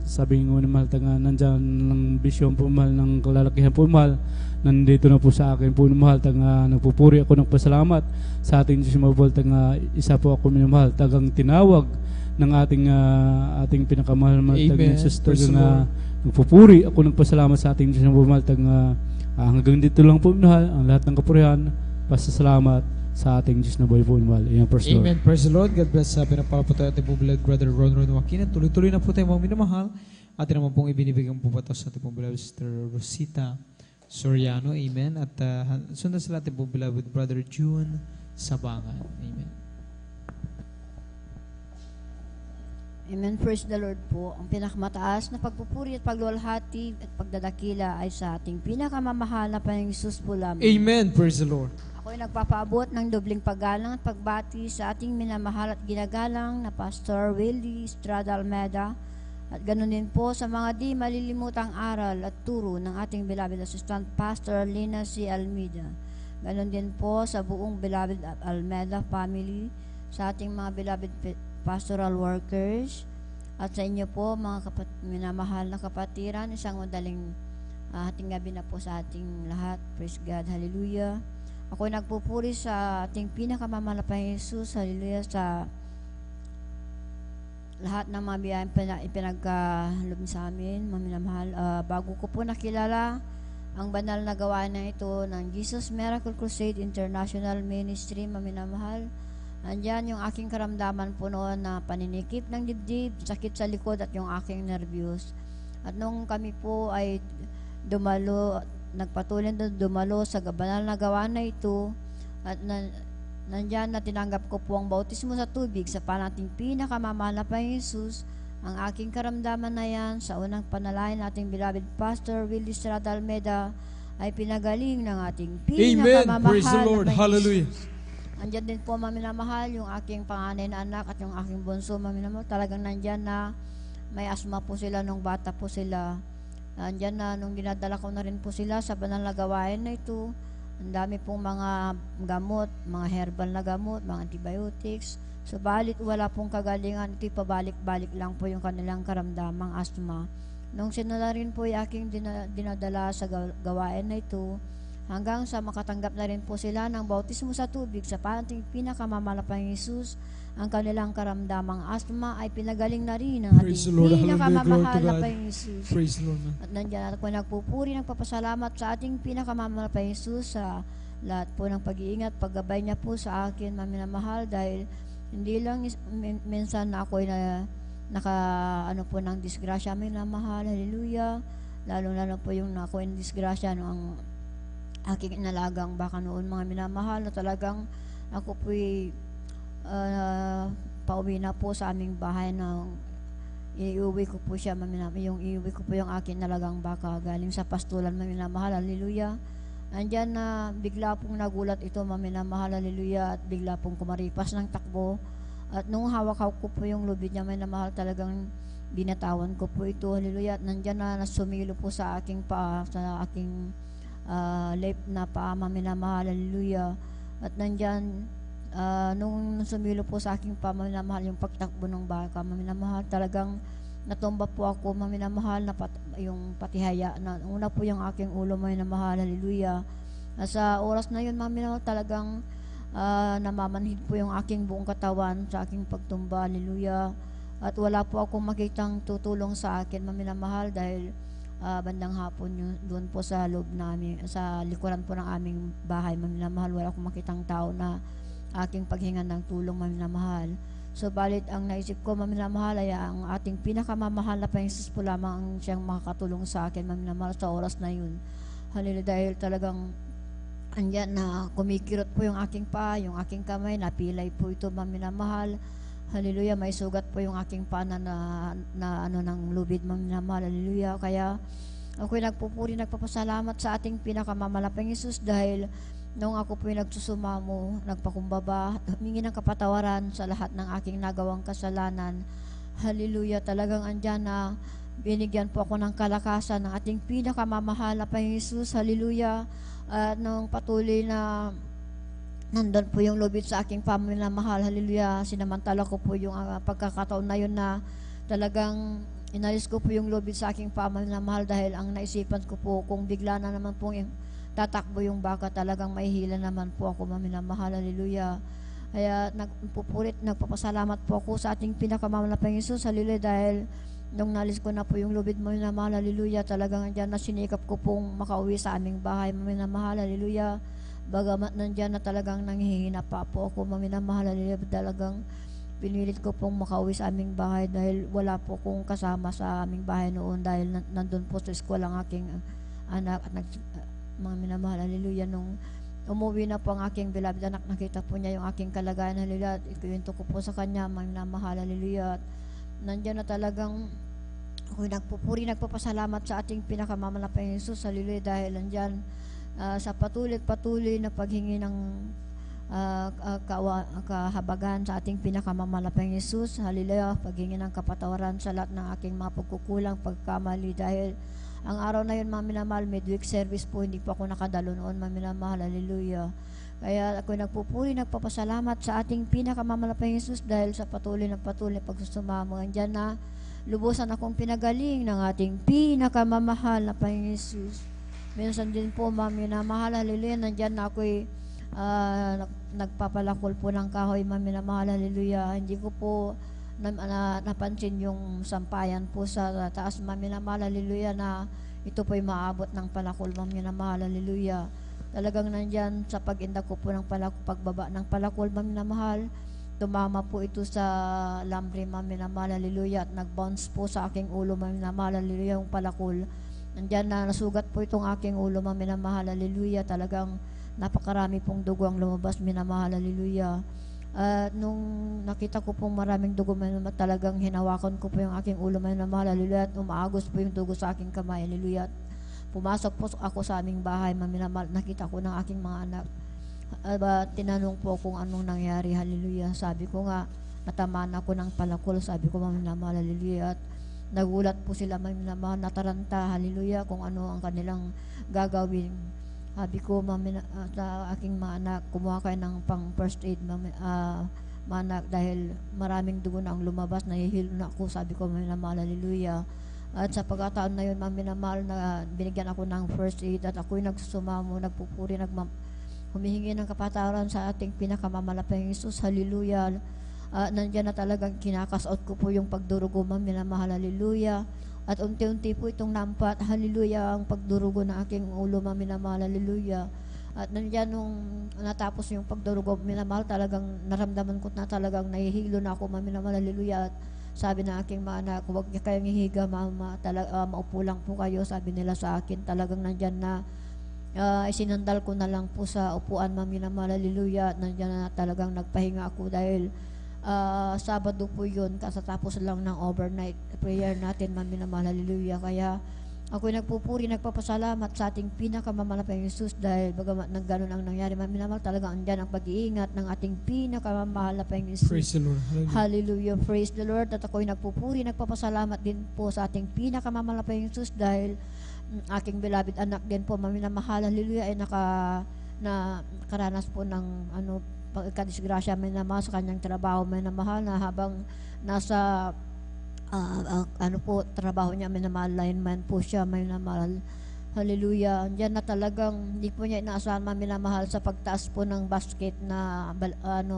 Speaker 11: sabi ngo na mahal, nandiyan ng bisyon po mahal, ng kalalakihan po mahal, nandito na po sa akin po mahal, nagpupuri ako ng pasalamat sa ating Diyos mahal, isa po ako minamahal, tinawag ng ating pinakamahal mahal, Jesus, nagpupuri ako ng pasalamat sa ating Diyos mahal, hanggang dito lang po mahal, ang lahat ng kapurihan, pasasalamat sa ating Diyos na buhay po mahal. Amen, praise the Lord.
Speaker 8: Amen, praise the Lord. God bless sa pinapalapo tayo ating beloved brother Ron Joaquin. Tuloy-tuloy na po tayo mga minamahal. Atin naman pong ibinibigyan po patos sa ating pong beloved sister Rosita Soriano. Amen. At sundan sa ating pong beloved brother June Sabangan. Amen.
Speaker 12: Amen, praise the Lord po. Ang pinakamataas na pagpupuri at pagluwalhati at pagdadakila ay sa ating pinakamamahal na Panginoong Hesus po lamang.
Speaker 8: Amen, praise the Lord.
Speaker 12: Ako'y nagpapaabot ng dobling paggalang at pagbati sa ating minamahal at ginagalang na Pastor Willie Estrada Almeida at ganoon din po sa mga di malilimutang aral at turo ng ating beloved assistant Pastor Lina C. Almeida. Ganoon din po sa buong beloved Almeida family, sa ating mga beloved pastoral workers, at sa inyo po mga minamahal na kapatiran, isang madaling hating gabi na po sa ating lahat. Praise God, hallelujah. Ako nagpupuri sa ating pinakamamahal na Panginoong Hesus, hallelujah, sa lahat ng mga biyayang ipinagkaloob sa amin, mga minamahal. Bago ko po nakilala ang banal na gawain na ito ng Jesus Miracle Crusade International Ministry, mga minamahal, andyan yung aking karamdaman po noon na paninikip ng dibdib, sakit sa likod at yung aking nervyos. At nung kami po ay nagpatuloy na dumalo sa banal na gawa na ito, at nandyan na tinanggap ko po ang bautismo sa tubig sa panating pinakamamahal na Panginoong Hesus. Ang aking karamdaman na yan sa unang panalangin nating beloved Pastor Willie Estrada Almeida ay pinagaling ng ating pinakamamahal
Speaker 8: Amen, praise the Lord,
Speaker 12: na
Speaker 8: hallelujah.
Speaker 12: Andyan din po maminamahal yung aking panganay na anak at yung aking bunso maminamahal. Talagang nandyan na may asma po sila nung bata po sila. Andyan na nung dinadala ko na rin po sila sa banal na gawain na ito. Ang dami pong mga gamot, mga herbal na gamot, mga antibiotics. Subalit wala pong kagalingan. Ito'y pabalik-balik lang po yung kanilang karamdamang asma. Nung sinala rin po yung aking dinadala sa gawain na ito, hanggang sa makatanggap na rin po sila ng bautismo sa tubig sa panating pinakamamahal na Panginoong Hesus, ang kanilang karamdamang asma ay pinagaling na rin ng ating pinakamamahal na Panginoong Hesus. At nandiyan ako nagpupuri, nagpapasalamat sa ating pinakamamahal na Panginoong Hesus sa lahat po ng pag-iingat, paggabay niya po sa akin, maminamahal, dahil hindi lang minsan na ako'y naka ng disgrasya, maminamahal, hallelujah, lalo po yung ako'y disgrasya ang aking inalagang baka noon, mga minamahal, na talagang ako po'y pauwi na po sa aming bahay na iuwi ko po siya, iuwi ko po yung aking inalagang baka galing sa pastulan, mga minamahal, hallelujah. Andyan na bigla pong nagulat ito, mga minamahal, hallelujah, at bigla pong kumaripas ng takbo. At nung hawak ko po yung lubid niya, mga minamahal, talagang binatawan ko po ito, hallelujah. At nandyan na nasumilo po sa aking paa, sa aking left na paa, maminamahal, hallelujah. At nandyan, nung sumilo po sa aking paa, maminamahal, yung pagtakbo ng baka, maminamahal, talagang natumba po ako, maminamahal, yung patihaya, na una po yung aking ulo, maminamahal, hallelujah. At sa oras na yun, maminamahal, talagang namamanhid po yung aking buong katawan sa aking pagtumba, hallelujah. At wala po akong makitang tutulong sa akin, maminamahal, dahil bandang hapon yun, doon po sa loob namin, sa likuran po ng aming bahay, maminamahal, wala akong makitang tao na aking paghingan ng tulong, maminamahal. So balit ang naisip ko, maminamahal, ay ang ating pinakamamahal na Panginoon po lamang ang siyang makakatulong sa akin, maminamahal, sa oras na yun. Hallelujah, dahil talagang andyan na kumikirot po yung aking paa, yung aking kamay, napilay po ito, maminamahal. Hallelujah, may sugat po yung aking pana na ng lubid, maminamahal, hallelujah. Kaya ako'y nagpupuri, nagpapasalamat sa ating pinakamamalapang Jesus, dahil nung ako po'y nagsusumamo, nagpakumbaba, humingi ng kapatawaran sa lahat ng aking nagawang kasalanan. Hallelujah, talagang andyan na binigyan po ako ng kalakasan ng ating pinakamamahal na Panginoon Jesus, hallelujah. At nung patuloy na nandun po yung lubid sa aking pamamahal, hallelujah, sinamantala ko po yung pagkakataon na yun na talagang inalis ko po yung lubid sa aking pamamahal, dahil ang naisipan ko po, kung bigla na naman pong tatakbo yung baka, talagang mahihila naman po ako, maminamahal, hallelujah. Kaya nagpupurit, nagpapasalamat po ako sa ating pinakamamahal na Panginoon Jesus, hallelujah, dahil nung nalis ko na po yung lubid, maminamahal, hallelujah, talagang andyan na sinikap ko pong makauwi sa aming bahay, maminamahal, hallelujah. Bagamat nandyan na talagang nanghihina pa po ako, maminamahal, hallelujah, talagang pinilit ko pong makauwi sa aming bahay, dahil wala po kong kasama sa aming bahay noon, dahil nandun po sa school ang aking anak at maminamahal, hallelujah. Nung umuwi na po ang aking beloved anak, nakita po niya yung aking kalagayan, hallelujah, ikuwento ko po sa kanya, maminamahal, hallelujah. Nandyan na talagang ako'y nagpupuri, nagpapasalamat sa ating pinakamalapang Jesus, hallelujah, dahil nandyan sa patuloy na paghingi ng kahabagan sa ating pinakamamalapang Jesus, hallelujah, paghingi ng kapatawaran sa lahat ng aking mga pagkukulang, pagkamali, dahil ang araw na yun, maminamahal, midweek service po, hindi po ako nakadalo noon, maminamahal, hallelujah. Kaya ako'y nagpupuri, nagpapasalamat sa ating pinakamamalapang Jesus, dahil sa patuloy pagsusumamo, andyan na lubusan akong pinagaling ng ating pinakamamahal na Panginoon Jesus. Minsan din po, maminamahal, hallelujah, nandyan na ako'y nagpapalakol po ng kahoy, maminamahal, hallelujah. Hindi ko po napansin yung sampayan po sa taas, maminamahal, hallelujah, na ito po'y maabot ng palakol, maminamahal, hallelujah. Talagang nandyan sa pag-inda ko po ng pagbaba ng palakol, maminamahal, tumama po ito sa lambre, maminamahal, hallelujah, at nag-bounce po sa aking ulo, maminamahal, hallelujah, yung palakol. Nandyan na nasugat po itong aking ulo, maminamahal, hallelujah. Talagang napakarami pong dugo ang lumabas, minamahal, hallelujah. Nung nakita ko pong maraming dugo, talagang hinawakan ko po yung aking ulo, maminamahal, hallelujah. At umaagos po yung dugo sa aking kamay, hallelujah. Pumasok po ako sa aming bahay, maminamahal, nakita ko ng aking mga anak. Tinanong po kung anong nangyari, hallelujah. Sabi ko nga, natamaan ako ng palakol, sabi ko, maminamahal, hallelujah. At nagulat po sila, maminamahal, nataranta, hallelujah, kung ano ang kanilang gagawin. Sabi ko, sa aking mga anak, kumuha kayo ng pang first aid, manak, dahil maraming dugo na ang lumabas, nahihilo na ako, sabi ko, maminamahal, hallelujah. At sa pagkataon na yun, maminamahal, na binigyan ako ng first aid, at ako'y nagsusumamo, nagpupuri, humihingi ng kapatawaran sa ating pinakamamalapang Jesus, hallelujah. Nandiyan na talagang kinakasot ko po yung pagdurugo, maminamahal, hallelujah. At unti-unti po itong nampat, hallelujah, ang pagdurugo ng aking ulo, maminamahal, hallelujah. At nandiyan nung natapos yung pagdurugo, maminamahal, talagang naramdaman ko na talagang nahihilo na ako, maminamahal, hallelujah. At sabi ng aking mga anak, huwag niya kayong hihiga, maupo lang po kayo, sabi nila sa akin. Talagang nandiyan na isinandal ko na lang po sa upuan, maminamahal, hallelujah. At nandiyan na talagang nagpahinga ako dahil Sabado po yun, kasatapos lang ng overnight prayer natin, maminamahal, hallelujah. Kaya ako'y nagpupuri, nagpapasalamat sa ating pinakamamalapang Jesus, dahil bagamat ng ganun ang nangyari, maminamahal, talaga andyan ang pag-iingat ng ating pinakamamahal na Jesus.
Speaker 8: Praise the Lord.
Speaker 12: Hallelujah. Praise the Lord. At ako'y nagpupuri, nagpapasalamat din po sa ating pinakamamalapang Jesus, dahil aking beloved anak din po, maminamahal, hallelujah, ay nakaranas po ng pagkadisgrasya, may namahal sa kanyang trabaho, may namahal na habang nasa trabaho niya, may namahal, lineman po siya, may namahal, Hallelujah. Diyan na talagang hindi po niya inaasahan minamahal sa pagtaas po ng basket na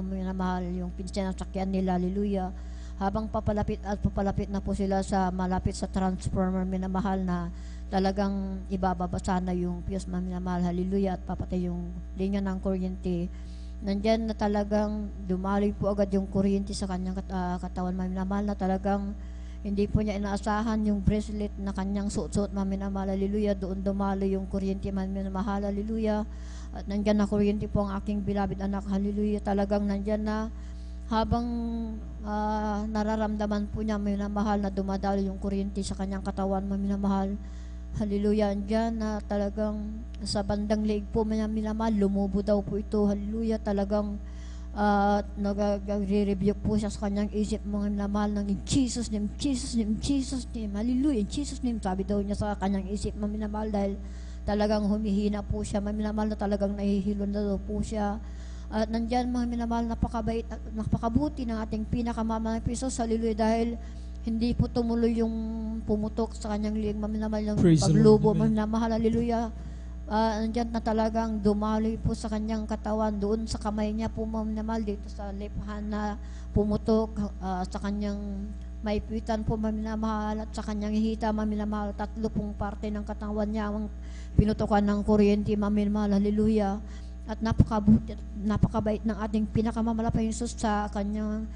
Speaker 12: minamahal yung pinsinasakyan nila. Hallelujah. Habang papalapit at papalapit na po sila sa malapit sa transformer minamahal na talagang ibababasa na yung fuse minamahal. Hallelujah. At papatay yung linya ng kuryente. Nandyan na talagang dumaloy po agad yung kuryente sa kanyang katawan minamahal na talagang hindi po niya inaasahan yung bracelet na kanyang suot-suot minamahal. Hallelujah. Doon dumalo yung kuryente minamahal. Hallelujah. At nandyan na kuryente po ang aking beloved anak. Hallelujah. Talagang nandyan na habang nararamdaman po niya minamahal na dumadalo yung kuryente sa kanyang katawan minamahal. Hallelujah. Andyan na talagang sa bandang leeg po minamahal, lumubo daw po ito. Hallelujah. Talagang nagre-rebuke po siya sa kanyang isip mga minamahal ng in Jesus name, Jesus name, Jesus name, hallelujah, in Jesus name, sabi daw niya sa kanyang isip mga minamahal dahil talagang humihina po siya, mga minamahal na talagang nahihilo na daw po siya. At nandyan mga minamahal, napakabait at napakabuti ng ating pinakamamahal na Kristo, hallelujah, dahil hindi po tumuloy yung pumutok sa kanyang liig mga minamahal, yung paglubo mga minamahal, hallelujah. Andyan na talagang dumaloy po sa kanyang katawan doon sa kamay niya po maminamahal dito sa left hand na pumutok sa kanyang maipitan po maminamahal at sa kanyang hita maminamahal, 3 pong parte ng katawan niya ang pinutukan ng kuryente maminamahal, hallelujah. At napakabuti, napakabait ng ating pinakamamalapay Jesus sa kanyang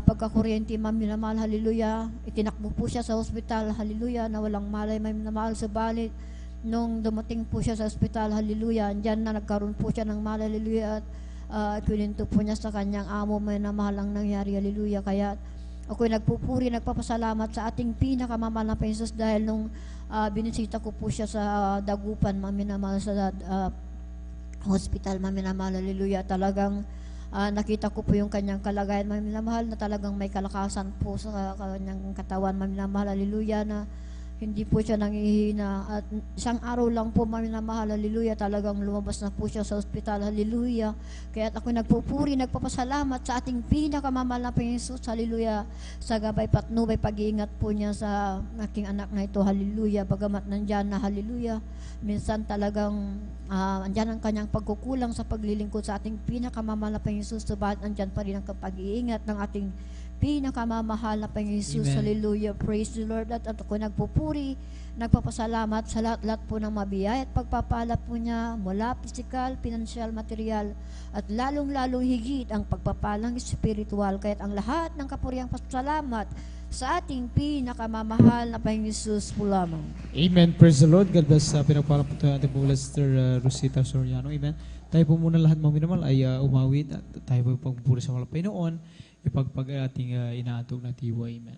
Speaker 12: pagkakuryente maminamahal, hallelujah. Itinakbo po siya sa hospital, hallelujah, na walang malay maminamahal, subalit nung dumating po siya sa ospital, hallelujah, andyan na nagkaroon po siya ng mahal, hallelujah, at kininto po niya sa kanyang amo, may namahal ang nangyari, hallelujah. Kaya ako'y nagpupuri, nagpapasalamat sa ating pinakamamahal na Jesus dahil nung binisita ko po siya sa Dagupan, maminamahal sa hospital, maminamahal, hallelujah, talagang nakita ko po yung kanyang kalagayan, maminamahal, na talagang may kalakasan po sa kanyang katawan, maminamahal, hallelujah, na hindi po siya nangihina at isang araw lang po maminamahal, hallelujah, talagang lumabas na po siya sa ospital, hallelujah. Kaya ako nagpupuri, nagpapasalamat sa ating pinakamamahal na Jesus, hallelujah, sa gabay patnubay pag-iingat po niya sa aking anak na ito, hallelujah. Bagamat nandyan na, hallelujah, minsan talagang andyan ang kanyang pagkukulang sa paglilingkod sa ating pinakamamahal na Jesus, subalit andyan pa rin ang pag-iingat ng ating pinakamamahal na Panginoon Jesus. Hallelujah. Praise the Lord. At ako nagpupuri, nagpapasalamat sa lahat-lahat po ng mabiyay at pagpapala po niya mula physical, financial, material at lalong-lalong higit ang pagpapalang spiritual. Kaya't ang lahat ng kapuriang pasalamat sa ating pinakamamahal na Panginoon Jesus po lamang.
Speaker 8: Amen. Praise the Lord. God bless sa pinagparang po ating po Lester Rosita Soriano. Amen. Tayo po muna lahat mga minamahal ay umawit at tayo po pagpupuri sa mga Panginoon. Ipagpag ating inaatog na tiwa. Amen.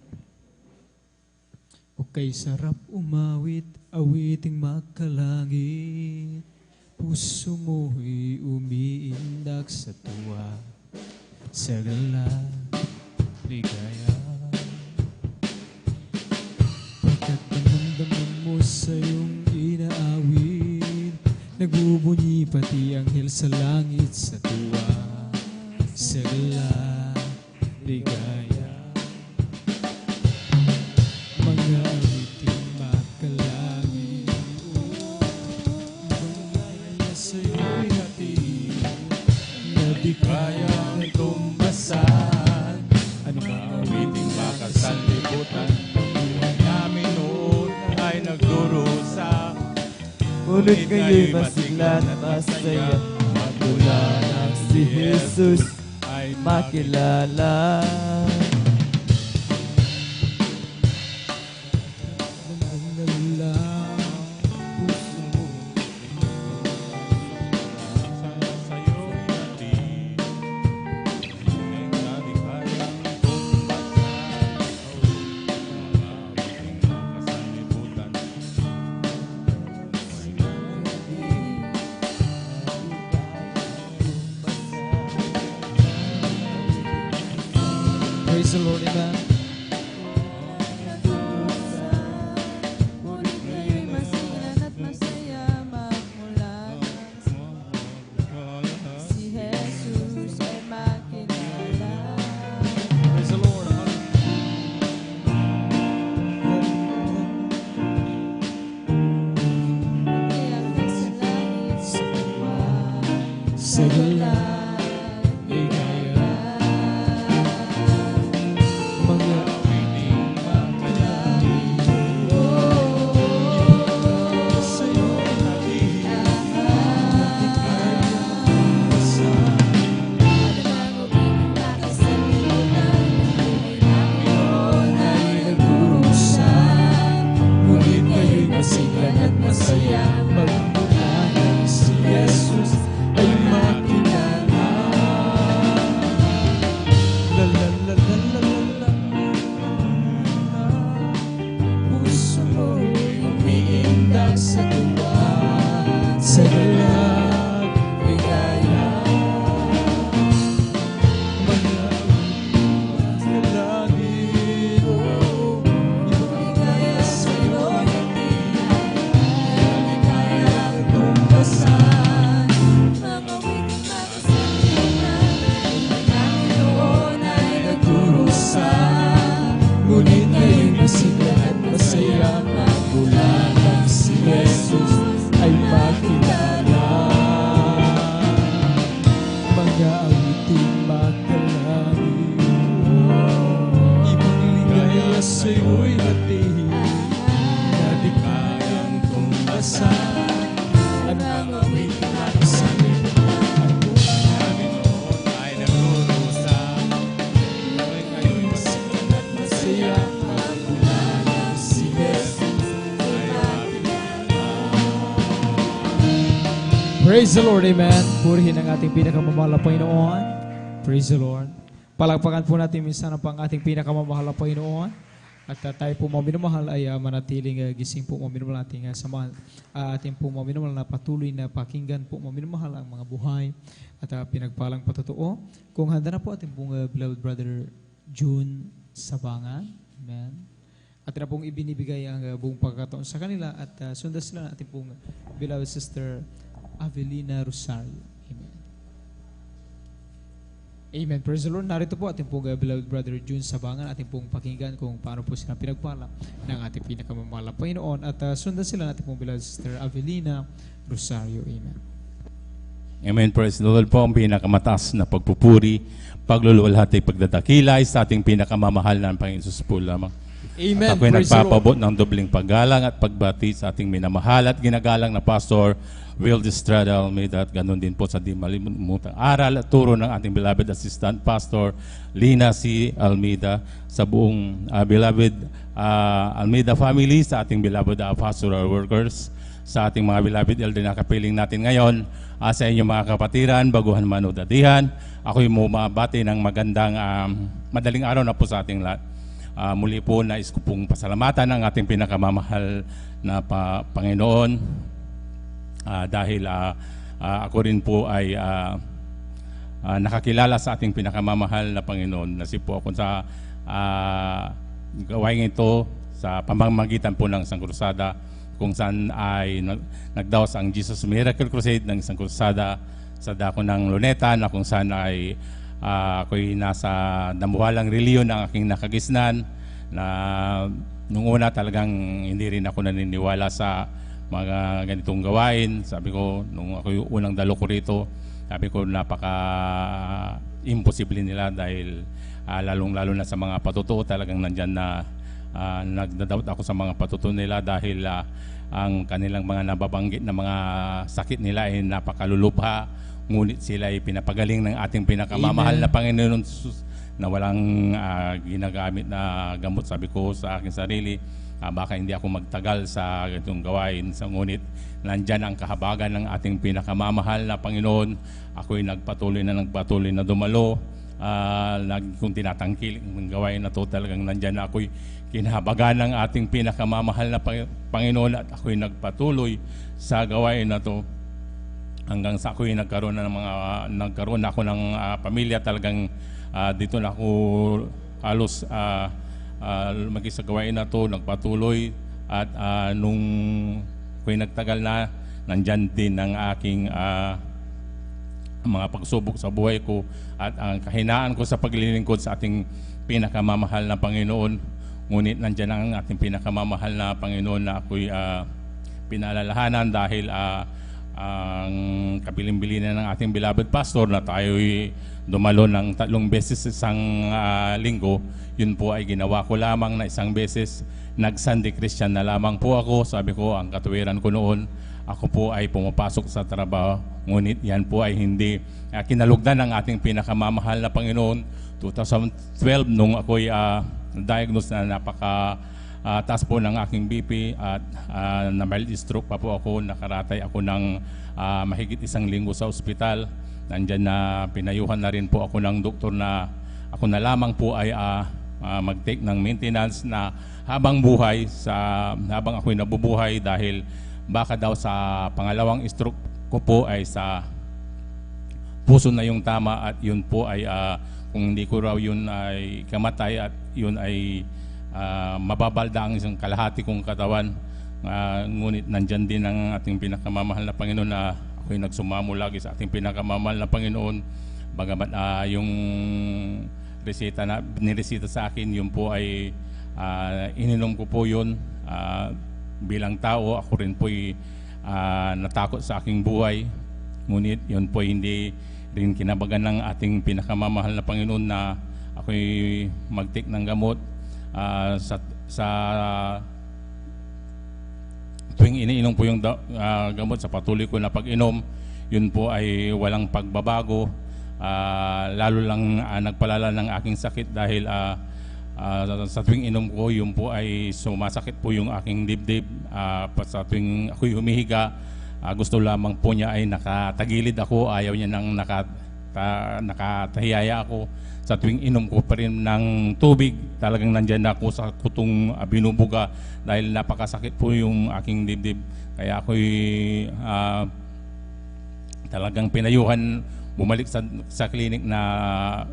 Speaker 8: Okay, sarap umawit, awiting makalangit. Puso mo'y umiindak sa tuwa, sa gala, ligaya. Pagkat damdaman mo sa iyong inaawit, nagbubunyi pati anghel sa langit sa tuwa, sa gala, ligaya. Mga awiting makalangit, bangaya sa'yo'y hati, na di kayang tumbasan.
Speaker 13: Ano mga awiting makasanlibutan, buhay namin noon ay nagdurusa.
Speaker 14: Ngunit ngayon'y masigla at masaya, matulanan si Jesus ay makilala.
Speaker 8: Praise the Lord, amen. sa'yo'y natin na di kayang tumbasan. Ang mga awitin natin sa lipunan
Speaker 13: Namin noon ay nagdurusa, ngayon masiglan at masaya.
Speaker 8: Pagmula si Jesus
Speaker 13: Ay ating
Speaker 8: Praise the Lord, amen. Purihin ang ating pinakamamahal na Panginoon. Praise the Lord. Palakpakan po natin minsan ang pang ating pinakamamahal na Panginoon. At tayo po mga minamahal ay manatiling gising po mga minamahal natin samahan. Ating po mga minamahal na patuloy na pakinggan po mga minamahal ang mga buhay at pinagpalang patotoo. Kung handa na po ating pong beloved brother June Sabangan. Amen. At na pong ibinibigay ang buong pagkakataon sa kanila at sundan sila na ating pong beloved sister Avelina Rosario. Amen. Amen. Praise the Lord. Narito po ating pong beloved brother June Sabangan, ating pong pakinggan kung paano po sila pinagpala ng ating pinakamamahal na Panginoon at sundan sila natin pong beloved sister Avelina Rosario. Amen.
Speaker 13: Amen. Praise the Lord po. Ang pinakamataas na pagpupuri, pagluluwalhati, pagdadakilay sa ating pinakamamahal na Panginoon Jesus po lamang.
Speaker 8: Amen.
Speaker 13: At ako'y
Speaker 8: Praise the
Speaker 13: nagpapabot ng dobling paggalang at pagbati sa ating minamahal at ginagalang na Pastor Will Estrada Almeida at ganun din po sa di malimutang aral at turo ng ating beloved assistant Pastor Lina C. Almeida, sa buong beloved Almeida family, sa ating beloved pastoral workers, sa ating mga beloved elder na kapiling natin ngayon, sa inyong mga kapatiran, baguhan man o dadihan. Ako'y mabati ng magandang madaling araw na po sa ating lahat. Muli po nais ko pong pasalamatan ang ating pinakamamahal na Panginoon dahil ako rin po ay nakakilala sa ating pinakamamahal na Panginoon. Nasi po ako sa gawain ito sa pamamagitan po ng isang krusada kung saan ay nagdaos ang Jesus Miracle Crusade ng isang krusada sa dako ng Luneta na kung saan ay ako'y nasa damuhalang reliyon ng aking nakagisnan na nung una talagang hindi rin ako naniniwala sa mga ganitong gawain. Sabi ko, nung ako yung unang dalo ko rito, sabi ko napaka-imposible nila dahil lalong-lalo na sa mga patutuo talagang nandyan na nagdadoubt ako sa mga patutuo nila dahil ang kanilang mga nababanggit na mga sakit nila ay napakalulubha. Ngunit sila ay pinapagaling ng ating pinakamamahal na Panginoon Jesus na walang ginagamit na gamot. Sabi ko sa aking sarili, baka hindi ako magtagal sa itong gawain. Ngunit nandyan ang kahabagan ng ating pinakamamahal na Panginoon. Ako'y nagpatuloy na dumalo. Kung tinatangkil ng gawain na to, talagang nandyan na ako'y kinahabagan ng ating pinakamamahal na Panginoon at ako'y nagpatuloy sa gawain na to. Hanggang sa ako'y nagkaroon ako ng pamilya, talagang dito na ako halos mag-isa gawain na to, nagpatuloy at nung ako'y nagtagal na, nandyan din ang aking mga pagsubok sa buhay ko at ang kahinaan ko sa paglilingkod sa ating pinakamamahal na Panginoon. Ngunit nandyan ang ating pinakamamahal na Panginoon na ako'y pinaalalahanan dahil ang kabilin-bilinan ng ating beloved pastor na tayo'y dumalo ng 3 beses isang linggo. Yun po ay ginawa ko lamang na isang beses. Nag-Sunday Christian na lamang po ako. Sabi ko, ang katuwiran ko noon, ako po ay pumapasok sa trabaho. Ngunit yan po ay hindi kinalugdan ng ating pinakamamahal na Panginoon. 2012 nung ako'y diagnosed na taas po ng aking BP at na mild stroke pa po ako. Nakaratay ako ng mahigit 1 linggo sa ospital. Nandyan na pinayuhan na rin po ako ng doktor na ako na lamang po ay mag-take ng maintenance na habang ako'y nabubuhay dahil baka daw sa pangalawang stroke ko po ay sa puso na yung tama at yun po ay kung hindi ko raw yun ay kamatay at yun ay mababalda ang isang kalahati kong katawan. Ngunit nandyan din ang ating pinakamamahal na Panginoon na ako'y nagsumamo lagi sa ating pinakamamahal na Panginoon. Bagamat yung reseta na niresita sa akin, yun po ay ininom ko po yun. Bilang tao, ako rin po'y natakot sa aking buhay. Ngunit yun po hindi rin kinabagan ng ating pinakamamahal na Panginoon na ako'y mag-take ng gamot. sa tuwing iniinom po yung gamot, sa patuloy ko na pag-inom, yun po ay walang pagbabago. Lalo lang nagpalala ng aking sakit dahil sa tuwing inom ko, yun po ay sumasakit po yung aking dibdib. Sa tuwing ako'y humihiga, gusto lamang po niya ay nakatagilid ako, ayaw niya nang nakatahiyaya ako. Sa tuwing inom ko pa rin ng tubig, talagang nandyan na ako sa kutong binubuga dahil napakasakit po yung aking dibdib. Kaya ako'y talagang pinayuhan bumalik sa clinic na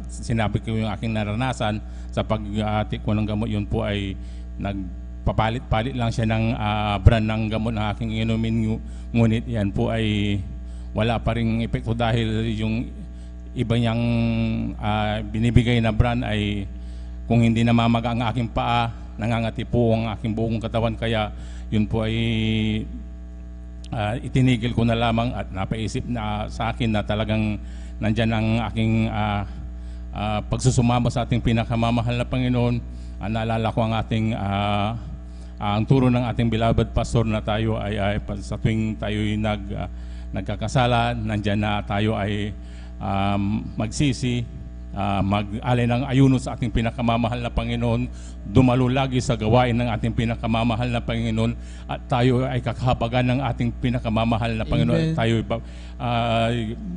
Speaker 13: sinabi ko yung aking naranasan sa pag-atik ko ng gamot. Yun po ay nagpapalit-palit lang siya ng brand ng gamot na aking inumin, ngunit yan po ay wala pa ring epekto dahil yung iba niyang binibigay na brand ay kung hindi namamaga ang aking paa, nangangati po ang aking buong katawan. Kaya yun po ay itinigil ko na lamang at napaisip na sa akin na talagang nandyan ang aking pagsusumama sa ating pinakamamahal na Panginoon. Naalala ko ang ating ang turo ng ating beloved pastor na tayo ay sa tuwing tayo'y nagkakasala, nandyan na tayo ay magsisi, mag-alay ng ayuno sa ating pinakamamahal na Panginoon, dumalo lagi sa gawain ng ating pinakamamahal na Panginoon, at tayo ay kakahabagan ng ating pinakamamahal na Panginoon. At tayo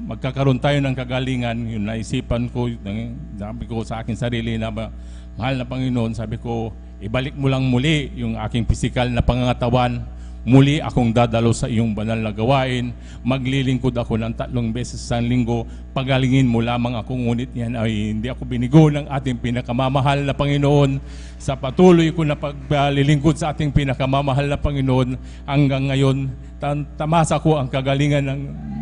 Speaker 13: magkakaroon tayo ng kagalingan. Yun naisipan ko, sabi ko sa aking sarili na mahal na Panginoon, sabi ko, ibalik mo lang muli yung aking pisikal na pangangatawan. Muli akong dadalo sa iyong banal na gawain. Maglilingkod ako ng 3 beses sa linggo. Pagalingin mo lamang ako, ngunit yan ay hindi ako binigo ng ating pinakamamahal na Panginoon. Sa patuloy ko na paglilingkod sa ating pinakamamahal na Panginoon, hanggang ngayon, tamasa ko ang kagalingan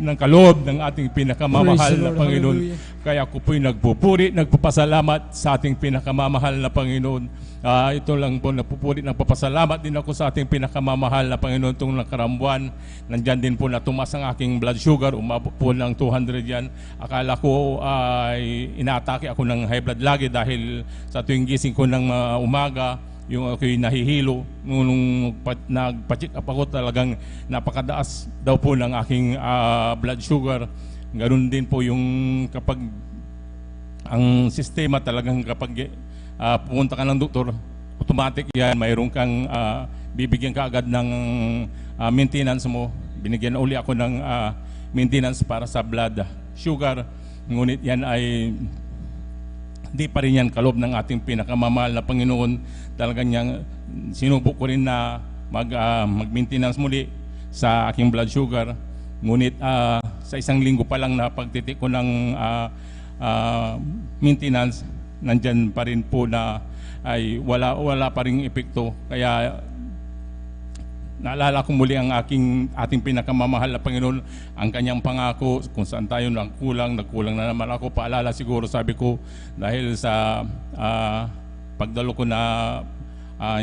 Speaker 13: ng kaloob ng ating pinakamamahal na Panginoon. Kaya ako po'y nagpupuri, nagpapasalamat sa ating pinakamamahal na Panginoon. Ito lang po, nagpupuri, nagpapasalamat din ako sa ating pinakamamahal na Panginoon itong nakarambuan. Nandyan din po na tumas ang aking blood sugar, umabot po ng 200 yan. Akala ko ay inaatake ako ng high blood lagi dahil sa tuwing gising ko ng umaga, yung ako'y nahihilo. Nung nagpa-check up ako, talagang napakadaas daw po ng aking blood sugar. Ganun din po yung kapag ang sistema talagang kapag pumunta ka ng doktor, automatic yan, mayroon kang bibigyan ka agad ng maintenance mo. Binigyan uli ako ng maintenance para sa blood sugar, ngunit yan ay di pa rin yan kaloob ng ating pinakamamahal na Panginoon. Talagang niyang sinubok ko rin na mag-maintenance muli sa aking blood sugar, ngunit sa 1 linggo pa lang na pagtitik ko ng maintenance, nandyan pa rin po na ay wala pa rin epekto. Kaya naalala ko muli ang ating pinakamamahal na Panginoon, ang kanyang pangako kung saan tayo nagkulang na naman ako. Paalala siguro, sabi ko, dahil sa pagdalo ko na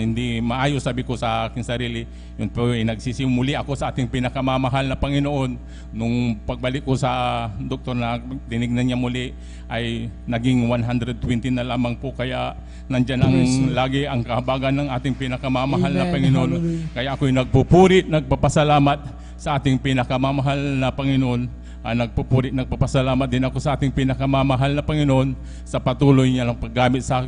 Speaker 13: hindi maayos, sabi ko sa aking sarili, yun po ay nagsisimuli ako sa ating pinakamamahal na Panginoon. Nung pagbalik ko sa doktor na tinignan niya muli, ay naging 120 na lamang po. Kaya nandyan ang lagi ang kahabagan ng ating pinakamamahal na Panginoon. Kaya ako'y nagpupuri, nagpapasalamat sa ating pinakamamahal na Panginoon. Nagpupuri, nagpapasalamat din ako sa ating pinakamamahal na Panginoon sa patuloy niya lang paggamit sa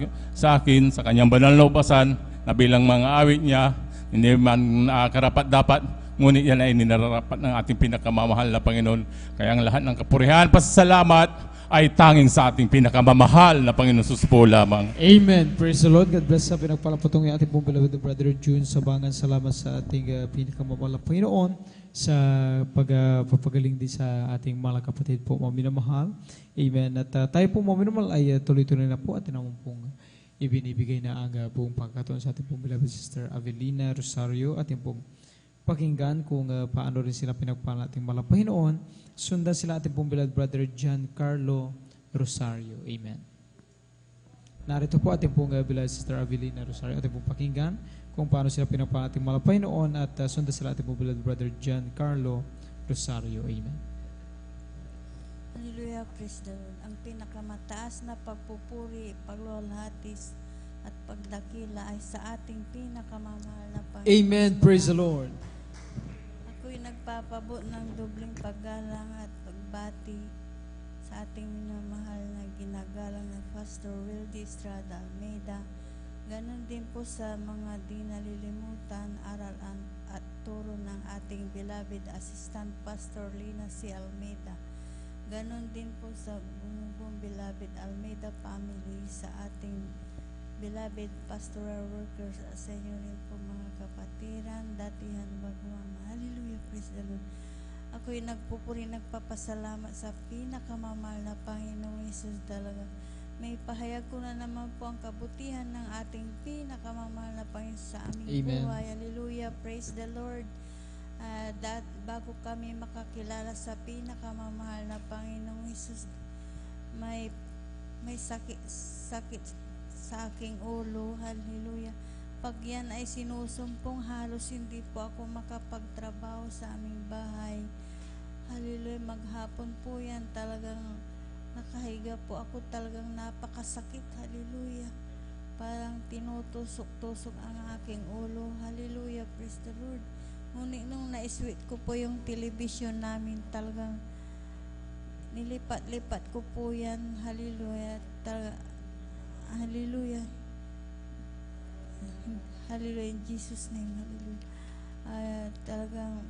Speaker 13: akin, sa kanyang banal na ubasan, na bilang mga awit niya, hindi man karapat dapat, ngunit yan ay ninararapat ng ating pinakamamahal na Panginoon. Kaya ang lahat ng kapurihan, pasasalamat ay tanging sa ating pinakamamahal na Panginoon Jesus po lamang.
Speaker 8: Amen. Praise the Lord. God bless sa pinagpalapatong yung ating pong beloved Brother June Sabangan. Salamat sa ating pinakamamahal na Panginoon sa pagpapagaling din sa ating mga kapatid po, mga minamahal. Amen. At tayo po mga minamahal ay tuloy-tuloy na po at naman pong ibinibigay na ang buong pagkataon sa ating pong beloved Sister Avelina Rosario. Ating pong pakinggan kung paano rin sila pinagpala ating mahal na Panginoon. Sundan sila ating pong beloved Brother Giancarlo Rosario. Amen. Narito po ating pong beloved Sister Avelina Rosario. Ating pong pakinggan kung paano sila pinagpala ating mahal na Panginoon, at sundan sila ating pong beloved Brother Giancarlo Rosario. Amen.
Speaker 15: Hallelujah, praise the Lord. Ang pinakamataas na pagpupuri, pagluwalhati at pagdakila ay sa ating pinakamamahal na Panginoon.
Speaker 8: Amen. Praise the Lord.
Speaker 15: Ako'y nagpapabot ng dobling paggalang at pagbati sa ating minamahal na ginagalang na Pastor Wildy Estrada Almeida. Ganon din po sa mga di nalilimutan, aralan at turo ng ating beloved Assistant Pastor Lina C. Almeida. Ganon din po sa bumubong beloved Almeida family, sa ating beloved pastoral workers, at sa inyo rin po mga kapatiran, datihan, baguhan. Hallelujah, praise the Lord. Ako'y nagpupuri, nagpapasalamat sa pinakamamahal na Panginoong Hesus talaga. May pahayag ko na naman po ang kabutihan ng ating pinakamamahal na Panginoon sa aming
Speaker 8: Amen.
Speaker 15: buhay. Hallelujah, praise the Lord. Bago kami makakilala sa pinakamamahal na Panginoong Hesus, may sakit sa aking ulo. Hallelujah. Pag yan ay sinusumpong, halos hindi po ako makapagtrabaho sa aming bahay. Hallelujah. Maghapon po yan, talagang nakahiga po ako, talagang napakasakit. Hallelujah. Parang tinutusok-tusok ang aking ulo. Hallelujah. Praise the Lord. Ngunit nung na-switch ko po yung television namin, talagang nilipat-lipat ko po yan. Hallelujah. Hallelujah. Hallelujah. In Jesus' name. Hallelujah. Talagang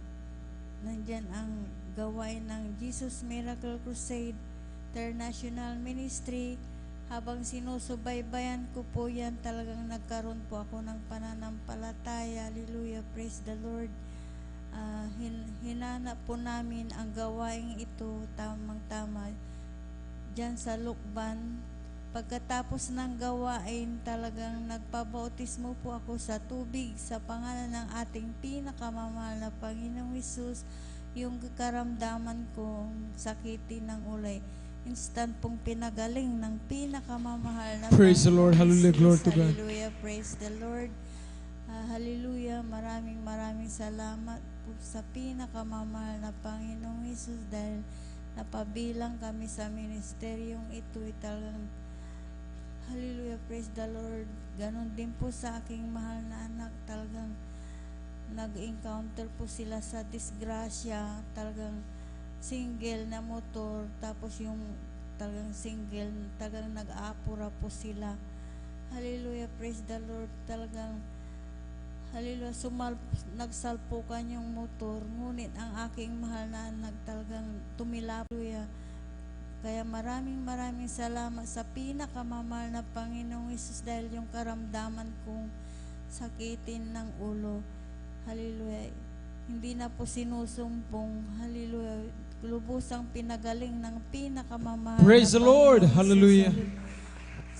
Speaker 15: nandyan ang gawain ng Jesus Miracle Crusade International Ministry. Habang sinusubaybayan ko po yan, talagang nagkaroon po ako ng pananampalataya. Hallelujah. Praise the Lord. Hinanap po namin ang gawaing ito, tamang-tama, dyan sa Lukban. Pagkatapos ng gawain, talagang nagpabautismo po ako sa tubig sa pangalan ng ating pinakamamahal na Panginoong Hesus. Yung karamdaman kong sakitin ng ulay, instant pong pinagaling ng pinakamamahal na
Speaker 8: Praise the Lord.
Speaker 15: Panginoong
Speaker 8: Hallelujah. Glory
Speaker 15: Hesus.
Speaker 8: to God.
Speaker 15: Hallelujah. Praise the Lord. Hallelujah. Maraming salamat po sa pinakamamahal na Panginoong Hesus, dahil napabilang kami sa ministeryong ito. Talagang hallelujah, praise the Lord. Ganon din po sa aking mahal na anak. Talagang nag-encounter po sila sa disgrasya. Talagang single na motor. Tapos yung talagang single, talagang nag-aapura po sila. Hallelujah, praise the Lord. Talagang hallelujah, nagsalpukan yung motor. Ngunit ang aking mahal na anak talagang tumilap. Hallelujah. Kaya maraming salamat sa pinakamamahal na Panginoong Hesus, dahil yung karamdaman kong sakitin ng ulo, hallelujah, hindi na po sinusumpong. Hallelujah. Lubusang pinagaling ng pinakamamahal
Speaker 8: Praise
Speaker 15: na
Speaker 8: the Lord.
Speaker 15: Panginoong
Speaker 8: Hallelujah.
Speaker 15: Hesus.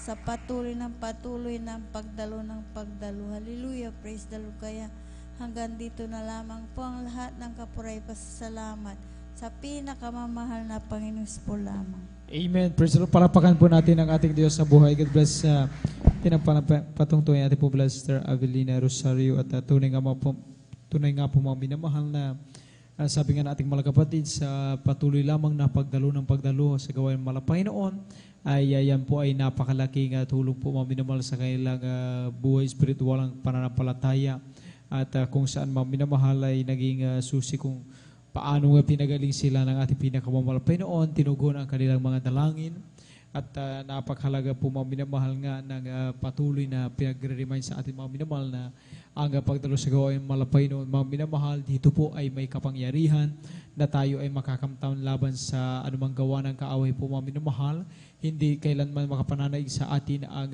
Speaker 15: Sa patuloy ng pagdalo ng pagdalo. Hallelujah. Praise the Lord. Kaya hanggang dito na lamang po ang lahat ng kapuray pasasalamat sa pinakamamahal na Panginoon po lamang.
Speaker 8: Amen. Praise the Lord. Palapakan po natin ang ating Diyos na buhay. God bless sa patungtong ating po Sister Avelina Rosario, at tunay nga po mga minamahal na sabi nga nating mga kapatid, sa patuloy lamang na pagdalo ng pagdalo sa gawain ng Panginoon, ay yan po ay napakalaking tulong po mga minamahal sa kanilang buhay spiritual, ang pananampalataya, at kung saan mga minamahal ay naging susi kung paano nga pinagaling sila ng ating pinakamamahal Panginoon, tinugon ang kanilang mga dalangin, at napakahalaga po mga minamahal nga ng patuloy na pinagre-remind sa ating mga minamahal na ang pagdalo sa gawain ng Panginoon. Mga minamahal, dito po ay may kapangyarihan na tayo ay makakamtan laban sa anumang gawa ng kaaway po mga minamahal. Hindi kailanman makapananaig sa atin ang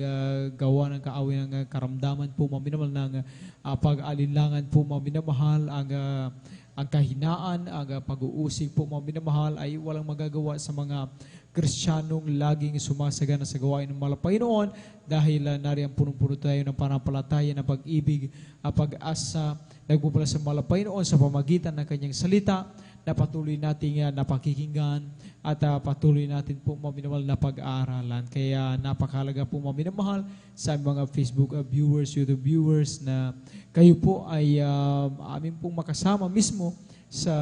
Speaker 8: gawa ng kaaway ng karamdaman po mga minamahal, ng pag-alinlangan po mga minamahal, ang kahinaan, ang pag-uusig po mga minamahal ay walang magagawa sa mga Kristiyanong laging sumasagana sa gawain ng Panginoon, dahil nariyan punong-puno tayo ng panampalataya na pag-ibig, pag-asa, nagmumula sa Panginoon sa pamagitan ng kanyang salita, na patuloy nating napakikinggan, at patuloy natin po maminamahal na pag-aaralan. Kaya napakahalaga po maminamahal sa mga Facebook viewers, YouTube viewers, na kayo po ay amin pong makasama mismo sa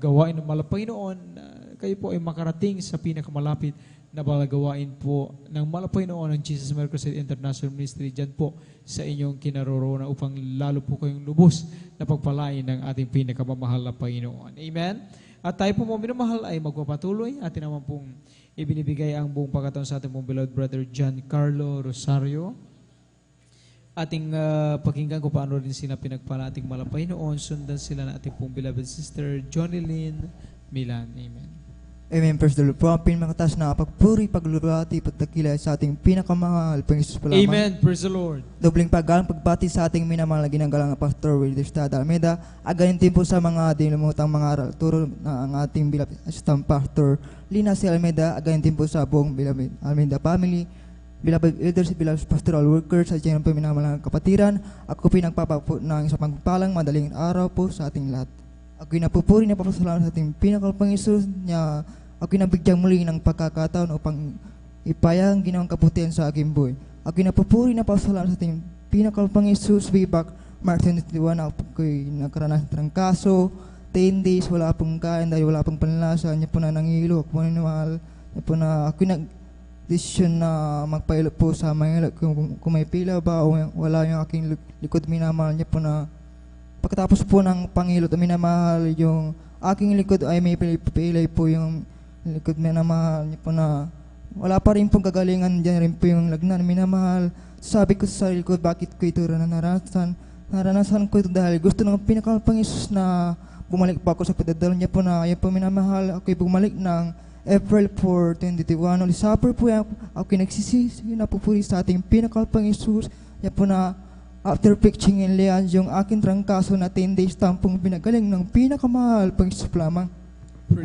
Speaker 8: gawain ng Panginoon. Kayo po ay makarating sa pinakamalapit na balagawain po ng Malapaynoon ng Jesus Miracle Crusade International Ministry dyan po sa inyong kinaroroonan upang lalo po kayong lubos na pagpalain ng ating pinakamamahal na Panginoon. Amen? At tayo po mga minamahal ay magpapatuloy. Atin naman pong ibinibigay ang buong pagkataon sa ating pong beloved brother John Carlo Rosario. Ating pakinggan ko paano rin sila pinagpala ating Malapaynoon. Sundan sila na ating pong beloved sister Johnny Lynn Milan. Amen.
Speaker 16: Amen. Praise the Lord. Po ang pinakataas na pagpuri, paglulati, pagtakila sa ating pinakamahal, Panginoon Jesus po lamang.
Speaker 8: Amen. Praise the Lord.
Speaker 16: Dobling paggalang pagbati sa ating minamahal na ginagalang na Pastor Wilder Estrada Almeida. Aganin din po sa mga dinumutang mga aral, turo na ang ating bilab assistant Pastor Lina C. Almeida. Aganin din po sa buong bilab Almeida family, beloved elders, beloved pastoral workers, at dyan po minamahal ng kapatiran. Ako pinagpapapo ng isang pagpalang madaling araw po sa ating lahat. Ako'y napupuri na papasalamat sa ating pinakalpang Isus niya. Ako'y nabigyang muli ng pagkakataon upang ipayang ginawang kabutihan sa aking buhay. Ako'y napupuri na papasalamat sa ating pinakalpang Isus way back March 21. Ako'y nagkaranas ng kaso, 10 days, wala pong kain dahil wala pong panlasa. Niya po na nangilo, ako po nanimahal. Niya po na ako'y nag-desisyon na magpailot po sa Manila kung may pila ba o wala yung aking likod minamahal. Niya po na pagkatapos po ng pangilot na minamahal, yung aking likod ay may pilay po yung likod minamahal niya po na wala pa rin pong kagalingan, dyan rin po yung lagnan minamahal. Sabi ko sa sarili ko, bakit ko ito naranasan ko ito dahil gusto ng pinakalpang Isus na bumalik pa ako sa pagdadalo niya po na yan po minamahal. Ako'y bumalik ng April 4, 2021. Uli supper po yan, ako'y nagsisisi, napupuri sa ating pinakalpang Isus. Yan po na after preaching in Leon, yung aking trangkaso na 10 days tampong pinagaling ng pinakamahal Panginoon lamang.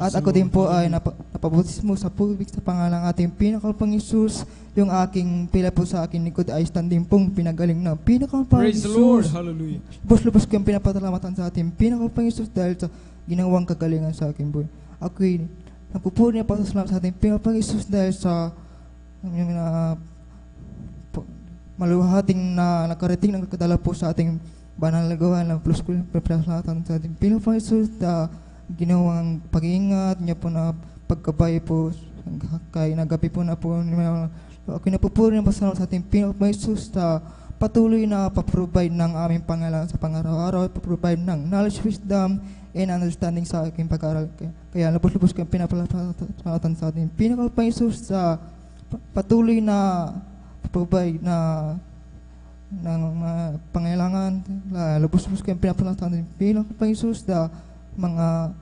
Speaker 16: At ako din po ay napabutismo sa public sa pangalang ating pinakalpang Isus. Yung aking pila po sa aking likod ay standing pong pinagaling ng pinakalpang Isus.
Speaker 8: Praise the Lord. Hallelujah.
Speaker 16: Lubos ko yung pinapasalamatan sa ating pinakalpang Isus dahil sa ginawang kagalingan sa aking buhay. Ako'y napupuri na pasasalamat sa ating pinakalpang Isus dahil sa maluhating na nakarating ng kadala po sa ating banal na gawa ng plus ko pasalatan sa ating Panginoong Isus na ginawang pag-iingat niya po na pagkabay po kay nagabi po na po ako napupuri ng pasalamat sa ating Panginoong Isus na patuloy na pa-provide ng aming pangalaman sa pang-araw-araw, pa-provide ng knowledge, wisdom, and understanding sa aking pag-aaral. Kaya lubos-lubos kayong pinapalapatan sa ating Panginoong Isus sa patuloy na provide na ng pangailangan, lubos-lubos kayong pinapalatan ng Panginoong Isus na mga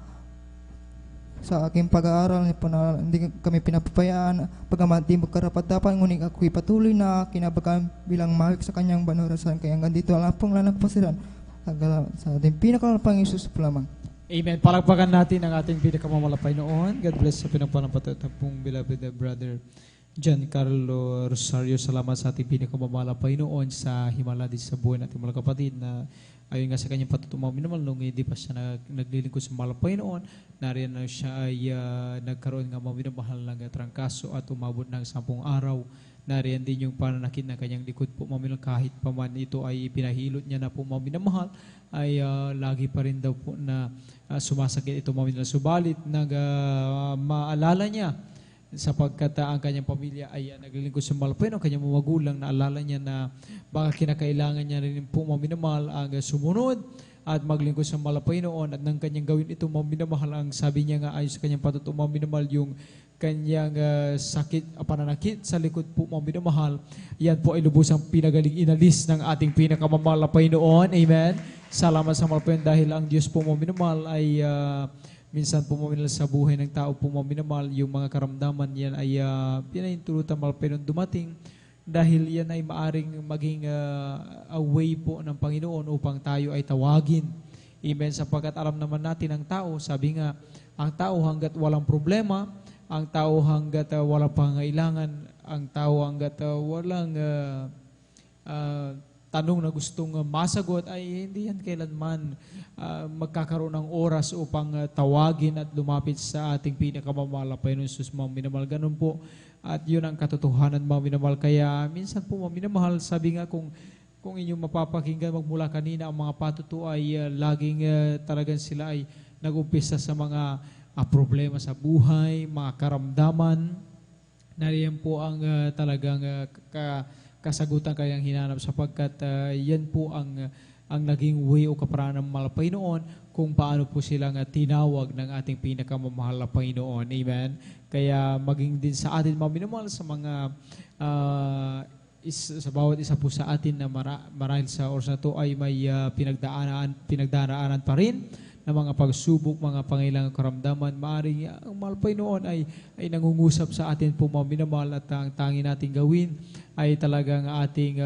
Speaker 16: sa aking pag-aaral po na hindi kami pinapapayaan, pagamat di mo karapat-dapat, ngunit ako'y patuloy na kinabagan bilang mahal sa kanyang banurasan. Kaya hanggang dito, alam pong lanagpasiran sa ating Panginoong Isus po lamang.
Speaker 8: Amen. Palakpakan natin ang ating pinakamamalapay noon. God bless sa pinagpanampatatang pong beloved brother John Carlo Rosario. Salamat sa ating pinakamalapay noon sa himala din sa buhay nating mga kapatid na ayon nga sa kanyang patutumaw minamahal nung hindi pa siya naglilingkod sa malapay noon, nariyan na siya ay nagkaroon nga minamahal ng trangkaso at umabot ng 10 araw. Nariyan din yung pananakit ng kanyang likod po maminal, kahit pa man ito ay pinahilot niya na po minamahal, ay lagi pa rin daw po na sumasakit ito maminal. Subalit maalala niya sapagkat ang kanyang pamilya ay naglilingkod sa malapay, ang kanyang mga magulang, naalala niya na baka kinakailangan niya rin po minamahal ang sumunod at maglingkod sa malapay noon, at nang kanyang gawin ito minamahal, ang sabi niya nga ay sa kanyang patutuo minamahal yung kanyang sakit, pananakit sa likod po minamahal, yan po ay lubusang pinagaling inalis ng ating pinakamamalapay noon. Amen. Salamat sa malapay dahil ang Diyos po minamahal ay minsan po maminal sa buhay ng tao po minamahal, yung mga karamdaman yan ay pinahintulutan malapay nung dumating, dahil yan ay maaring maging a way po ng Panginoon upang tayo ay tawagin. Amen. Sapagkat alam naman natin ang tao, sabi nga, ang tao hanggat walang problema, ang tao hanggat walang pangailangan, ang tao hanggat walang tanong na gustong masagot, ay hindi yan kailanman magkakaroon ng oras upang tawagin at lumapit sa ating pinakamamalapay ng Isus minamahal. Ganun po, at yun ang katotohanan minamahal. Kaya minsan po minamahal, sabi nga kung inyong mapapakinggan magmula kanina, ang mga patuto ay laging talagang sila ay nag-umpisa sa mga problema sa buhay, mga karamdaman, nariyan po ang talagang kasagutan kayang hinanap sapagkat yan po ang naging way o kaparaan ng mga Panginoon kung paano po silang tinawag ng ating pinakamamahal na Panginoon. Amen? Kaya maging din sa atin mga minamahal sa mga sa bawat isa po sa atin na marahil sa oras na to ay may pinagdaraanan pa rin na mga pagsubok, mga pangailangang karamdaman. Maaring ang mahal Panginoon ay nangungusap sa atin po mga minamahal at ang tanging nating gawin ay talagang ating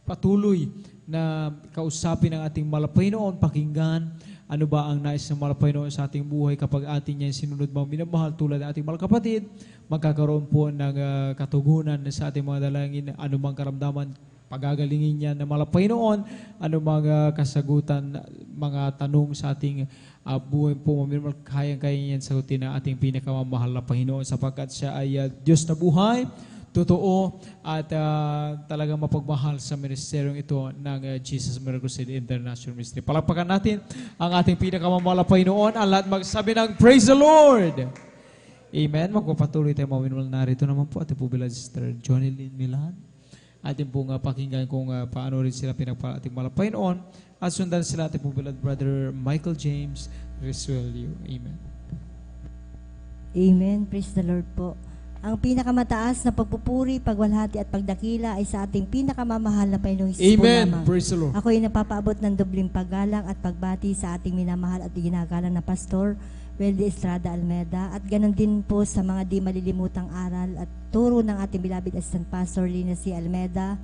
Speaker 8: patuloy na kausapin ang ating mahal Panginoon, pakinggan ano ba ang nais ng mahal Panginoon sa ating buhay kapag atin niya sinunod mga minamahal tulad ng ating mahal kapatid, magkakaroon po ng katugunan sa ating mga dalangin, anumang karamdaman, pagagalingin niya ng mahal Panginoon, anumang kasagutan, mga tanong sa ating buhay po, kayang-kaya niyan sagutin ng ating pinakamamahal na Panginoon sapagkat siya ay Diyos na buhay, totoo at talagang mapagmahal sa ministeryong ito ng Jesus Miracle City International Ministry. Palakpakan natin ang ating pinakamamahal na Panginoon. Ang lahat magsabi ng Praise the Lord! Amen. Magpapatuloy tayo mawinwal. Narito naman po ating po bila Sister Johnny Lynn Milan. Ating pong pakinggan kung paano rin sila ating mahal na Panginoon at sundan sila ating po bila Brother Michael James Risuelio. Amen.
Speaker 17: Amen. Praise the Lord po. Ang pinakamataas na pagpupuri, pagwalhati at pagdakila ay sa ating pinakamamahal na Panginoong Hesus po
Speaker 8: Amen.
Speaker 17: lamang.
Speaker 8: Praise the Lord.
Speaker 17: Ako ay napapaabot ng dobling paggalang at pagbati sa ating minamahal at ginagalang na Pastor Weldy Estrada Almeda at ganon din po sa mga di malilimutang aral at turo ng ating beloved Assistant Pastor Lina C. Almeda.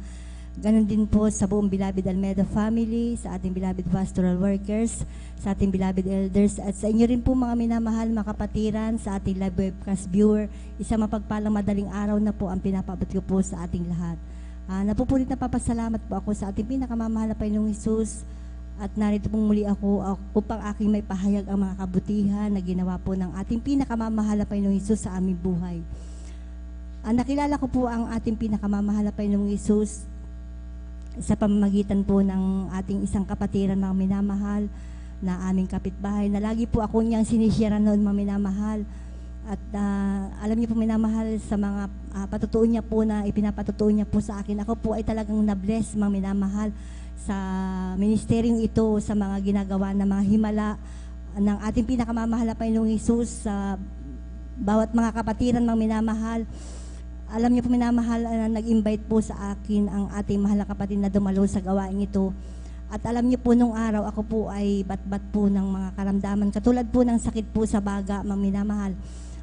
Speaker 17: Ganon din po sa buong beloved Almeda family, sa ating beloved pastoral workers, sa ating beloved elders, at sa inyo rin po mga minamahal, mga kapatiran, sa ating live webcast viewer. Isang mapagpalang madaling araw na po ang pinapabot ko po sa ating lahat. Napupulit na papasalamat po ako sa ating pinakamamahal na Panginoong Hesus at narito pong muli ako upang aking may pahayag ang mga kabutihan na ginawa po ng ating pinakamamahal na Panginoong Hesus sa aming buhay. Nakilala ko po ang ating pinakamamahal na Panginoong Hesus sa pamamagitan po ng ating isang kapatiran mga minamahal na aming kapitbahay na lagi po ako niyang sinishare noon mga minamahal at alam niyo po minamahal sa mga patutuon niya po na ipinapatutuon niya po sa akin. Ako po ay talagang na-bless mga minamahal sa ministeryong ito, sa mga ginagawa ng mga himala ng ating pinakamamahal na Panginoong Hesus sa bawat mga kapatiran mga minamahal. Alam niyo po minamahal, nag-invite po sa akin ang ating mahal na kapatid na dumalo sa gawain ito. At alam niyo po nung araw, ako po ay bat-bat po ng mga karamdaman. Katulad po ng sakit po sa baga, mga minamahal.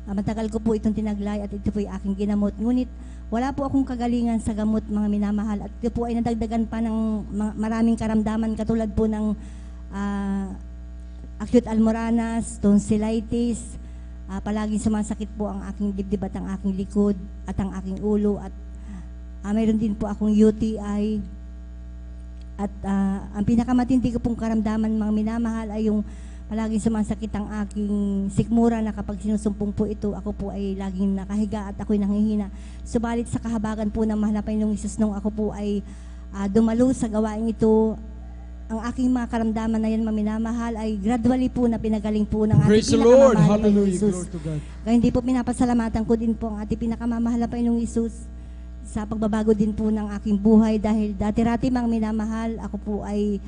Speaker 17: Matagal ko po itong tinaglay at ito po ay aking ginamot. Ngunit wala po akong kagalingan sa gamot, mga minamahal. At ito po ay nadagdagan pa ng maraming karamdaman. Katulad po ng acute almoranas, tonsillitis, palaging sumasakit po ang aking dibdib at ang aking likod at ang aking ulo at mayroon din po akong UTI at ang pinakamatindi ko pong karamdaman mga minamahal ay yung palaging sumasakit ang aking sikmura na kapag sinusumpong po ito ako po ay laging nakahiga at ako'y nanghihina. Subalit sa kahabagan po ng mahal na Panginoong Hesus nung ako po ay dumalo sa gawain ito, ang aking mga karamdaman na yan maminamahal ay gradually po na pinagaling po ng ating pinakamamahal na Panginoong Hesus. Kaya hindi po pinapasalamatan ko din po ang ating pinakamamahal na Panginoong Hesus sa pagbabago din po ng aking buhay dahil dati-rati mga minamahal, ako po ay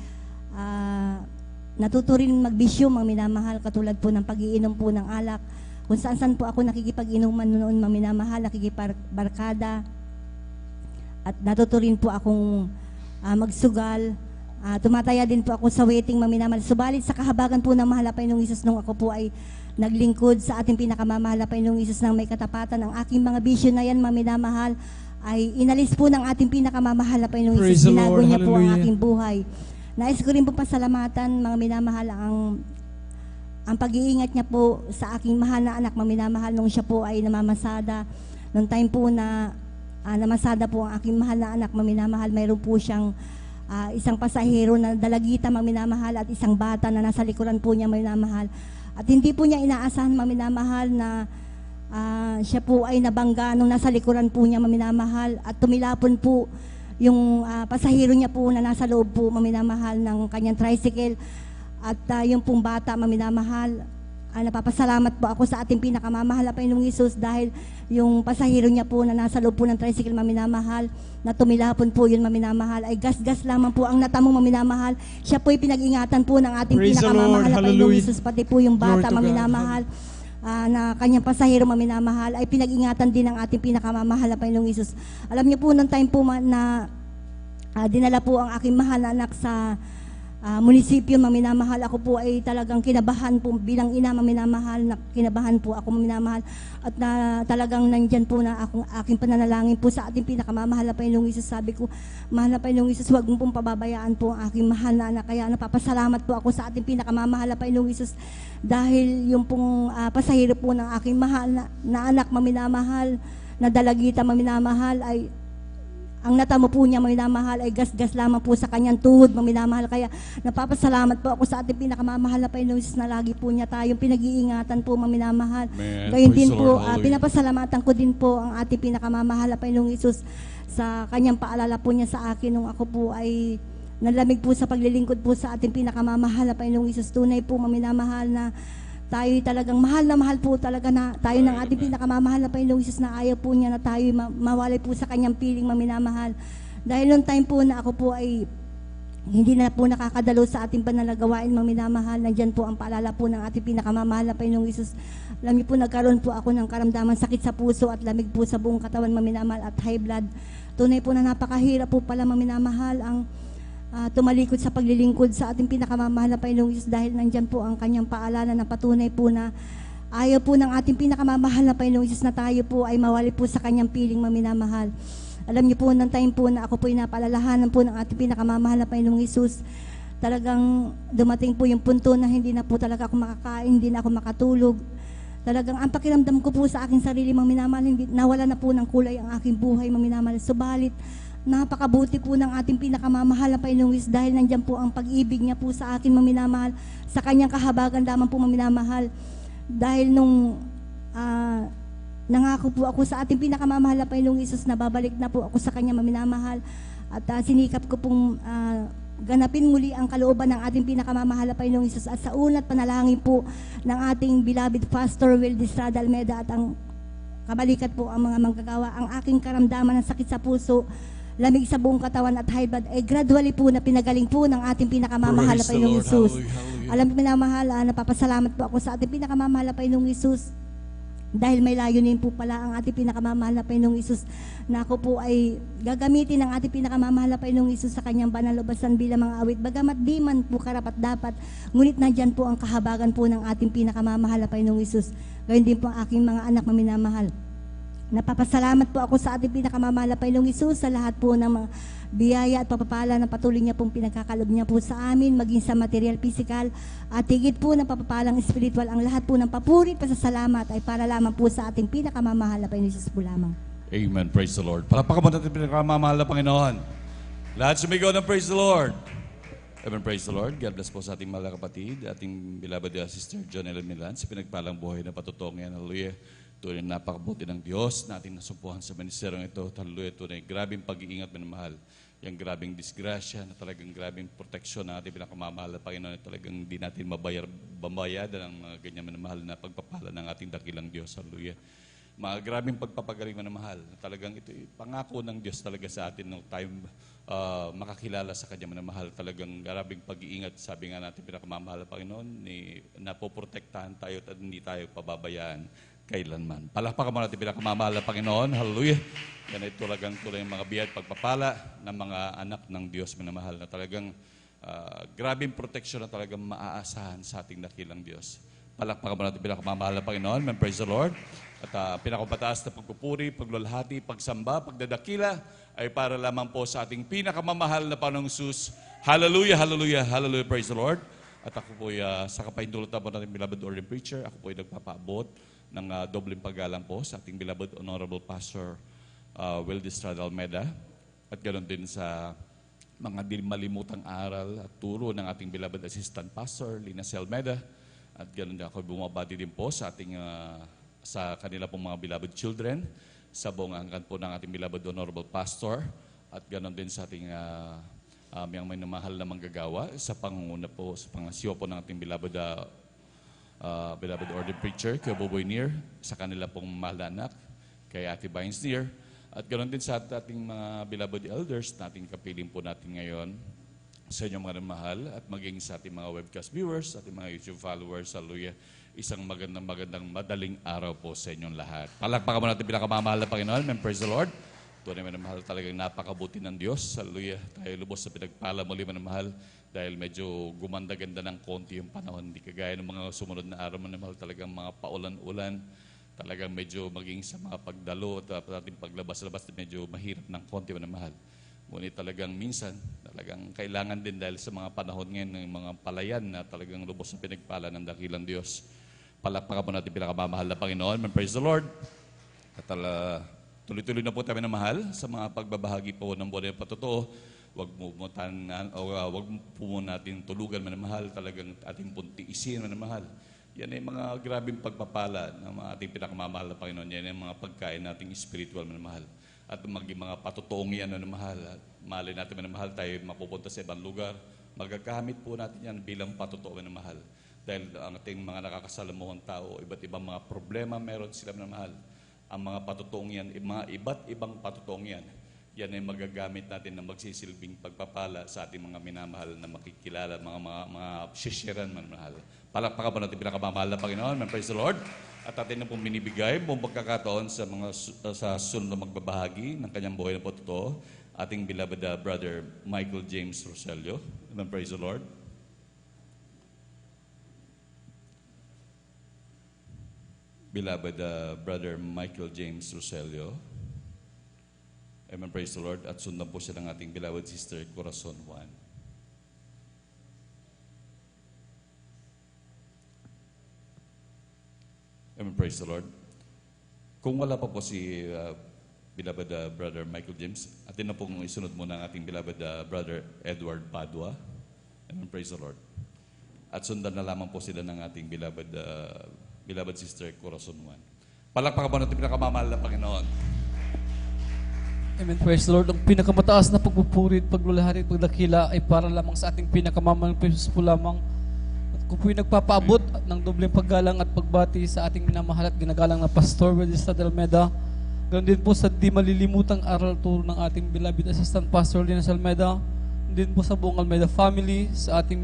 Speaker 17: natuto rin magbisyo mga minamahal katulad po ng pag-iinom po ng alak. Kung saan-saan po ako nakikipag-inuman noon mga minamahal, nakikibarkada at natuto rin po akong magsugal. Tumataya din po ako sa waiting maminamahal. Subalit sa kahabagan po ng mahal na Panginoong Hesus nung ako po ay naglingkod sa ating pinakamamahal na Panginoong Hesus ng may katapatan, ang aking mga bisyo na yan maminamahal ay inalis po ng ating pinakamamahal na Panginoong Hesus. Binago niya po ang aking buhay. Nais ko rin po pasalamatan mga minamahal ang pag-iingat niya po sa aking mahal na anak maminamahal nung siya po ay namamasada. Nung time po na namasada po ang aking mahal na anak maminamahal, mayroon po siyang isang pasahero na dalagita maminamahal at isang bata na nasa likuran po niya maminamahal. At hindi po niya inaasahan maminamahal na siya po ay nabangga nung nasa likuran po niya maminamahal at tumilapon po yung pasahero niya po na nasa loob po maminamahal ng kanyang tricycle at yung pong bata maminamahal napapasalamat po ako sa ating pinakamamahal na Panginoong Hesus dahil yung pasahero niya po na nasa loob po ng tricycle, maminamahal, na tumilapon po yun, maminamahal, ay gas-gas lamang po ang natamong, maminamahal. Siya po ay pinag-ingatan po ng ating
Speaker 8: Praise the
Speaker 17: pinakamamahal
Speaker 8: Lord.
Speaker 17: na Panginoong
Speaker 8: Hallelujah.
Speaker 17: Hesus, pati po yung
Speaker 8: Glory
Speaker 17: bata,
Speaker 8: to God.
Speaker 17: maminamahal, na kanyang pasahero, maminamahal, ay pinag-ingatan din ng ating pinakamamahal na Panginoong Hesus. Alam niyo po, nung time po na dinala po ang aking mahal na anak sa munisipyo, maminamahal, ako po ay talagang kinabahan po bilang ina, maminamahal, na kinabahan po ako, maminamahal, at na talagang nandyan po na aking pananalangin po sa ating pinakamamahal na Panginoong Hesus. Sabi ko, mahal na Panginoong Hesus, huwag mo pong pababayaan po ang aking mahal na anak. Kaya napapasalamat po ako sa ating pinakamamahal na Panginoong Hesus dahil yung pong pasahero po ng aking mahal na anak, maminamahal, na dalagita, maminamahal, ay ang natamo po niya, maminamahal, ay gas-gas lamang po sa kanyang tuhod, maminamahal. Kaya napapasalamat po ako sa ating pinakamamahal na Panginoong Hesus na lagi po niya tayong pinag-iingatan po, maminamahal. Gayon din po, pinapasalamatan ko din po ang ating pinakamamahal na Panginoong Hesus sa kanyang paalala po niya sa akin nung ako po ay nalamig po sa paglilingkod po sa ating pinakamamahal na Panginoong Hesus. Tunay po, maminamahal, na tayo talagang mahal na mahal po talaga na tayo ng ating pinakamamahal na Panginoong Hesus, na ayaw po niya na tayo mawalay po sa kanyang piling, maminamahal. Dahil noong time po na ako po ay hindi na po nakakadalo sa ating panalagawain, maminamahal, nandyan po ang paalala po ng ating pinakamamahal na Panginoong Hesus. Alam niyo po, nagkaroon po ako ng karamdaman, sakit sa puso at lamig po sa buong katawan, maminamahal, at high blood. Tunay po na napakahirap po pala, maminamahal, ang tumalikod sa paglilingkod sa ating pinakamamahal na Panginoong Hesus dahil nandyan po ang kanyang paalala na patunay po na ayaw po ng ating pinakamamahal na Panginoong Hesus na tayo po ay mawali po sa kanyang piling, maminamahal. Alam niyo po, ng time po na ako po ay napaalalahanan po ng ating pinakamamahal na Panginoong Hesus, talagang dumating po yung punto na hindi na po talaga ako makakain, hindi na ako makatulog. Talagang ang pakiramdam ko po sa aking sarili, maminamahal, hindi, nawala na po ng kulay ang aking buhay, maminamahal. Subalit, napakabuti po ng ating pinakamamahal na Panginoong Hesus dahil nandyan po ang pag-ibig niya po sa akin, maminamahal, sa kanyang kahabagan lamang po, maminamahal. Dahil nung nangako po ako sa ating pinakamamahal na Panginoong Hesus na babalik na po ako sa kanya, maminamahal, at sinikap ko pong ganapin muli ang kalooban ng ating pinakamamahal na Panginoong Hesus, at sa unat panalangin po ng ating beloved Pastor Will Estrada Almeida at ang kabalikat po ang mga manggagawa, ang aking karamdaman ng sakit sa puso, lamig sa buong katawan at high blood ay gradually po na pinagaling po ng ating pinakamamahal na Panginoong Hesus. Alam mo, minamahal, napapasalamat po ako sa ating pinakamamahal na Panginoong Hesus dahil may layunin po pala ang ating pinakamamahal na Panginoong Hesus na ako po ay gagamitin ng ating pinakamamahal na Panginoong Hesus sa kanyang banal lubasan bilang mga awit. Bagamat di man po karapat dapat, ngunit nandyan po ang kahabagan po ng ating pinakamamahal na Panginoong Hesus. Gayon din po ang aking mga anak, maminamahal. Napapasalamat po ako sa ating pinakamamahal na Panginoong Hesus sa lahat po ng mga biyaya at papapala na patuloy niya pong pinagkakalob niya po sa amin, maging sa material, physical, at higit po ng papapalang spiritual. Ang lahat po ng papuri, pasasalamat ay para lamang po sa ating pinakamamahal na Panginoong Hesus po lamang.
Speaker 18: Amen. Praise the Lord. Palakpakan mo natin pinakamamahal na Panginoon. Lahat sumigaw ng praise the Lord. Amen. Praise the Lord. God bless po sa ating mga kapatid, ating beloved Sister John Ellen Milan, sa pinagpalang buhay na patutong yan. Hallelujah. Tunay napakabuti ng Diyos na ating nasumpuhan sa ministerong ito. Hallelujah. Tunay grabing pag-iingat, minamahal. Yung grabing disgrasya, na talagang grabing proteksyon ng ating pinakamamahal na Panginoon, na talagang hindi natin mabayadan ng mga ganyan minamahal na pagpapala ng ating dakilang Diyos. Hallelujah. Mga grabing pagpapagaling, minamahal. Na talagang ito pangako ng Diyos talaga sa atin nung time makakilala sa Kanya, minamahal. Talagang grabing pag-iingat, sabi nga natin pinakamamahal na Panginoon, napoprotektahan tayo at hindi tayo pababayaan kailanman. Palakpakan mo natin pinakamamahal na Panginoon. Hallelujah. Yan ay talagang tuloy mga biyaya at pagpapala ng mga anak ng Diyos, minamahal, na talagang grabing proteksyon na talagang maaasahan sa ating dakilang Diyos. Palakpakan mo natin pinakamamahal na Panginoon. Man, praise the Lord. At pinakapataas na pagpupuri, paglalahati, pagsamba, pagdadakila ay para lamang po sa ating pinakamamahal na Panginoong Hesus. Hallelujah, hallelujah, hallelujah, praise the Lord. At ako po sa kapahintulutan po natin beloved ordained preacher, ako po ay nagpapaabot ng dobleng paggalang po sa ating beloved Honorable Pastor Will Estrada Almeida, at ganoon din sa mga di malimutang aral at turo ng ating beloved Assistant Pastor Lina C. Almeida, at ganoon din ako bumabati din po sa ating sa kanila pong mga beloved children, sa buong angkan po ng ating beloved Honorable Pastor, at ganoon din sa ating may namahal na manggagawa sa pangunguna po, sa pangasiwa po ng ating beloved beloved ordained preacher, kay Boboy Neer, sa kanila pong mahal na anak, kay Ate Vines Neer, at ganoon din sa ating mga beloved elders, nating kapiling po natin ngayon, sa inyong mga mahal, at maging sa ating mga webcast viewers, ating mga YouTube followers, hallelujah, isang magandang madaling araw po sa inyong lahat. Palakpakan mo natin pinakamamahal na Panginoon, and praise the Lord. Tunay man mahal, talagang napakabuti ng Diyos. Hallelujah. Tayo lubos sa pinagpala muli man mahal dahil medyo gumanda-ganda ng konti yung panahon. Hindi kagaya ng mga sumunod na araw man mahal, talagang mga paulan-ulan. Talagang medyo maging sa mga pagdalo at ating paglabas-labas medyo mahirap ng konti man mahal. Ngunit talagang minsan, talagang kailangan din dahil sa mga panahon ngayon ng mga palayan na talagang lubos sa pinagpala ng dakilang Diyos. Palakpakan po natin pinakamamahal na Panginoon. And praise the Lord. At tuloy-tuloy na po tayo na mahal sa mga pagbabahagi po ng buwan ng patotoo. Huwag po muna natin tulugan man mahal, talagang ating puntiisin man mahal. Yan ay mga grabing pagpapala ng ating pinakamamahal na Panginoon. Yan ay mga pagkain nating spiritual man mahal. At maging mga patutoong yan na mahal. At malay natin man mahal, tayo mapupunta sa ibang lugar. Magagamit po natin yan bilang patotoo man mahal. Dahil ang ating mga nakakasalamuhang tao, iba't ibang mga problema meron sila man mahal. Ang mga patutuong yan, mga iba't ibang patutuong yan, yan ay magagamit natin na magsisilbing pagpapala sa ating mga minamahal na makikilala, mga sishiran man mahal. Palakpakan po natin pinakamamahal na Panginoon, and praise the Lord. At atin na pong binibigay, buong pagkakataon sa sunod na magbabahagi ng kanyang buhay na patotoo, ating beloved brother Michael James Roselio. And praise the Lord. Beloved brother Michael James Roselio. Amen, praise the Lord. At sundan po siya ng ating beloved sister Corazon Juan. Amen, praise the Lord. Kung wala pa po si beloved brother Michael James, atin na pong isunod muna ang ating beloved brother Edward Padua. Amen, praise the Lord. At sundan na lamang po sila ng ating beloved sister Corazon Juan. Palakpakan po natin pinakamamahal na Panginoon.
Speaker 19: Amen. Praise the Lord. Ang pinakamataas na pagpupuri at paglulahari at pagdakila ay para lamang sa ating pinakamamahal na Jesus po lamang. At kung po'y nagpapaabot ng dobleng paggalang at pagbati sa ating minamahal at ginagalang na Pastor Willie Estrada Almeda, ganoon din po sa di malilimutang aral turo ng ating beloved Assistant Pastor Lina Almeda, din po sa buong Almeda family, sa ating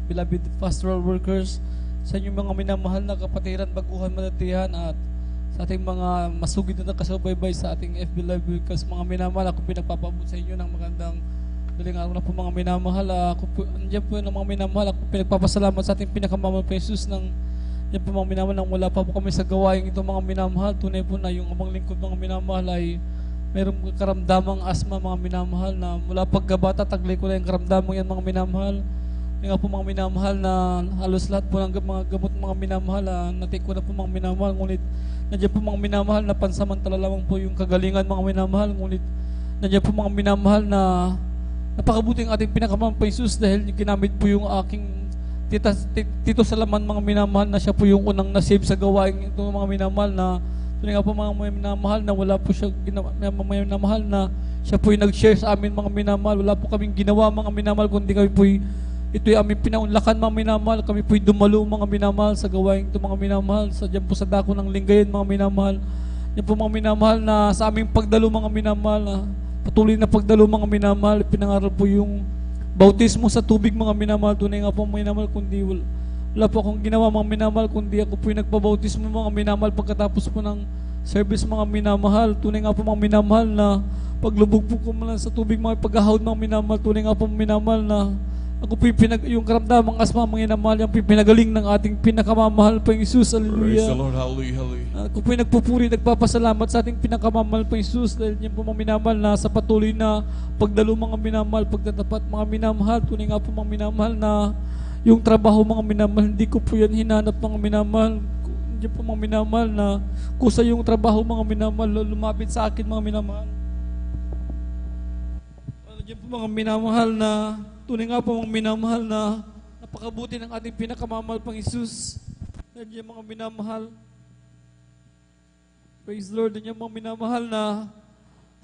Speaker 19: beloved pastoral workers, sa inyong mga minamahal na kapatiran, baguhan, manatihan, at sa ating mga masugid na nakasubaybay sa ating FB Live Because mga minamahal, ako pinagpapabot sa inyo ng magandang daling araw na po mga minamahal. Ako po, andyan po ng mga minamahal, ako pinagpapasalamat sa ating pinakamamahal po Jesus ng yan po mga minamahal nang wala pa po kami sa gawain ito mga minamahal. Tunay po na yung amang lingkod mga minamahal ay mayroong karamdamang asma mga minamahal na mula pagkabata, taglay ko na yung karamdamang yan mga minamahal. Nga po mga minamahal na halos lahat po ng mga gamot mga minamahal na-take ko na po mga minamahal, ngunit nandiyan po mga minamahal na pansamantala lamang po yung kagalingan mga minamahal, ngunit nandiyan po mga minamahal na napakabuting ating pinakamamahal pa Jesus dahil ginamit po yung aking tito sa laman mga minamahal na siya po yung unang nasave sa gawain ito mga minamahal na tunay nga po mga minamahal na wala po siya mga minamahal na siya po yung nag-share sa amin mga minamahal, wala po kaming ginawa mga minamahal kundi kami po ito'y aming pinaunlakan mga minamahal. Kami po'y dumalo mga minamahal sa gawain ito mga minamahal. Diyan po sa dako ng linggayin mga minamahal. Yan po mga minamahal na sa aming pagdalo mga minamahal. Patuloy na pagdalo mga minamahal. Pinangaral po yung bautismo sa tubig mga minamahal. Tunay nga po mga minamahal kundi wala po akong ginawa mga minamahal kundi ako po'y nagpabautismo mga minamahal pagkatapos po ng service mga minamahal. Tunay nga po mga minamahal na paglubog po ko mula sa tubig mga paghahawd mga minamahal. Tunay nga po mga minamahal na ako po yung karamdamang asma, mga inamahal, yung pinagaling ng ating pinakamamahal pa yung Jesus. Hallelujah.
Speaker 18: Praise the Lord. Hallelujah. Hallelujah.
Speaker 19: Ako po yung nagpupuri, nagpapasalamat sa ating pinakamamahal pa yung Jesus dahil yan po mga minamahal na sa patuloy na pagdalo mga minamahal, pagtatapat mga minamahal. Tunay nga po mga minamahal na yung trabaho mga minamahal, hindi ko po yan hinanap mga minamahal. Yan po mga minamahal na kusa yung trabaho mga minamahal, lumapit sa akin mga minamahal. Yan po mga minamahal na tunay nga po mga minamahal na napakabuti ng ating pinakamamahal pang Jesus. Nandiyan mga minamahal. Praise the Lord. Nandiyan mga minamahal na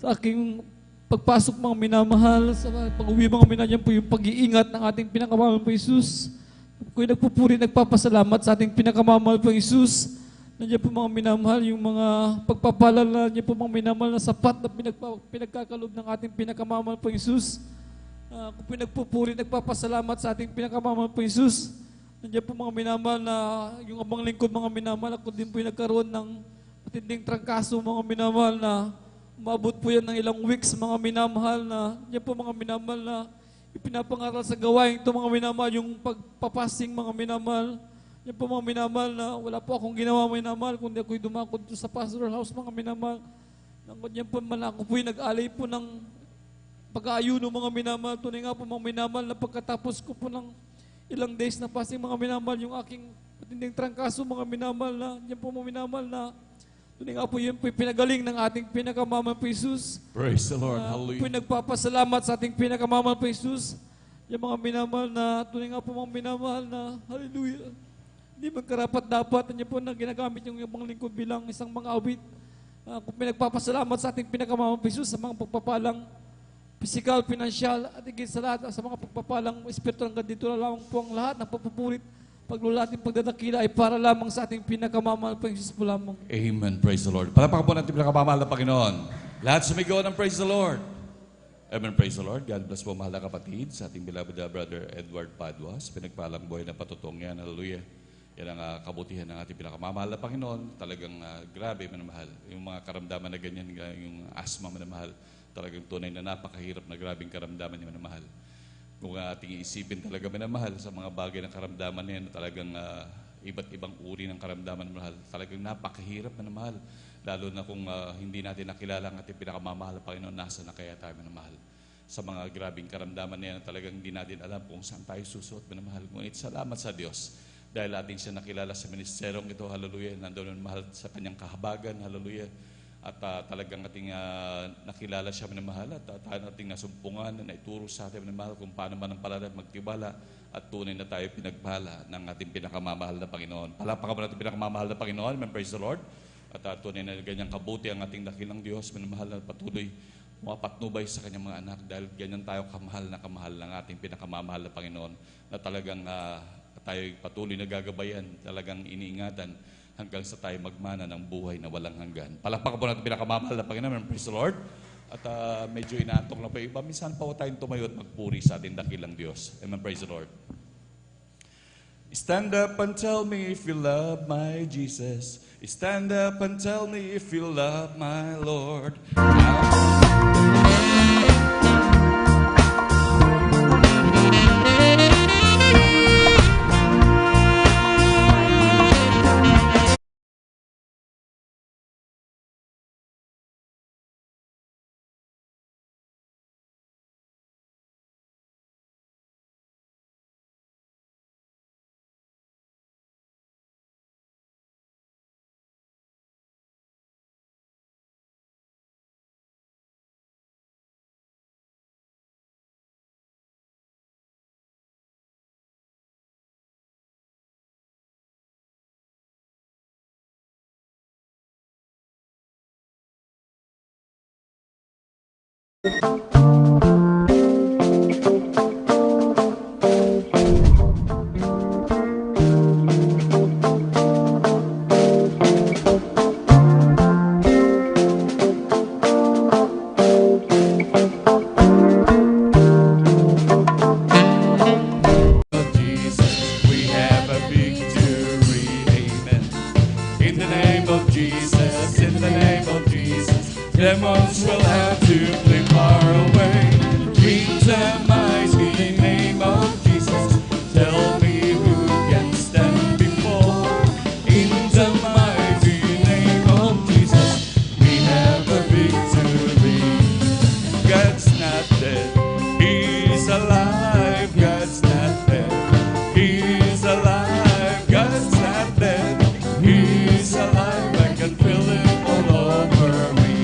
Speaker 19: sa aking pagpasok mga minamahal, sa pag-uwi mga minamahal, po yung pag-iingat ng ating pinakamamahal pang Jesus. Ako'y nagpupuri, nagpapasalamat sa ating pinakamamahal pong Isus. Nandiyan po mga minamahal, yung mga pagpapalala niya po mga minamahal na sapat na pinagkakalob ng ating pinakamamahal pong Isus. Ako po nagpupuri, nagpapasalamat sa ating pinakamamahal pong Isus. Nandiyan po mga minamahal na yung abang lingkod mga minamahal, ako din po yung nagkaroon ng matinding trangkaso mga minamahal na umabot po yan ng ilang weeks mga minamahal na yan po mga minamahal na ipinapangaral sa gawain ito mga minamahal, yung pagpapasing mga minamahal. Yan po mga minamahal na wala po akong ginawa minamahal kundi ako'y dumakod sa pastor house mga minamahal. Yan po man ako po yung nag-alay po ng pag-aayuno mga minamahal. Tunay nga po mga minamahal na pagkatapos ko po ng ilang days na fasting mga minamahal, yung aking matinding trangkaso mga minamahal na yan po mga minamahal na tunay nga po yun po pinagaling ng ating pinakamamahal po Jesus.
Speaker 18: Praise the Lord.
Speaker 19: Po
Speaker 18: Hallelujah.
Speaker 19: nagpapasalamat sa ating pinakamamahal po Jesus. Yung mga minamahal na tunay nga po mga minamahal na hallelujah. Hindi magkarapat-dapat niya po na ginagamit yung ibang lingkod bilang isang mga awit. Kung pinagpapasalamat sa ating pinakamamahal po Jesus sa mga pagpapalang physical, financial, at higit sa lahat sa mga pagpapalang espiritu hanggang dito na lamang po ang lahat ng papupurit, paglulating, pagdadakila ay para lamang sa ating pinakamamahal po Jesus po lamang.
Speaker 18: Amen. Praise the Lord. Palapakan po natin pinakamamahal na Panginoon. Lahat sumigaw ng praise the Lord. Amen. Praise the Lord. God bless po mahal na kapatid sa ating beloved brother Edward Paduas. Pinagpalang buhay na patutong yan. Hallelujah. Yan ang kabutihan ng ating pinakamamahal na Panginoon. Talagang grabe, manamahal. Yung mga karamdaman na ganyan, yung asthma, manamahal. Talagang tunay na napakahirap na grabing karamdaman niya, manamahal. Kung ating iisipin talaga, manamahal, sa mga bagay ng karamdaman niya, na talagang iba't ibang uri ng karamdaman, manamahal. Talagang napakahirap, manamahal. Lalo na kung hindi natin nakilala ang ating pinakamamahal na Panginoon, nasa na kaya tayo, manamahal. Sa mga grabing karamdaman niya, talagang hindi natin alam kung saan tayo susuot, manamahal. Ngunit salamat sa Diyos. Dahil ating siya nakilala sa ministerong ito, hallelujah, nandoon mahal sa kanyang kahabagan, hallelujah. At talagang ating nakilala siya minamahal at ating nasumpungan na naituro sa atin minamahal kung paano man ang palala magtibala at tunay na tayo pinagpala ng ating pinakamamahal na Panginoon. Palapakan mo natin pinakamamahal na Panginoon, amen, praise the Lord. At tunay na ganyang kabuti ang ating dakilang Diyos, minamahal na patuloy mapatnubay sa kanyang mga anak dahil ganyan tayo kamahal ng ating pinakamamahal na Panginoon na talagang tayo patuloy na gagabayan, talagang iniingatan hanggang sa tayo magmana ng buhay na walang hanggan. Palakpakan po natin pinakamamahal na Panginoon. Praise the Lord. At medyo inaantok na po iba. Minsan pa po tayong tumayo at magpuri sa ating dakilang Diyos. Amen. Praise the Lord. Stand up and tell me if you love my Jesus. Stand up and tell me if you love my Lord. Demons will have to flee far away. Reach the mighty name of Jesus. Tell me who can stand before. In the mighty name of Jesus, we have a victory. God's not dead, He's alive. God's not dead, He's alive. God's not dead, He's alive. I can feel Him all over me.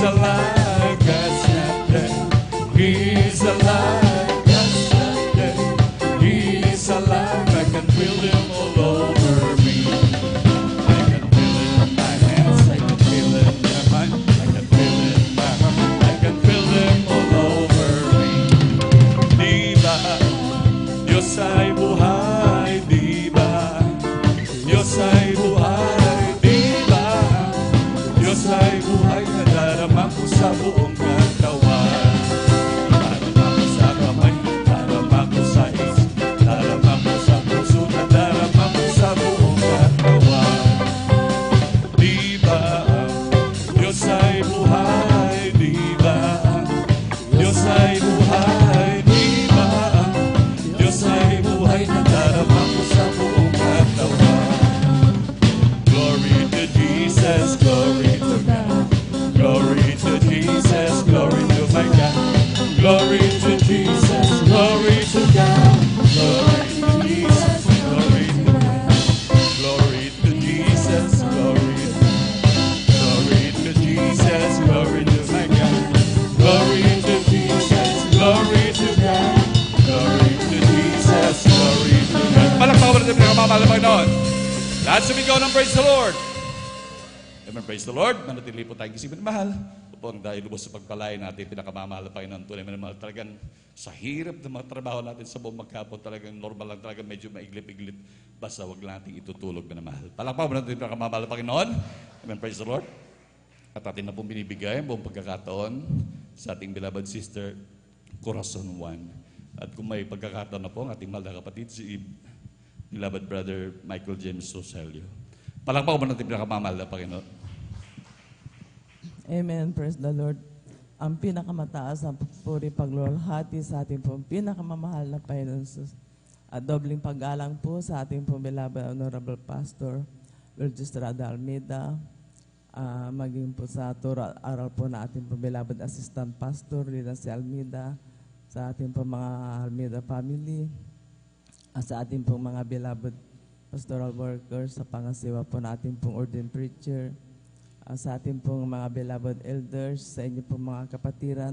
Speaker 18: Alive, God's not dead. He's alive, God's not dead. Diyos ay buhay, di ba? Diyos ay buhay, di ba? Diyos ay buhay, nadarama ko sa buong katawan. Nadarama ko sa kamay, nadarama ko sa isip, nadarama ko sa puso, nadarama ko sa buong katawan. Di ba? Diyos ay buhay, di ba? Diyos ay buhay, di ba? Diyos ay buhay, nadarama ko sa buong katawan. Glory to Jesus, glory to God. Glory to Jesus, glory to my God. Glory to Jesus, glory to God. Glory to Jesus, glory to God. Glory to Jesus, glory to God. Glory to Jesus, glory to my God. Glory to Jesus, glory to God. Glory to Jesus, glory to God. Palakpakan natin ang mamamahal na Panginoon. Lahat sumigaw ng praise the Lord. Amen, praise the Lord. Manatili po tayong isipin mahal. Ito po ang dahil lubos sa pagpalain natin, pinakamamahal na Panginoon. Tunay na mahal talagang sa hirap ng mga trabaho natin sa buong magkapon, talagang normal lang talaga, medyo maiglip-iglip. Basta wag lang natin itutulog na mahal. Palakpakan natin pinakamamahal na Panginoon. Amen, praise the Lord. At atin na pong binibigay ang buong pagkakataon sa ating beloved sister, Corazon Juan. At kung may pagkakataon na po ang ating mahal na kapatid, si beloved brother Michael James Roselio. Palakpakan mo natin pinakamamahal na Panginoon.
Speaker 20: Amen. Praise the Lord. Ang pinakamataas ang puri paglulhati sa ating pong pinakamamahal na Panginoon Jesus. At dobling paggalang po sa ating pong beloved Honorable Pastor Lord Estrada Almeida, maging po sa aral po na ating pong beloved Assistant Pastor Lina C. Almeida, sa ating pong mga Almeida family, sa ating pong mga beloved pastoral workers, sa pangasiwa po na ating pong ordained preacher, sa ating pong mga beloved elders, sa inyo pong mga kapatiran,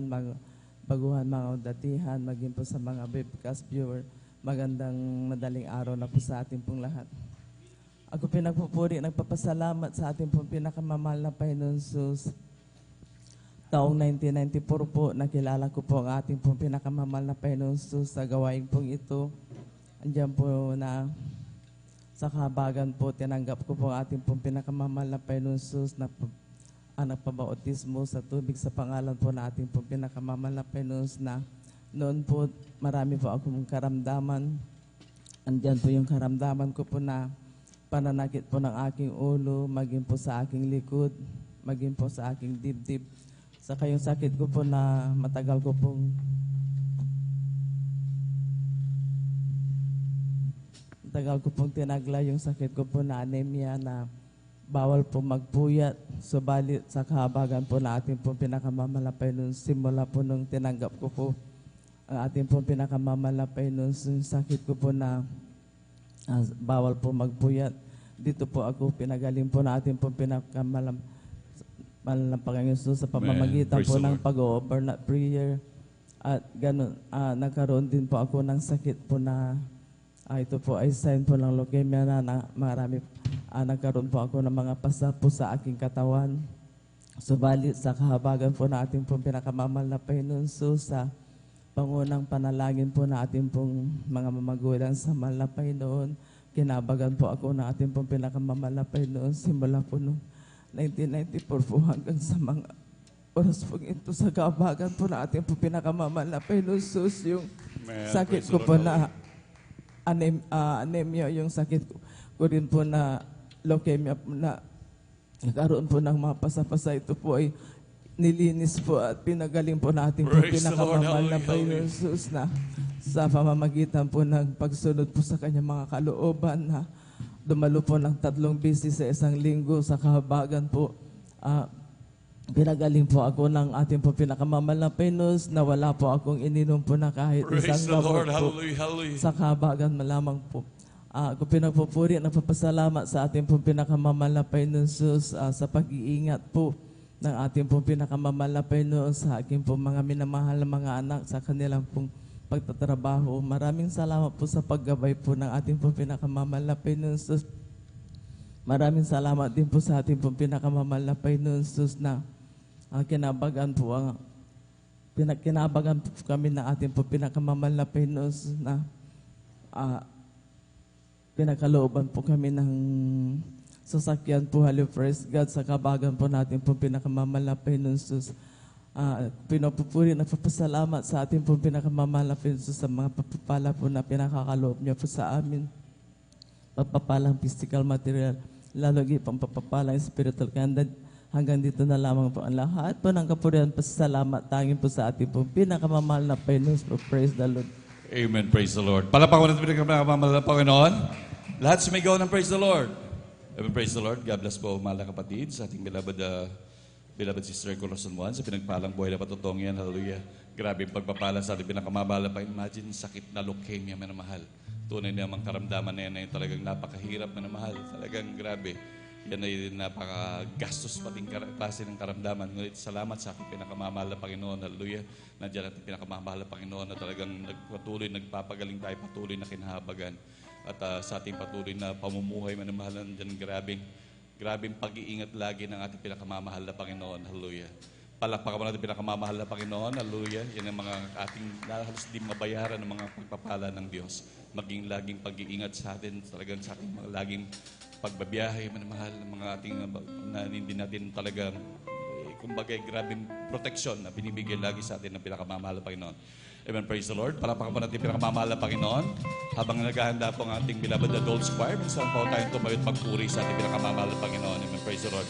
Speaker 20: baguhan, mga datihan, maging po sa mga webcast viewer, magandang madaling araw na po sa ating pong lahat. Ako pinagpupuri, nagpapasalamat sa ating pong pinakamamahal na Panginoon Jesus. Taong 1994 po, nakilala ko po ang ating pong pinakamamahal na Panginoon Jesus sa gawain pong ito. Andiyan po na sa kahabagan po, tinanggap ko po ang ating pong pinakamamahal na Panginoon Jesus na nagpabautismo sa tubig sa pangalan po na ating pong pinakamamahal na Panginoon na noon po marami po akong karamdaman. Andiyan po yung karamdaman ko po na pananakit po ng aking ulo, maging po sa aking likod, maging po sa aking dibdib. Saka yung sakit ko po na matagal ko pong tinagla, yung sakit ko po na anemia na bawal po magpuyat. Subalit sa kahabagan po na ating pong pinakamamalapay nun, simula po nung tinanggap ko po ang ating pong pinakamamalapay nun, yung sakit ko po na bawal po magpuyat. Dito po ako pinagaling po na ating pong pinakamalampangang Yesus sa pamamagitan po ng pag-overnight prayer. At ganun, nagkaroon din po ako ng sakit po na ito po ay sign po ng leukemia na marami. Nagkaroon po ako ng mga pasa po sa aking katawan. Subalit sa kahabagan po na ating pong pinakamamahal na Panginoon Jesus, sa pangunang panalangin po na ating pong mga mamagulang sa mahal na Panginoon, kinabagan po ako na ating pong pinakamamahal na Panginoon simula po noong 1994 po hanggang sa mga oras po ito sa kahabagan po na ating pong pinakamamahal na Panginoon Jesus, yung sakit ko po na anemia, yung sakit ko rin po na leukemia po na nagkaroon po ng mga pasapasa. Ito po ay nilinis po at pinagaling po natin po pinakamamahal na Panginoon Jesus na sa pamamagitan po ng pagsunod po sa kanyang mga kalooban na dumalo po ng 3 beses sa isang linggo sa kahabagan po. Pinagaling po ako ng ating po pinakamamahal na Panginoon na wala po akong ininom po na kahit isang gamot po. Sa kahabagan malamang po. Ako pinagpupuri at nagpapasalamat sa ating po pinakamamahal na Panginoon Jesus sa pag-iingat po ng ating po pinakamamahal na Panginoon sa aking po mga minamahal na mga anak sa kanilang pong pagtatrabaho. Maraming salamat po sa paggabay po ng ating po pinakamamahal na Panginoon Jesus. Maraming salamat din po sa ating po pinakamamahal na Panginoon Jesus na kinabagan po kinabagan po kami na ating po pinakamamahal na Panginoon na Pinakalooban po kami ng sasakyan po, Holy Praise God, sa kabagan po natin po pinakamamahal na Panginoon Jesus. Pinapupuri, nagpapasalamat sa ating po pinakamamahal na Panginoon Jesus sa mga papapala po na pinakakaloob niya po sa amin. Papapalang physical, material, lalo pang papapalang spiritual. Kaya hanggang dito na lamang po ang lahat po ng kapurihan, pasalamat tanging po sa ating po pinakamamahal na Panginoon Jesus. Praise the Lord.
Speaker 18: Amen. Praise the Lord. Palapakan natin pinakamamahal na Panginoon. Lahat sumigaw ng praise the Lord. Amen. Praise the Lord. God bless po, mahal na kapatid, sa ating beloved sister Corazon Juan, sa pinagpalang buhay na patutong yan. Hallelujah. Grabe yung pagpapala sa ating pinakamamahal na Panginoon. Imagine, sakit na leukemia, minamahal. Tunay namang karamdaman na yan ay talagang napakahirap, minamahal. Talagang grabe. Yan ay napakagastos pating klase ng karamdaman. Ngunit salamat sa ating pinakamamahal na Panginoon. Hallelujah. Nandiyan ating pinakamamahal na Panginoon na talagang nagpapagaling tayo, patuloy na kinahabagan. At sa ating patuloy na pamumuhay, minamahal, nandiyan grabing pag-iingat lagi ng ating pinakamamahal na Panginoon. Hallelujah. Palakpakan mo natin pinakamamahal na Panginoon. Hallelujah. Yan ang mga ating halos di mabayaran ng mga pagpapala ng Diyos. Maging laging pag-iingat sa atin, talagang sa ating mga laging pagbabiyahe, manamahal, ng mga ating na hindi natin talagang kumbaga grabing proteksyon na binibigay lagi sa atin ng pinakamamahal na Panginoon. Amen. Praise the Lord. Palakpakan po natin pinakamamahal na Panginoon. Habang naghahanda po ang ating beloved adults choir, minsan po tayong tumayo at pagpuri sa ating pinakamamahal na Panginoon. Amen. Praise the Lord.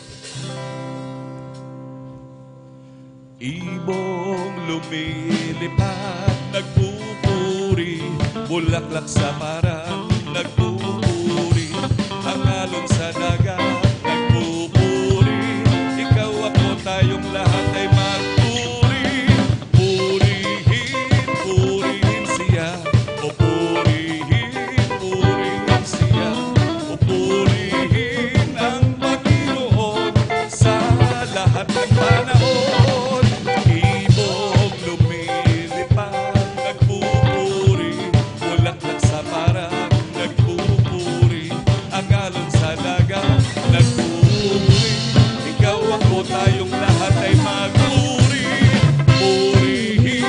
Speaker 18: Ibong lumilipad, nagpupuri, bulaklak sa parang nagpupuri, ang alon sa dagat, nagpupuri, ikaw ako tayong lahat ay magpuri. Purihin siya, o purihin siya, o purihin ang Panginoon sa lahat ng panahon. Tayong lahat ay magpuri. Purihin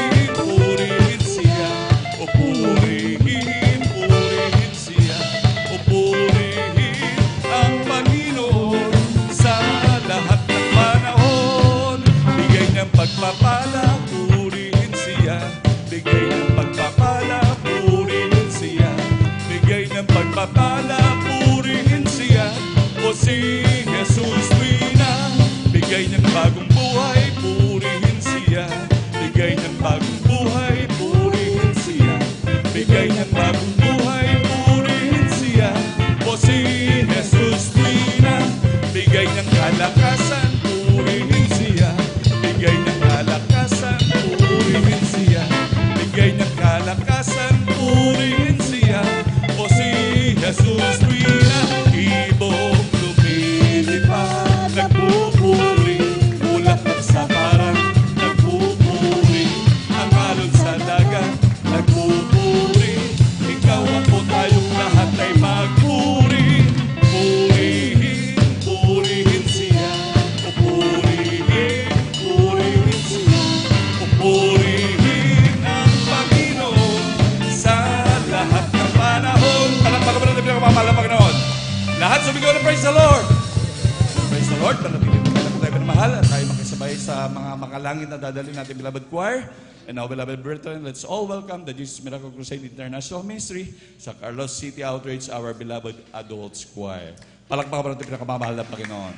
Speaker 18: siya, o purihin siya, o purihin ang Panginoon sa lahat ng panahon. Bigay niyang pagpapala, purihin siya. Bigay niyang pagpapala, purihin siya. Bigay niyang pagpapala, purihin siya. O si Jesus Wina. Bigay niyang bagong buhay, purihin siya. Bigay niyang bagong buhay, purihin siya. Bigay niyang bagong buhay, purihin siya. O si Jesus Wina. Bigay niyang kalakasan, purihin siya. Bigay niyang kalakasan, purihin siya. Bigay niyang kalakasan, purihin siya. O si Jesus Wina. Ibong lumilipad, nagpupuri, bulaklak sa parang nagpupuri, ang alon sa dagat nagpupuri, ikaw ako tayong lahat ay magpuri. Purihin siya, o purihin siya, o purihin ang Panginoon sa lahat ng panahon. Palakpakan mo natin pinakamamahal na Panginoon. Lahat sumigaw na praise the Lord. Praise the Lord. Manatili tayo pinamahal at tayo makisabay sa mga makalangit na dadalhin natin beloved choir. And now, beloved brethren, let's all welcome the Jesus Miracle Crusade International Ministry sa Carlos City Outreach, our beloved adults choir. Palakpakan mo natin pinakamamahal na Panginoon.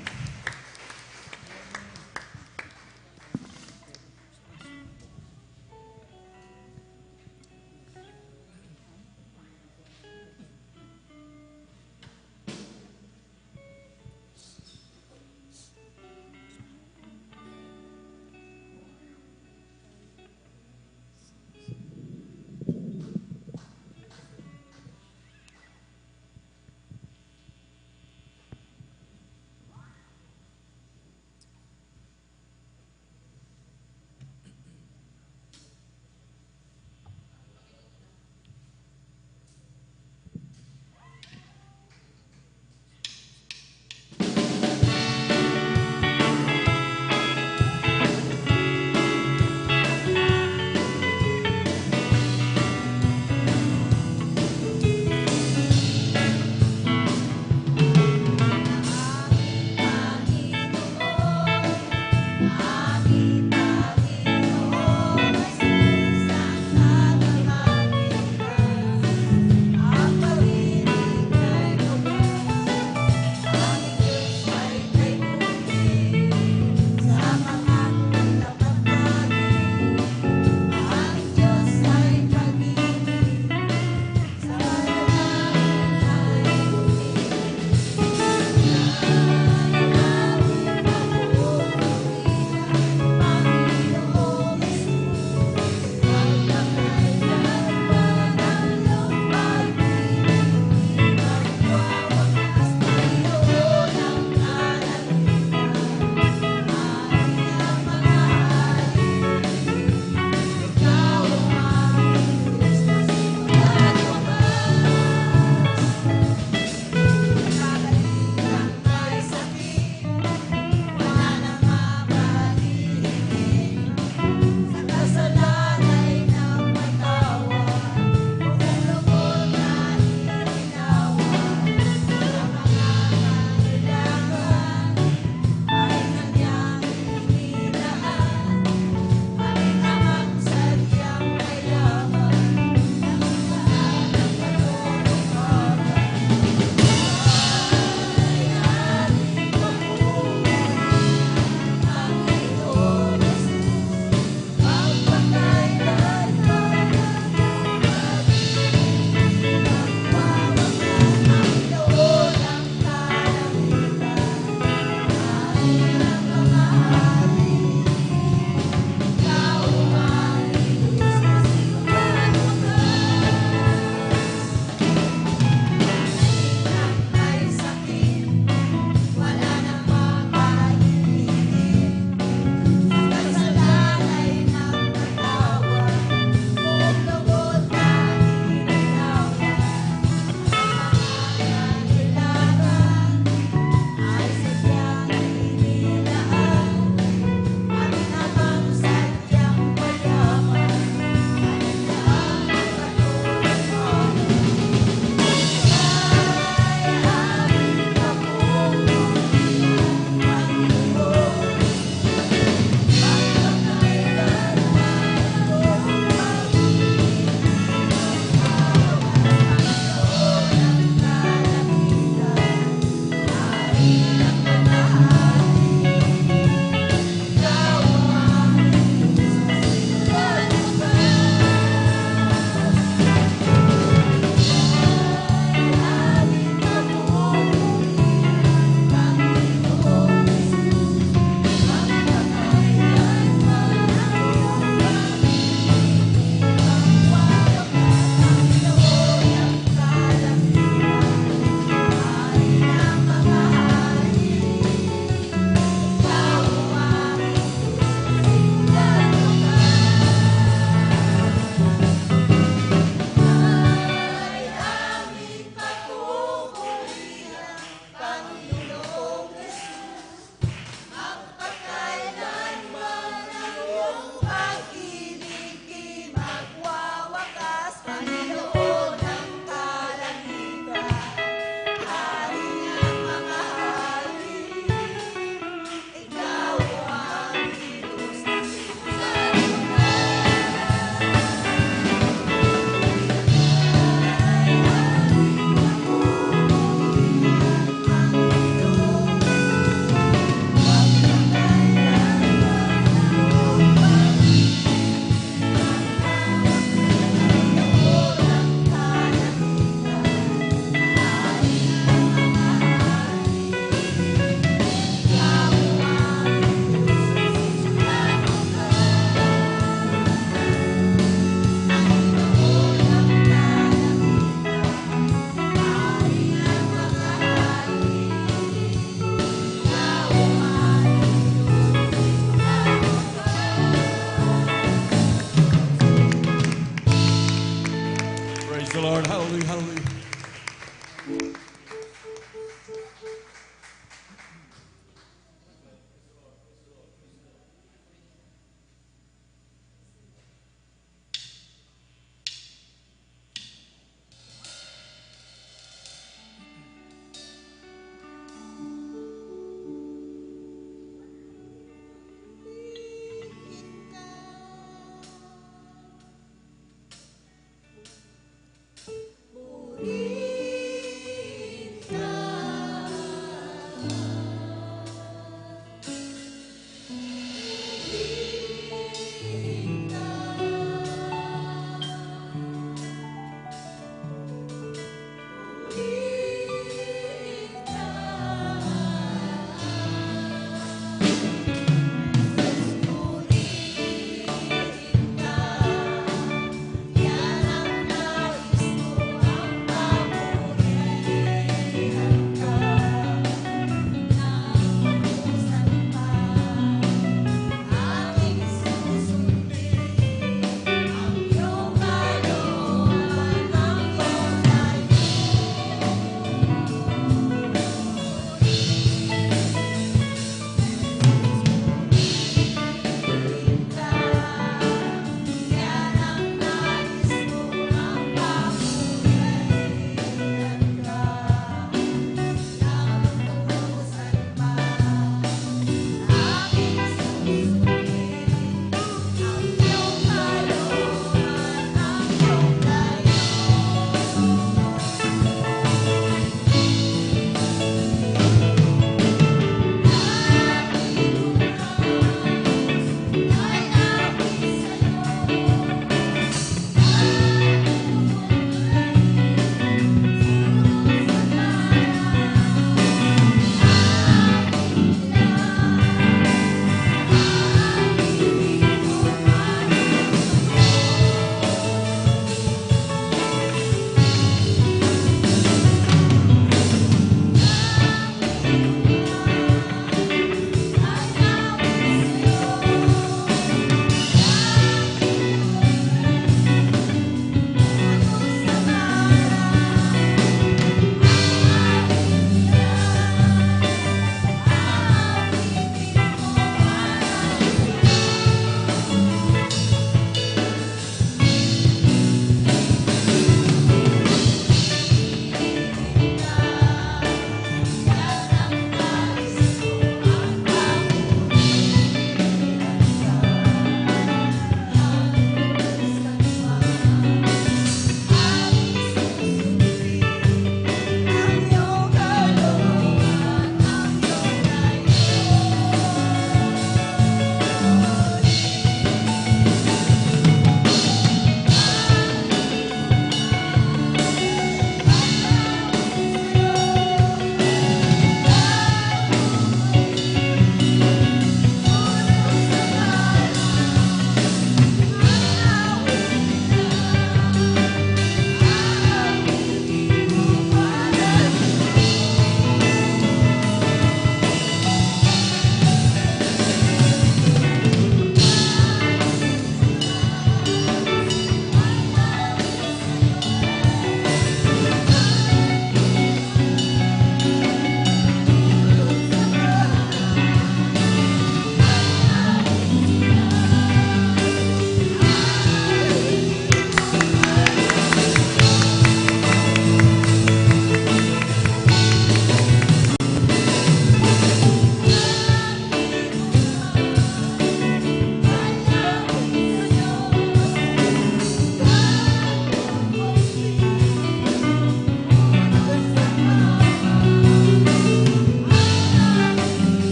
Speaker 18: the Lord. Hallelujah, hallelujah.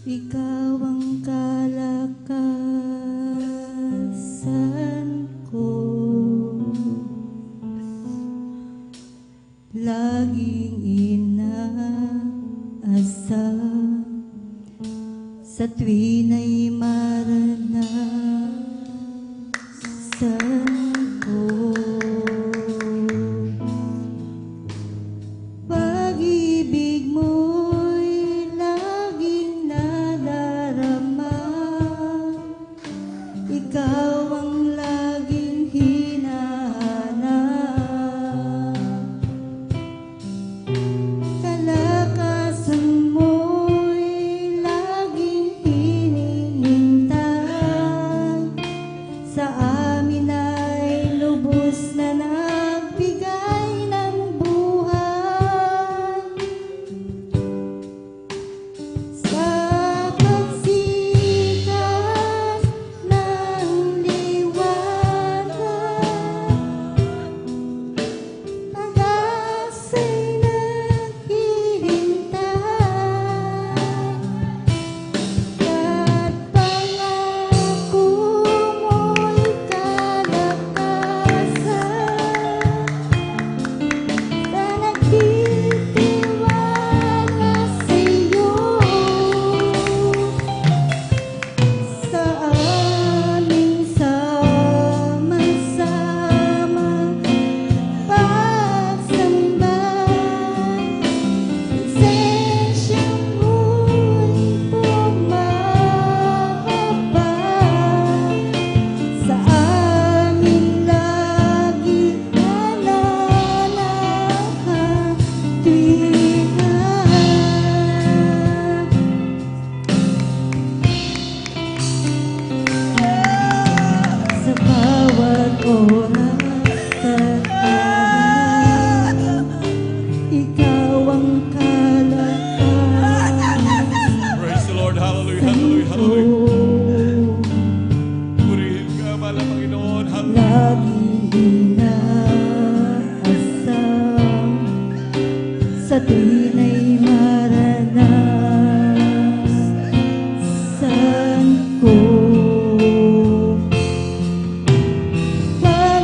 Speaker 15: Ikaw ang kalakasan ko, laging inaasam sa tuwin ay maranasan ko. Pag-ibig mo'y laging nadarama, ikaw ang laging hinahanap. Kalakasan mo'y laging hinihintay, sa amin ay lubos na nagbigay ng buhay. Sa pagsikat ng liwanag, pag-asa'y naghihintay, at pangako mo'y kalakasan sa nagtitiwala sa'yo. Sa aming sama-sama pagsamba, presensya mo'y bumababa, sa amin lagi nananatwiran. Sa bawat oras at araw, ikaw ang kalakasan
Speaker 18: Praise the Lord. Hallelujah, hallelujah, hallelujah. Purihin ka, mahal na Panginoon. Hallelujah.
Speaker 15: laging inaasam sa tuwin ay maranasan ko. Pag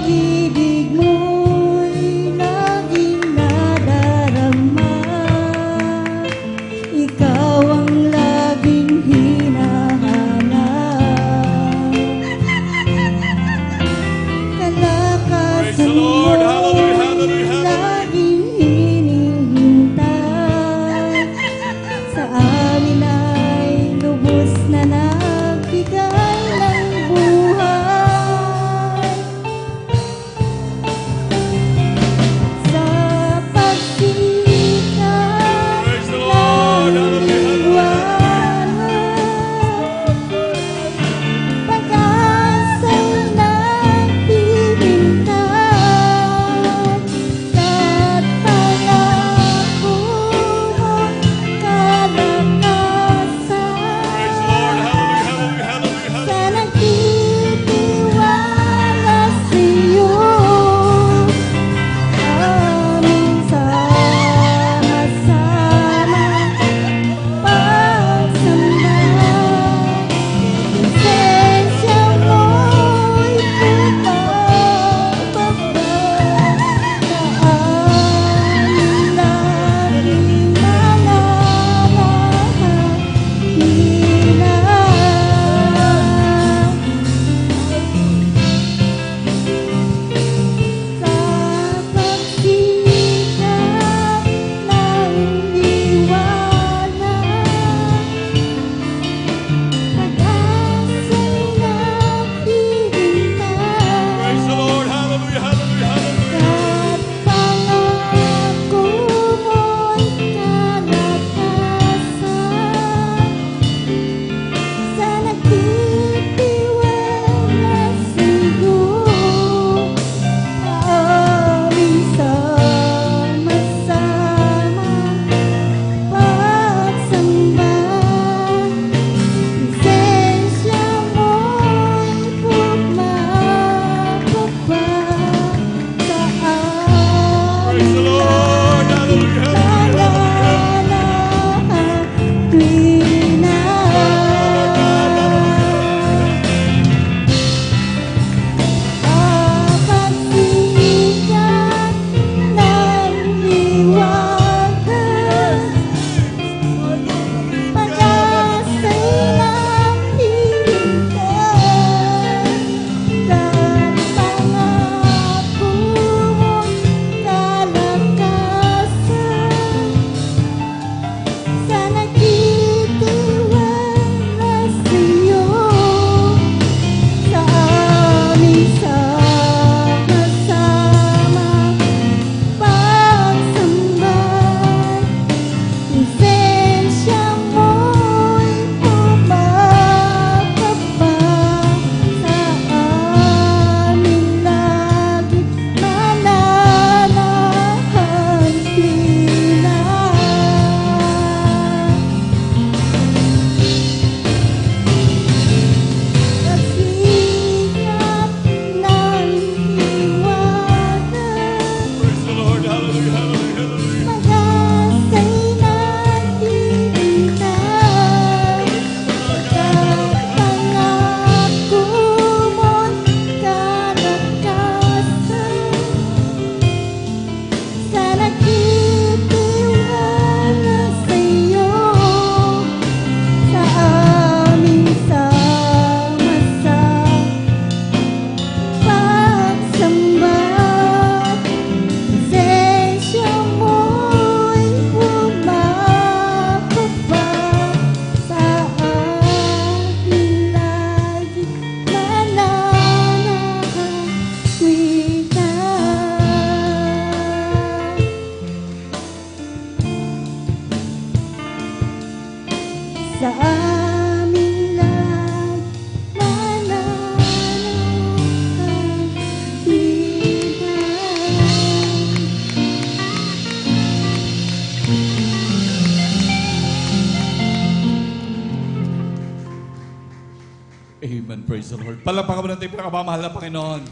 Speaker 18: Amen. Praise the Lord. Palakpakan mo natin yung pinakamamahal na Panginoon.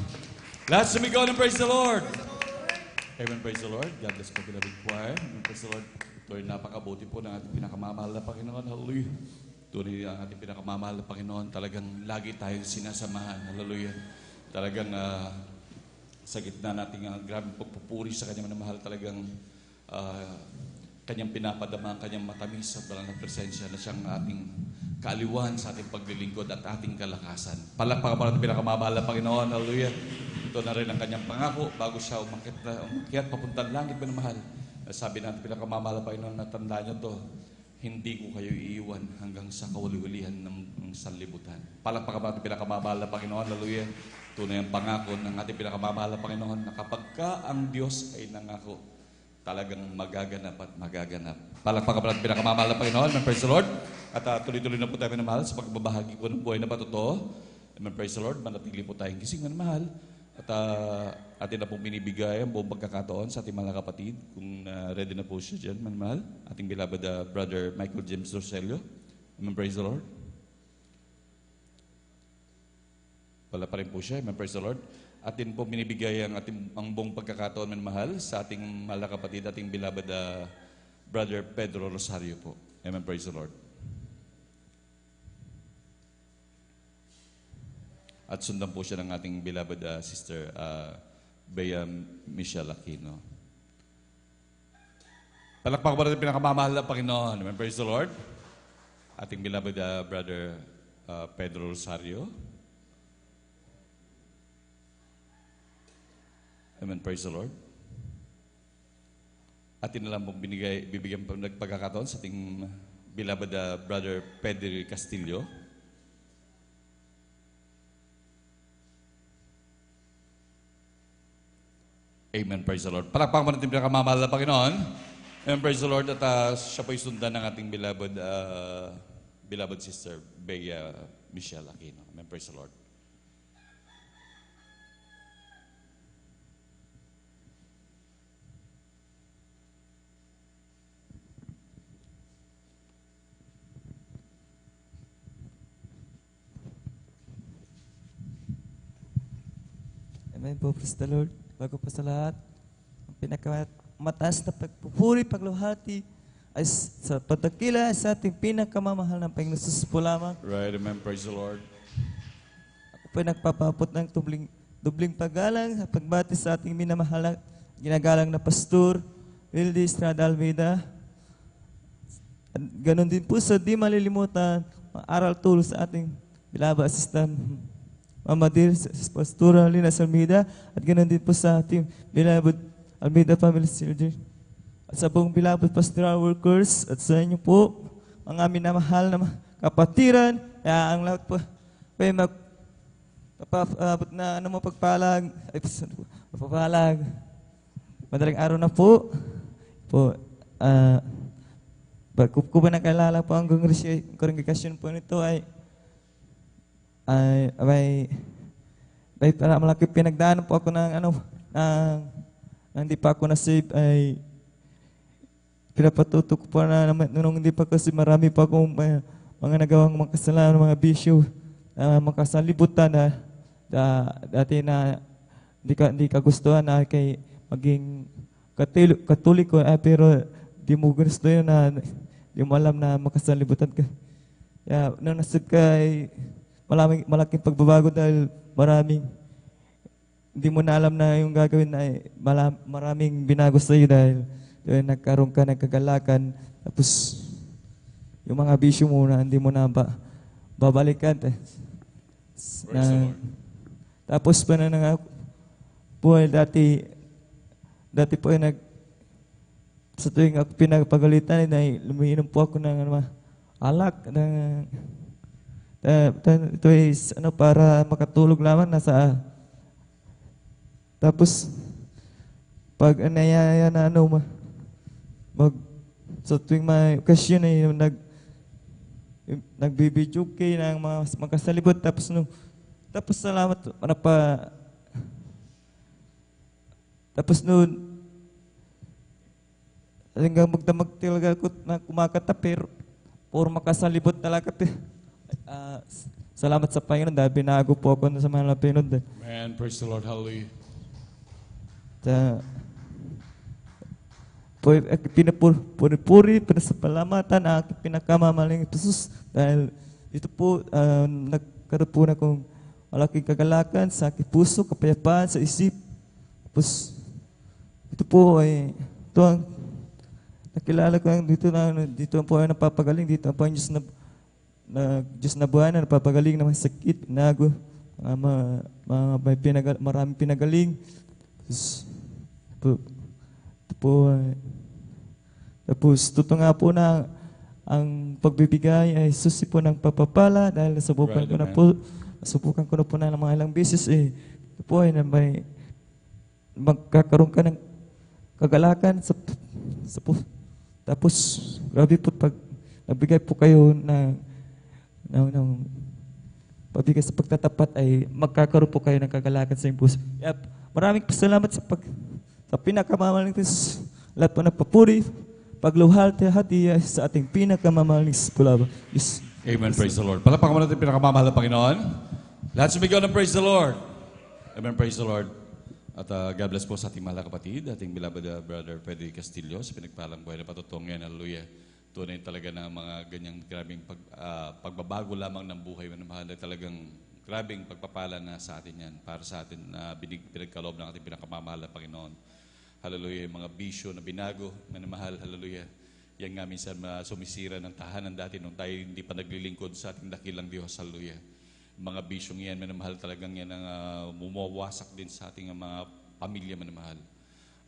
Speaker 18: Let's sumigaw ng praise the Lord. Amen. Praise the Lord. God bless po, beloved choir. Amen. Praise the Lord. Ito ay napakabuti po ng ating pinakamamahal na Panginoon. Hallelujah. Tuloy ang ating pinakamamahal na Panginoon. Talagang lagi tayong sinasamahan. Hallelujah. Talagang sa gitna nating grabing pagpupuri sa kanyang mahal, talagang kanyang pinapadama ang kanyang matamis at walang presensya na siyang ating kaaliwan sa ating paglilingkod at ating kalakasan. Palakpakan natin pinakamamahal na Panginoon. Hallelujah. Ito na rin ang kanyang pangako bago siya umakyat papuntang langit, minamahal. Sabi natin pinakamamahal na Panginoon, na tandaan niyo to, hindi ko kayo iiwan hanggang sa kawali-walihan ng sanlibutan. Palakpakan natin pinakamamahal na Panginoon. Hallelujah. Tunay ang pangako ng ating pinakamamahal na Panginoon na kapag ka ang Diyos ay nangako, talagang magaganap at magaganap. Palakpakan natin pinakamamahal na Panginoon. Amen. Praise the Lord. At tuloy-tuloy na po tayo, minamahal, sa pagbabahagi ko ng buhay na patotoo. Amen. Praise the Lord. Manatili po tayong gising, minamahal. At atin na pong binibigay ang buong pagkakataon sa ating mga kapatid. Kung ready na po siya dyan, minamahal. Ating beloved Brother Michael James Roselio. Amen. Praise the Lord. Wala pa rin po siya. Amen. Praise the Lord. Atin po binibigay ang buong pagkakataon, minamahal, sa ating mga kapatid, ating beloved Brother Pedro Rosario po. Amen. Praise the Lord. At sundan po siya ng ating beloved sister, Bea Michelle Aquino. Palakpakan po natin pinakamamahal na Panginoon. Amen. Praise the Lord. Ating beloved Brother Pedro Rosario. Amen. Praise the Lord. Atin na lang pong bibigyan po ng pagkakataon sa ating beloved Brother Pedro Castillo. Amen. Praise the Lord. Palakpakan mo natin pinakamamahal na Panginoon. Amen. Praise the Lord. At siya po sundan ng ating beloved sister, Bea Michelle Aquino. Amen. Praise the Lord.
Speaker 14: Amen po, praise the Lord. Bago pa sa lahat, ang pinakamataas na pagpupuri, pagluhati ay sa pagdakila sa ating pinakamamahal ng Panginoon Jesus po lamang.
Speaker 18: Right, amen. Praise the Lord.
Speaker 14: Ako po nagpapapot ng dubling paggalang sa pagbati sa ating minamahal ginagalang na Pastor Wildy Estrada Almeida. At ganon din po sa di malilimutan ang aral tool sa ating beloved assistant Mama Dear, Pastora Lina Almeida, at ganoon din po sa ating beloved Almeida Family Children. At sa buong beloved pastoral workers, at sa inyo po, ang aming namahal na kapatiran, ang lahat po, may magpapabot na pagpalag, madaling araw na po, kung ba nakalala po ang kongregasyon po nito ay malaki pinagdaanan po ako ng hindi pa ako na-save ay pinapatuto ko po na nung hindi pa kasi marami pa akong mga nagawang mga kasalanan, mga bisyo, makasalibutan na dati na hindi kagustuhan na kay maging katoliko pero di mo gusto yun na di mo alam na makasalibutan ka. Kaya nung nasib ka ay malaking pagbabago dahil hindi mo na alam na yung gagawin na maraming binago sa iyo dahil nagkaroon ka ng kagalakan tapos yung mga bisyo mo na hindi mo na babalikan. Tapos pa na nga po dati po ay sa tuwing ako pinagpagalitan ay lumiinom po ako ng alak ito is para makatulog lamang tapos pag anayaya na sa tuwing may okasyon ay nagbibidyoke ng mga magkasalibot tapos salamat tapos hanggang magdamag talaga ako na kumakata pero puro makasalibot talaga salamat sa Panginoon dahil binago po ako sa mahal na Panginoon.
Speaker 18: Amen. Praise the Lord. Hallelujah.
Speaker 14: Pinapuri, pinasapalamatan ang aking pinakamamaling Jesus dahil ito po, nagkaroon po na akong malaking kagalakan sa aking puso, kapayapaan sa isip. Tapos, ito po ay, ito ang nakilala ko dito po ay napapagaling, dito po ang Diyos na buhay na napapagaling na may sakit, pinago, maraming pinagaling. Tapos, totoo nga po na ang pagbibigay ay susi po ng papapala dahil nasubukan ko na po na ng mga ilang beses ito po ay na may magkakaroon ka ng kagalakan tapos grabe po pag nabigay po kayo ng pabigay sa pagtatapat ay magkakaroon po kayo ng kagalakan sa inyong puso. Maraming salamat sa pinakamamaling lahat po ng papuri, pagluwalhati sa ating pinakamamaling pulaba. Yes.
Speaker 18: Amen. Praise the Lord. Palapakan mo natin pinakamamahal na Panginoon. Lahat sumigaw ng praise the Lord. Amen. Praise the Lord. At God bless po sa ating mahal na kapatid, ating beloved brother Pedro Castillo, sa pinagpalang buhay na patutungan. Hallelujah. Tunay talaga na mga ganyang grabing pagbabago lamang ng buhay na mahal na talagang grabing pagpapala na sa atin yan, para sa atin na pinagkaloob ng ating pinakamamahal na Panginoon. Hallelujah. Yung mga bisyo na binago, manamahal, hallelujah. Yan nga minsan sumisira ng tahanan dati nung tayo hindi pa naglilingkod sa ating dakilang Diyos, hallelujah. Mga bisyong yan, manamahal, talagang yan ang mumawasak din sa ating mga pamilya, manamahal.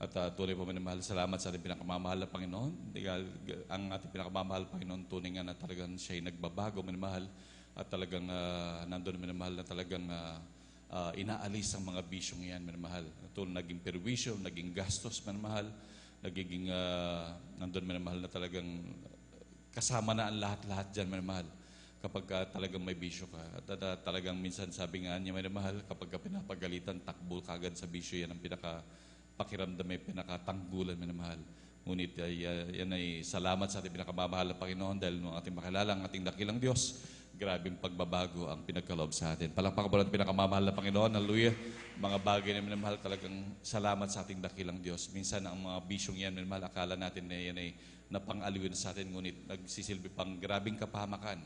Speaker 18: At tunay po, manamahal, salamat sa ating pinakamamahal na Panginoon. Ang ating pinakamamahal Panginoon, tunay nga na talagang siya'y nagbabago, manamahal. At talagang nandun, manamahal, na talagang inaalis ang mga bisyong yan, manamahal. Ito naging perwisyo, naging gastos, manamahal. Nagiging, nandun, manamahal, na talagang kasama na ang lahat-lahat dyan, manamahal. Kapag talagang may bisyo ka. At talagang minsan sabi nga niya, manamahal, kapag pinapagalitan, takbo kagad sa bisyo, yan ang pakiramdam, may pinakatanggulan, manamahal. Ngunit yan ay salamat sa ating pinakamamahal na Panginoon dahil nung ating makilala ang ating dakilang Diyos, grabing pagbabago ang pinagkaloob sa atin. Palakpakan po natin pinakamamahal na Panginoon. Hallelujah. Mga bagay na minamahal, talagang salamat sa ating dakilang Diyos. Minsan ang mga bisyong yan, minamahal, akala natin na yan ay napang-aliwin sa atin, ngunit nagsisilbi pang grabing kapahamakan.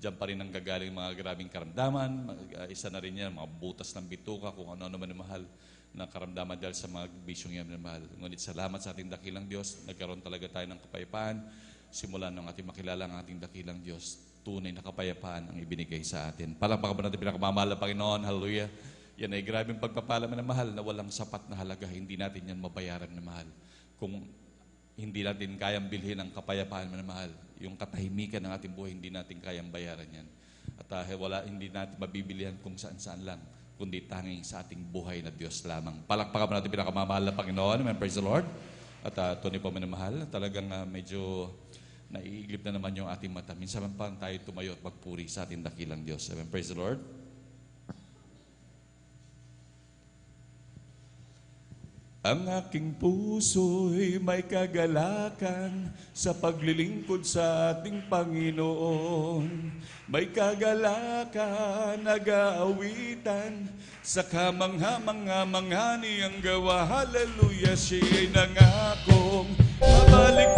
Speaker 18: Diyan pa rin ang gagaling mga grabing karamdaman. Isa na rin yan, mga butas ng bituka, kung ano-ano manamahal na karamdaman dahil sa mga bisyong yan, manamahal. Ngunit salamat sa ating dakilang Diyos, nagkaroon talaga tayo ng kapayapaan. Simulan ng ating makilala ang ating dakilang Diyos, tunay na kapayapaan ang ibinigay sa atin. Palakpakan po natin pinakamamahal na Panginoon. Hallelujah. Yan ay grabing pagpapala na mahal na walang sapat na halaga. Hindi natin yan mabayaran na mahal. Kung hindi natin kayang bilhin ang kapayapaan na mahal, yung katahimikan ng ating buhay, hindi natin kayang bayaran yan. At hindi natin mabibilihan kung saan-saan lang, kundi tanging sa ating buhay na Diyos lamang. Palakpakan po natin pinakamamahal na Panginoon. Amen. Praise the Lord. At tunay po minamahal, talagang medyo naiiglip na naman yung ating mata. Minsan pa tayo tumayo at magpuri sa ating dakilang Diyos. Amen. Praise the Lord. Ang aking puso'y may kagalakan sa paglilingkod sa ating Panginoon. May kagalakan, nag-aawitan sa kamangha-mangha niyang gawa. Hallelujah, siya'y nangakong mabalik.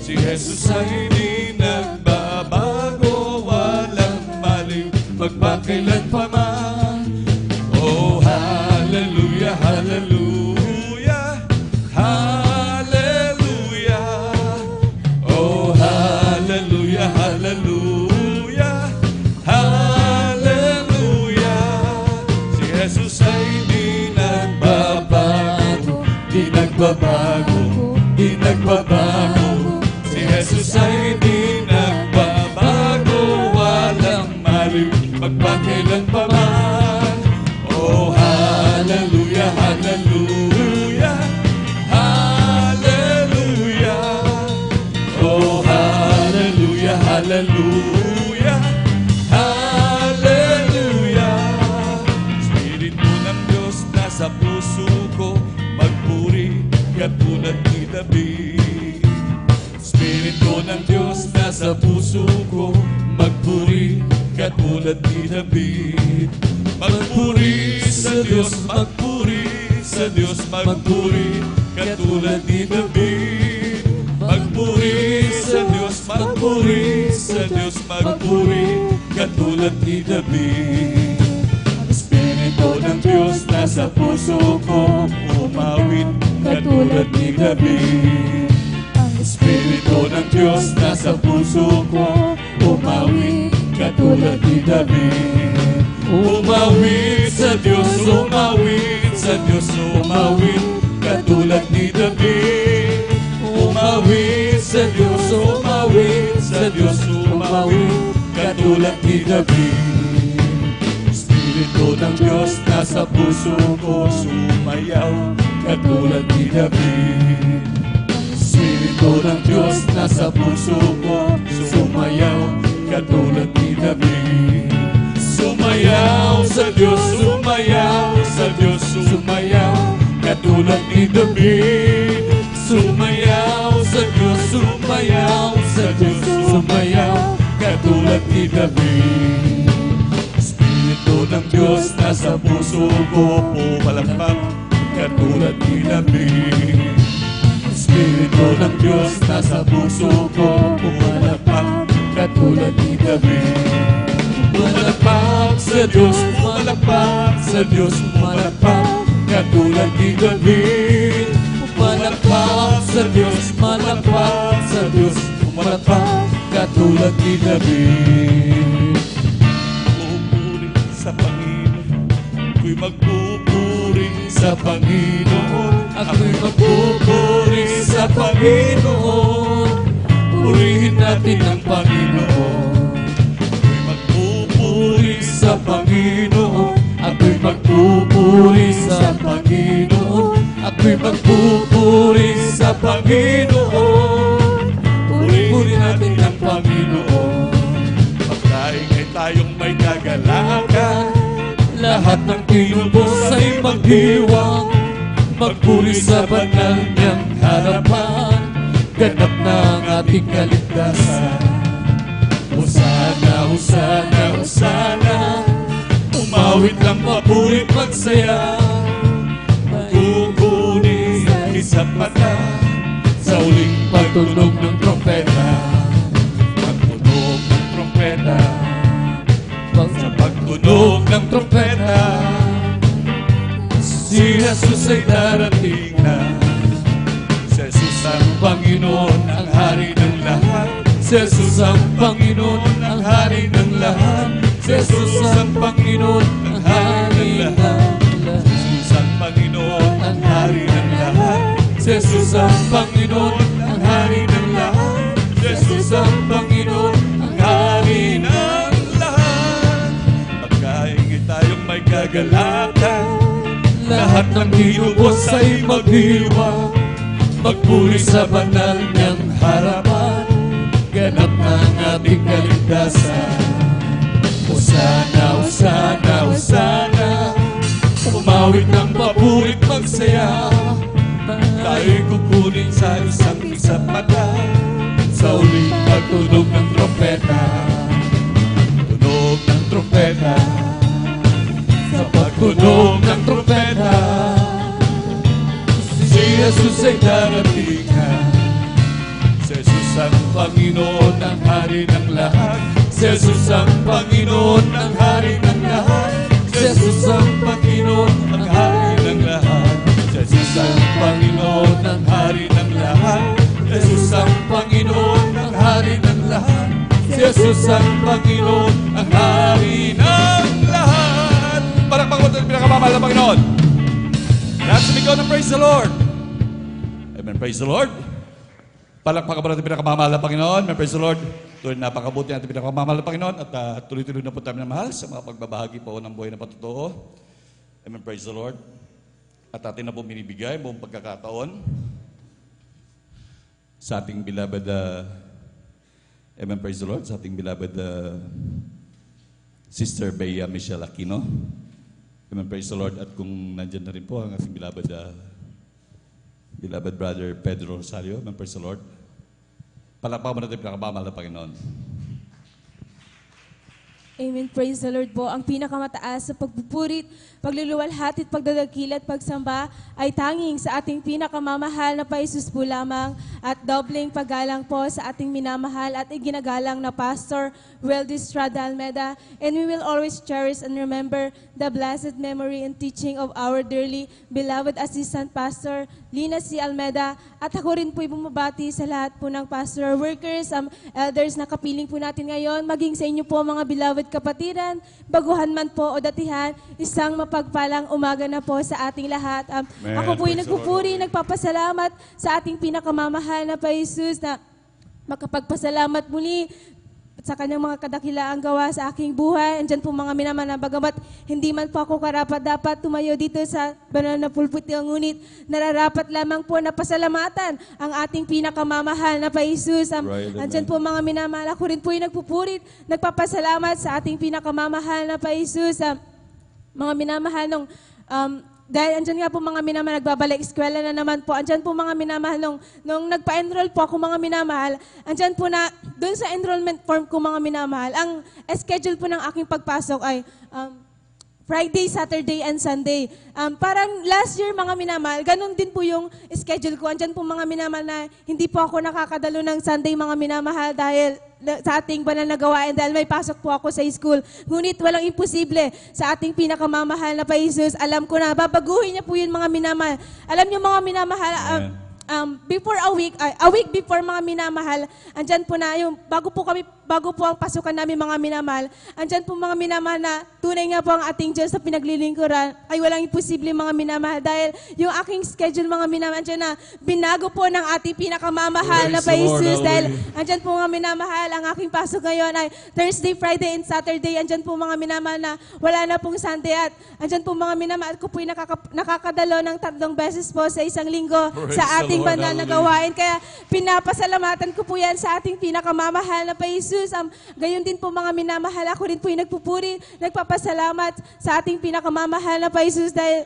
Speaker 18: Si Jesus ay di nagbabago, walang maliw, magpakailan pa man. Oh, hallelujah, hallelujah, hallelujah. Oh, hallelujah, hallelujah, hallelujah. Si Jesus ay di nagbabago, di nagbabago, di nagbabago. Jesus ay di nagbabago, walang maliw, magpakailan pa man. Oh, hallelujah, hallelujah, hallelujah. Oh, hallelujah, hallelujah, hallelujah. Espiritu ng Diyos nasa puso ko, katulad ni David. Espiritu ng Diyos nasa puso ko, magpuri katulad ni David. Magpuri sa Diyos, magpuri sa Diyos, magpuri katulad ni David. Magpuri sa Diyos, magpuri sa Diyos, magpuri katulad ni David. Espiritu ng Diyos nasa puso ko, umawit katulad ni David. Espiritu ng Diyos nasa puso ko, umawit katulad ni David. Umawit sa Diyos, umawit sa Diyos, umawit katulad ni David. Umawit sa Diyos, umawit sa Diyos, umawit katulad ni David. Espiritu ng Diyos nasa puso ko, sumayaw katulad ni David. Espiritu ng Diyos nasa puso ko, sumayaw katulad ni David. Sumayaw sa Diyos, sumayaw sa Diyos, sumayaw katulad ni David. Sumayaw sa Diyos, sumayaw sa Diyos, sumayaw katulad ni David. Espiritu ng Diyos nasa puso ko, pumalakpak katulad ni David. Espiritu ng Diyos nasa puso ko, pumalakpak katulad ni David. Pumalakpak sa Diyos, pumalakpak sa Diyos, pumalakpak katulad ni David. Pumalakpak sa Diyos, pumalakpak sa Diyos, pumalakpak katulad ni David. Pupuri sa Panginoon, ako'y magpupuri sa Panginoon. Ako'y magpupuri sa Panginoon. Purihin natin ang Panginoon. Ako'y magpupuri sa Panginoon. Ako'y magpupuri sa Panginoon. Ako'y magpupuri sa Panginoon. Purihin natin ang Panginoon. Pagkaingay tayong may kagalakan, lahat ng kinubos ay magdiwang. Magpuri sa banal niyang harapan, ganap na ang ating kaligtasan. Hosana, Hosana, Hosana, umawit lang mapurit magsaya. Kukunin sa isang mata sa uling pagtunog ng trompeta. Pagtunog ng trompeta, sa pagtunog ng trompeta, si Jesus ay darating na. Si Jesus ang Panginoon, ang hari ng lahat. Si Jesus ang Panginoon, ang hari ng lahat. Si Jesus ang Panginoon, ang hari ng lahat. Si Jesus ang Panginoon, ang hari ng lahat. Si Jesus ang Panginoon, ang hari ng lahat. Si Jesus ang Panginoon, ang hari ng lahat. Pagkaingin tayong may kagalakan, lahat ng hinubos ay magdiwang. Magpuri sa banal niyang harapan, ganap na ang ating kaligtasan. Hosana, Hosana, Hosana, umawit ng papurit magsaya. Tayo'y kukunin sa isang mata sa uling pagtunog ng trompeta. Tunog ng trompeta, sa pagtunog ng trompeta, si Jesus ay darating na. Si Jesus ang Panginoon, ang hari ng lahat. Si Jesus ang Panginoon, ang hari ng lahat. Si Jesus ang Panginoon, ang hari ng lahat. Si Jesus ang Panginoon, ang hari ng lahat. Si Jesus ang Panginoon, ang hari ng lahat. Si Jesus ang Panginoon, ang hari ng lahat. Parang pangmunod ng pinakamamahal na Panginoon. Lahat sumigaw ng praise the Lord. Amen. Praise the Lord. Palakpakan po natin pinakamamahal na Panginoon. Amen. Praise the Lord. Tuloy napakabuti natin pinakamamahal na Panginoon. At tuloy-tuloy na po tayo na mahal sa mga pagbabahagi po ng buhay na patotoo. Amen. Praise the Lord. At atin na po binibigay buong pagkakataon sa ating beloved Amen. Praise the Lord. Sa ating beloved Sister Bea Michelle Aquino. Amen. Praise the Lord. At kung nandyan na rin po ang ating beloved beloved brother Pedro Rosario. Amen. Praise the Lord. Palakpakan mo natin pinakamamahal na Panginoon.
Speaker 21: Amen. Praise the Lord po. Ang pinakamataas sa pagpupurit, pagluluwalhati at pagdadakila at pagsamba ay tanging sa ating pinakamamahal na Pa-Jesus po lamang at dobleng paggalang po sa ating minamahal at iginagalang na Pastor Weldy Estrada Almeda. And we will always cherish and remember the blessed memory and teaching of our dearly beloved Assistant Pastor Lina C. Almeda. At ako rin po'y bumabati sa lahat po ng pastoral workers, elders na kapiling po natin ngayon, maging sa inyo po mga beloved kapatiran, baguhan man po o datihan, isang mapagpalang umaga na po sa ating lahat. Ako po'y nagpupuri, nagpapasalamat sa ating pinakamamahal na Pa-Jesus na makapagpasalamat muli sa kanyang mga kadakilaang gawa sa aking buhay. Andyan po mga minaman na bagamat hindi man po ako karapat dapat tumayo dito sa banal na pulpit, ngunit nararapat lamang po na pasalamatan ang ating pinakamamahal na Pa-Jesus. Andyan po mga minamahal, ako rin po yung nagpupurit, nagpapasalamat sa ating pinakamamahal na Pa-Jesus. Mga minamahal nung dahil andyan nga po mga minamahal, nagbabalik eskwela na naman po. Andyan po mga minamahal, nung nagpa-enroll po ako mga minamahal, andyan po na, doon sa enrollment form ko mga minamahal, ang schedule po ng aking pagpasok ay Friday, Saturday, and Sunday. Parang last year mga minamahal, ganun din po yung schedule ko. Andyan po mga minamahal na hindi po ako nakakadalo ng Sunday mga minamahal dahil sa ating banal na gawain dahil may pasok po ako sa school. Ngunit walang imposible sa ating pinakamamahal na Pa-Jesus. Alam ko na, babaguhin niya po yun mga minamahal. Alam niyo mga minamahal, before a week before mga minamahal, andyan po na yung, bago po ang pasukan namin mga minamahal, andyan po mga minamahal na tunay nga po ang ating Diyos sa pinaglilingkuran ay walang imposible mga minamahal dahil yung aking schedule mga minamahal, andyan na binago po ng ating pinakamamahal na Pa-Jesus dahil andyan po mga minamahal, ang aking pasok ngayon ay Thursday, Friday, and Saturday. Andyan po mga minamahal na wala na pong Sunday at andyan po mga minamahal ko po nakakadalo ng 3 beses po sa isang linggo sa ating banal na gawain. Kaya pinapasalamatan ko po yan sa ating pinakamamahal na Pa-Jesus. Gayon din po mga minamahal, ako rin po yung nagpupuri, nagpapasalamat sa ating pinakamamahal na Pa-Jesus dahil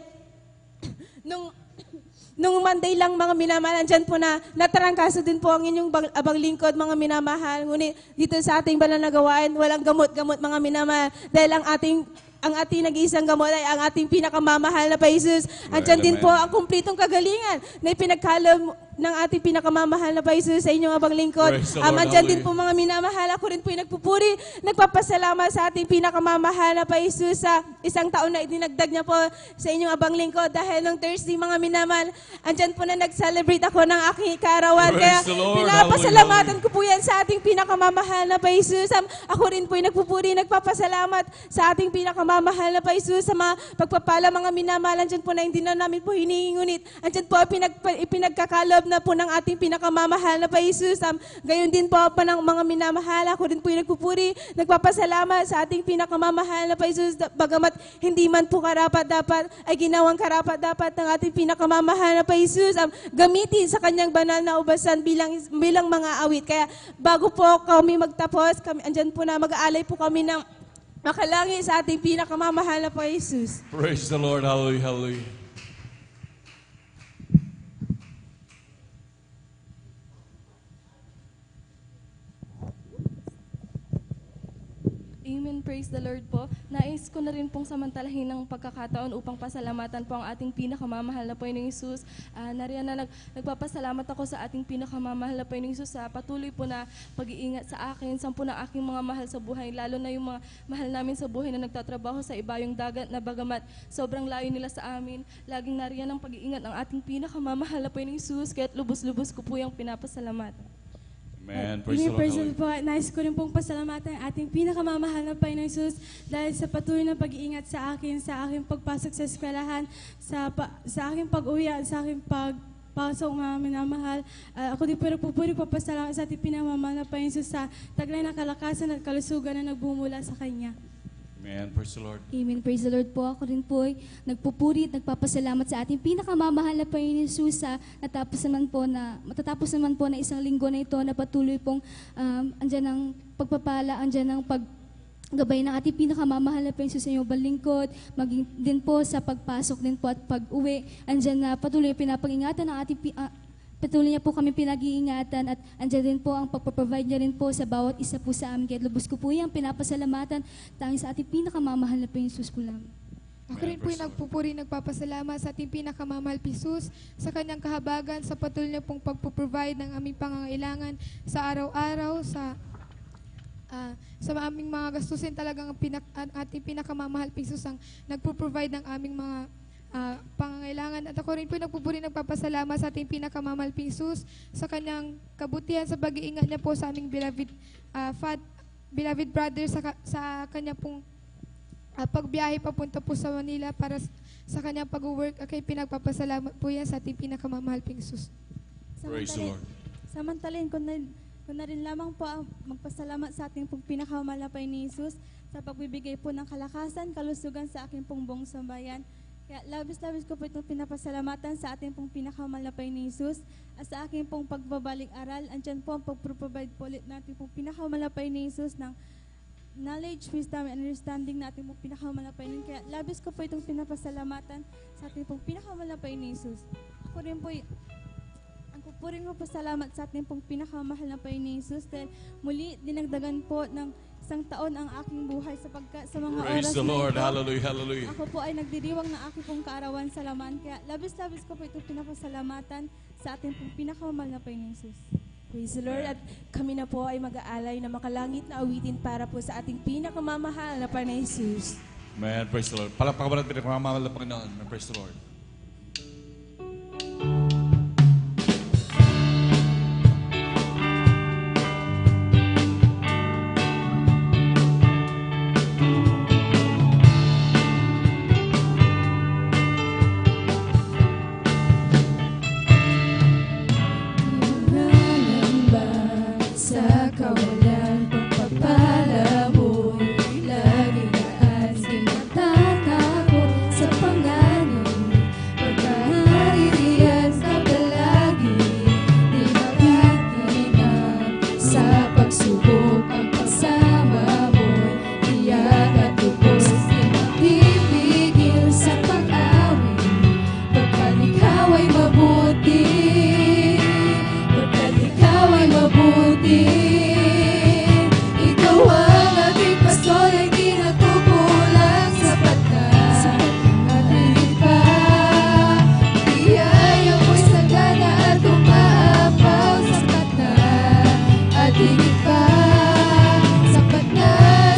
Speaker 21: nung Monday lang mga minamahal, andyan po na natarangkaso din po ang inyong abang lingkod mga minamahal. Ngunit dito sa ating banal na gawain, walang gamot-gamot mga minamahal dahil ang ating nag-iisang gamot ay ang ating pinakamamahal na Pa-Jesus. Andyan din po ang kumplitong kagalingan na ipinagkaloob ng ating pinakamamahal na Pa-Jesus sa inyong abang lingkod. Andyan din po mga minamahal, ako rin po yung nagpupuri, nagpapasalamat sa ating pinakamamahal na Pa-Jesus sa isang taon na idinagdag niya po sa inyong abang lingkod dahil nung Thursday mga minamahal, andyan po na nag-celebrate ako ng aking kaarawan. Kaya pinapasalamatan ko po yan sa ating pinakamamahal na Pa-Jesus. Ako rin po yung nagpupuri, nagpapasalamat sa ating pinakamamahal na Pa-Jesus sa mga pagpapala mga minamahal. Andyan po na hindi na namin po hinihingunit. Andyan po ipinagkakalob na po ng ating pinakamamahal na Pa-Jesus. Gayon din po pa ng mga minamahal. Ako rin po yung nagpupuri, nagpapasalamat sa ating pinakamamahal na Pa-Jesus. Bagamat hindi man po karapat-dapat, ay ginawang karapat-dapat ng ating pinakamamahal na Pa-Jesus. Gamitin sa kanyang banal na ubasan bilang mga awit. Kaya bago po kami magtapos, andyan po na mag-aalay po kami ng makalangin sa ating pinakamamahal na Pa-Jesus.
Speaker 18: Praise the Lord. Hallelujah. Hallelujah.
Speaker 22: Amen. Praise the Lord po. Nais ko na rin pong samantalahin ng pagkakataon upang pasalamatan po ang ating pinakamamahal na Panginoong Hesus. Nariyan na nagpapasalamat ako sa ating pinakamamahal na Panginoong Hesus sa patuloy po na pag-iingat sa akin, sa po ng aking mga mahal sa buhay, lalo na yung mga mahal namin sa buhay na nagtatrabaho sa ibayong dagat na bagamat sobrang layo nila sa amin. Laging nariyan ang pag-iingat ng ating pinakamamahal na Panginoong Hesus, kaya't lubos-lubos ko po yung pinapasalamatan.
Speaker 18: Amen. Praise the Lord.
Speaker 23: Po, nais ko rin pong pasalamatan ang ating pinakamamahal na Panginoong Hesus dahil sa patuloy na pag-iingat sa akin, sa aking pagpasok sa eskwelahan, sa aking pag-uwi at sa aking pagpasok mga minamahal. Ako din po nagpupuri papasalamat sa ating pinamamahal na Panginoong Hesus sa taglay na kalakasan at kalusugan na nagbumula sa Kanya.
Speaker 18: Amen. Praise the Lord.
Speaker 24: Amen. Praise the Lord po. Ako rin po ay nagpupuri at nagpapasalamat sa ating pinakamamahal na Panginoon Hesus sa matatapos naman po na isang linggo na ito na patuloy pong andyan ang pagpapala, andyan ang gabay ng ating pinakamamahal na Panginoon sa inyong balingkod, maging din po sa pagpasok din po at pag-uwi. Andyan na patuloy pinapag-ingatan ng ating patuloy niya po kami pinag-iingatan at andyan din po ang pagpaprovide niya rin po sa bawat isa po sa amin. Kaya lubos ko po yung pinapasalamatan tanging sa ating pinakamamahal na Panginoon Jesus po lang.
Speaker 1: Ako rin po'y nagpupuri, nagpapasalamat sa ating pinakamamahal Jesus sa kanyang kahabagan, sa patuloy niya pong pagpuprovide ng aming pangangailangan sa araw-araw, sa aming mga gastusin. Talagang ang ating pinakamamahal Jesus ang nagpuprovide ng aming mga pangangailangan. At ako rin po nagpupuri, nagpapasalamat sa ating pinakamamahal Jesus sa kanyang kabutihan, sa pag-iingat niya po sa aming beloved brother sa kanya pong pagbiyahe papunta po sa Manila para sa kanyang pag-work. Okay, pinagpapasalamat po yan sa ating pinakamamahal Jesus.
Speaker 18: Praise the Lord.
Speaker 23: Samantalin ko na rin lamang po ang magpasalamat sa ating pong pinakamahal na Panginoon Jesus sa pagbibigay po ng kalakasan, kalusugan sa aking pong buong sambayan. Kaya labis-labis ko po itong pinapasalamatan sa ating pong pinakamahal na Panginoon Jesus at sa aking pong pagbabalik aral. Andyan po ang pag-provide po ulit natin pong pinakamahal na Panginoon Jesus ng knowledge, wisdom, and understanding na ating pong pinakamahal na Panginoon. Kaya labis ko po itong pinapasalamatan sa ating pong pinakamahal na Panginoon Jesus. Ako rin po Puring po salamat sa ating pong pinakamahal na Panginoon Jesus dahil muli dinagdagan po ng isang taon ang aking buhay sapagkat sa mga
Speaker 18: Praise
Speaker 23: oras
Speaker 18: the
Speaker 23: na
Speaker 18: Lord.
Speaker 23: ito,
Speaker 18: Hallelujah, hallelujah.
Speaker 23: ako po ay nagdiriwang ng aking pong kaarawan sa laman. Kaya labis-labis ko po itong pinapasalamatan sa ating pong pinakamahal na Panginoon Jesus.
Speaker 21: Praise the Lord. At kami na po ay mag-aalay na makalangit na awitin para po sa ating pinakamamahal na Panginoon Jesus.
Speaker 18: Man, praise the Lord. Palakpakan natin ang pinakamamahal na Panginoon. Praise the Lord.
Speaker 24: Sa kawalan, pagpapala mo'y laging naas, di matatakot sa panganib, pagkahaririyan ka palagi, di makatinag sa pagsubok, ang pagsama mo'y tiyak at lubos, di magpipigil sa pag-awit, pagkat ikaw ay mabuti. Ikaw ang ating pastor ay di nagkukulang, sapat na at higit pa. Biyaya mo'y sagana at umaapaw, sapat na at higit pa. Sapat na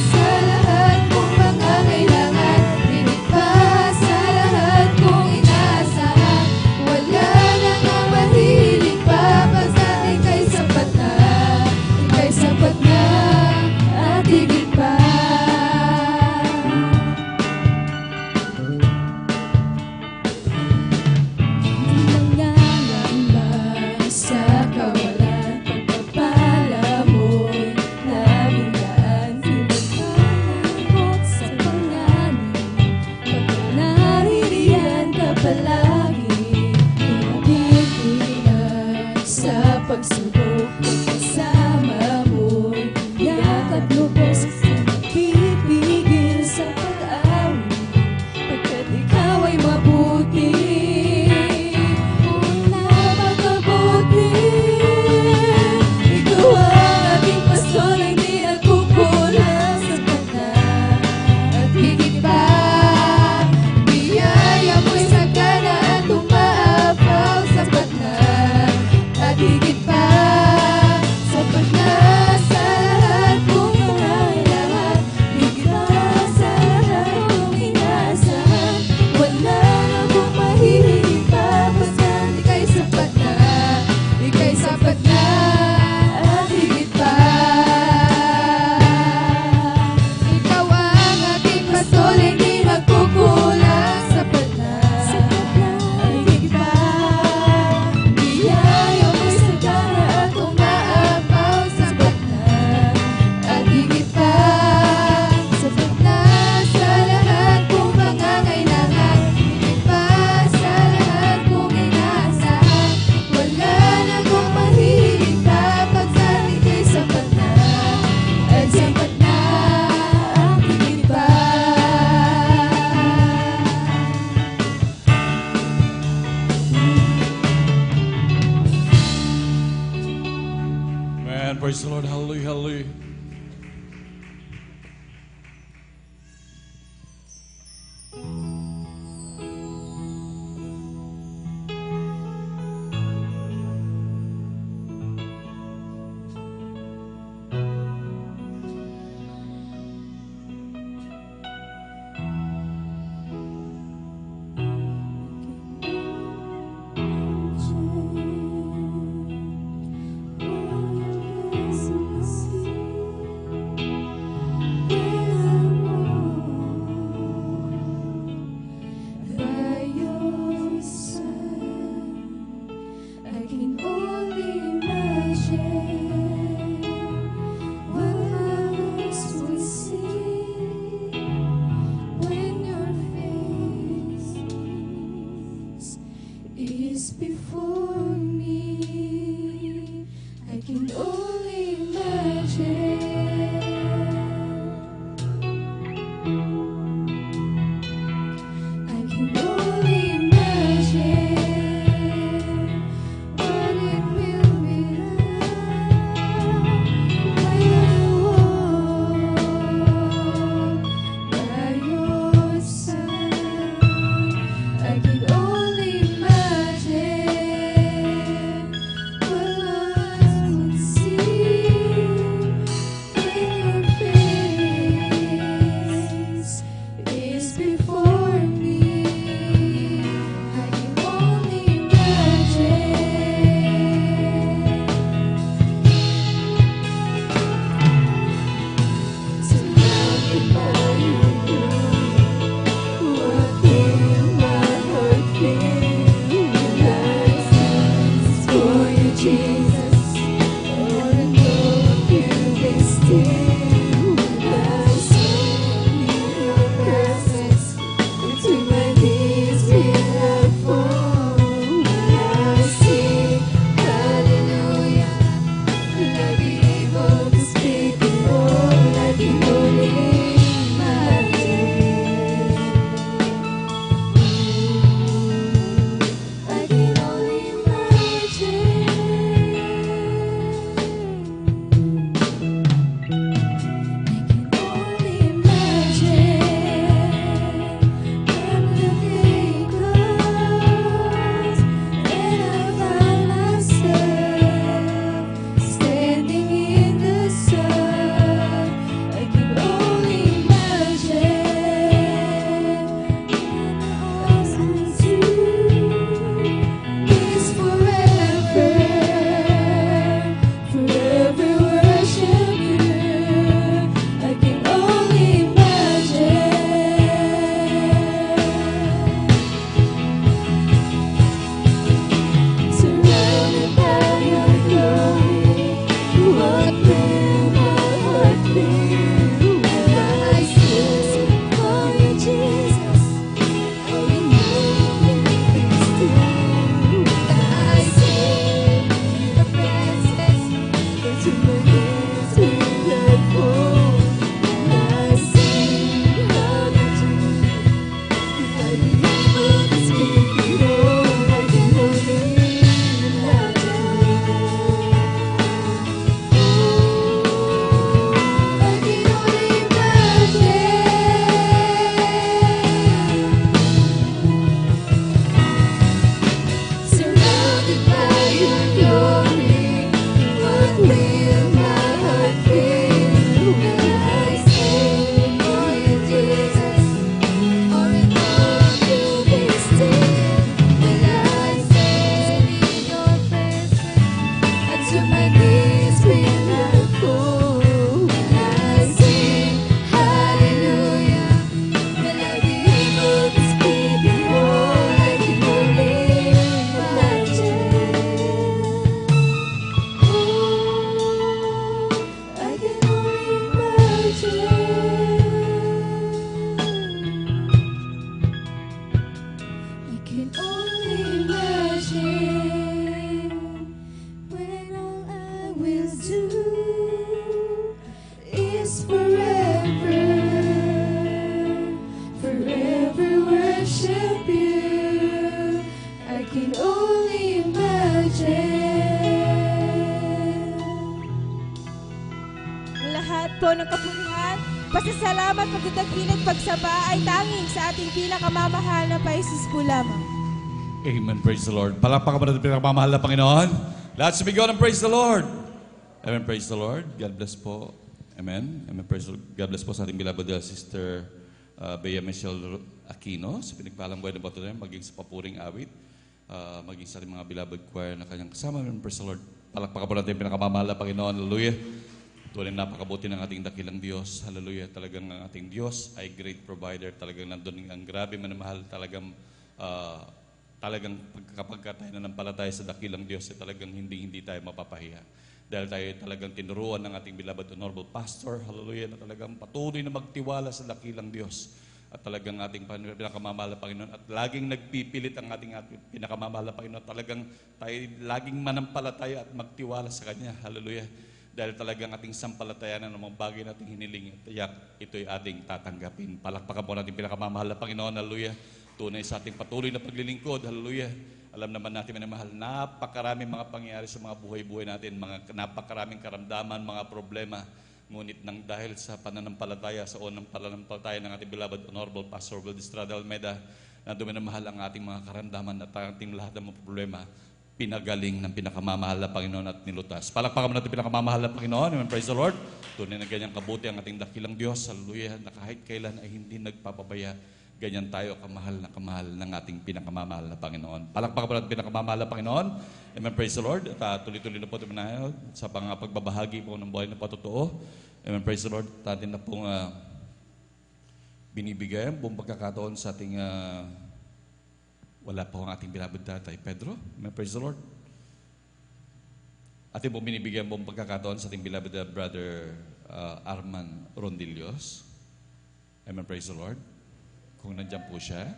Speaker 24: sa lahat kong pangangailangan, higit pa sa lahat kong inaasahan. Wala na nga mahilig pa, basta ika'y sapat na. Sapat na at higit pa. Di nangangamba sa kawalan, pagpapala mo'y laging daan. Di magkatakot sa panganib, pagka naririyan ka palagi. Di matitinag sa pagsubok, kasama mo'y tiyak at lubos, di magpipigil sa pag-awit, pagkat ikaw ay mabuti. Una magkabuti, ikaw ang aking pastor ay di nagkukulang, sapat na at higit pa. Biyaya mo'y sagana at umaapaw, sapat na at higit pa.
Speaker 18: praise the Lord. Hallelujah, hallelujah.
Speaker 24: By your side, I can only imagine what others will see when your face is before me. I can only imagine. I can only imagine what it will be like when I walk by your side. I can only imagine
Speaker 21: po ng kapurihan, pasasalamat, pagdadakil at pagsamba ay tanging sa ating pinakamamahal na Pa-Jesus po lamang.
Speaker 18: Amen. Praise the Lord. Palakpakan mo natin pinakamamahal na Panginoon. Lahat sumigaw ng praise the Lord. Amen. Praise the Lord. God bless po. Amen. Amen. Praise the Lord. God bless po sa ating beloved Sister Bea Michelle Aquino sa pinagpalang buhay ng bato na maging sa papuring awit, maging sa ating mga beloved choir na kanyang kasama. Amen. Praise the Lord. Palakpakan po natin pinakamamahal na Panginoon. Hallelujah. Tunay napakabuti ng ating dakilang Diyos. Hallelujah. Talagang ang ating Diyos ay great provider. Talagang nandun ang grabe manamahal. Talagang kapag tayo nanampalataya sa dakilang Diyos, talagang hindi tayo mapapahiya. Dahil tayo talagang tinuruan ng ating beloved honorable pastor, hallelujah, na talagang patuloy na magtiwala sa dakilang Diyos. At talagang ating pinakamamahal na Panginoon. At laging nagpipilit ang ating pinakamamahal na Panginoon. Talagang tayo laging manampalataya at magtiwala sa Kanya. Hallelujah. Dahil talagang ating sampalatayanan ng mga bagay nating hiniling, tiyak ito'y ating tatanggapin. Palakpakan po natin pinakamamahal na Panginoon. Hallelujah. Tunay sa ating patuloy na paglilingkod. Hallelujah. Alam naman natin, minamahal, napakaraming mga pangyayari sa mga buhay-buhay natin, napakaraming karamdaman, mga problema. Ngunit nang dahil sa pananampalataya, sa unang pananampalataya ng ating beloved Honorable Pastor Will Estrada Almeida, na duminamahal ang ating mga karamdaman at ating lahat ng mga problema, pinagaling ng pinakamamahal na Panginoon at nilutas. Palakpakan natin pinakamamahal na Panginoon. Amen. Praise the Lord. Tunay na ganyang kabuti ang ating dakilang Diyos. Hallelujah. Na kahit kailan ay hindi nagpapabaya. Ganyan tayo kamahal ng ating pinakamamahal na Panginoon. Palakpakan natin pinakamamahal na Panginoon. Amen. Praise the Lord. At tuloy-tuloy na po tayo sa pagbabahagi po ng buhay na patotoo. Amen. Praise the Lord. Atin na pong binibigay ang buong pagkakataon sa ating wala po ang ating beloved tatay Pedro. Amen. Praise the Lord. Atin pong binibigay ang buong pagkakataon sa ating beloved brother Arman Rondillos. Amen. Praise the Lord. Kung nandiyan po siya,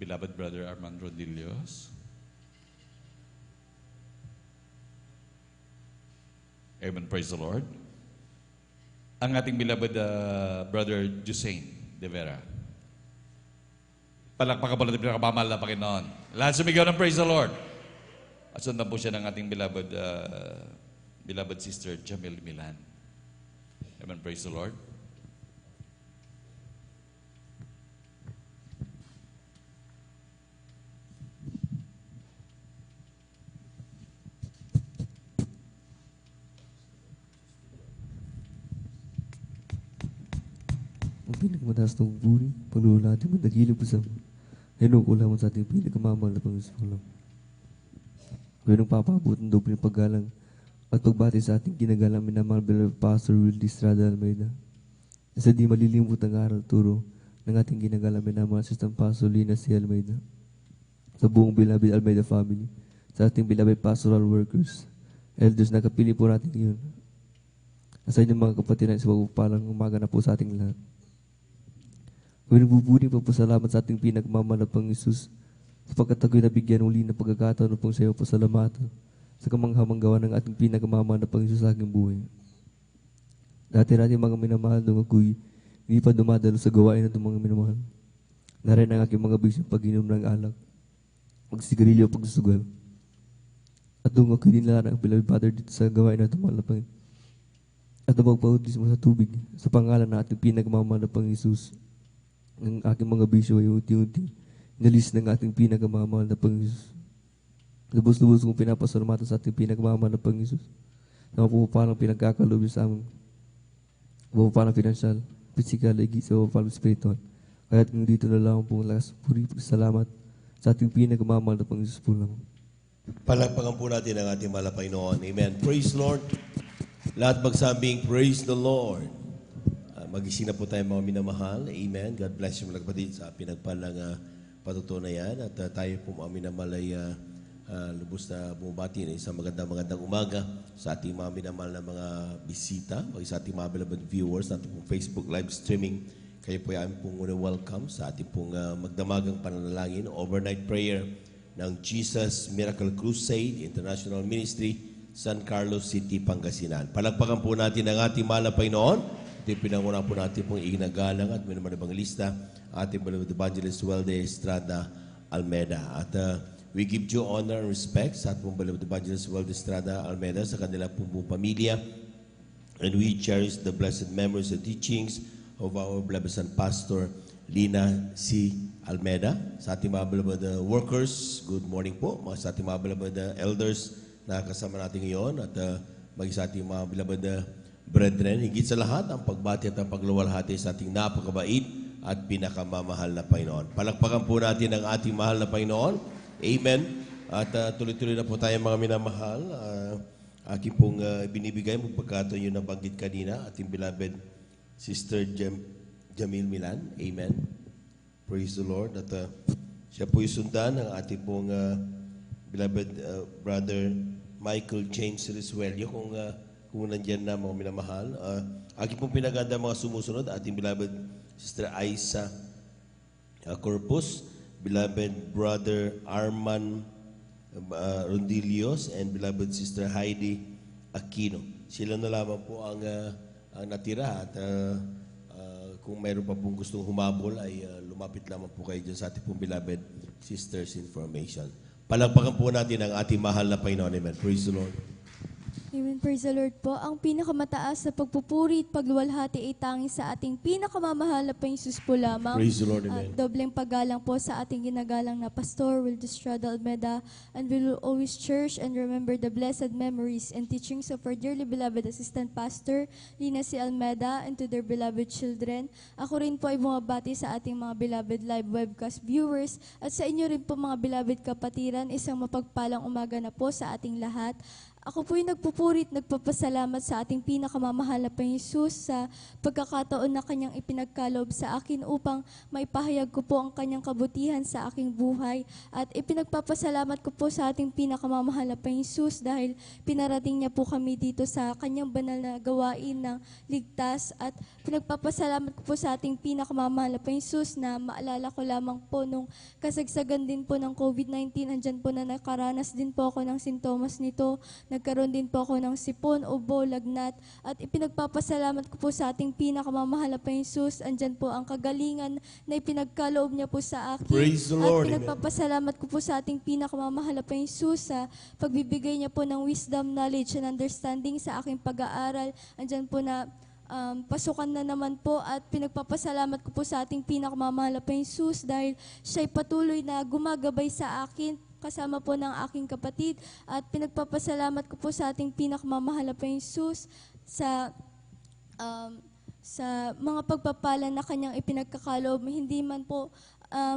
Speaker 18: beloved brother Arman Rondillos. Amen. Praise the Lord. Ang ating beloved brother Jusain De Vera. Palakpakan po natin pinakamamahal na Panginoon. Lahat sumigaw ng praise the Lord. At sundan po siya ng ating beloved sister Jamil Milan. Amen. Praise the Lord.
Speaker 2: Ang pinagmataas ng puri, paglula natin magdagilip po sa hinukula mo sa ating pinagmamahal na Panginoon. Ngayon ang papabot ng doble paggalang at pagbati sa ating ginagalang minamahal beloved Pastor Will Estrada Almeida. Sa di malilimut ang aral turo ng ating ginagalang minamahal Assistant Pastor Lina C. Almeida. Sa buong beloved Almeida family, sa ating beloved pastoral workers, elders na kapili po natin yun. Sa inyong mga kapatid na sa pagpapalang umaga na po sa ating lahat. Kung nagbubuni pa po salamat sa ating pinagmamahal na Panginoon Isus, sapagkat ako'y nabigyan uli ng pagkakataon upang sa iyo po salamatan sa kamanghamang gawa ng ating pinagmamahal na Panginoon Isus sa aking buhay. Dati natin mga minamahal nung ako'y hindi pa dumadalo sa gawain ng mga minamahal. Narin ang aking mga bisyo pag-inom ng alak, pagsigarilyo, pagsusugal. At doon ako'y dinala ng beloved Father dito sa gawain ng mahal na Panginoon. At magpautis mo sa tubig sa pangalan ng ating pinagmamahal na Panginoon Isus. Ng aking mga bisyo ay unti-unti inalis ng ating pinagmamahal na Panginoon. Lubos-lubos kong pinapasalamatan sa ating pinagmamahal na Panginoon. Na mapupalang pinagkakalubyo sa aming mapupalang financial, physical, sa mapupalang spiritual. Kaya't kung dito na lang pong lakas, puri salamat sa ating pinagmamahal na Panginoon po lang.
Speaker 4: Palakpakan po natin ang ating mahal na Panginoon. Amen. Praise Lord. Lahat magsabing, praise the Lord. Magising na po tayo mga minamahal. Amen. God bless you mga kapatid sa pinagpalang patutunayan. At tayo po mga minamahal ay lubos na bumabati na isang magandang umaga sa ating mga minamahal na mga bisita, sa ating mga beloved viewers, sa ating pong Facebook live streaming. Kayo po ay aming pong welcome sa ating pong magdamagang pananalangin, overnight prayer ng Jesus Miracle Crusade International Ministry, San Carlos City, Pangasinan. Palakpakan po natin ang ating mahal na Panginoon. Ito pinanguna po natin pong iginagalang at minaman evangelista, ating beloved evangelist Welde Estrada Almeida. At we give due honor and respect sa ating beloved evangelist Welde Estrada Almeida sa kanila pong pamilya And we cherish the blessed memories and teachings of our beloved son, Pastor Lina C. Almeda. Sa ating mga beloved workers, good morning po. Sa ating mga beloved elders na kasama natin ngayon at maging sa ating mga beloved brethren, higit sa lahat, ang pagbati at ang pagluwalhati sa ating napakabait at pinakamamahal na Panginoon. Palakpakan po natin ang ating mahal na Panginoon. Amen. At tuloy-tuloy na po tayo mga minamahal. Aking pong binibigay mo pagkato yung nabanggit kanina, ating beloved Sister Jamil Milan. Amen. Praise the Lord. At siya po isundan ng ating pong beloved Brother Michael James Risuelio kung nandyan na mga minamahal. Aking pong pinaganda mga sumusunod, ating beloved Sister Aisa Corpus, beloved Brother Arman Rondilios, and beloved Sister Heidi Aquino. Sila na lamang po ang natira at kung mayroon pa pong gustong humabol ay lumapit lamang po kayo dyan sa ating pong beloved Sisters Information. Palakpakan po natin ang ating mahal na Panginoon. Amen. Praise the Lord.
Speaker 21: Amen. Praise the Lord po. Ang pinakamataas na pagpupuri at pagluwalhati ay tanging sa ating pinakamamahal na Panginoon po lamang.
Speaker 4: Praise the Lord. Amen.
Speaker 21: Dobleng paggalang po sa ating ginagalang na Pastor Wildo Estrada Almeda, and we will always cherish and remember the blessed memories and teachings of our dearly beloved Assistant Pastor Lina C. Almeda, and to their beloved children. Ako rin po ay bumabati sa ating mga beloved live webcast viewers at sa inyo rin po mga beloved kapatiran. Isang mapagpalang umaga na po sa ating lahat. Ako po'y nagpupurit, nagpapasalamat sa ating pinakamamahal na Panginoon sa pagkakataon na kanyang ipinagkaloob sa akin upang maipahayag ko po ang kanyang kabutihan sa aking buhay. At ipinagpapasalamat ko po sa ating pinakamamahal na Panginoon dahil pinarating niya po kami dito sa kanyang banal na gawain ng ligtas. At pinagpapasalamat ko po sa ating pinakamamahal na Panginoon na maalala ko lamang po nung kasagsagan din po ng COVID-19, andyan po na nakaranas din po ako ng sintomas nito. Nagkaroon din po ako ng sipon, ubo, lagnat, at ipinagpapasalamat ko po sa ating pinakamamahal na Panginoon. Andyan po ang kagalingan na ipinagkaloob niya po sa akin.
Speaker 4: Praise the Lord.
Speaker 21: At pinagpapasalamat ko po sa ating pinakamamahal na Panginoon sa pagbibigay niya po ng wisdom, knowledge, and understanding sa aking pag-aaral. Andyan po na pasukan na naman po, at pinagpapasalamat ko po sa ating pinakamamahal na Panginoon dahil siya'y patuloy na gumagabay sa akin kasama po ng aking kapatid, at pinagpapasalamat ko po sa ating pinakamamahal na Panginoon sa mga pagpapala na kanyang ipinagkakaloob, hindi man po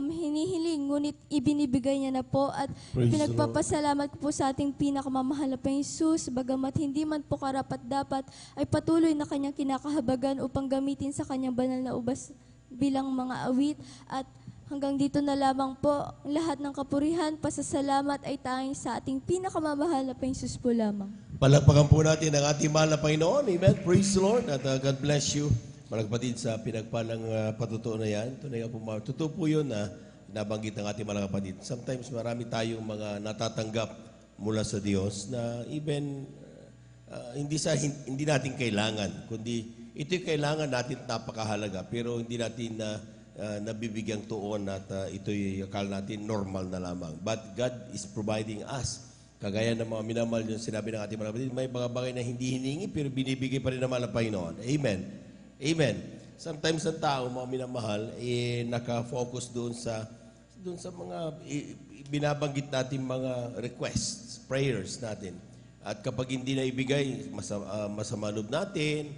Speaker 21: hinihiling, ngunit ibinibigay niya na po. At pinagpapasalamat ko po sa ating pinakamamahal na Panginoon, bagamat hindi man po karapat-dapat, ay patuloy na kanyang kinakahabagan upang gamitin sa kanyang banal na ubas bilang mga awit. At hanggang dito na lamang po, lahat ng kapurihan, pasasalamat ay tanging sa ating pinakamamahal na Panginoon po lamang.
Speaker 4: Palakpakan po natin ang ating mahal na Panginoon. Amen. Praise the Lord. At God bless you. Mga kapatid, sa pinagpalang patutuo na yan, tunay nga po, totoo po yun na nabanggit ng ating mga kapatid. Sometimes marami tayong mga natatanggap mula sa Diyos na even hindi natin kailangan, kundi ito'y kailangan natin, napakahalaga, pero hindi natin nabibigyang tuon at ito'y akala natin normal na lamang. But God is providing us. Kagaya ng mga minamahal yung sinabi ng ating mga kapatid, may mga bagay na hindi hiningi pero binibigay pa rin naman ng Panginoon. Amen. Amen. Sometimes ang tao, mga minamahal, naka-focus doon sa mga binabanggit natin mga requests, prayers natin. At kapag hindi na ibigay, masama loob natin,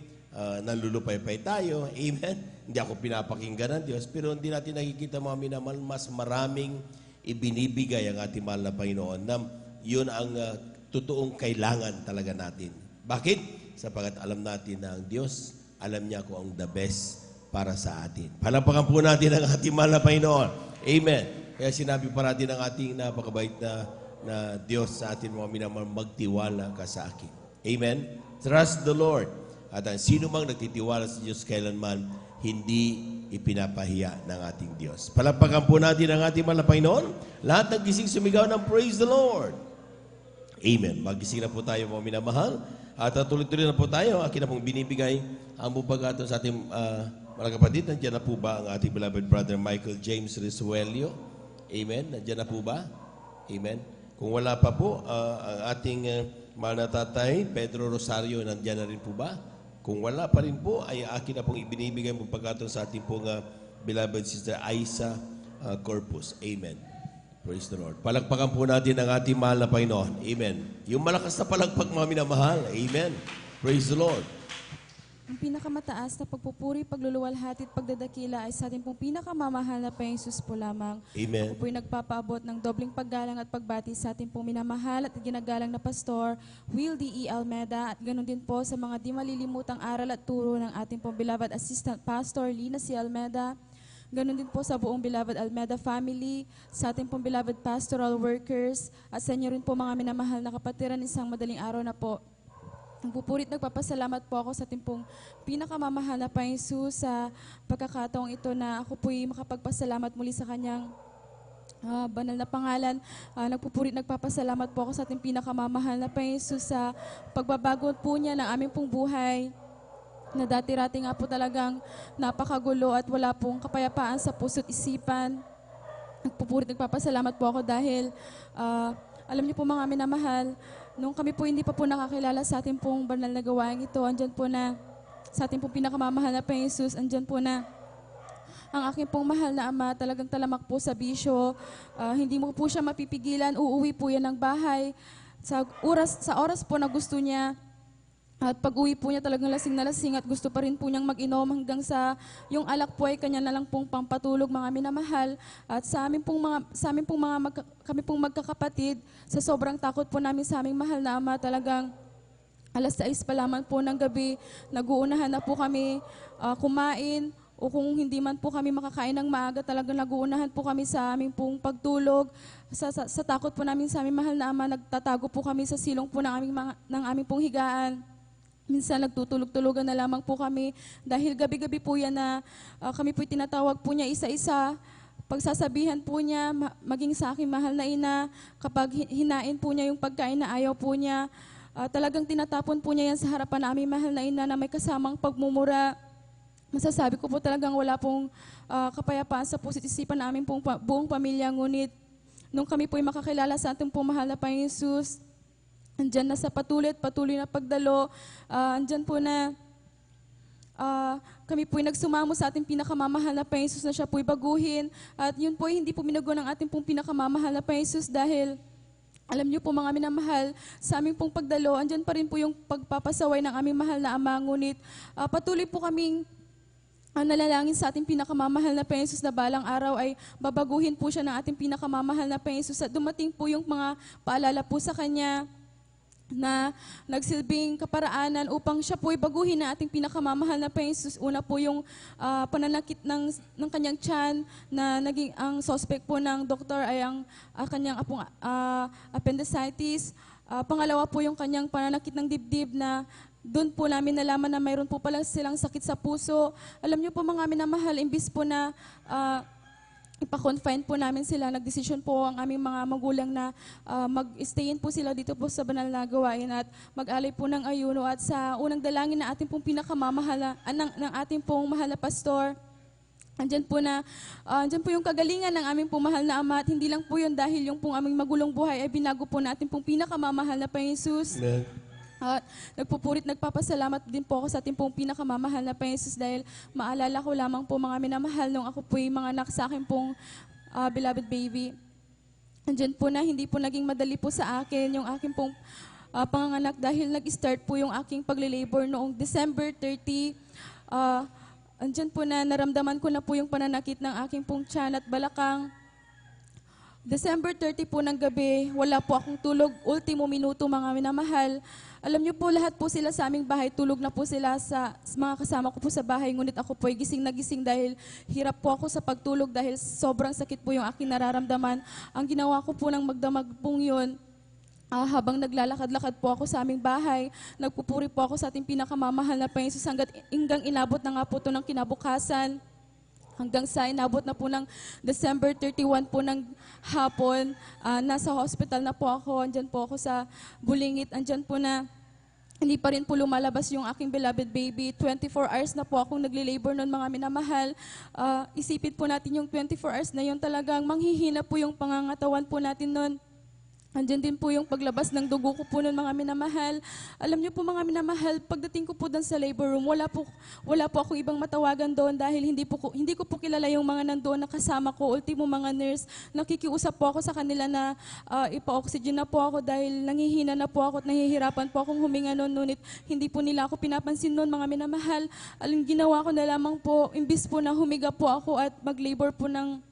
Speaker 4: nanlulupay-pay tayo. Amen. Hindi ako pinapakinggan ng Diyos, pero hindi natin nakikita mga minamahal, mas maraming ibinibigay ang ating mahal na Panginoon na yun ang totoong kailangan talaga natin. Bakit? Sapagat alam natin na ang Diyos, alam niya kung ang the best para sa atin. Palapakan po natin ang ating mahal na Panginoon. Amen. Kaya sinabi pa natin ang ating napakabait na Diyos sa atin mga minamahal, magtiwala ka sa akin. Amen. Trust the Lord. At ang sino mang nagtitiwala sa Diyos kailanman, hindi ipinapahiya ng ating Diyos. Palapakan po natin ang ating mahal na Panginoon. Lahat ng gising sumigaw ng praise the Lord. Amen. Magising na po tayo mga minamahal. At tuloy-tuloy na po tayo. Akin na pong binibigay ang bupagaton sa ating mga kapatid. Nandiyan na po ba ang ating beloved brother Michael James Risuelio? Amen. Nandiyan na po ba? Amen. Kung wala pa po, ang ating mahal na tatay, Pedro Rosario, nandiyan na rin po ba? Kung wala pa rin po, ay akin na pong ibinibigay mo pagkataon sa ating pong beloved Sister Aisa Corpus. Amen. Praise the Lord. Palakpakan po natin ang ating mahal na Panginoon. Amen. Yung malakas na palakpak, mga minamahal. Amen. Praise the Lord.
Speaker 21: Ang pinakamataas na pagpupuri, pagluluwalhati at pagdadakila ay sa ating pong pinakamamahal na Panginoong Jesus po lamang.
Speaker 4: Amen.
Speaker 21: Ako po'y nagpapaabot ng dobling paggalang at pagbati sa ating pong minamahal at ginagalang na Pastor Will D.E. Almeda, at ganoon din po sa mga di malilimutang aral at turo ng ating pong beloved Assistant Pastor Lina C. Almeda. Ganon din po sa buong beloved Almeda family, sa ating pong beloved pastoral workers, at sa inyo rin po mga minamahal na kapatiran, isang madaling araw na po. Nagpupurit, nagpapasalamat po ako sa ating pong pinakamamahal na Panginoon Jesus sa pagkakataong ito na ako po'y makapagpasalamat muli sa kanyang banal na pangalan. Nagpupurit, nagpapasalamat po ako sa ating pinakamamahal na Panginoon Jesus sa pagbabago po niya ng aming pong buhay, na dati-rati nga po talagang napakagulo at wala pong kapayapaan sa puso't isipan. Nagpupurit, nagpapasalamat po ako dahil alam niyo po mga minamahal, nung kami po hindi pa po nakakilala sa ating pong banal na gawain ito, andyan po na sa ating pong pinakamamahal na Panginoon Jesus, andyan po na ang aking pong mahal na ama, talagang talamak po sa bisyo. Hindi mo po siya mapipigilan, uuwi po yan ng bahay sa oras po na gusto niya. At pag-uwi po niya talagang lasing na lasing at gusto pa rin po niyang mag-inom hanggang sa yung alak po ay kanya na lang pong pampatulog, mga minamahal. At kami pong magkakapatid, sa sobrang takot po namin sa aming mahal na ama, talagang alas 6 pa lamang po ng gabi, nag-uunahan na po kami kumain, o kung hindi man po kami makakain ng maaga, talagang nag-uunahan po kami sa aming pong pagtulog. Sa takot po namin sa aming mahal na ama, nagtatago po kami sa silong po ng aming pong higaan. Minsan nagtutulog-tulugan na lamang po kami dahil gabi-gabi po yan na kami po'y tinatawag po niya isa-isa. Pagsasabihan po niya, maging sa aking mahal na ina, kapag hinain po niya yung pagkain na ayaw po niya, talagang tinatapon po niya yan sa harapan na aming mahal na ina na may kasamang pagmumura. Masasabi ko po talagang wala pong kapayapaan sa puso't isipan na aming pong buong pamilya. Ngunit nung kami po'y makakilala sa ating pong mahal na Panginoon Jesus, andyan na sa patuloy na pagdalo, andyan po na kami po'y nagsumamo sa ating pinakamamahal na Panginoon Jesus na siya po'y baguhin. At yun po'y hindi po minago ng ating pong pinakamamahal na Panginoon Jesus dahil alam niyo po mga minamahal, sa aming pong pagdalo, andyan pa rin po yung pagpapasaway ng aming mahal na ama. Ngunit patuloy po kaming nalalangin sa ating pinakamamahal na Panginoon Jesus na balang araw ay babaguhin po siya ng ating pinakamamahal na Panginoon Jesus. At dumating po yung mga paalala po sa Kanya na nagsilbing kaparaanan upang siya po'y baguhin na ating pinakamamahal na Panginoon Jesus. Una po yung pananakit ng kanyang tiyan na naging ang suspect po ng doktor ay ang kanyang appendicitis. Pangalawa po yung kanyang pananakit ng dibdib na doon po namin nalaman na mayroon po pala silang sakit sa puso. Alam niyo po mga minamahal, imbis po na ipa-confine po namin sila, nagdesisyon po ang aming mga magulang na mag-stayin po sila dito po sa banal na gawain at mag-alay po ng ayuno. At sa unang dalangin na ating pong pinakamamahal ng ating pong mahal na pastor, andyan po yung kagalingan ng aming pong mahal na ama. At hindi lang po yun dahil yung pong aming magulong buhay ay binago po natin pong pinakamamahal na Panginoon Jesus.
Speaker 4: Amen.
Speaker 21: At nagpupurit, nagpapasalamat din po ako sa ating pong pinakamamahal na Panginoon Jesus dahil maalala ko lamang po mga minamahal nung ako po'y mga anak sa akin pong beloved baby. Andyan po na hindi po naging madali po sa akin yung aking pong panganganak dahil nag-start po yung aking paglilabor noong December 30. Andyan po na naramdaman ko na po yung pananakit ng aking pong tiyan at balakang. December 30 po ng gabi, wala po akong tulog, ultimo minuto mga minamahal. Alam niyo po, lahat po sila sa aming bahay, tulog na po sila sa mga kasama ko po sa bahay, ngunit ako po ay gising na gising dahil hirap po ako sa pagtulog dahil sobrang sakit po yung aking nararamdaman. Ang ginawa ko po ng magdamag pong yun, habang naglalakad-lakad po ako sa aming bahay, nagpupuri po ako sa ating pinakamamahal na Panginoon Jesus hanggang inabot na nga po ito ng kinabukasan. Hanggang sa inabot na po ng December 31 po ng hapon, nasa hospital na po ako, andyan po ako sa Bulingit, andyan po na hindi pa rin po lumalabas yung aking beloved baby. 24 hours na po akong nagli-labor noon mga minamahal. Isipin po natin yung 24 hours na yun talagang manghihina po yung pangangatawan po natin noon. Andyan din po yung paglabas ng dugo ko po nun, mga minamahal. Alam niyo po, mga minamahal, pagdating ko po doon sa labor room, wala po akong ibang matawagan doon dahil hindi ko po kilala yung mga nandoon na kasama ko. Ultimo mga nurse, nakikiusap po ako sa kanila na ipa-oxygen na po ako dahil nangihina na po ako at nahihirapan po akong huminga noon. Ngunit hindi po nila ako pinapansin noon, mga minamahal. Alam, ginawa ko na lamang po, imbis po na humiga po ako at mag-labor po ng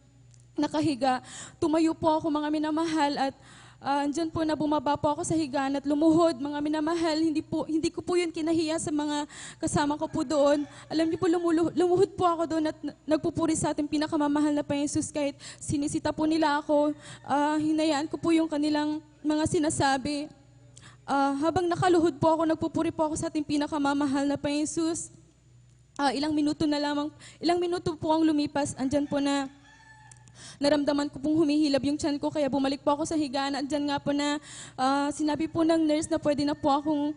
Speaker 21: nakahiga, tumayo po ako, mga minamahal, at andyan po na bumaba po ako sa higaan at lumuhod, mga minamahal. Hindi ko po yun kinahiya sa mga kasama ko po doon. Alam niyo po, lumuhod po ako doon at nagpupuri sa ating pinakamamahal na Panginoon Jesus. Kahit sinisita po nila ako, hinayaan ko po yung kanilang mga sinasabi. Habang nakaluhod po ako, nagpupuri po ako sa ating pinakamamahal na Panginoon Jesus. Ilang minuto po ang lumipas, andyan po na naramdaman ko pong humihilab yung tiyan ko, kaya bumalik po ako sa higaan. Andyan nga po na sinabi po ng nurse na pwede na po akong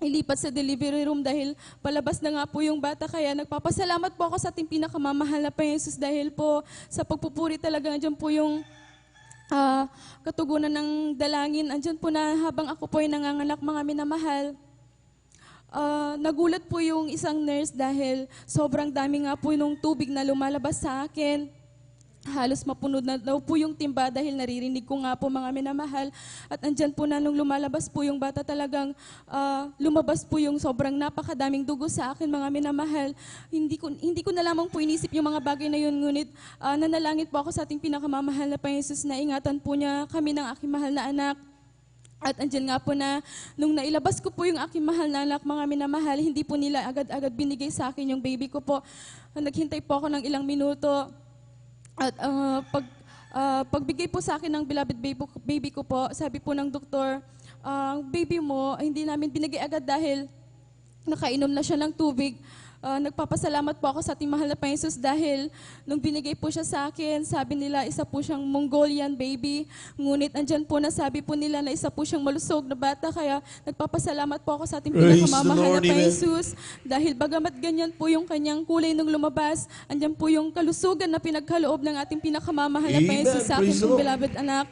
Speaker 21: ilipat sa delivery room dahil palabas na nga po yung bata. Kaya nagpapasalamat po ako sa ating pinakamamahal na Panginoon Jesus dahil po sa pagpupuri talaga andyan po yung katugunan ng dalangin. Andyan po na habang ako po ay nanganganak, mga minamahal, nagulat po yung isang nurse dahil sobrang dami nga po nung tubig na lumalabas sa akin. Halos mapunod na daw po yung timba dahil naririnig ko nga po, mga minamahal. At andyan po na nung lumalabas po yung bata, talagang lumabas po yung sobrang napakadaming dugo sa akin, mga minamahal. Hindi ko na lamang po inisip yung mga bagay na yun, ngunit nanalangin po ako sa ating pinakamamahal na Panginoon Jesus na ingatan po niya kami ng aking mahal na anak. At andyan nga po na nung nailabas ko po yung aking mahal na anak, mga minamahal, hindi po nila agad-agad binigay sa akin yung baby ko po. Naghintay po ako ng ilang minuto. At pagbigay po sa akin ng beloved baby ko po, sabi po ng doktor, baby mo, hindi namin binigay agad dahil nakainom na siya ng tubig. Nagpapasalamat po ako sa ating mahal na Panginoon Jesus dahil nung binigay po siya sa akin, sabi nila isa po siyang Mongolian baby. Ngunit andyan po na sabi po nila na isa po siyang malusog na bata. Kaya nagpapasalamat po ako sa ating pinakamamahal na Panginoon Jesus dahil bagamat ganyan po yung kanyang kulay nung lumabas, andyan po yung kalusugan na pinagkaloob ng ating pinakamamahal na Panginoon Jesus sa aking pong beloved anak.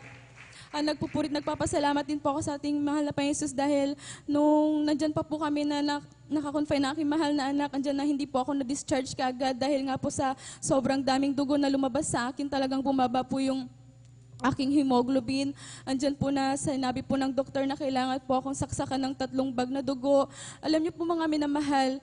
Speaker 21: Nagpapasalamat din po ako sa ating mahal na Panginoon Jesus dahil nung nandyan pa po kami na nakakonfine na aking mahal na anak, andyan na hindi po ako na-discharge kaagad dahil nga po sa sobrang daming dugo na lumabas sa akin, talagang bumaba po yung aking hemoglobin. Andyan po na sinabi po ng doktor na kailangan po akong saksakan ng 3 bag na dugo. Alam niyo po, mga minamahal,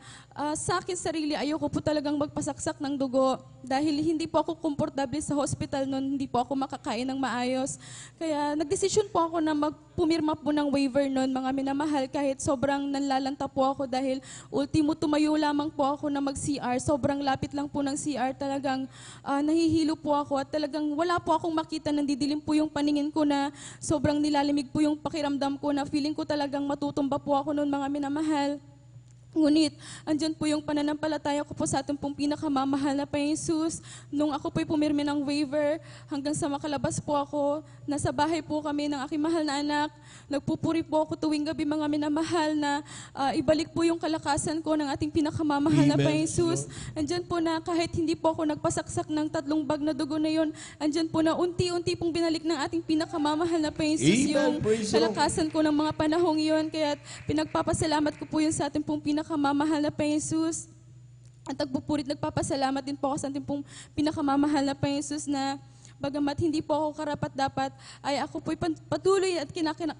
Speaker 21: sa akin sarili, ayoko po talagang magpasaksak ng dugo dahil hindi po ako komportable sa hospital noon, hindi po ako makakain ng maayos. Kaya nagdesisyon po ako na pumirma po ng waiver noon, mga minamahal, kahit sobrang nanlalanta po ako dahil ultimo tumayo lamang po ako na mag-CR. Sobrang lapit lang po ng CR, talagang nahihilo po ako at talagang wala po akong makita, nandidilim po yung paningin ko na sobrang nilalimig po yung pakiramdam ko na feeling ko talagang matutumba po ako noon, mga minamahal. Ngunit, andyan po yung pananampalataya ko po sa ating pong pinakamamahal na Panginoon Jesus. Nung ako po'y pumirmi ng waiver, hanggang sa makalabas po ako, nasa bahay po kami ng aking mahal na anak. Nagpupuri po ako tuwing gabi, mga minamahal, na ibalik po yung kalakasan ko ng ating pinakamamahal na Panginoon Jesus. Andyan po na kahit hindi po ako nagpasaksak ng 3 bag na dugo na yun, andyan po na unti-unti pong binalik ng ating pinakamamahal na Panginoon Jesus yung kalakasan ko ng mga panahong yun. Kaya pinagpapasalamat ko po yun sa ating pong pinakamamahal na Panginoon Jesus. At nagpapasalamat din po ako sa ating pong pinakamamahal na Panginoon Jesus na bagamat hindi po ako karapat-dapat, ay ako po'y patuloy at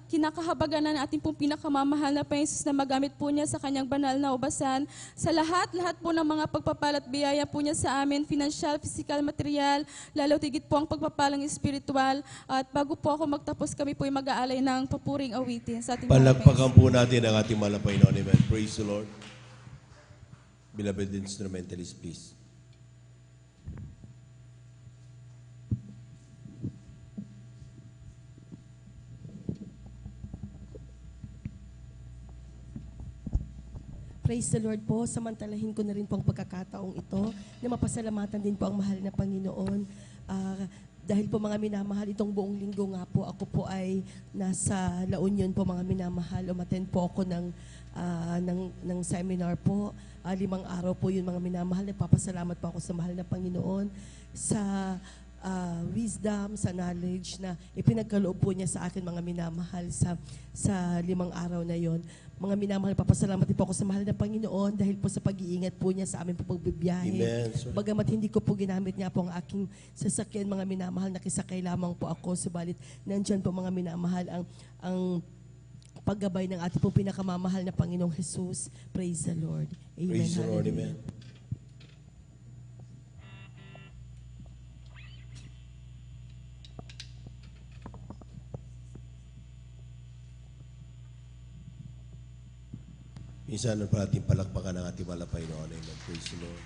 Speaker 21: kinakahabagan na ating pong pinakamamahal na Panginoon Jesus na magamit po niya sa kanyang banal na ubasan. Sa lahat po ng mga pagpapalat biyaya po niya sa amin, financial, physical, material, lalo tigit po ang pagpapalang espiritual. At bago po ako magtapos, kami po'y mag-aalay ng papuring awitin sa ating
Speaker 4: Palakpakan po natin ang ating mahal na Panginoon. Amen. Praise the Lord. Beloved instrumentalist, please.
Speaker 3: Praise the Lord po. Samantalahin ko na rin po ang pagkakataong ito na mapasalamatan din po ang mahal na Panginoon. Dahil po, mga minamahal, itong buong linggo nga po, ako po ay nasa La Union po, mga minamahal. Umattend po ako ng seminar po. 5 araw po yun, mga minamahal. Nagpapasalamat po ako sa mahal na Panginoon sa wisdom, sa knowledge na ipinagkaloob po niya sa akin, mga minamahal, sa 5 araw na yon. Mga minamahal, papasalamat din po ako sa mahal na Panginoon dahil po sa pag-iingat po niya sa amin po pagbibiyahe.
Speaker 4: Amen.
Speaker 3: Bagamat hindi ko po ginamit nga po ang aking sasakyan, mga minamahal, nakisakay lamang po ako, subalit nandyan po, mga minamahal, ang paggabay ng ating po pinakamamahal na Panginoong Jesus. Praise the Lord. Amen.
Speaker 4: Praise the Lord.
Speaker 3: Hallelujah.
Speaker 4: Amen. Minsan na ating palakpakan ng ating mahal na Panginoon. Amen. Praise the Lord.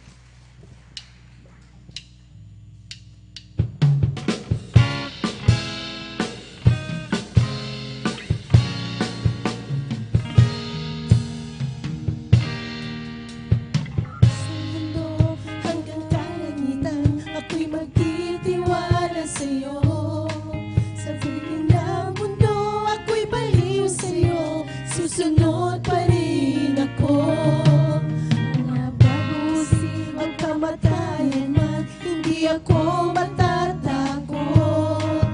Speaker 3: Hanggang kalangitan, ako'y magtitiwala sa'yo. Sa tingin ng mundo, ako'y baliw sa'yo. Susunod pa rin ako. Mga bagusin ang kamatayan man, hindi ako matatakot.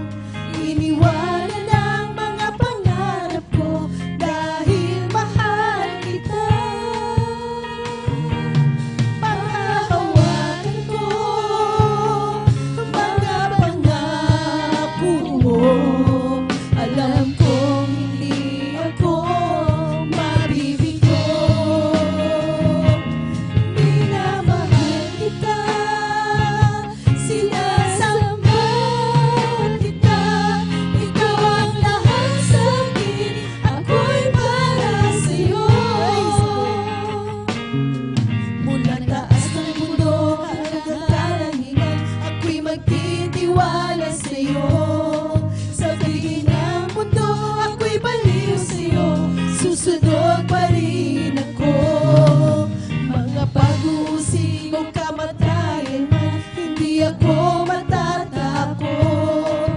Speaker 3: Iniwanan ang mga pangarap ko dahil mahal kita. Panghahawakan ko mga pangako mo. Alam kong hindi ako mabibigo. Minamahal kita, sinasamba kita. Ikaw ang lahat sa akin, ako'y para sa'yo. Mula taas ng mundo hanggang kalangitan, ako'y magtitiwala sa'yo. Sa tingin ng mundo, ako'y baliw sa'yo. Susunod pa rin ako. Mga pag-uusig o kamatayan man, hindi ako matatakot.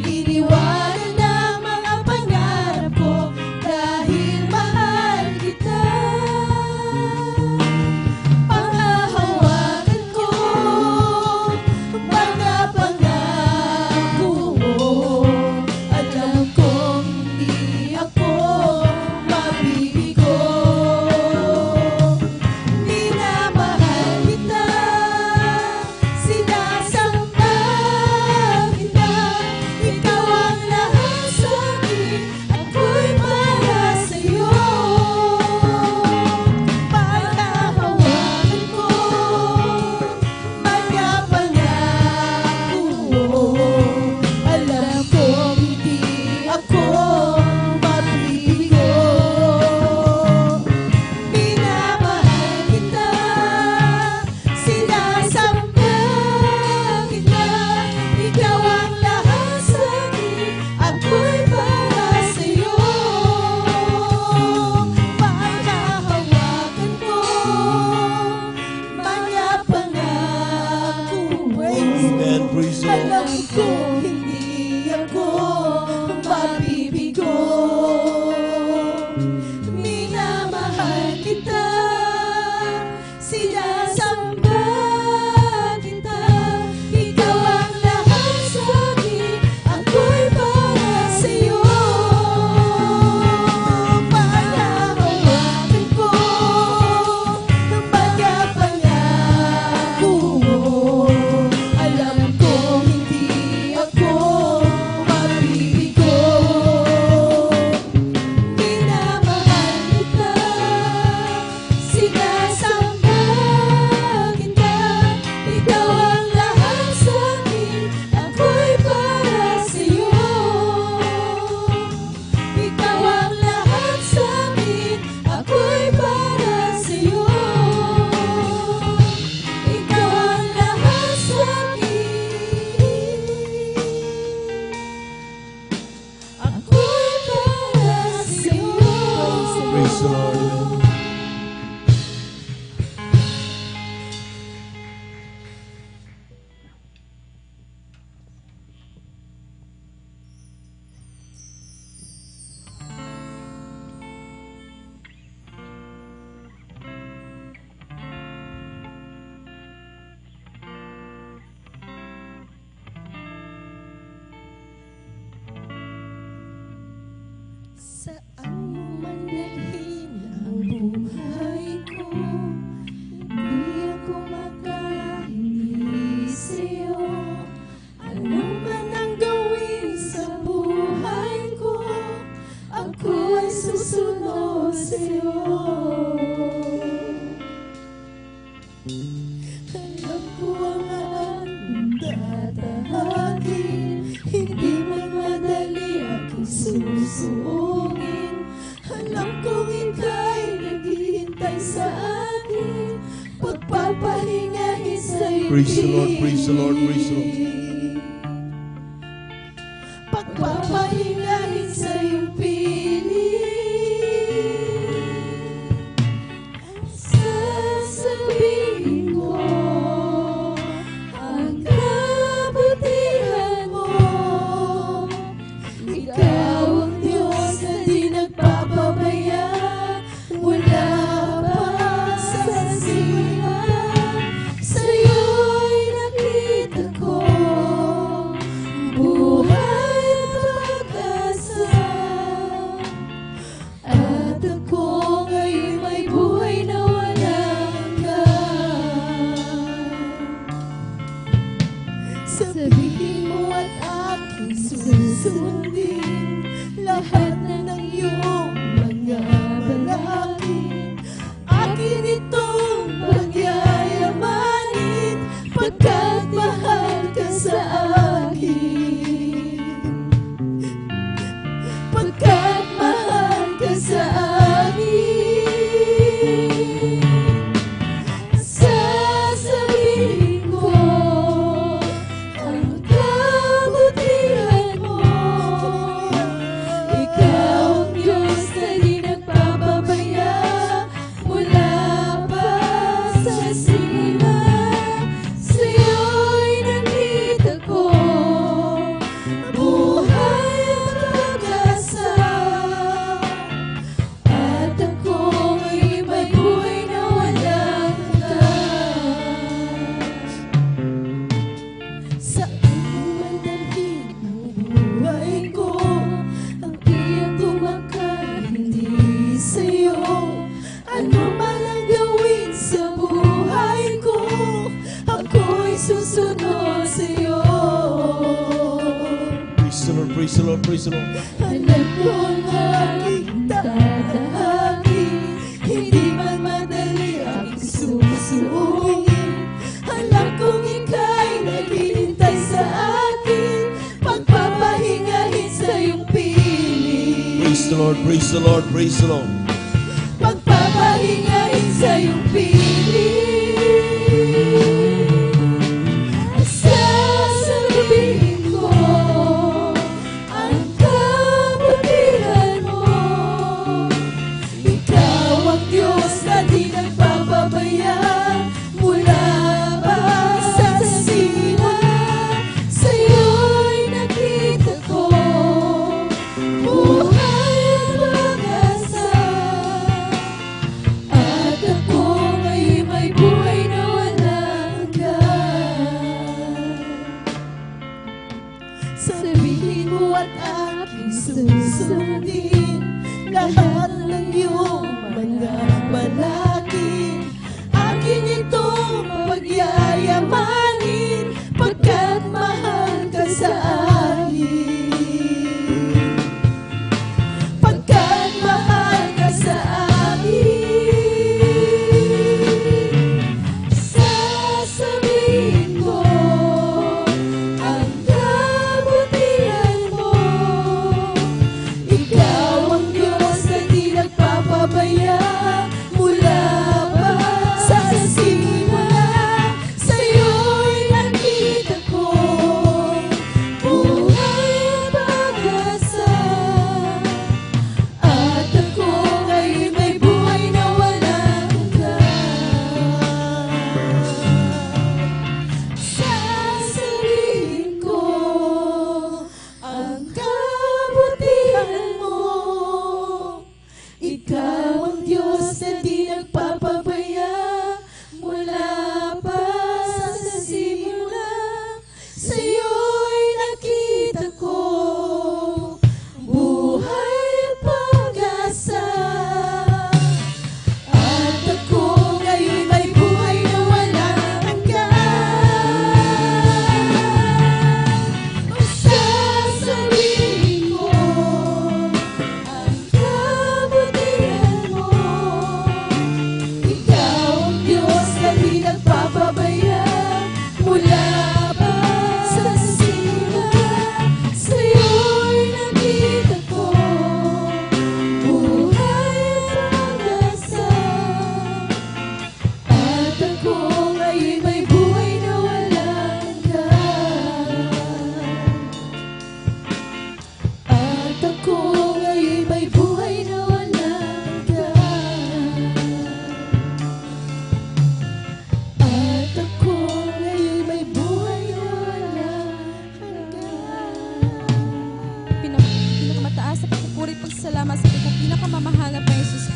Speaker 3: Iniwanan ang mga pangarap ko dahil mahal kita. Panghahawakan ko mga pangako mo. Alam kong hindi ako mabibigo. Minamahal kita, sinasamba kita. Ikaw ang lahat sa akin, ako'y para sa'yo. Panghahawakan ko mga pangako mo. Alam kong hindi ako mabibigo. Minamahal kita, sinasamba kita. Ikaw ang lahat sa akin, ako'y para sa'yo. Panghahawakan ko mga pangako mo.
Speaker 4: Amen. Praise the Lord.
Speaker 3: Alam kong hindi ako mabibigo. Minamahal kita, sinasamba kita. Ikaw ang lahat sa akin, ako'y para sa'yo. Panghahawakan ko mga pangako mo. Alam kong hindi ako mabibigo. Minamahal kita, sinasamba kita. Ikaw ang lahat sa akin, ako'y para sa'yo. Ikaw ang lahat sa akin, ako'y para sa'yo. Ikaw ang lahat sa akin, ako'y para sa'yo.
Speaker 4: Praise the Lord.
Speaker 24: susuungin. Alam kong ika'y naghihintay sa akin, pagpapahingahin sa'yo.
Speaker 4: Praise the Lord, praise the Lord, praise the Lord.
Speaker 24: Pagpapahingahin sa'yo piling. Sasabihin ko ang kabutihan mo. Ikaw ang Diyos na di nagpapabaya, mula pa sa simula. Sa'yo'y nakita ko buhay at pag-asa. At ako ngayon may buhay na walang hanggan. Sabihin mo at aking susundin lahat na ng iyong mga balakid. Akin itong pagyayamanin, pagkat mahal ka sa akin. Pagkat mahal ka sa akin. Sasabihin ko ang kabutihan mo. Ikaw ang Diyos na di nagpapabaya, mula pa sa simula. Sa'yo'y nakita ko buhay at pag-asa. At ako ngayon may buhay na walang hanggan. Saan mo man dalhin ang buhay ko, ang tiyak tumakay hindi sa'yo. Ano man ang gawin sa buhay ko, ako'y susunod sa'yo.
Speaker 4: Praise the Lord, praise the Lord, praise the Lord.
Speaker 24: Alam ko ang aking tatahakin, hindi man madali aking susuungin. Alam kong ika'y naghihintay sa akin, pagpapahingahin sa iyong piling.
Speaker 4: Praise the Lord, praise the Lord, praise the Lord.
Speaker 24: Pagpapahingahin sa iyong piling. Sasabihin ko ang kabutihan mo. Ikaw ang Diyos na di nagpapabaya, mula pa sa simula. Sa'yo'y nakita ko buhay at pag-asa. At ako ngayon may buhay na walang hanggan. Sabihin mo at aking susundin lahat ng iyong mga balakid. Akin itong pagyayamanin, pagkat mahal ka sa akin. Pagkat mahal ka sa akin. Sasabihin ko ang kabutihan mo. Ikaw ang Diyos na di nagpapabaya, mula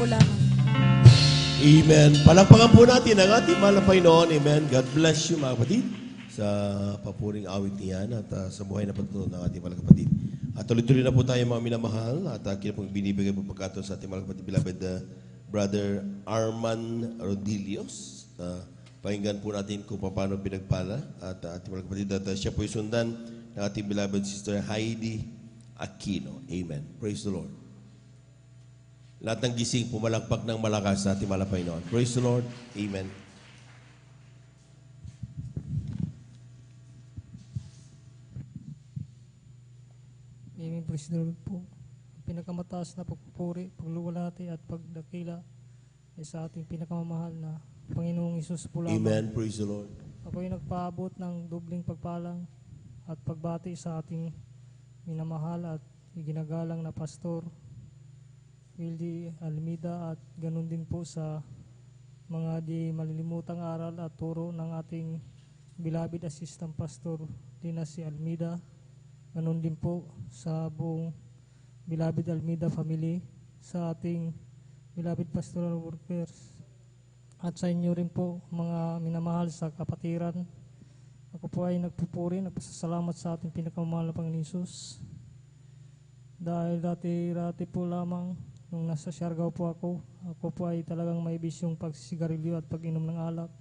Speaker 21: po lamang.
Speaker 4: Amen. Palakpakan po natin ang ating mahal na Panginoon. Amen. God bless you mga kapatid sa papuring awit niyan at sa buhay na pagtunod ng ating mga kapatid. At tuloy-tuloy na po tayo mga minamahal at kaya pong binibigay po pagkataon sa ating mga kapatid, beloved Brother Arman Rodilios. Pakinggan po natin kung paano pinagpala at ating mga kapatid at siya po sundan ng ating beloved Sister Heidi Aquino. Amen. Praise the Lord. Lahat ng gising, pumalakpak ng malakas sa ating mahal na Panginoon. Praise the Lord. Amen.
Speaker 5: Amen. Praise the Lord po. Pinakamataas na pagpupuri, pagluwalhati at pagdakila ay sa ating pinakamamahal na Panginoong Isus po lamang.
Speaker 4: Amen. Praise the Lord.
Speaker 5: Ako ay nagpaabot ng dobling pagpalang at pagbati sa ating minamahal at iginagalang na pastor Wildy Almeida at ganun din po sa mga di malilimutang aral at turo ng ating beloved assistant pastor Lina C. Almeida. Ganun din po sa buong beloved Almeida family, sa ating beloved pastoral workers at sa inyo rin po mga minamahal sa kapatiran. Ako po ay nagpupuri, nagpasasalamat sa ating pinakamamahal na Panginoon Hesus. Dahil dati po lamang nung nasa Siargao po ako po ay talagang may bisyong pagsisigarilyo at pag-inom ng alak.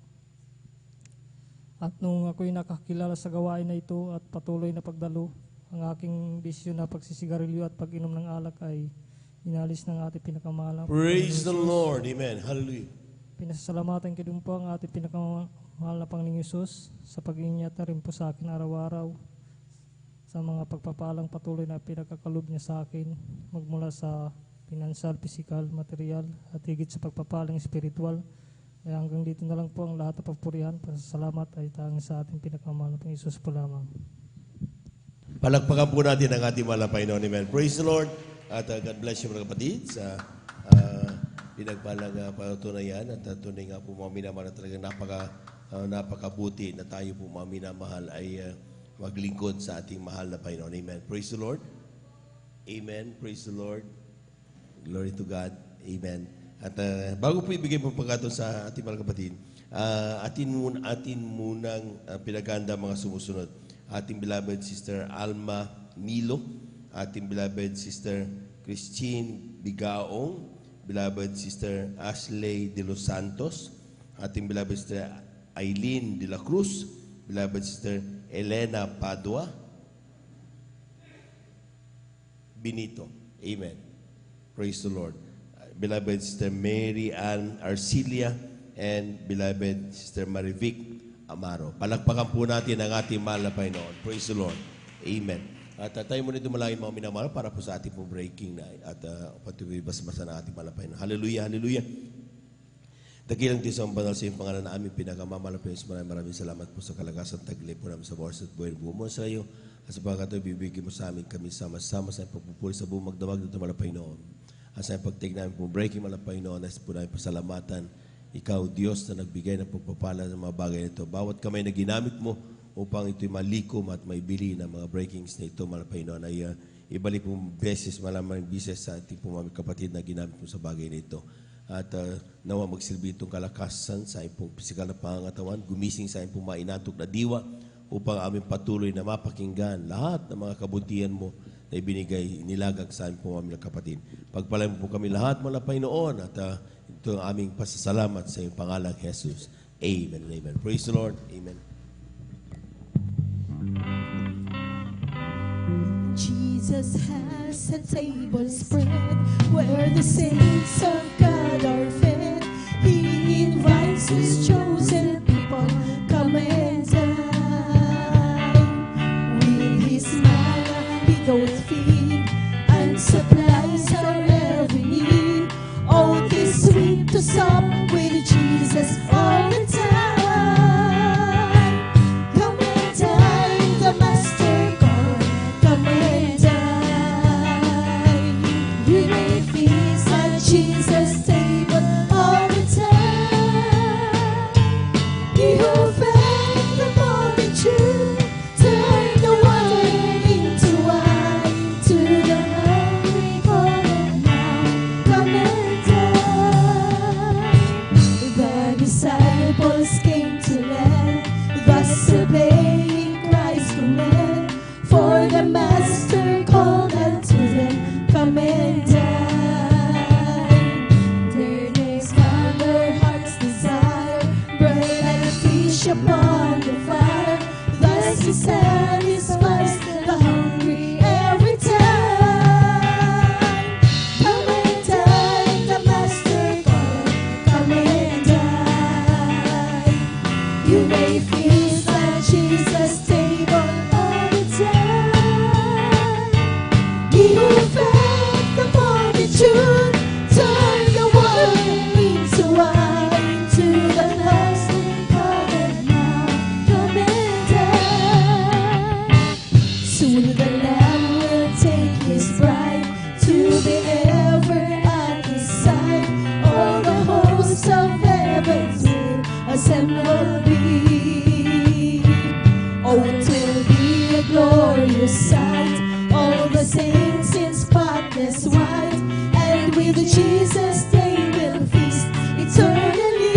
Speaker 5: At nung ako'y nakakilala sa gawain na ito at patuloy na pagdalo, ang aking bisyo na pagsisigarilyo at pag-inom ng alak ay inalis ng ating pinakamahal.
Speaker 4: Praise the Lord. Amen. Hallelujah.
Speaker 5: Pinasasalamatan ko din po ang ating pinakamahal na Panginoong Hesus sa pag-inyat na rin po sa akin araw-araw sa mga pagpapalang patuloy na pinagkakalob niya sa akin magmula sa financial, physical, material at higit sa pagpapalang spiritual. Kaya hanggang dito na lang po ang lahat ng pagpurihan. Pasasalamat ay tanging sa ating pinakamahal na Panginoong Hesus po lamang.
Speaker 4: Palakpakan po natin ang ating mahal na Panginoon. Amen. Praise the Lord. At God bless you mga kapatid sa pinagpalang patutunayan at tunay nga po mga minamahal na talagang napakabuti na tayo po mga minamahal ay maglingkod sa ating mahal na Panginoon. Amen. Praise the Lord. Amen. Praise the Lord. Glory to God. Amen. At bago po ibigay po pagkataon sa ating mga kapatid, atin munang pinaganda mga sumusunod. Ating beloved Sister Alma Milo, ating beloved Sister Christine Bigaong, beloved Sister Ashley de los Santos, ating beloved Sister Aileen de la Cruz, beloved Sister Elena Padua, Benito. Amen. Praise the Lord. Beloved Sister Mary Ann Arcilia and beloved Sister Marivic Amaro. Palakpakan po natin ang ating mahal na Panginoon. Praise the Lord. Amen. At tayo muna dumalangin mga minamahal para po sa ating po breaking na at patuloy basa-basa ng ating mahal na Panginoon. Hallelujah, hallelujah. Dakilang Diyos ang banal sa iyong pangalan na aming pinakamamahal na Panginoon. Maraming salamat po sa kalagasan taglay po namin sa bawat at buhay buo mo sa iyo. At sa pagkataon, bibigyan mo sa amin kami sama-sama sa pagpupuli sa buong magdamag ng mahal na Panginoon. At sa pagtake namin po breaking mahal na Panginoon, at po namin pasalamatan ikaw, Diyos, na nagbigay ng pagpapala ng mga bagay nito. Bawat kamay na ginamit mo upang ito'y malikom at maibili ng mga breakings na ito, mahal na Panginoon, ay ibalik mo beses, malamang bises sa ating po mga kapatid na ginamit mo sa bagay nito. At nawa magsilbi itong kalakasan sa iyong pisikal na pangangatawan, gumising sa iyong mainatok na diwa upang aming patuloy na mapakinggan lahat ng mga kabutihan mo na ibinigay, inilagak sa iyong mga kapatid. Pagpalain mo po kami lahat, mga Panginoon, at ito ang aming pasasalamat sa iyong pangalang Jesus. Amen and amen. Praise the Lord. Amen.
Speaker 21: Jesus has a table spread where the saints of God are fed. He invites His chosen people, come and dine. With His manna He doth feed and supplies our every need. Oh, 'tis sweet to sup with Jesus all the time. Come and dine, the Master God, come and dine. We may feast at Jesus' table all the time. He who fed the multitude turned the water into wine. To the hungry call and now, come and dine.
Speaker 24: Jesus they will feast eternally.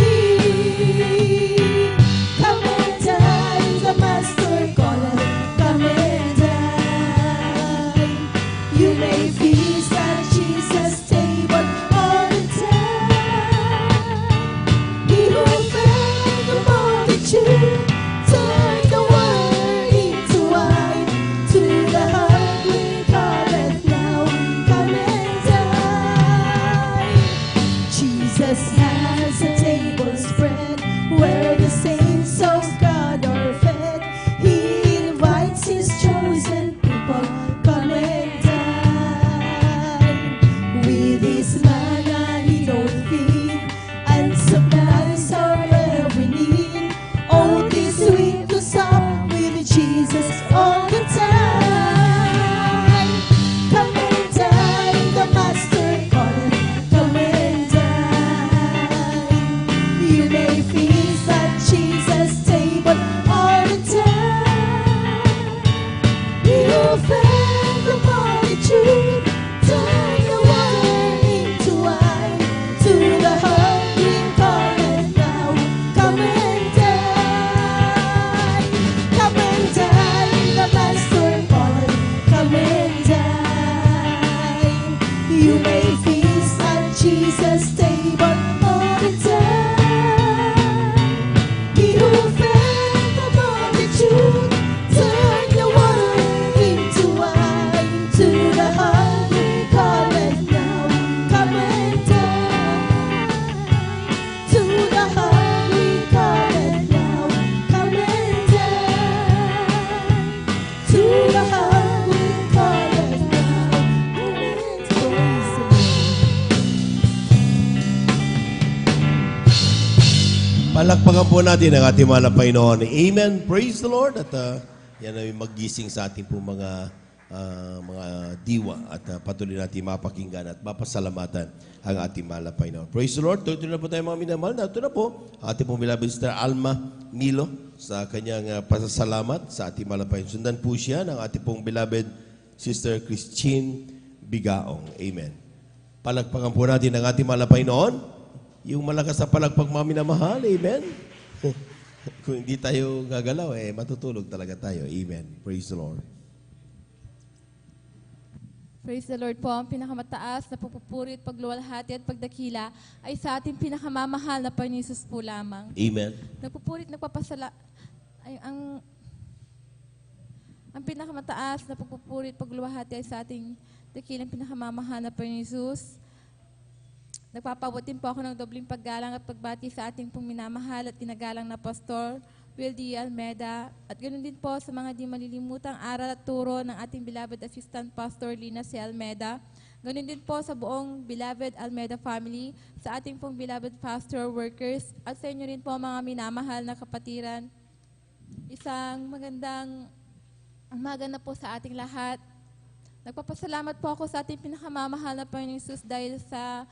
Speaker 24: Come and dine, the Master calleth, come and dine. You may feast at Jesus' table all the time. He who fed the multitude turned the word into wine. To the hungry calleth now, come and dine. Jesus has a table spread where the saints of God are fed. He invites his chosen people, come and dine. With his manna he don't feed and supplies our every need. Oh, this sweet to sup with Jesus all the time. Come and dine, the Master calleth, come and dine. You may feast at Jesus' table all the time. He who fed the multitude turned the water into wine. To the hungry calleth now, come and dine. Come and dine, the Master calleth, come and dine. You may feast at Jesus' table all the time. He who fed the multitude turned the water into wine. To the hungry calleth now, come and dine. To the hungry calleth now, come and dine. To the hungry calleth now, come and dine.
Speaker 4: Palakpakan po natin ang ating mahal na Panginoon. Amen. Praise the Lord. At yan ay maggising sa ating po mga diwa at patuloy natin mapakinggan at mapasalamatan ang ating mahal na Panginoon. Praise the Lord. Tuloy na po tayo mga minamahal. Ito na po ating pong beloved Sister Alma Milo sa kanyang pasasalamat sa ating mahal na Panginoon. Sundan po siya ng ating pong beloved Sister Christine Bigaong. Amen. Palakpakan po natin ang ating mahal na Panginoon. Yung malakas na palakpak mga minamahal. Amen. Kung hindi tayo gagalaw, matutulog talaga tayo. Amen. Praise the Lord.
Speaker 6: Praise the Lord po. Ang pinakamataas na pagpupuri at pagluwalhati at pagdakila ay sa ating pinakamamahal na Panginoon Jesus po lamang.
Speaker 4: Amen.
Speaker 6: Nagpupuri at nagpapasala ay ang pinakamataas na pagpupuri at pagluwalhati ay sa ating dakilang pinakamamahal na Panginoon Jesus. Nagpapabutin po ako ng dobling paggalang at pagbati sa ating pong minamahal at ginagalang na Pastor Wildy Almeda at ganoon din po sa mga di malilimutang aral at turo ng ating beloved Assistant Pastor Lina C. Almeda. Ganoon din po sa buong beloved Almeda family, sa ating pong beloved pastor workers at sa inyo rin po mga minamahal na kapatiran. Isang magandang umaga na po sa ating lahat. Nagpapasalamat po ako sa ating pinakamamahal na Panginoon Jesus dahil sa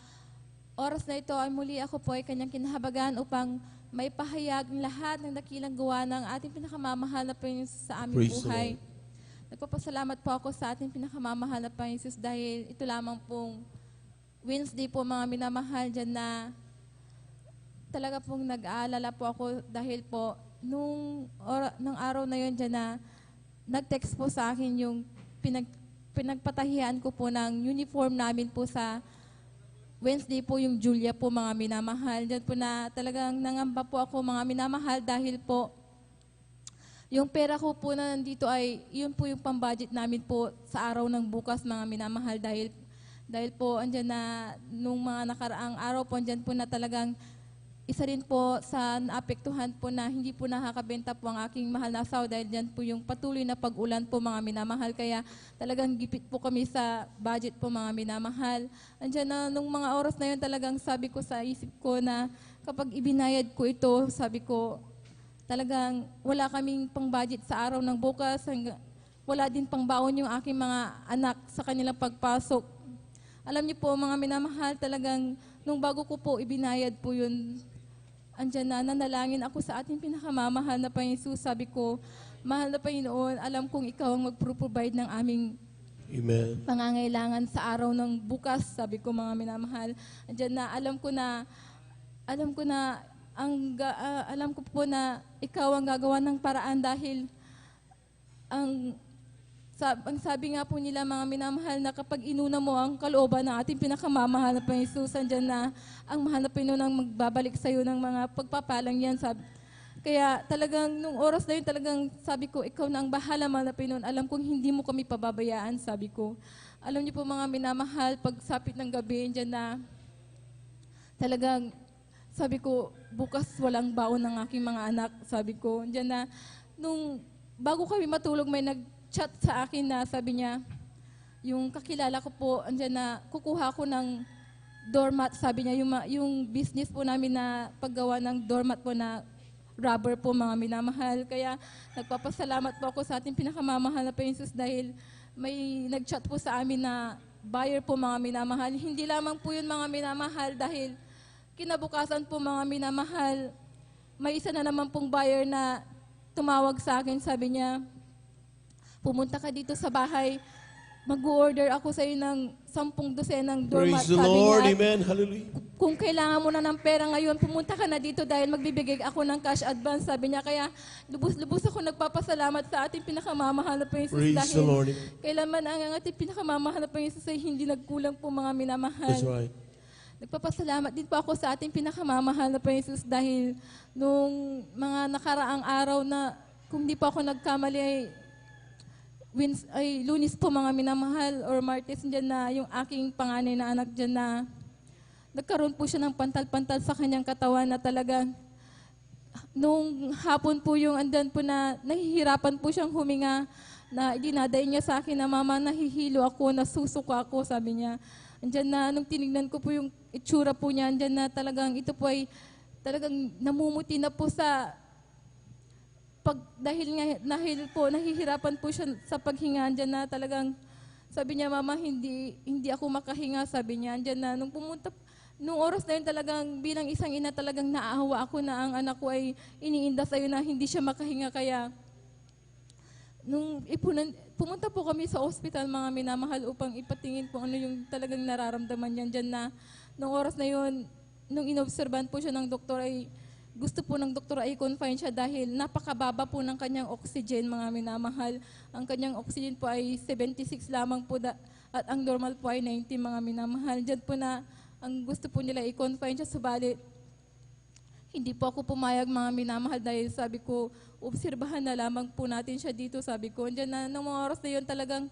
Speaker 6: oras na ito ay muli ako po ay kanyang kinahabagan upang may pahayag ng lahat ng dakilang gawa ng ating pinakamamahal na Panginoon sa aming
Speaker 4: Praise
Speaker 6: buhay. Nagpapasalamat po ako sa ating pinakamamahal na Panginoon Jesus dahil ito lamang pong Wednesday po mga minamahal dyan na talaga pong nag-aalala po ako dahil po nung araw na yun dyan na nag-text po sa akin yung pinagpatahian ko po ng uniform namin po sa Wednesday po yung Julia po mga minamahal. Diyan po na talagang nangamba po ako mga minamahal dahil po yung pera ko po na nandito ay yun po yung pambudget namin po sa araw ng bukas mga minamahal dahil po andyan na nung mga nakaraang araw po andyan po na talagang isa rin po sa naapektuhan po na hindi po nakakabenta po ang aking mahal na asawa dahil dyan po yung patuloy na pag-ulan po mga minamahal. Kaya talagang gipit po kami sa budget po mga minamahal. Andyan na nung mga oras na yun talagang sabi ko sa isip ko na kapag ibinayad ko ito, sabi ko talagang wala kaming pang-budget sa araw ng bukas. Wala din pang-baon yung aking mga anak sa kanilang pagpasok. Alam niyo po mga minamahal talagang nung bago ko po ibinayad po yun, andyan na, nanalangin ako sa ating pinakamamahal na Panginoon. Sabi ko, mahal na Panginoon, alam kong ikaw ang mag-provide ng aming
Speaker 4: Amen.
Speaker 6: pangangailangan sa araw ng bukas, sabi ko mga minamahal. Andiyan na alam ko na alam ko po na ikaw ang gagawa ng paraan dahil ang sabi nga po nila mga minamahal na kapag inuna mo ang kalooban ng ating pinakamamahal na Panginoon Jesus, andyan na ang mahal na Panginoon ang magbabalik sa iyo ng mga pagpapalang yan. Kaya talagang nung oras na yun talagang sabi ko, ikaw na ang bahala mahal na Panginoon. Alam kong hindi mo kami pababayaan, sabi ko. Alam niyo po mga minamahal, pag sapit ng gabi, andyan na talagang sabi ko, bukas walang baon ng aking mga anak, sabi ko. Andyan na bago kami matulog, may nag-chat sa akin na sabi niya, yung kakilala ko po, andyan na kukuha ko ng doormat, sabi niya, yung business po namin na paggawa ng doormat po na rubber po mga minamahal. Kaya nagpapasalamat po ako sa ating pinakamamahal na Panginoon Jesus dahil may nag-chat po sa amin na buyer po mga minamahal. Hindi lamang po yun mga minamahal dahil kinabukasan po mga minamahal, may isa na naman pong buyer na tumawag sa akin, sabi niya, pumunta ka dito sa bahay, mag-order ako sa iyo ng 10 dosenang doormat.
Speaker 4: Praise the
Speaker 6: Sabi
Speaker 4: Lord.
Speaker 6: niya,
Speaker 4: Amen. Hallelujah.
Speaker 6: kung kailangan mo na ng pera ngayon, pumunta ka na dito dahil magbibigay ako ng cash advance, sabi niya. Kaya lubos-lubos ako nagpapasalamat sa ating pinakamamahal na Panginoon
Speaker 4: Praise
Speaker 6: dahil
Speaker 4: the Lord.
Speaker 6: kailanman ang ating pinakamamahal na Panginoon ay hindi nagkulang po mga minamahal.
Speaker 4: That's right.
Speaker 6: Nagpapasalamat din po ako sa ating pinakamamahal na Panginoon dahil nung mga nakaraang araw na kung di pa ako nagkamali ay Lunes po mga minamahal or Martes dyan na yung aking panganay na anak dyan na nagkaroon po siya ng pantal-pantal sa kanyang katawan na talaga nung hapon po yung andan po na nahihirapan po siyang huminga na idinaday niya sa akin na mama nahihilo ako, nasusuko ako, sabi niya. Andyan na nung tinignan ko po yung itsura po niya, andyan na talagang ito po ay talagang namumuti na po dahil po nahihirapan po siya sa paghinga, andyan na talagang sabi niya, mama, hindi ako makahinga, sabi niya. Andyan na nung oras na yun talagang bilang isang ina talagang naaawa ako na ang anak ko ay iniinda sa'yo na hindi siya makahinga. Kaya nung pumunta po kami sa ospital mga minamahal upang ipatingin po ano yung talagang nararamdaman niya. Andyan na nung oras na yun, nung inobserban po siya ng doktor ay gusto po ng doktor ay confine siya dahil napakababa po ng kanyang oxygen, mga minamahal. Ang kanyang oxygen po ay 76 lamang po at ang normal po ay 90, mga minamahal. Diyan po na ang gusto po nila i-confine siya, subalit hindi po ako pumayag, mga minamahal, dahil sabi ko, obserbahan na lamang po natin siya dito, sabi ko. Diyan na nung mga oras na yun talagang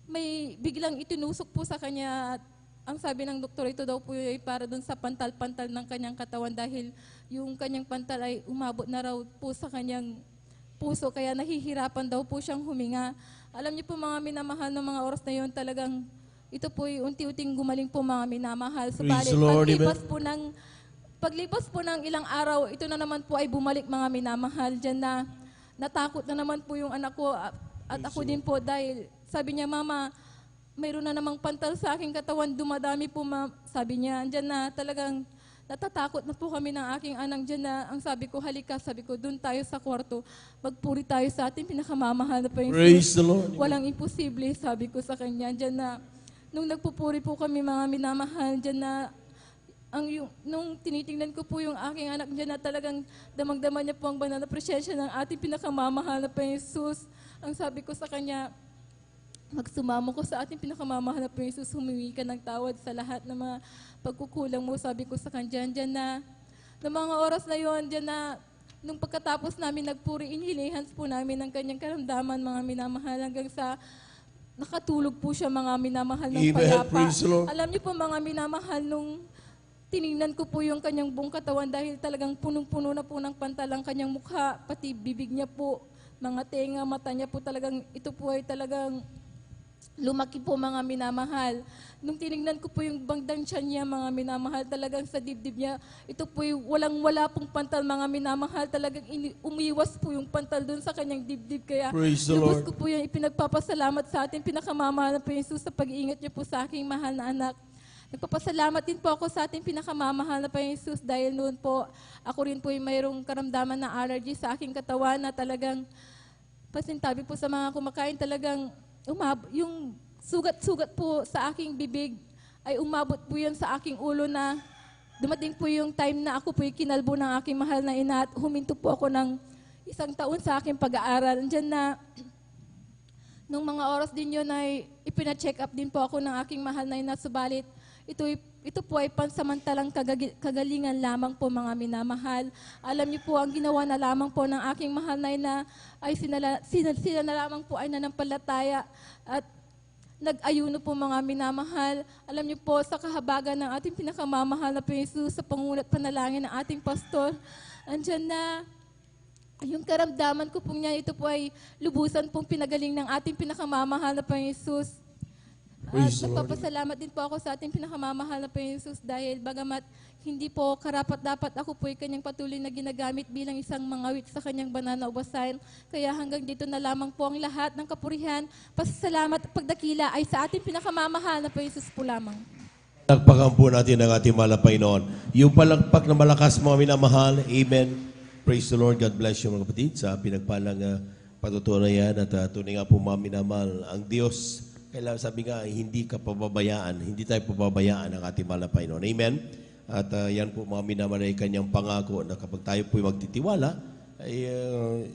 Speaker 6: may biglang itinusok po sa kanya at ang sabi ng doktor, ito daw po ay para dun sa pantal-pantal ng kanyang katawan dahil yung kanyang pantal ay umabot na raw po sa kanyang puso kaya nahihirapan daw po siyang huminga. Alam niyo po mga minamahal ng mga oras na yun talagang ito po ay unti-unting gumaling po mga minamahal. Subalit paglipas po ng ilang araw, ito na naman po ay bumalik mga minamahal. Diyan na natakot na naman po yung anak ko at ako din po dahil sabi niya, mama, mayroon na namang pantal sa aking katawan, dumadami po, sabi niya. Diyan na talagang natatakot na po kami ng aking anak. Diyan na ang sabi ko, halika, sabi ko, doon tayo sa kwarto, magpuri tayo sa ating pinakamamahal na Panginoon.
Speaker 4: Praise the Lord.
Speaker 6: Walang imposible, sabi ko sa kanya. Diyan na, nung nagpupuri po kami mga minamahal, diyan na, nung tinitingnan ko po yung aking anak, diyan na talagang damang-dama niya po ang banal na presensya ng ating pinakamamahal na Panginoon. Ang sabi ko sa kanya, magsumamo ko sa ating pinakamamahal na Panginoon Jesus, humingi ka ng tawad sa lahat ng mga pagkukulang mo, sabi ko sa kanya. Diyan na, ng mga oras na yon, diyan na, nung pagkatapos namin nagpuri, inhilihans po namin ang kanyang karamdaman, mga minamahal, hanggang sa nakatulog po siya, mga minamahal ng payapa. Alam niyo po mga minamahal, nung tiningnan ko po yung kanyang buong katawan dahil talagang punong-puno na po ng pantal ang kanyang mukha, pati bibig niya po, mga tenga, mata niya po talagang, ito po ay talagang lumaki po mga minamahal. Nung tinignan ko po yung bangdang tiyan niya, mga minamahal, talagang sa dibdib niya, ito po yung walang-wala pong pantal, mga minamahal, talagang umiwas po yung pantal doon sa kanyang dibdib. Kaya lubos ko po yung ipinagpapasalamat sa ating pinakamamahal na Panginoon Jesus sa pag-iingat niyo po sa aking mahal na anak. Nagpapasalamat din po ako sa ating pinakamamahal na Panginoon Jesus dahil noon po, ako rin po yung mayroong karamdaman na allergy sa aking katawan na talagang pasintabi po sa mga kumakain, talagang yung sugat-sugat po sa aking bibig ay umabot po yun sa aking ulo na dumating po yung time na ako po kinalbo ng aking mahal na ina at huminto po ako ng 1 taon sa aking pag-aaral. Diyan na, nung mga oras din yun ay ipina-check up din po ako ng aking mahal na ina. Subalit, ito po ay pansamantalang kagalingan lamang po mga minamahal. Alam niyo po, ang ginawa na lamang po ng aking mahal na ina ay sila na lamang po ay nanampalataya at nag-ayuno po mga minamahal. Alam niyo po, sa kahabagan ng ating pinakamamahal na Jesus, sa pangunat panalangin ng ating pastor, andyan na yung karamdaman ko po niya, ito po ay lubusan pong pinagaling ng ating pinakamamahal na Jesus. At nagpapasalamat din po ako sa ating pinakamamahal na Jesus dahil bagamat hindi po karapat-dapat ako po ay kanyang patuloy na ginagamit bilang isang mangawit sa kanyang banal na ubasan. Kaya hanggang dito na lamang po ang lahat ng kapurihan, pasasalamat at pagdakila ay sa ating pinakamamahal na Jesus po lamang.
Speaker 4: Palakpakan po natin ang ating mahal na Panginoon. Yung palakpak na malakas mga minamahal, amen. Praise the Lord. God bless you mga kapatid sa pinagpalang patutunayan at tunay nga po mga minamahal. Ang Diyos, kailangan sabi nga, hindi ka pababayaan, hindi tayo pababayaan ng ating mahal na Panginoon. Amen? At yan po mga minamahal ay kanyang pangako na kapag tayo po magtitiwala, ay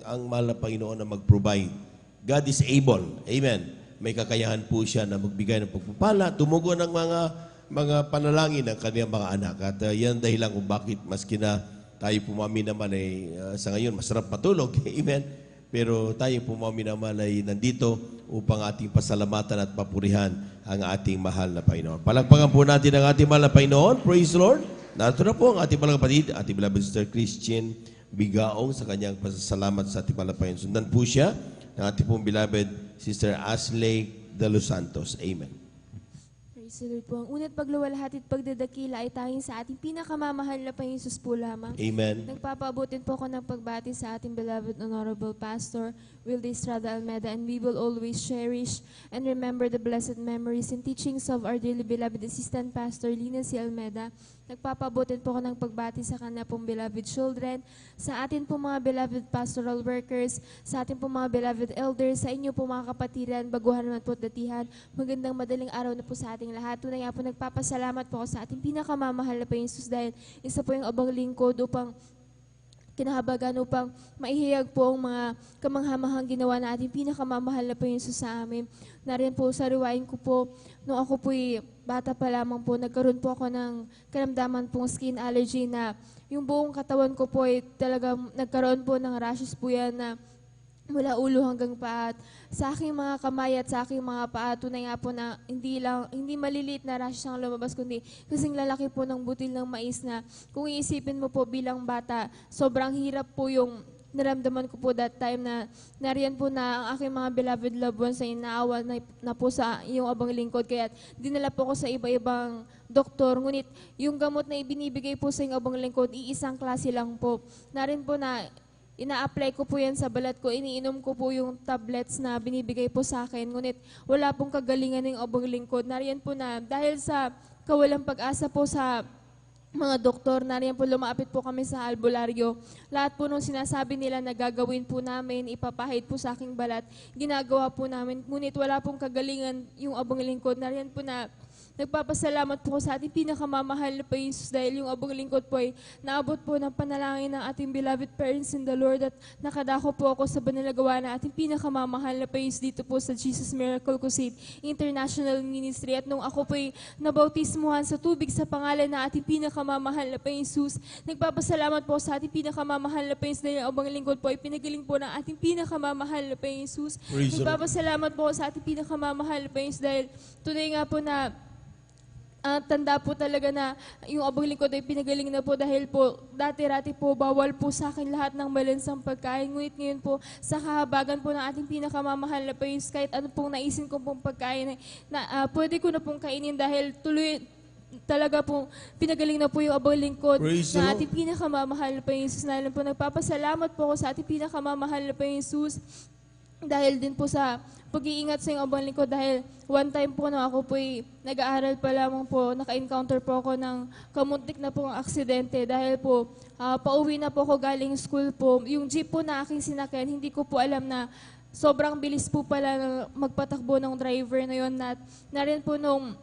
Speaker 4: ang mahal na Panginoon na mag-provide. God is able. Amen? May kakayahan po siya na magbigay ng pagpapala, tumugon ng mga panalangin ng kanyang mga anak. At yan dahilan kung bakit maski na tayo po mga minamahal ay sa ngayon masarap matulog. Amen? Pero tayo po mga minamahal ay nandito upang ating pasalamatan at papurihan ang ating mahal na Panginoon. Palakpakan po natin ang ating mahal na Panginoon. Praise the Lord. Narito na po ang ating mga kapatid, ating beloved Sister Christian Bigaong sa kanyang pasasalamat sa ating mahal na Panginoon. Sundan po siya ng ating pong beloved Sister Asley de los Santos. Amen.
Speaker 21: Praise the Lord po. Ang una't pagluwalhati at pagdadakila ay tanging sa ating pinakamamahal na Panginoon po lamang.
Speaker 4: Amen.
Speaker 21: Nagpapaabutin po ako ng pagbati sa ating beloved Honorable Pastor Wildy Estrada Almeda, and we will always cherish and remember the blessed memories and teachings of our dearly beloved Assistant Pastor Lina C. Almeda. Nagpapaabutin po ako ng pagbati sa kanya pong beloved children, sa atin pong mga beloved pastoral workers, sa atin pong mga beloved elders, sa inyo pong mga kapatiran, baguhan naman po at datihan. Magandang madaling araw na po sa ating lahat. Tunay nga po nagpapasalamat po ako sa ating pinakamamahal na Panginoon dahil isa po yung abang lingkod upang kinahabagan upang maihayag po ang mga kamanghamahang ginawa na ating pinakamamahal na Panginoon sa amin. Narin po sa riwain ko po, nung ako po'y bata pa lamang po, nagkaroon po ako ng karamdaman pong skin allergy na yung buong katawan ko po ay talagang nagkaroon po ng rashes po yan na mula ulo hanggang paa. Sa aking mga kamay at sa aking mga paa, tunay nga po na hindi maliliit na rashes ang lumabas, kundi kasing lalaki po ng butil ng mais na kung iisipin mo po bilang bata, sobrang hirap po yung naramdaman ko po that time na nariyan po na ang aking mga beloved loved ones ay naawa na po sa iyong abang lingkod. Kaya dinala po ko sa iba-ibang doktor. Ngunit yung gamot na ibinibigay po sa iyong abang lingkod, iisang klase lang po. Narin po na ina-apply ko po yan sa balat ko, iniinom ko po yung tablets na binibigay po sa akin. Ngunit wala pong kagalingan ng abang lingkod. Nariyan po na dahil sa kawalang pag-asa po sa mga doktor, nariyan po lumapit po kami sa albularyo. Lahat po nung sinasabi nila na gagawin po namin, ipapahid po sa aking balat, ginagawa po namin. Ngunit wala pong kagalingan yung abang lingkod. Nariyan po na nagpapasalamat po sa ating pinakamamahal na Panginoon dahil yung abang lingkod po ay naabot po ng panalangin ng ating beloved parents in the Lord at nakadako po ako sa banalagawa na ating pinakamamahal na Panginoon dito po sa Jesus Miracle Crusade International Ministry. At nung ako po ay nabautismuhan sa tubig sa pangalan ng ating pinakamamahal na Panginoon, nagpapasalamat po sa ating pinakamamahal na Panginoon dahil yung abang lingkod po ay pinagaling po ng ating pinakamamahal na Panginoon. Nagpapasalamat po sa ating pinakamamahal na Panginoon dahil tunay nga po na tanda po talaga na yung abang lingkod ay pinagaling na po dahil po dati-rati po bawal po sa akin lahat ng malansang pagkain. Ngunit ngayon po sa kahabagan po ng ating pinakamamahal na Panginoon, kahit ano pong naisin ko pong pagkain na pwede ko na pong kainin dahil tuloy talaga po pinagaling na po yung abang lingkod na ating pinakamamahal na Panginoon. Nalang po nagpapasalamat po ako sa ating pinakamamahal na Panginoon dahil din po sa pag-iingat sa yung abang lingkod dahil one time po na ako po'y nag-aaral pa lamang po, naka-encounter po ako ng kamuntik na pong aksidente dahil po pauwi na po ako galing school po. Yung jeep po na aking sinakyan, hindi ko po alam na sobrang bilis po pala magpatakbo ng driver na yun. Na rin po nung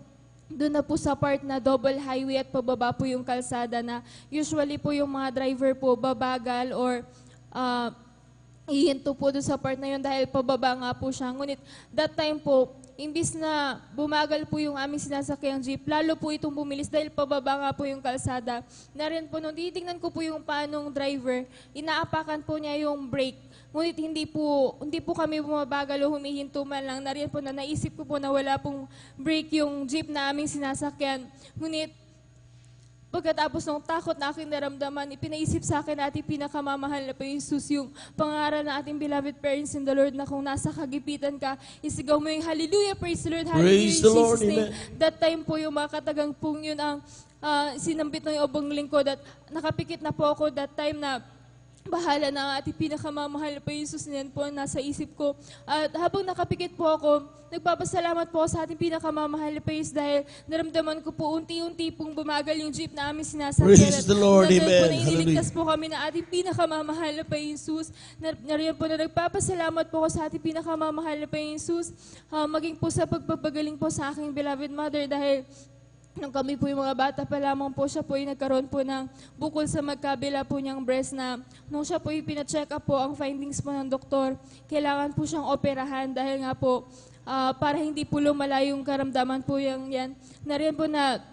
Speaker 21: doon na po sa part na double highway at pababa po yung kalsada na usually po yung mga driver po babagal or ihinto po doon sa part na yun dahil pababa nga po siya. Ngunit that time po, imbis na bumagal po yung aming sinasakyang jeep, lalo po itong bumilis dahil pababa nga po yung kalsada. Na rin po, nung titignan ko po yung paanong driver, inaapakan po niya yung brake. Ngunit hindi po kami bumabagal o humihinto man lang. Na rin po na naisip ko po na wala pong brake yung jeep na aming sinasakyan. Ngunit pagkatapos ng takot na aking naramdaman, ipinaisip sa akin na ating pinakamamahal na po Jesus, yung pangaral ng ating beloved parents in the Lord na kung nasa kagipitan ka, isigaw mo yung hallelujah, praise the Lord, hallelujah,
Speaker 4: Praise the
Speaker 21: in
Speaker 4: Lord,
Speaker 21: Jesus' name.
Speaker 4: amen.
Speaker 21: That time po yung mga katagang pong yun ang sinambit ng obong lingkod at nakapikit na po ako that time na bahala na ang ating pinakamamahal na po Jesus, niyan po nasa isip ko. At habang nakapikit po ako, nagpapasalamat po sa ating pinakamamahal na po Jesus dahil naramdaman ko po unti-unti pong bumagal yung jeep na aming sinasakyan.
Speaker 4: Praise the Lord,
Speaker 21: Nandun
Speaker 4: amen.
Speaker 21: po na iniligtas
Speaker 4: Hallelujah.
Speaker 21: po kami na ating pinakamamahal na po Jesus. Nariyan po na nagpapasalamat po ako sa ating pinakamamahal na po Jesus. Maging po sa pagpapagaling po sa aking beloved mother dahil nung kami po yung mga bata pa lamang po, siya po yung nagkaroon po ng bukol sa magkabila po niyang breast na nung siya po yung pina-check up po ang findings po ng doktor, kailangan po siyang operahan dahil nga po para hindi po lumala yung karamdaman po yung yan. Nariyan po na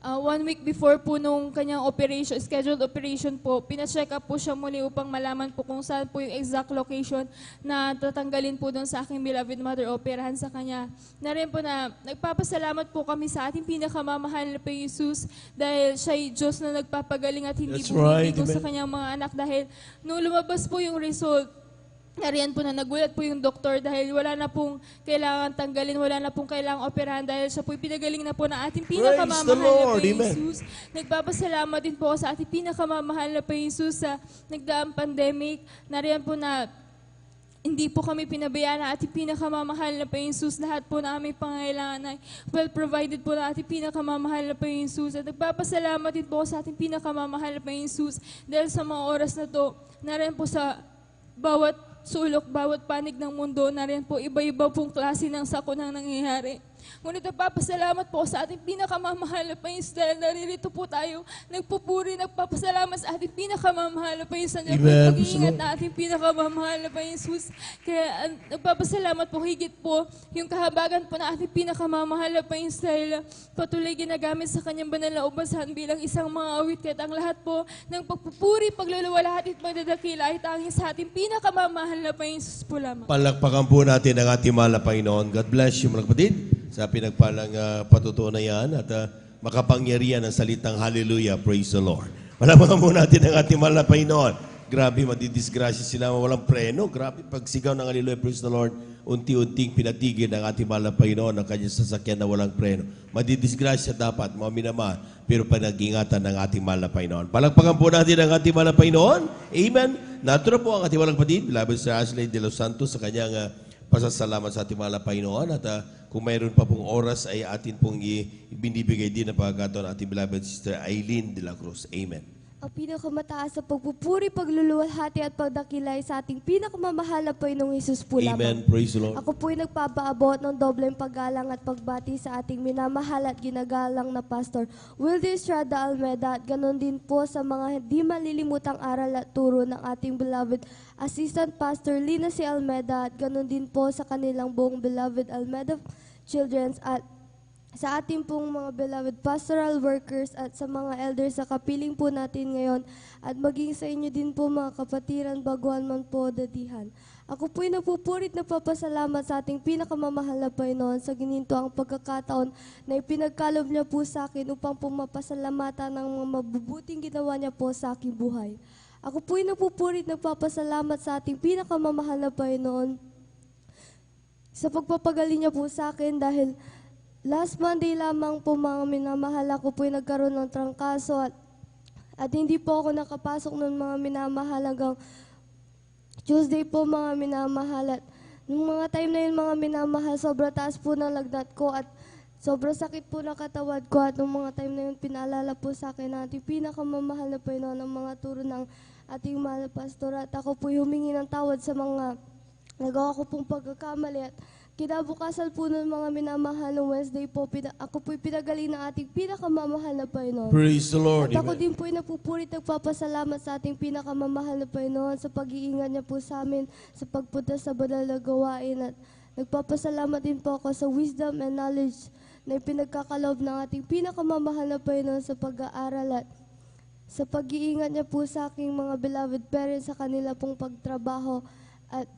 Speaker 21: 1 week before po nung kanyang operation, scheduled operation po, pina-check up po siya muli upang malaman po kung saan po yung exact location na tatanggalin po doon sa aking beloved mother, operahan sa kanya. Na rin po na nagpapasalamat po kami sa ating pinakamamahal na po Jesus dahil siya'y Diyos na nagpapagaling at hindi
Speaker 4: That's
Speaker 21: po
Speaker 4: right,
Speaker 21: sa
Speaker 4: amen.
Speaker 21: kanyang mga anak dahil nung lumabas po yung result, nariyan po na nagulat po yung doktor dahil wala na pong kailangan tanggalin, wala na pong kailangan operahan dahil siya po pinagaling na po na ating pinakamamahal na po
Speaker 4: Lord, amen.
Speaker 21: Jesus. Nagpapasalamat din po ako sa ating pinakamamahal na po Jesus sa nagdaang pandemic. Nariyan po na hindi po kami pinabayaan na ating pinakamamahal na po Jesus. Lahat po na aming pangailangan ay well provided po na ating pinakamamahal na po Jesus. At nagpapasalamat din po ako sa ating pinakamamahal na po Jesus dahil sa mga oras na to, nariyan po sa bawat sulok, bawat panig ng mundo, na rin po iba-iba pong klase ng sakunang nangyayari. Ngunit nagpapasalamat po sa ating pinakamamahal na Panginoon dahil naririto po tayo, nagpupuri, nagpapasalamat sa ating pinakamamahal na Panginoon dahil po
Speaker 4: Amen.
Speaker 21: yung pag-iingat na ating pinakamamahal na Panginoon. Kaya nagpapasalamat po higit po yung kahabagan po na ating pinakamamahal na Panginoon dahil patuloy ginagamit sa kanyang banal na ubasan bilang isang mga awit kahit ang lahat po ng pagpupuri, pagluluwalhati at magdadakila ay tanging sa ating pinakamamahal na Panginoon po lamang.
Speaker 4: Palakpakan po natin ang ating mahal na Panginoon. God bless you mga kapatid sa pinagpalang patutuo na yan at makapangyarihan ng salitang hallelujah, praise the Lord. Palakpakan po natin ang ating mahal na Panginoon. Grabe, madidisgrasya sila, walang preno. Grabe, pagsigaw ng hallelujah, praise the Lord, unti-unting pinatigil ng ating mahal na Panginoon ang kanyang sasakyan na walang preno. Madidisgrasya dapat, mga minamahal, pero panag-ingatan ng ating mahal na Panginoon. Palakpakan po natin ang ating mahal na Panginoon. Amen. Naturo po ang ating mahal na kapatid, beloved Sir Ashley de los Santos sa kanyang pasasalamat sa ating mahal na Panginoon at kung mayroon pa pong oras ay atin pong ibinibigay din ang pagkakataon ating beloved Sister Aileen de la Cruz. Amen.
Speaker 7: Ang pinakamataas sa pagpupuri, pagluluwalhati at pagdakilay sa ating pinakamamahal na Panginoong Hesus po lamang.
Speaker 4: Amen. Praise the Lord.
Speaker 7: Ako po'y nagpapaabot ng dobleng paggalang at pagbati sa ating minamahal at ginagalang na Pastor Wildy Estrada Almeda at ganon din po sa mga di malilimutang aral at turo ng ating beloved Assistant Pastor Lina C. Almeda at ganon din po sa kanilang buong beloved Almeda Children's at sa ating pong mga beloved pastoral workers at sa mga elders sa kapiling po natin ngayon at maging sa inyo din po mga kapatiran baguhan man po dadihan. Ako po'y napupurit na papasalamat sa ating pinakamamahal na Panginoon sa gininto ang pagkakataon na ipinagkalob niya po sa akin upang po mapasalamatan ng mga mabubuting ginawa niya po sa aking buhay. Ako po'y napupurit na papasalamat sa ating pinakamamahal na Panginoon sa pagpapagaling niya po sa akin dahil last Monday lamang po mga minamahal ako po'y nagkaroon ng trangkaso at hindi po ako nakapasok ng mga minamahal hanggang Tuesday po mga minamahal. At nung mga time na yun mga minamahal, sobra taas po ng lagnat ko at sobra sakit po ng katawad ko at nung mga time na yun pinaalala po sa akin na ating pinakamamahal na Panginoon ng mga turo ng ating mahal na pastor at ako po humingi ng tawad sa mga nagawa ko pong pagkakamali at kinabukasan po ng mga minamahal ng Wednesday po, ako po'y pinagaling ng ating pinakamamahal na Panginoon.
Speaker 4: Praise the Lord.
Speaker 7: At ako
Speaker 4: Amen.
Speaker 7: din po'y nagpupurit, nagpapasalamat sa ating pinakamamahal na Panginoon sa pag-iingat niya po sa amin sa pagpunta sa banal na gawain. At nagpapasalamat din po ako sa wisdom and knowledge na ipinagkakaloob ng ating pinakamamahal na Panginoon sa pag-aaral at sa pag-iingat niya po sa aking mga beloved parents sa kanila pong pagtrabaho. At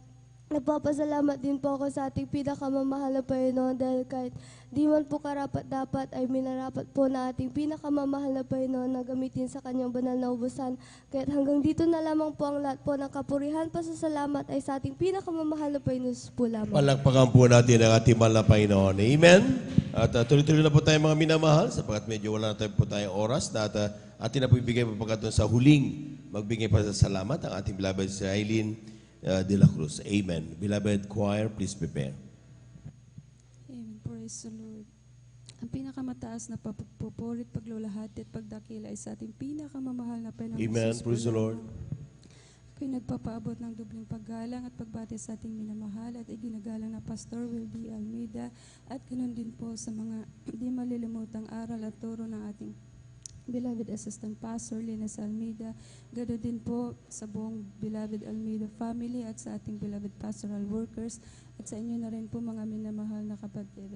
Speaker 7: nagpapasalamat din po ako sa ating pinakamamahal na Panginoon dahil kahit di man po karapat-dapat ay minarapat po na ating pinakamamahal na Panginoon na gamitin sa kanyang banal na ubusan. Kahit hanggang dito na lamang po ang lahat po ng kapurihan, pasasalamat ay sa ating pinakamamahal na Panginoon po lamang.
Speaker 4: Palakpakan po natin ang ating mahal na Panginoon. Amen. At tuloy-tuloy na po tayo mga minamahal sapagkat medyo wala na tayo po tayong oras na atin na po ibigay pagkakataon sa huling magbigay pa sa salamat ang ating beloved si Aileen de la Cruz. Amen. Beloved choir, please prepare.
Speaker 9: Amen. Praise the Lord. Ang pinakamataas na papupurit, paglulahati at pagdakila ay sa ating pinakamamahal na Panginoon.
Speaker 4: Amen. Praise the Lord.
Speaker 9: Ako'y nagpapaabot ng dubling paggalang at pagbati sa ating minamahal at iginagalang na Pastor Wildy Almeida at ganoon din po sa mga di malilimutang aral at turo ng ating beloved Assistant Pastor Linas Almeida, ganoon din po sa buong beloved Almeida family at sa ating beloved pastoral workers at sa inyo na rin po mga minamahal na kapatid.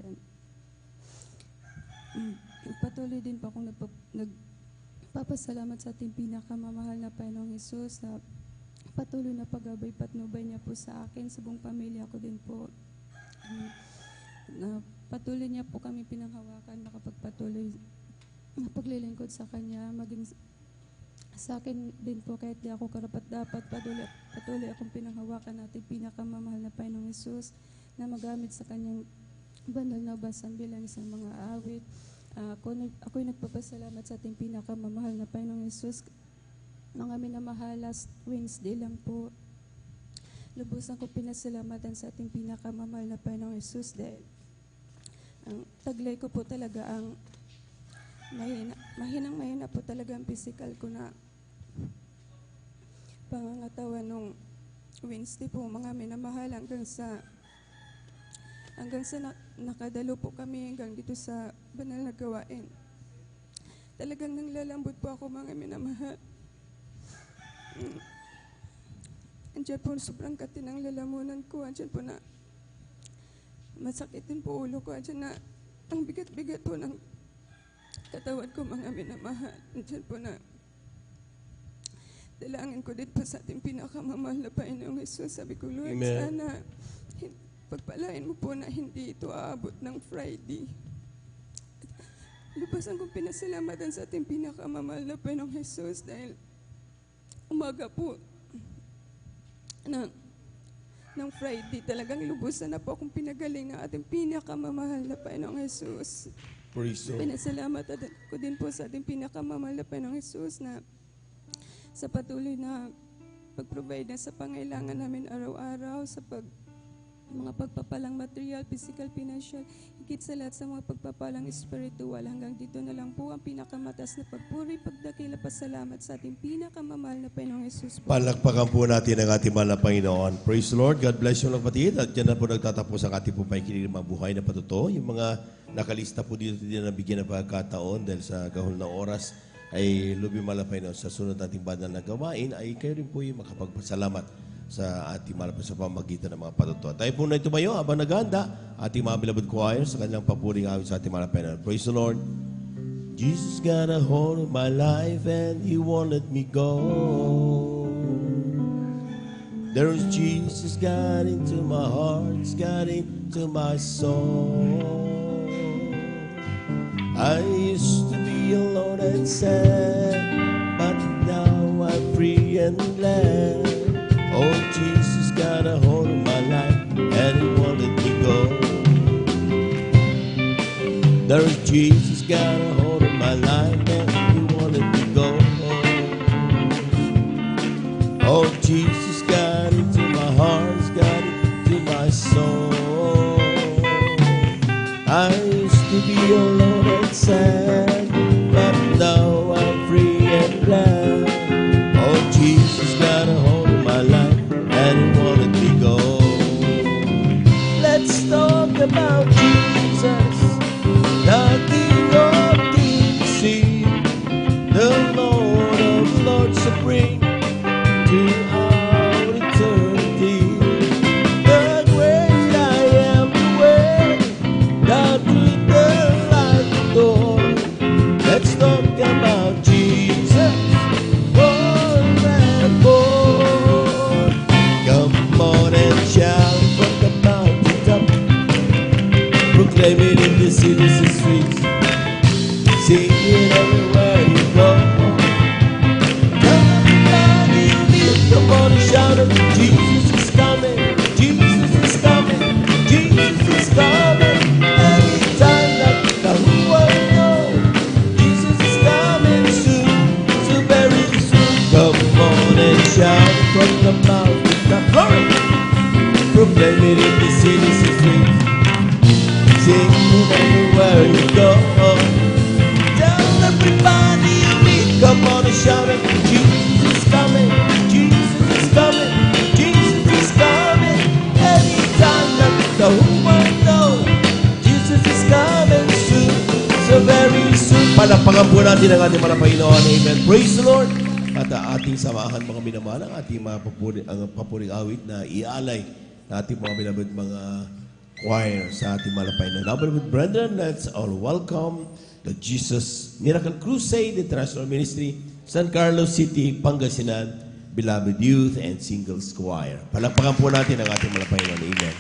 Speaker 9: Patuloy din po akong nagpapasalamat sa ating pinakamamahal na Panginoong Hesus sa patuloy na pag-abay patnubay niya po sa akin, sa buong pamilya ko din po. Patuloy niya po kami pinanghawakan, makapagpatuloy na paglilingkod sa Kanya, maging sa akin din po kahit di ako karapat-dapat, patuloy akong pinanghawakan natin pinakamamahal na Panginoong Hesus na magamit sa Kanyang banal na basan bilang isang mga awit. Ako'y nagpapasalamat sa ating pinakamamahal na Panginoong Hesus. Mga minamahal, last Wednesday lang po, lubusan ko pinasalamatan sa ating pinakamamahal na Panginoong Hesus dahil ang taglay ko po talaga ang mahina po talaga ang physical ko na pangangatawan nung Wednesday po, mga minamahal, hanggang sa nakadalo po kami hanggang dito sa banal na gawain. Talagang nanglalambot po ako, mga minamahal. Andiyan po sobrang katinang lalamunan ko. Andiyan po na masakit din po ulo ko. Andiyan na ang bigat-bigat po ng katawan ko, mga minamahal. Andiyan po na dalangin ko din po sa ating pinakamamahal na Panginoong Hesus. Sabi ko, Lord,
Speaker 4: Amen.
Speaker 9: sana pagpalain mo po na hindi ito aabot ng Friday. Lupasan kong pinasalamatan sa ating pinakamamahal na Panginoong Hesus dahil umaga po ng Friday, talagang lubusan na po akong pinagaling ng ating pinakamamahal na Panginoong Hesus.
Speaker 4: Praise the Lord.
Speaker 9: Pinasalamat ko din po sa ating pinakamamahal na Panginoong Hesus na sa patuloy na pag-provide na sa pangailangan namin araw-araw, sa mga pagpapalang material, physical, financial, higit sa lahat sa mga pagpapalang spiritual. Hanggang dito na lang po ang pinakamatas na pagpuri, pagdakila, pasalamat sa ating pinakamamahal na Panginoong Hesus.
Speaker 4: Palakpakan po natin ang ating mahal na Panginoon. Praise the Lord. God bless you mga kapatid. At dyan na po nagtatapos ang ating po pakikinig ng mga buhay na patuto. Yung mga nakalista po dito din na bigyan ng pagkataon dahil sa gahol na oras ay lubi mahal na Panginoon. Sa sunod nating banal na gawain ay kayo rin po yung makapagpasalamat sa ating mahal sa pamagitan ng mga patuto. Tayo po na tumayo habang naghahanda ating mga beloved choir sa kanilang papuring awit sa ating mahal na Panginoon. Praise the Lord. Jesus got a hold of my life and He won't let me go. There's Jesus got into my heart, He's got into my soul. I used to be alone and sad, but now I'm free and glad. Oh, Jesus got a hold of my life and He won't let me go. There's Jesus got a hold of my life and He won't let me go. Oh, Jesus got into my heart, He's got into my soul. I used to be alone and sad, but now I'm free and glad. Oh, Jesus got a hold of my life and He won't let me go. very soon. Palapakan po natin ang ating mga Panginoon. Amen. Praise the Lord. At ating samahan mga minamahal ang ating mga papuring awit na ialay na ating mga beloved mga choir sa ating mga Panginoon. Now, beloved brethren, let's all welcome the Jesus Miracle Crusade International Ministry, San Carlos City, Pangasinan, Beloved Youth and Singles Choir. Palakpakan po natin ang ating mga Panginoon. Amen.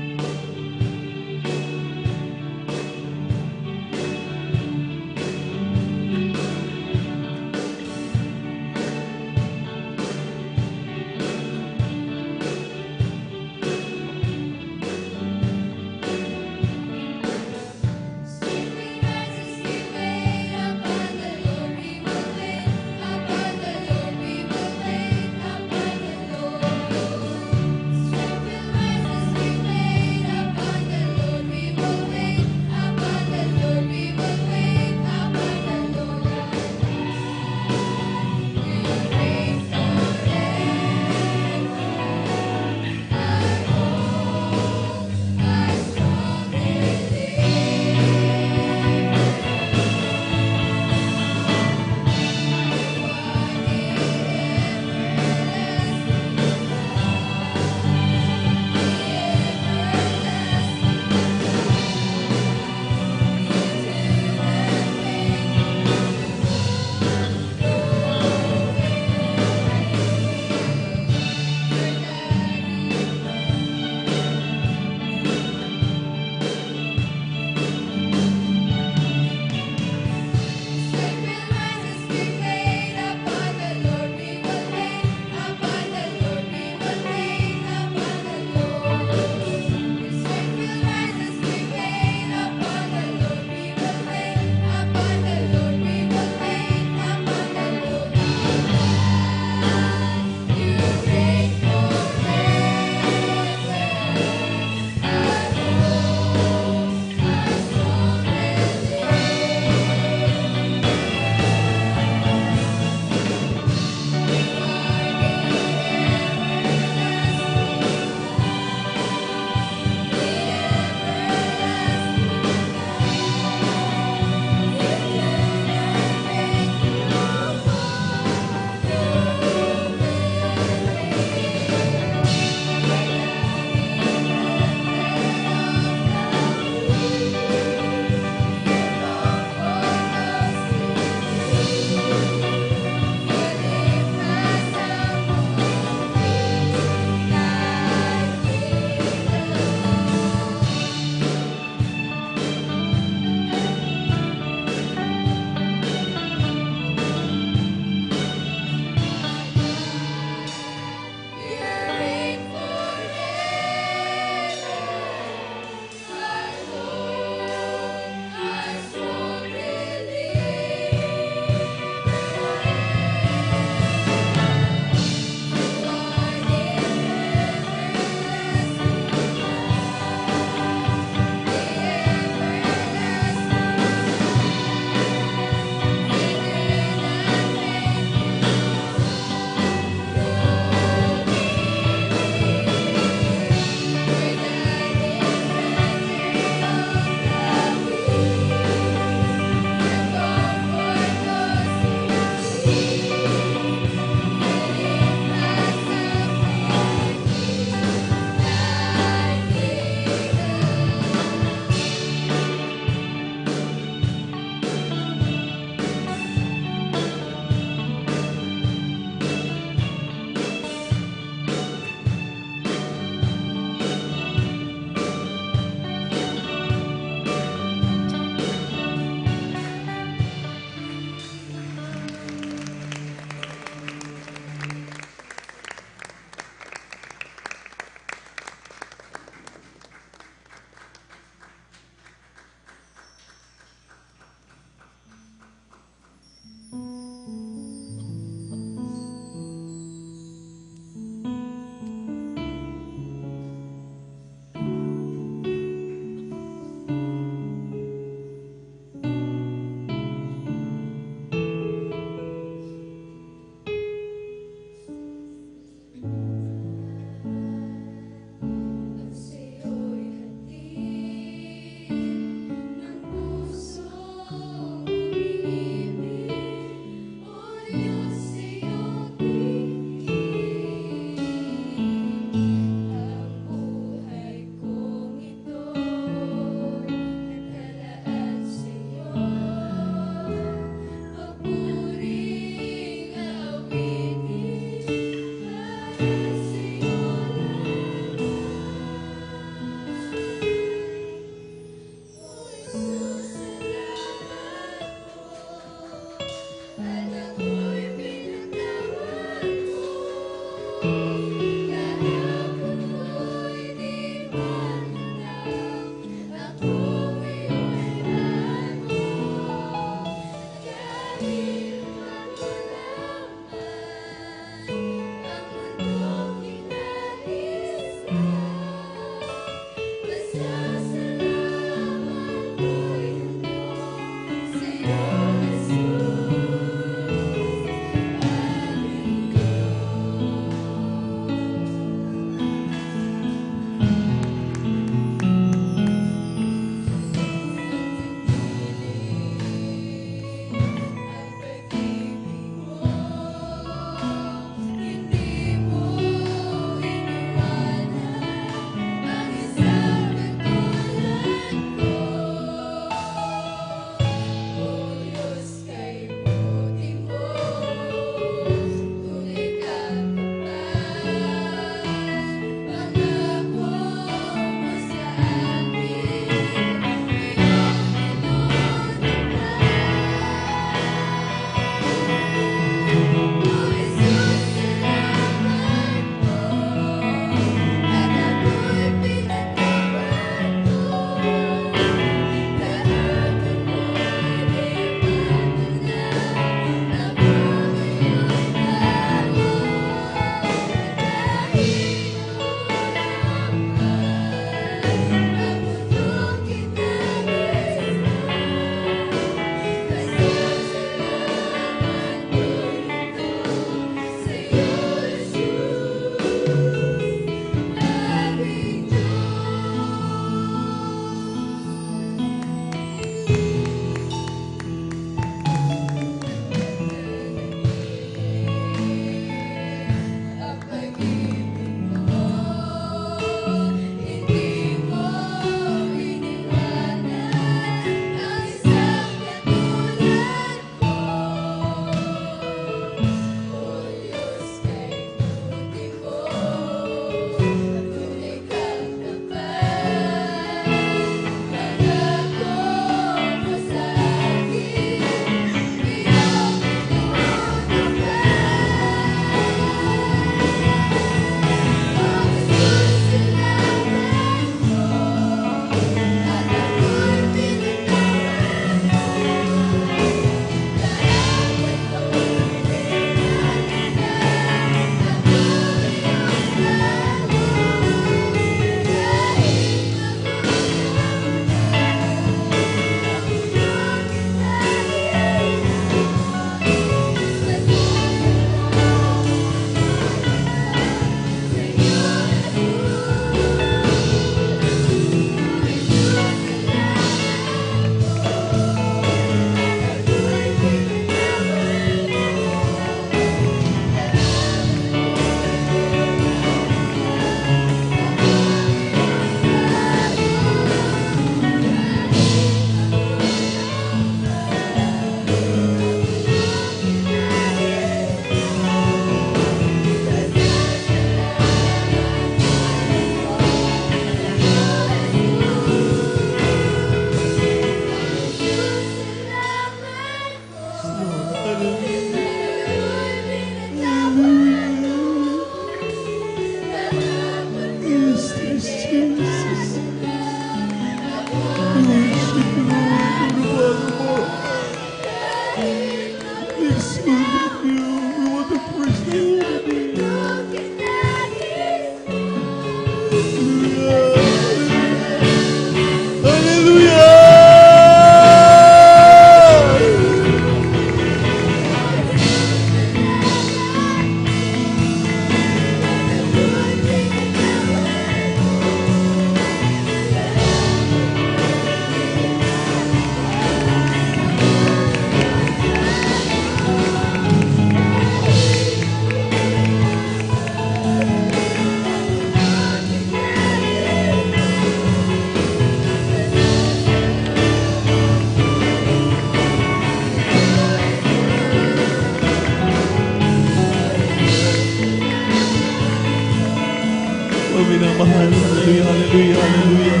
Speaker 4: Minamahal. Hallelujah, hallelujah, hallelujah.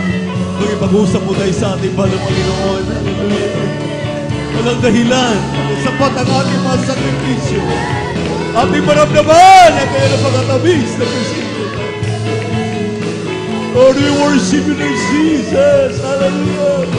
Speaker 4: Magipag-usap po tayo sa ating mahal na Panginoon. Hallelujah. Walang dahilan. Sapat ang ating mga sakripisyo. Ating maramdaman na kaya na pagkatamis na Kristo. Lord, we worship you, Lord Jesus. Hallelujah.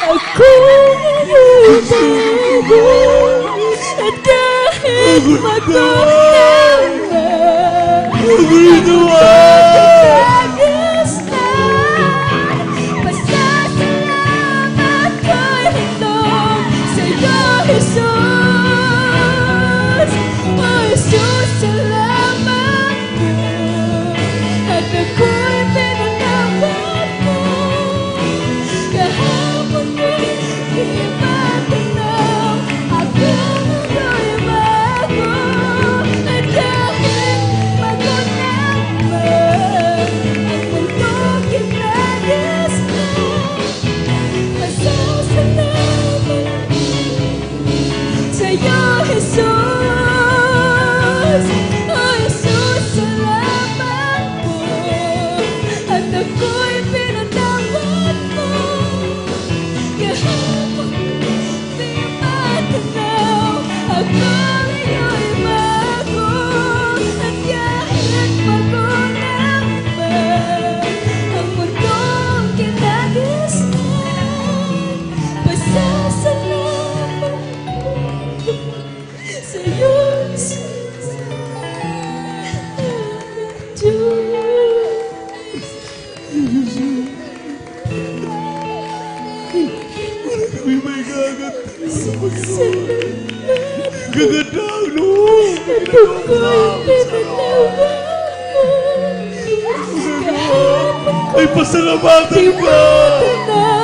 Speaker 24: Ako at kahit magdamdam Pagkagas na pasasalamat ko'y handog sa'yo, Jesus. O Jesus, salamat po at ako'y pinatawad mo. Kahapon ko'y di matanaw, ako nga'y bago. At kahit magulang man, ang mundo kinagis mo. Pasasalamat sa'yo, Jesus. O Jesus, salamat po at ako'y pinatawad mo. Kahapon di matanaw, ako nga'y bago. At kahit magulang man, ang mundong kinagis mo. Pasasalamat po sa'yo, Jesus.
Speaker 4: Uy, may gagat. Gagandang Lord. Ay, pasalamatan ka.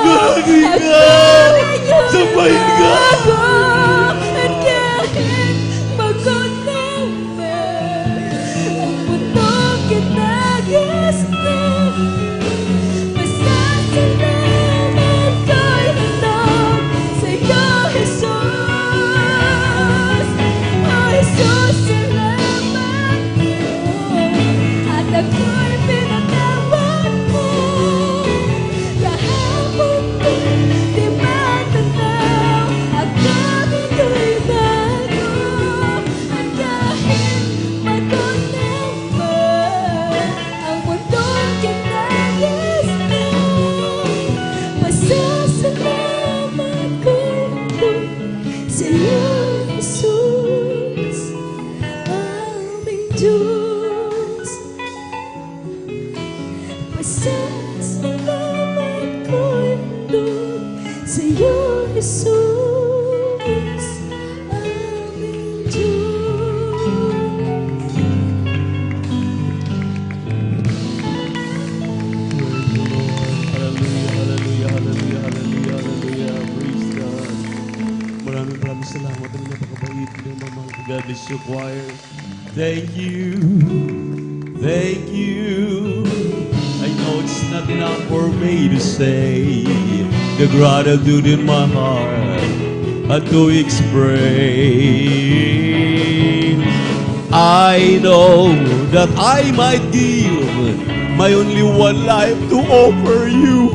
Speaker 4: Marami ka. Sabayin ka.
Speaker 24: At kahit magulang man, ang mundong kinagis mo. Pasasalamat ko'y handog sa'yo, Jesus. O Jesus, salamat po at ako'y pinatawad mo. Kahapon ko'y di matanaw, ako nga'y bago. At kahit magulang man, ang mundong kinagis mo. Pasasalamat ko'y sa'yo, Jesus, aming Diyos. Pasasalamat ko'y sa'yo, Jesus, aming Diyos.
Speaker 4: Hallelujah, hallelujah, hallelujah, hallelujah, hallelujah. Praise God. Maraming Maraming salamat ang napakabait na mamahal. God bless you, choir. Thank you. Thank you. I know it's not enough for me to say the gratitude in my heart and to express. I know that I might give my only one life to offer you,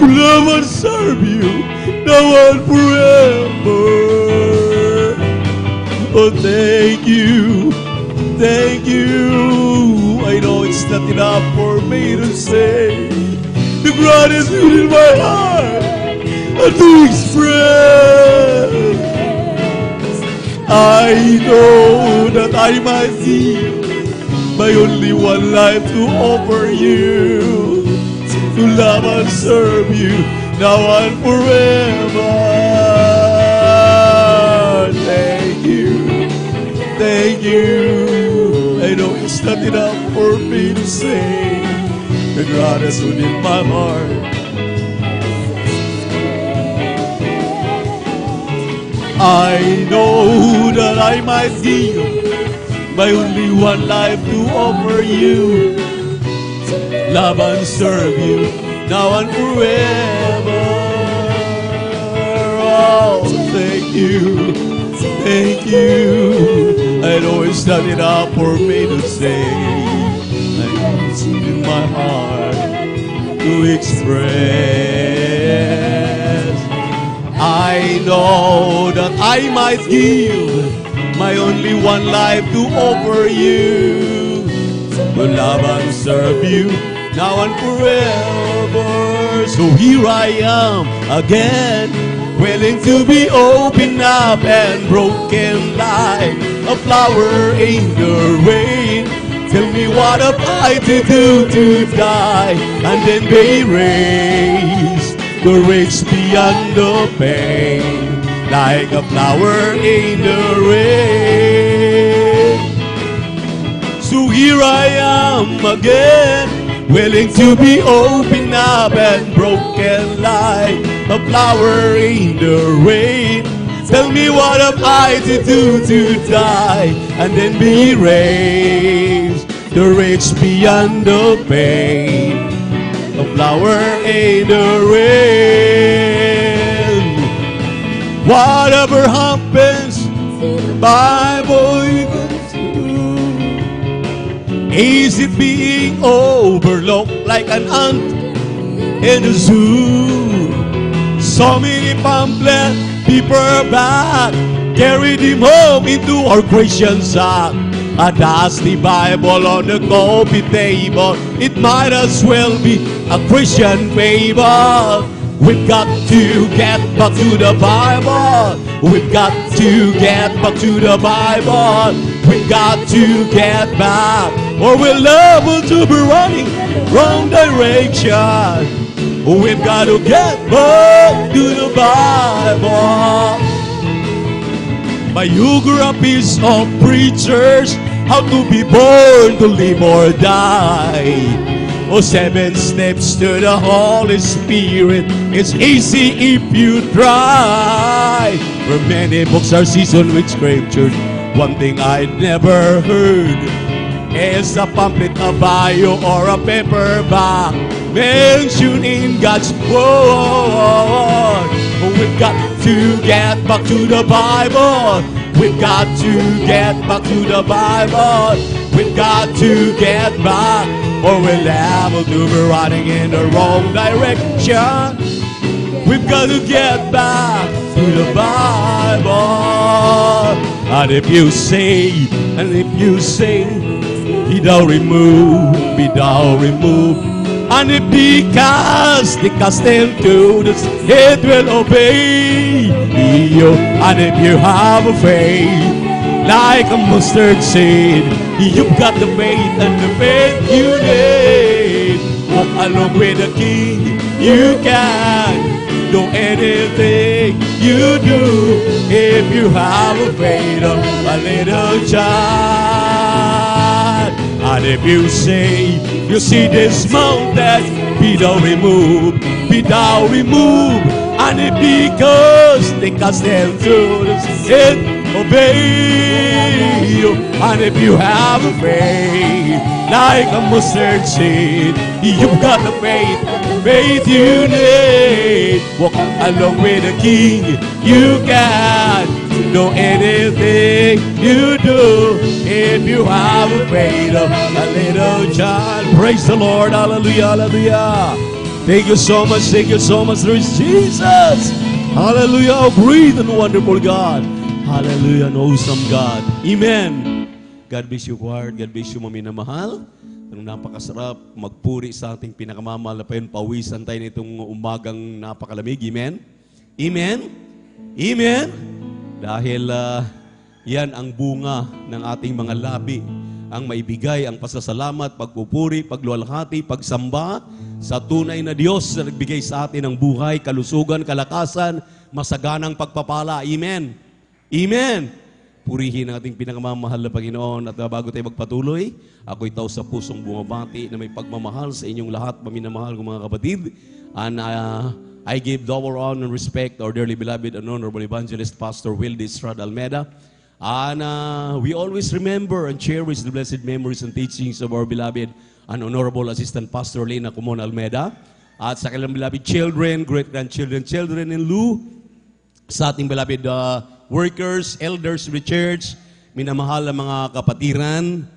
Speaker 4: to love and serve you now and forever. Oh, thank you. Thank you. I know it's not enough for me to say the gratitude in my heart and to express. I know that I might give my only one life to offer you, to love and serve you now and forever. Thank you. Thank you. I know it's not enough for me to say the gratitude in my heart. I know that I might give my only one life to offer you, love and serve you now and forever. Oh, thank you. Thank you. I know it's not enough for me to say. I know it's in my heart to express. I know that I might give my only one life to offer you, to love and serve you now and forever. So here I am again, willing to be open up and broken like a flower in the rain. Tell me what have I to do to die and then be raised to reach beyond the pain, like a flower in the rain. So here I am again, willing to be open up and broken like a flower in the rain. Tell me what have I to do to die and then be raised to reach beyond the pain, a flower in the rain. Whatever happens, the Bible you can do. Is it being overlooked like an ant in a zoo? So many pamphlets, paperback, carried him home into our Christian sack. A dusty Bible on the coffee table, it might as well be a Christian fable. We've got to get back to the Bible. We've got to get back to the Bible. We've got to get back, or we're liable to be running wrong direction. We've got to get back to the Bible. Biographies of preachers, how to be born, to live or die. Oh, 7 steps to the Holy Spirit, it's easy if you try. For many books are seasoned with scriptures. One thing I'd never heard is a pamphlet, a bio, or a paperback mentioning God's word. We've got to get back to the Bible. We've got to get back to the Bible. We've got to get back, or we're liable to be running in the wrong direction. We've got to get back to the Bible. And if you say, be thou removed, be thou removed. And if he cast them to the sea, it will obey you. And if you have a faith like a mustard seed, you've got the faith and the faith you need. Walk along with the King, you can do anything you do if you have a faith of a little child. And if you say, you see this mountain, be thou removed, be thou removed. And if he cast
Speaker 18: take a step to and obey you. And if you have a faith like a mustard seed, you've got the faith you need. Walk along with the King. You can do anything you do if you have a faith of a little child. Praise the Lord. Hallelujah, hallelujah. Thank you so much, Lord Jesus. Hallelujah, oh great and wonderful God. Hallelujah, an awesome God. Amen. God bless you, choir. God bless you, maminamahal. Ang napakasarap magpuri sa ating pinakamamahal na payon. Pawisan tayo nitong umagang napakalamig. Amen? Amen? Amen? Dahil yan ang bunga ng ating mga labi. Ang maibigay, ang pasasalamat, pagpupuri, pagluwalhati, pagsamba sa tunay na Diyos na nagbigay sa atin ng buhay, kalusugan, kalakasan, masaganang pagpapala. Amen? Amen? Purihin ang ating pinakamamahal na Panginoon. At bago tayo magpatuloy, ako'y tao sa pusong bumabati na may pagmamahal sa inyong lahat, maminamahal kong mga kapatid. And I give double honor and respect our dearly beloved and honorable evangelist, Pastor Wildy Estrada Almeda. And we always remember and cherish the blessed memories and teachings of our beloved and honorable Assistant Pastor Lena Kumon Almeda. At sa kanilang beloved children, great-grandchildren, children-in-law, sa ating beloved workers, elders of the church, minamahal na mga kapatiran,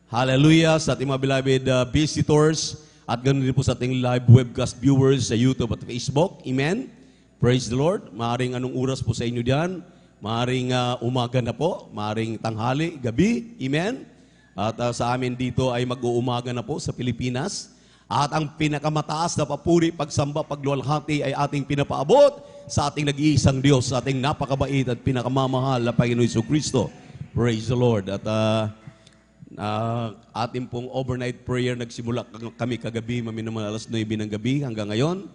Speaker 18: hallelujah, sa ating mga beloved visitors, at ganoon din po sa ating live webcast viewers sa YouTube at Facebook. Amen? Praise the Lord. Maaring anong oras po sa inyo diyan? Maaring umaga na po, maaring tanghali, gabi. Amen? At sa amin dito ay mag-uumaga na po sa Pilipinas. At ang pinakamataas na papuri, pagsamba, pagluwalhati ay ating pinapaabot sa ating nag-iisang Diyos, sa ating napakabait at pinakamamahal na Panginoon Jesucristo. Praise the Lord. At ating pong overnight prayer, nagsimula kami kagabi, maminamahal alas 9 ng gabi hanggang ngayon.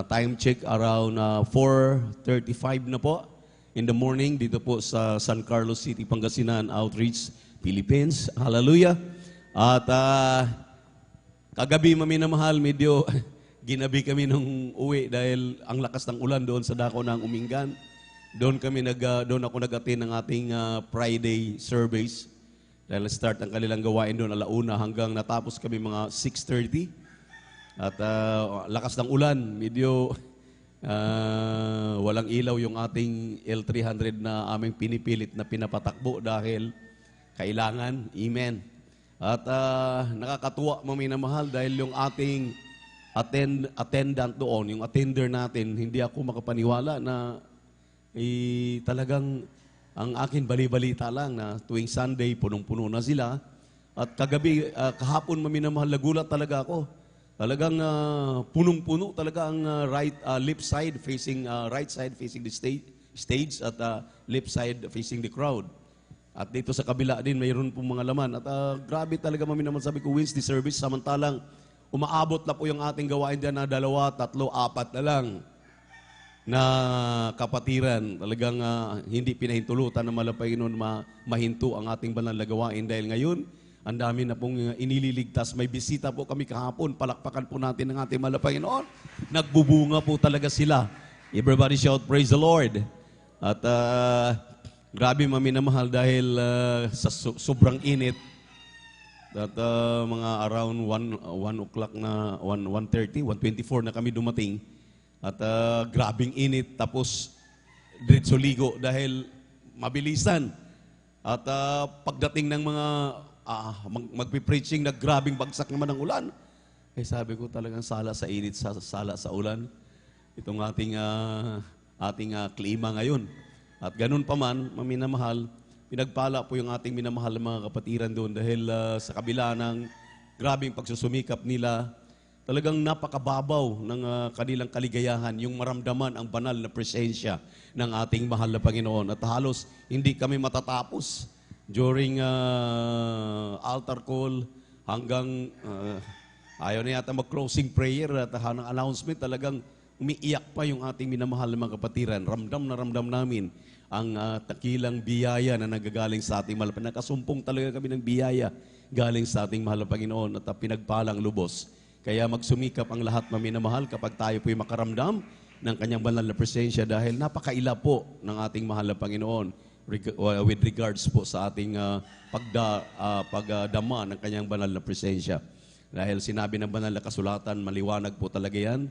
Speaker 18: Time check around 4:35 na po in the morning dito po sa San Carlos City, Pangasinan Outreach, Philippines. Hallelujah. At kagabi, maminamahal, medyo ginabi kami nung uwi dahil ang lakas ng ulan doon sa dako ng Umingan. Doon ako nag-attend ng ating Friday service. Dahil start ang kanilang gawain doon alauna hanggang natapos kami mga 6:30. At lakas ng ulan, medyo walang ilaw yung ating L300 na aming pinipilit na pinapatakbo dahil kailangan. Amen. At nakakatuwa, maminamahal, dahil yung ating attendant doon, yung attender natin, hindi ako makapaniwala na talagang ang akin bali-balita lang na tuwing Sunday, punong-puno na sila. At kagabi, kahapon, maminamahal, nagulat talaga ako. Talagang punong-puno talaga ang right side facing the stage at left side facing the crowd. At dito sa kabila din, mayroon pong mga laman. At grabe talaga, maminamahal, sabi ko, Wednesday service, samantalang umaabot na po yung ating gawain dyan na 2, 3, 4 na lang na kapatiran. Talagang hindi pinahintulutan ng Panginoon mahinto ang ating banal na gawain dahil ngayon, ang dami na pong inililigtas. May bisita po kami kahapon. Palakpakan po natin ng ating mahal na Panginoon. Nagbubunga po talaga sila. Everybody shout, praise the Lord. At grabe, maminamahal, dahil sa sobrang init. At mga around 1 o'clock na, 1:30, 1:24 na kami dumating. At grabing init, tapos diretso ligo dahil mabilisan. At pagdating ng mga magpipreaching na grabing bagsak naman ng ulan, sabi ko talagang sala sa init, sala sa ulan. Itong ating klima ngayon. At ganun pa man, maminamahal, pinagpala po yung ating minamahal na mga kapatiran doon dahil sa kabila ng grabing pagsusumikap nila, talagang napakababaw ng kanilang kaligayahan, yung maramdaman ang banal na presensya ng ating mahal na Panginoon. At halos hindi kami matatapos during altar call hanggang ayaw na yata mag-closing prayer at ng announcement, talagang umiiyak pa yung ating minamahal na mga kapatiran. Ramdam na ramdam namin ang takilang biyaya na nagagaling sa ating mahal. Nakasumpong talaga kami ng biyaya galing sa ating mahal na Panginoon at pinagpalang lubos. Kaya magsumikap ang lahat, maminamahal, kapag tayo po'y makaramdam
Speaker 10: ng kanyang banal na presensya dahil napakaila po ng ating mahal na Panginoon with regards po sa ating pagdama ng kanyang banal na presensya. Dahil sinabi ng banal na kasulatan, maliwanag po talaga yan.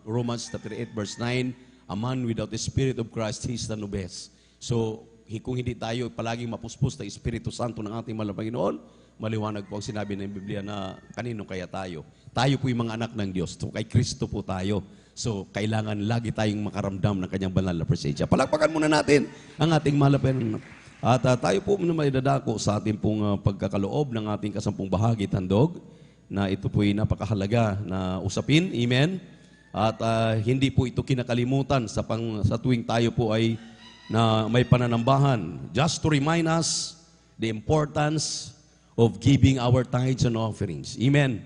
Speaker 10: Romans 38 verse 9, a man without the Spirit of Christ, he is none of us. So, kung hindi tayo palaging mapuspos ng Espiritu Santo ng ating mahal na Panginoon, maliwanag po ang sinabi ng Biblia na kanino kaya tayo. Tayo po yung mga anak ng Diyos. So, kay Kristo po tayo. So, kailangan lagi tayong makaramdam ng kanyang banal na presensya. Palakpakan muna natin ang ating mahal na Panginoon. At tayo po muna may dadako sa ating pong pagkakaloob ng ating kasampung bahagi tandog na ito po'y napakahalaga na usapin. Amen? At hindi po ito kinakalimutan sa tuwing tayo po ay na may pananambahan. Just to remind us the importance of giving our tithes and offerings. Amen?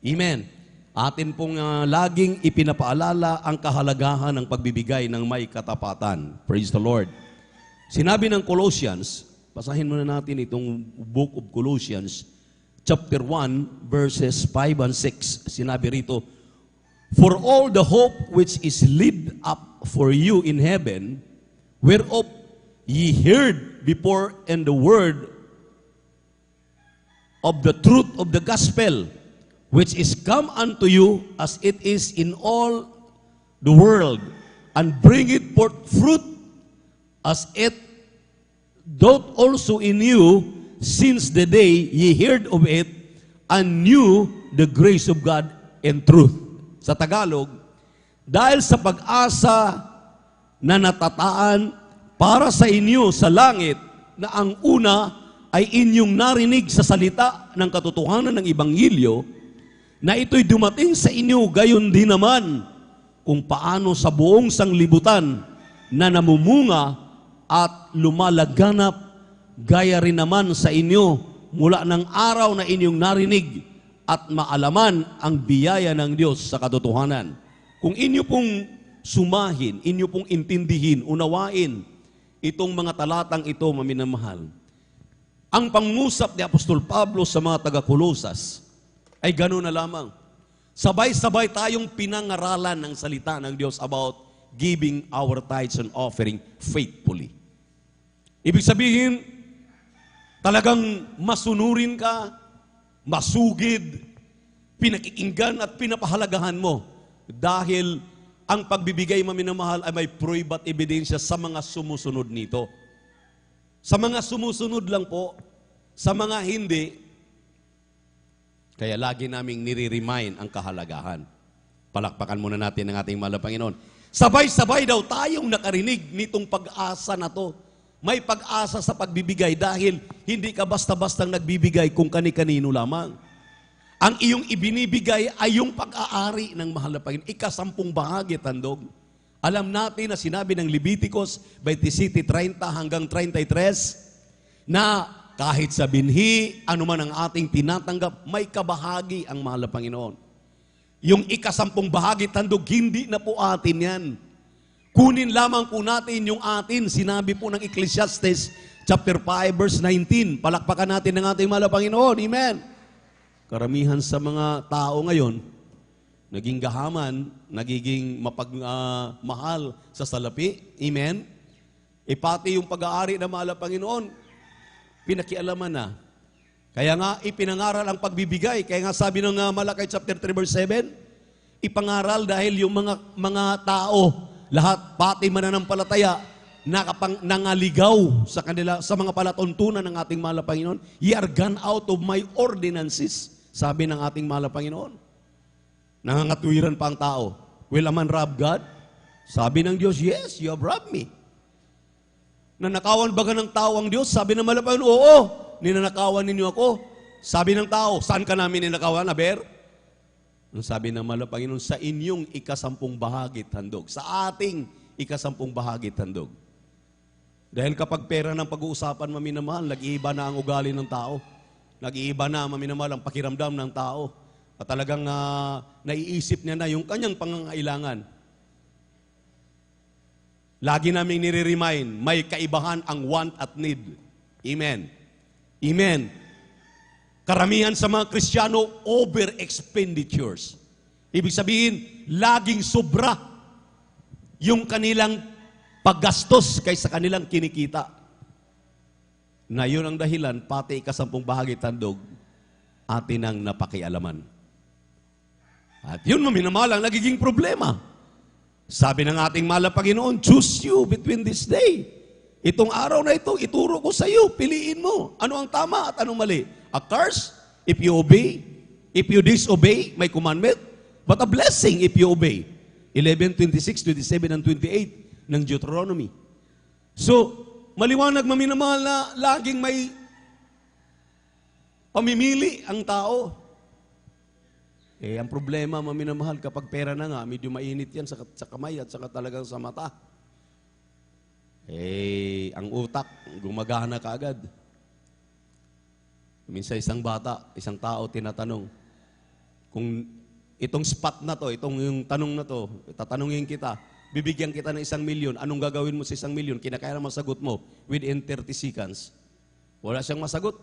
Speaker 10: Amen. Atin pong laging ipinapaalala ang kahalagahan ng pagbibigay ng may katapatan. Praise the Lord. Sinabi ng Colossians, basahin muna natin itong book of Colossians, chapter 1, verses 5 and 6. Sinabi rito, for all the hope which is laid up for you in heaven, whereof ye heard before in the word of the truth of the gospel, which is come unto you as it is in all the world, and bring it forth fruit as it doth also in you, since the day ye heard of it, and knew the grace of God in truth. Sa Tagalog, dahil sa pag-asa na natataan para sa inyo sa langit, na ang una ay inyong narinig sa salita ng katotohanan ng Ebanghelyo, na ito'y dumating sa inyo, gayon din naman kung paano sa buong sanglibutan na namumunga at lumalaganap, gaya rin naman sa inyo mula ng araw na inyong narinig at maalaman ang biyaya ng Diyos sa katotohanan. Kung inyo pong sumahin, inyo pong intindihin, unawain itong mga talatang ito, maminamahal, ang pangusap ni Apostol Pablo sa mga taga-Kolosas ay gano'n na lamang. Sabay-sabay tayong pinangaralan ng salita ng Diyos about giving our tithes and offering faithfully. Ibig sabihin, talagang masunurin ka, masugid, pinakikinggan at pinapahalagahan mo. Dahil ang pagbibigay, maminamahal, ay may proyba at ebidensya sa mga sumusunod nito. Sa mga sumusunod lang po, sa mga hindi, kaya lagi naming nire-remind ang kahalagahan. Palakpakan muna natin ang ating mahal na Panginoon. Sabay-sabay daw tayong nakarinig nitong pag-asa na to. May pag-asa sa pagbibigay dahil hindi ka basta-bastang nagbibigay kung kani-kanino lamang. Ang iyong ibinibigay ay yung pag-aari ng mahal na Panginoon. Ikasampung bahagi, tandog. Alam natin na sinabi ng Leviticus 27:30 hanggang 33 na kahit sa binhi, anuman ang ating tinatanggap, may kabahagi ang mahal na Panginoon. Yung ikasampung bahagi, tandog, hindi na po atin yan. Kunin lamang po natin yung atin. Sinabi po ng Ecclesiastes chapter 5 verse 19. Palakpakan natin ng ating mahal na Panginoon. Amen. Karamihan sa mga tao ngayon, naging gahaman, nagiging mapagmahal sa salapi. Amen. Pati yung pag-aari ng mahal na Panginoon, pinakialaman na. Kaya nga, ipinangaral ang pagbibigay. Kaya nga sabi ng Malakay chapter 3 verse 7, ipangaral dahil yung mga tao, lahat, pati mananampalataya, nangaligaw sa kanila, sa mga palatuntunan ng ating mahal na Panginoon. Ye are gone out of my ordinances, sabi ng ating mahal na Panginoon. Nangangatwiran pa ang tao. Will a man rob God? Sabi ng Diyos, yes, you have robbed me. Nanakawan ba ng tao ang Diyos? Sabi ng mahal na Panginoon, oo, ninanakawan ninyo ako. Sabi ng tao, saan ka namin ninakawan, Aber? Sabi ng mahal na Panginoon, sa inyong ikasampung bahagi handog. Sa ating ikasampung bahagi handog. Dahil kapag pera ng pag-uusapan, maminamahal, nag-iiba na ang ugali ng tao. Nag-iiba na, maminamahal, ang pakiramdam ng tao. At talagang naiisip niya na yung kanyang pangangailangan. Lagi namin nire-remind, may kaibahan ang want at need. Amen. Amen. Karamihan sa mga Kristiyano, over-expenditures. Ibig sabihin, laging sobra yung kanilang paggastos kaysa kanilang kinikita. Na yun ang dahilan, pati ikasampung bahagi tandog, atin ang napakialaman. At yun, minamahal, ang nagiging problema. Sabi ng ating mahal na Panginoon, choose you between this day. Itong araw na ito, ituro ko sa iyo, piliin mo. Ano ang tama at anong mali? A curse, if you obey. If you disobey my commandment. But a blessing if you obey. 11:26, 27, and 28 ng Deuteronomy. So, maliwanag maminamahal na laging may pamimili ang tao. Ang problema maminamahal kapag pera na nga, medyo mainit yan sa kamay at saka talagang sa mata. Ang utak, gumagana kaagad. Minsan isang bata, isang tao tinatanong, kung itong spot na to, yung tanong na to, tatanungin kita, bibigyan kita ng 1 milyon, anong gagawin mo sa 1 milyon? Kinakaya na masagot mo within 30 seconds. Wala siyang masagot.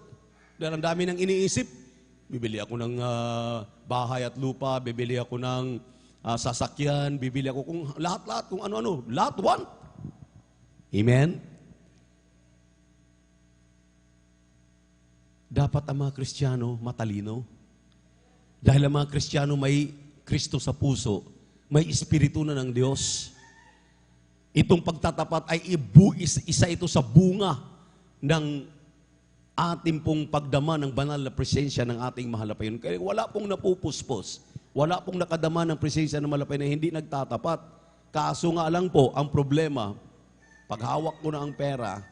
Speaker 10: Dahil ang dami nang iniisip. Bibili ako ng bahay at lupa, bibili ako ng sasakyan, bibili ako kung lahat-lahat, kung ano-ano. Lahat want. Amen? Dapat ang mga Kristiyano matalino. Dahil ang mga Kristiyano may Kristo sa puso, may Espiritu na ng Diyos. Itong pagtatapat ay isa ito sa bunga ng ating pong pagdama ng banal na presensya ng ating mahal na Panginoon. Kaya wala pong napupuspos, wala pong nakadama ng presensya ng mahal na Panginoon na hindi nagtatapat. Kaso nga lang po, ang problema, pag hawak mo na ang pera,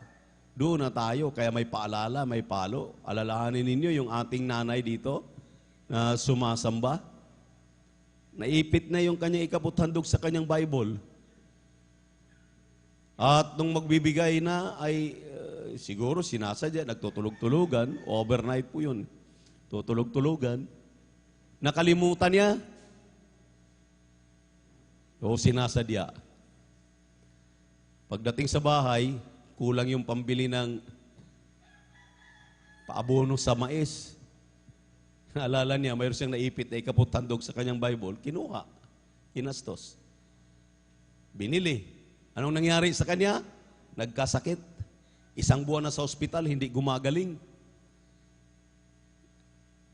Speaker 10: doon na tayo. Kaya may paalala, may palo. Alalahanin ninyo yung ating nanay dito na sumasamba. Naipit na yung kanyang ikaputhandog sa kanyang Bible. At nung magbibigay na ay siguro sinasadya, nagtutulog-tulugan, overnight po yun. Tutulog-tulugan. Nakalimutan niya. O sinasadya. Pagdating sa bahay, kulang yung pambili ng paabono sa mais. Naalala niya, mayroon siyang naipit na ikaputhandog sa kanyang Bible. Kinuha. Kinastos. Binili. Anong nangyari sa kanya? Nagkasakit. 1 buwan na sa ospital, hindi gumagaling.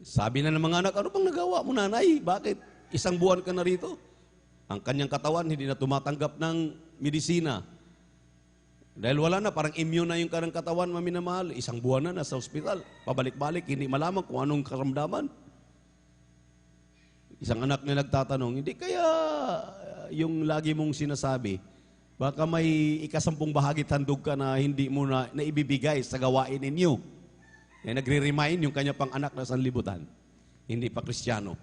Speaker 10: Sabi na ng mga anak, ano bang nagawa mo, nanay? Bakit? 1 buwan ka na rito. Ang kanyang katawan hindi na tumatanggap ng medisina. Dahil wala na, parang immune na yung kanang katawan, maminamahal. 1 buwan na nasa ospital. Pabalik-balik, hindi malaman kung anong karamdaman. Isang anak niya nagtatanong, hindi kaya yung lagi mong sinasabi, baka may ikasampung bahagi tandog ka na hindi mo na ibibigay sa gawain ninyo. Nagre-remind yung kanya pang anak na sanlibutan. Hindi pa Kristiyano.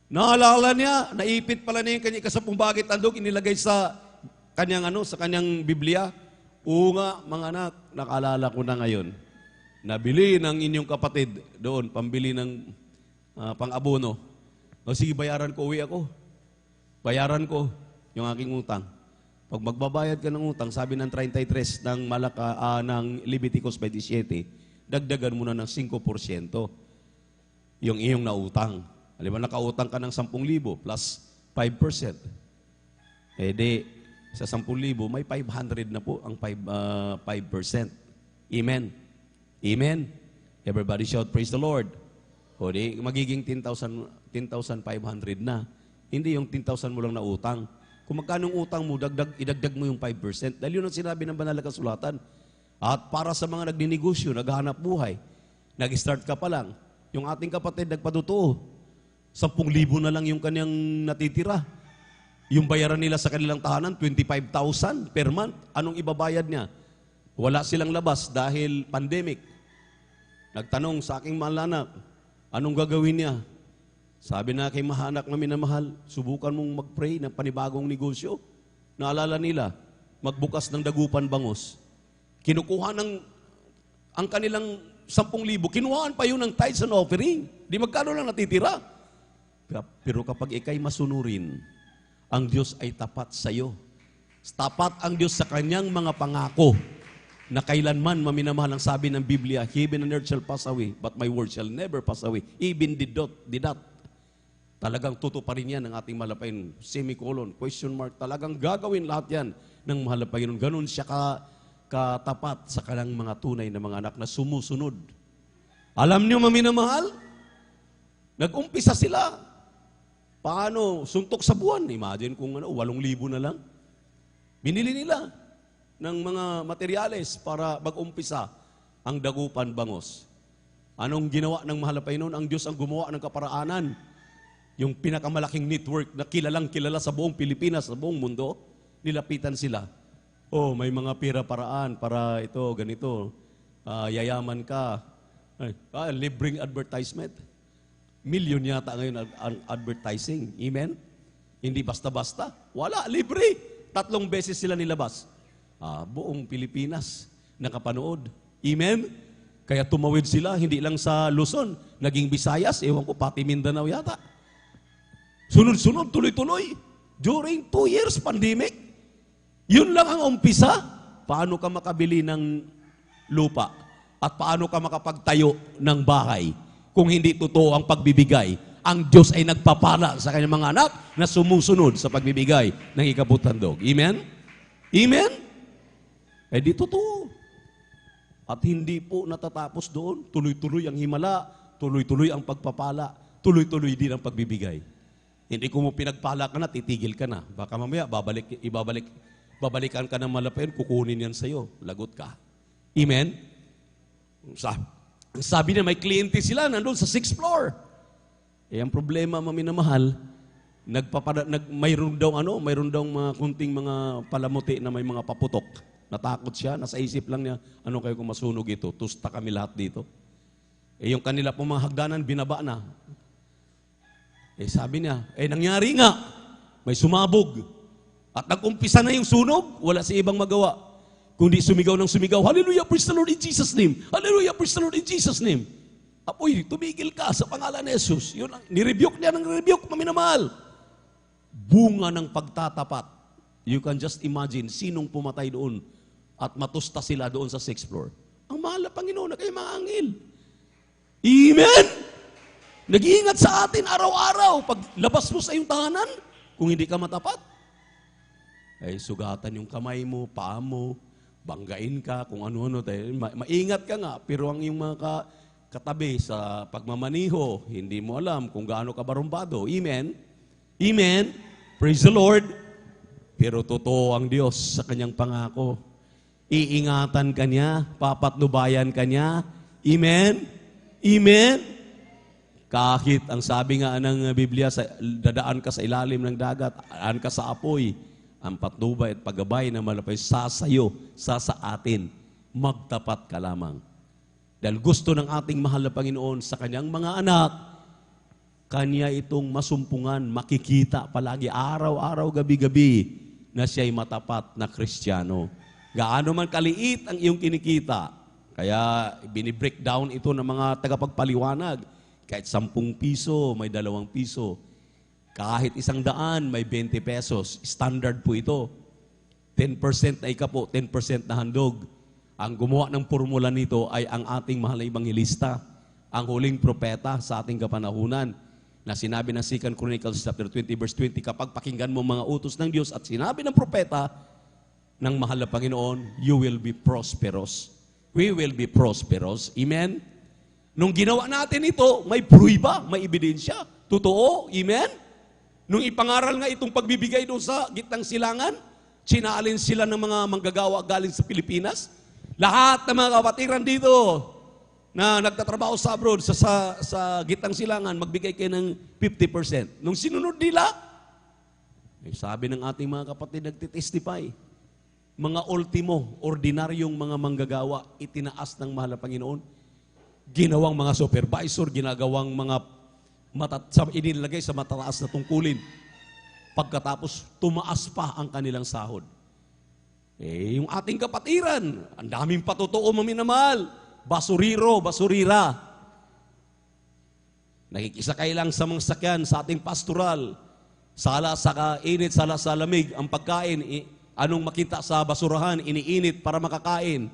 Speaker 10: Naalala niya, naipit pala niya yung kanya ikasampung bahagi tandog, inilagay sa kanyang sa kanyang Biblia. Oo nga, mga anak, nakaalala ko na ngayon. Nabili ng inyong kapatid doon, pambili ng pang-abono. O sige, bayaran ko, uwi ako. Bayaran ko yung aking utang. Pag magbabayad ka ng utang, sabi ng 33 ng Leviticus 27, dagdagan mo na ng 5% yung iyong nautang. Halimbawa, nakautang ka ng 10,000 plus 5%. Sa 10,000, may 500 na po ang 5%. Amen. Amen. Everybody shout, praise the Lord. O di, magiging 10,500 na. Hindi yung 10,000 mo lang na utang. Kung magkano utang mo, idagdag mo yung 5%. Dahil yun ang sinabi ng banal na kasulatan. At para sa mga nagninegosyo, naghahanap buhay, nag-start ka pa lang, yung ating kapatid nagpatutuo, 10,000 na lang yung kanyang natitira. Yung bayaran nila sa kanilang tahanan, 25,000 per month. Anong ibabayad niya? Wala silang labas dahil pandemic. Nagtanong sa aking mahal anak, anong gagawin niya? Sabi na kay mahanak na minamahal, subukan mong mag-pray ng panibagong negosyo. Naalala nila, magbukas ng dagupan bangos. Kinukuha ang kanilang 10,000, kinuhaan pa yun ng tithes and offering. Di magkano lang natitira. Pero kapag ikay masunurin, ang Diyos ay tapat sa iyo. Tapat ang Diyos sa kanyang mga pangako na kailanman maminamahal ang sabi ng Biblia, heaven and earth shall pass away, but my word shall never pass away. Even the dot. Talagang tutuparin yan ng ating mahal na Panginoon. Semicolon, question mark. Talagang gagawin lahat yan ng mahal na Panginoon. Ganun siya katapat sa kanyang mga tunay na mga anak na sumusunod. Alam niyo, maminamahal, nag-umpisa sila. Paano? Suntok sa buwan. Imagine kung 8,000 na lang. Binili nila ng mga materyales para mag-umpisa ang Dagupan Bangos. Anong ginawa ng mahal na Panginoon? Ang Diyos ang gumawa ng kaparaanan. Yung pinakamalaking network na kilalang kilala sa buong Pilipinas, sa buong mundo, nilapitan sila. Oh, may mga pira paraan para ito, ganito. Yayaman ka. Libreng advertisement. Million yata ngayon ang advertising. Amen? Hindi basta-basta. Wala, libre. 3 beses sila nilabas. Buong Pilipinas nakapanood. Amen? Kaya tumawid sila, hindi lang sa Luzon, naging Visayas, ewan ko, pati Mindanao yata. Sunod-sunod, tuloy-tuloy. During 2 years pandemic, yun lang ang umpisa. Paano ka makabili ng lupa? At paano ka makapagtayo ng bahay? Kung hindi totoo ang pagbibigay, ang Diyos ay nagpapala sa kanyang mga anak na sumusunod sa pagbibigay ng ikaputhandog. Amen? Amen? Eh di totoo. At hindi po natatapos doon. Tuloy-tuloy ang himala, tuloy-tuloy ang pagpapala, tuloy-tuloy din ang pagbibigay. Hindi ko mo pinagpala ka na, titigil ka na. Baka mamaya, babalikan ka ng malapayan, kukunin yan sa'yo. Lagot ka. Amen? Sabi niya, may kliyente sila, nandun sa 6th floor. Eh, ang problema, maminamahal, mayroon daw mga kunting mga palamuti na may mga paputok. Natakot siya, nasa isip lang niya, ano kayo kung masunog ito? Tusta kami lahat dito. Eh, yung kanila pong mga hagdanan, binaba na. Eh, sabi niya, nangyari nga, may sumabog. At nag-umpisa na yung sunog, wala si ibang magawa. Kundi sumigaw ng sumigaw, Hallelujah, praise the Lord in Jesus' name. Hallelujah, praise the Lord in Jesus' name. Apoy, tumigil ka sa pangalan ni Jesus. Yun, nirebuke niya ng rebuke, maminamahal. Bunga ng pagtatapat. You can just imagine sinong pumatay doon at matusta sila doon sa 6th floor. Ang mahal na Panginoon na kayo mga angel. Amen? Nag-iingat sa atin araw-araw. Pag labas mo sa iyong tahanan, kung hindi ka matapat, ay sugatan yung kamay mo, paa mo, banggain ka, kung ano-ano. Maingat ka nga, pero ang yung mga katabi sa pagmamaniho, hindi mo alam kung gaano ka barumbado. Amen? Amen? Praise the Lord. Pero totoo ang Diyos sa kanyang pangako. Iingatan ka niya, papatnubayan ka niya. Amen? Amen? Kahit ang sabi nga ng Biblia, dadaan ka sa ilalim ng dagat, daan ka sa apoy, ang patnubay at paggabay na malapay sa atin, magtapat ka lamang. Dahil gusto ng ating mahal na Panginoon sa kanyang mga anak, kanya itong masumpungan, makikita palagi, araw-araw, gabi-gabi, na siya'y matapat na Kristiyano. Gaano man kaliit ang iyong kinikita, kaya binibreakdown ito ng mga tagapagpaliwanag. Kahit 10 piso, may 2 piso. Kahit 100, may 20 pesos. Standard po ito. 10% na ikapo, 10% na handog. Ang gumawa ng formula nito ay ang ating mahal na Ebanghilista, ang huling propeta sa ating kapanahunan, na sinabi ng 2 Chronicles chapter 20 verse 20, kapag pakinggan mo mga utos ng Diyos at sinabi ng propeta ng mahal na Panginoon, you will be prosperous. We will be prosperous. Amen? Nung ginawa natin ito, may pruiba, may ebidensya. Totoo, amen? Nung ipangaral nga itong pagbibigay doon sa gitnang silangan, sinaalin sila ng mga manggagawa galing sa Pilipinas. Lahat ng mga kapatiran dito na nagtatrabaho sa abroad, sa gitnang silangan, magbigay kayo ng 50%. Nung sinunod nila, sabi ng ating mga kapatid, nagtitestify, mga ultimo, ordinaryong mga manggagawa, itinaas ng mahal na Panginoon, ginawang mga supervisor, ginagawang mga inilagay sa matataas na tungkulin. Pagkatapos, tumaas pa ang kanilang sahod. Yung ating kapatiran, ang daming patotoo, maminamahal. Basuriro, basurira. Nakikisakay lang sa mga sakyan sa ating pastoral. Sala sa kainit, sala sa lamig. Ang pagkain, anong makita sa basurahan, iniinit para makakain.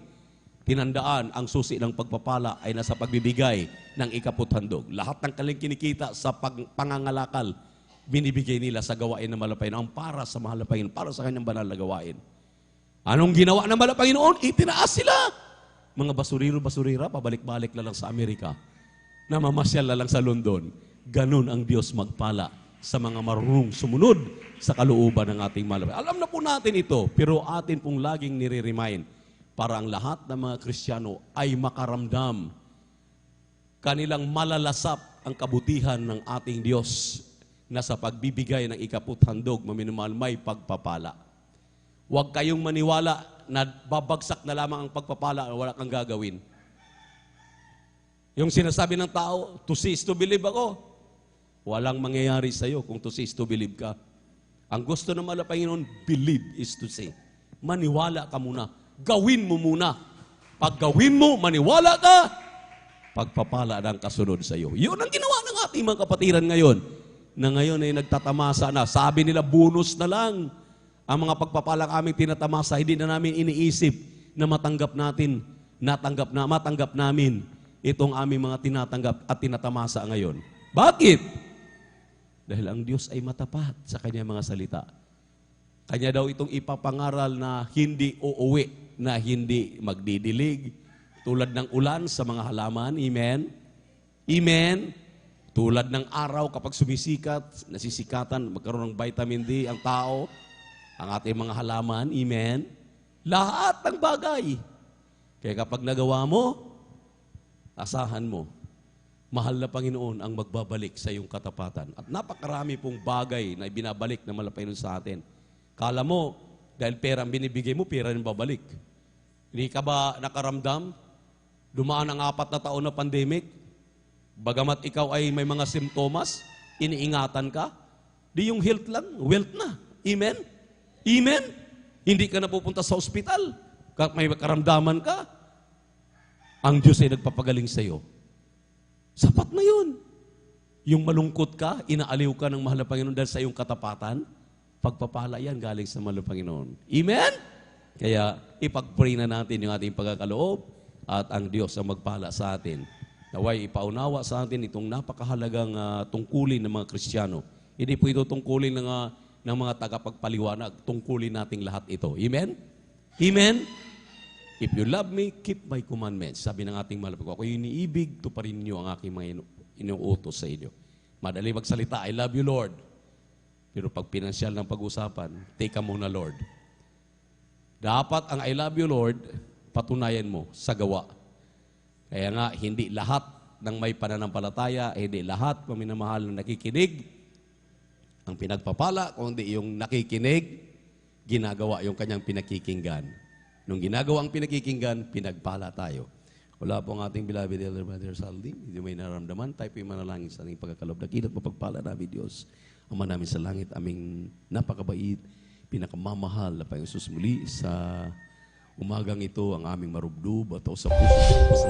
Speaker 10: tinandaan ang susi ng pagpapala ay nasa pagbibigay ng ikaputhandog. Lahat ng kanilang kinikita sa pangangalakal, binibigay nila sa gawain ng mahal na Panginoon para sa mahal na Panginoon, para sa kanyang banal na gawain. Anong ginawa ng mahal na Panginoon? Itinaas sila. Mga basuriro-basurira, pabalik-balik na lang sa Amerika. Namamasyal na lang sa London. Ganun ang Diyos magpala sa mga marunong sumunod sa kalooban ng ating mahal na Panginoon. Alam na po natin ito, pero atin pong laging nire-remind para ang lahat ng mga Kristiyano ay makaramdam, kanilang malalasap ang kabutihan ng ating Diyos na sa pagbibigay ng ikaputhandog, maminumahal, may pagpapala. Huwag kayong maniwala na babagsak na lamang ang pagpapala at wala kang gagawin. Yung sinasabi ng tao, to see is to believe ako. Walang mangyayari sa iyo kung to see is to believe ka. Ang gusto ng mahal na Panginoon, believe is to see. Maniwala ka muna. Gawin mo muna. Pag gawin mo, maniwala ka, pagpapala ng kasunod sa iyo. Yun ang ginawa ng ating mga kapatiran ngayon. Na ngayon ay nagtatamasa na. Sabi nila, bonus na lang. Ang mga pagpapalang aming tinatamasa, hindi na namin iniisip na matanggap namin itong aming mga tinatanggap at tinatamasa ngayon. Bakit? Dahil ang Diyos ay matapat sa kanyang mga salita. Kanya daw itong ipapangaral na hindi uuwi, na hindi magdidilig, tulad ng ulan sa mga halaman. Amen? Amen? Tulad ng araw kapag sumisikat, nasisikatan, magkaroon ng vitamin D ang tao, ang ating mga halaman. Amen? Lahat ng bagay. Kaya kapag nagawa mo, asahan mo, mahal na Panginoon ang magbabalik sa iyong katapatan. At napakarami pong bagay na ibinabalik na mahal na Panginoon sa atin. Kala mo, dahil pera ang binibigay mo, pera rin babalik. Hindi ka ba nakaramdam? Dumaan ang 4 na taon na pandemic, bagamat ikaw ay may mga simptomas, iniingatan ka, di yung health lang, wealth na. Amen? Amen? Hindi ka napupunta sa ospital, may karamdaman ka, ang Diyos ay nagpapagaling sa iyo. Sapat na yun. Yung malungkot ka, inaaliw ka ng mahal na Panginoon dahil sa iyong katapatan, pagpapala yan galing sa mahal na Panginoon. Amen? Kaya ipag-pray na natin yung ating pagkakaloob at ang Diyos ang magpala sa atin. Naway ipaunawa sa atin itong napakahalagang tungkulin ng mga Kristiyano. Hindi po ito tungkulin ng mga tagapagpaliwanag. Tungkulin nating lahat ito. Amen? Amen? If you love me, keep my commandments. Sabi ng ating mahal na Panginoon, ako yung iniibig, tuparin niyo ang aking mga inuutos sa inyo. Madali magsalita, I love you, Lord. Pero pag pinansyal ng pag-usapan, take ka muna, Lord. Dapat ang I love you, Lord, patunayan mo sa gawa. Kaya nga, hindi lahat ng may pananampalataya, hindi lahat ng minamahal na nakikinig ang pinagpapala, kundi yung nakikinig, ginagawa yung kanyang pinakikinggan. Nung ginagawa ang pinakikinggan, pinagpala tayo. Wala po ang ating beloved Elder Brother Saldi, hindi may naramdaman, tayo po yung manalangin sa ating pagkakalob. Nakilat mapagpala namin, Diyos. Ama namin sa langit, aming napakabait, pinakamamahal na Panginoon Jesus muli sa umagang ito, ang aming marubdob at sa puso.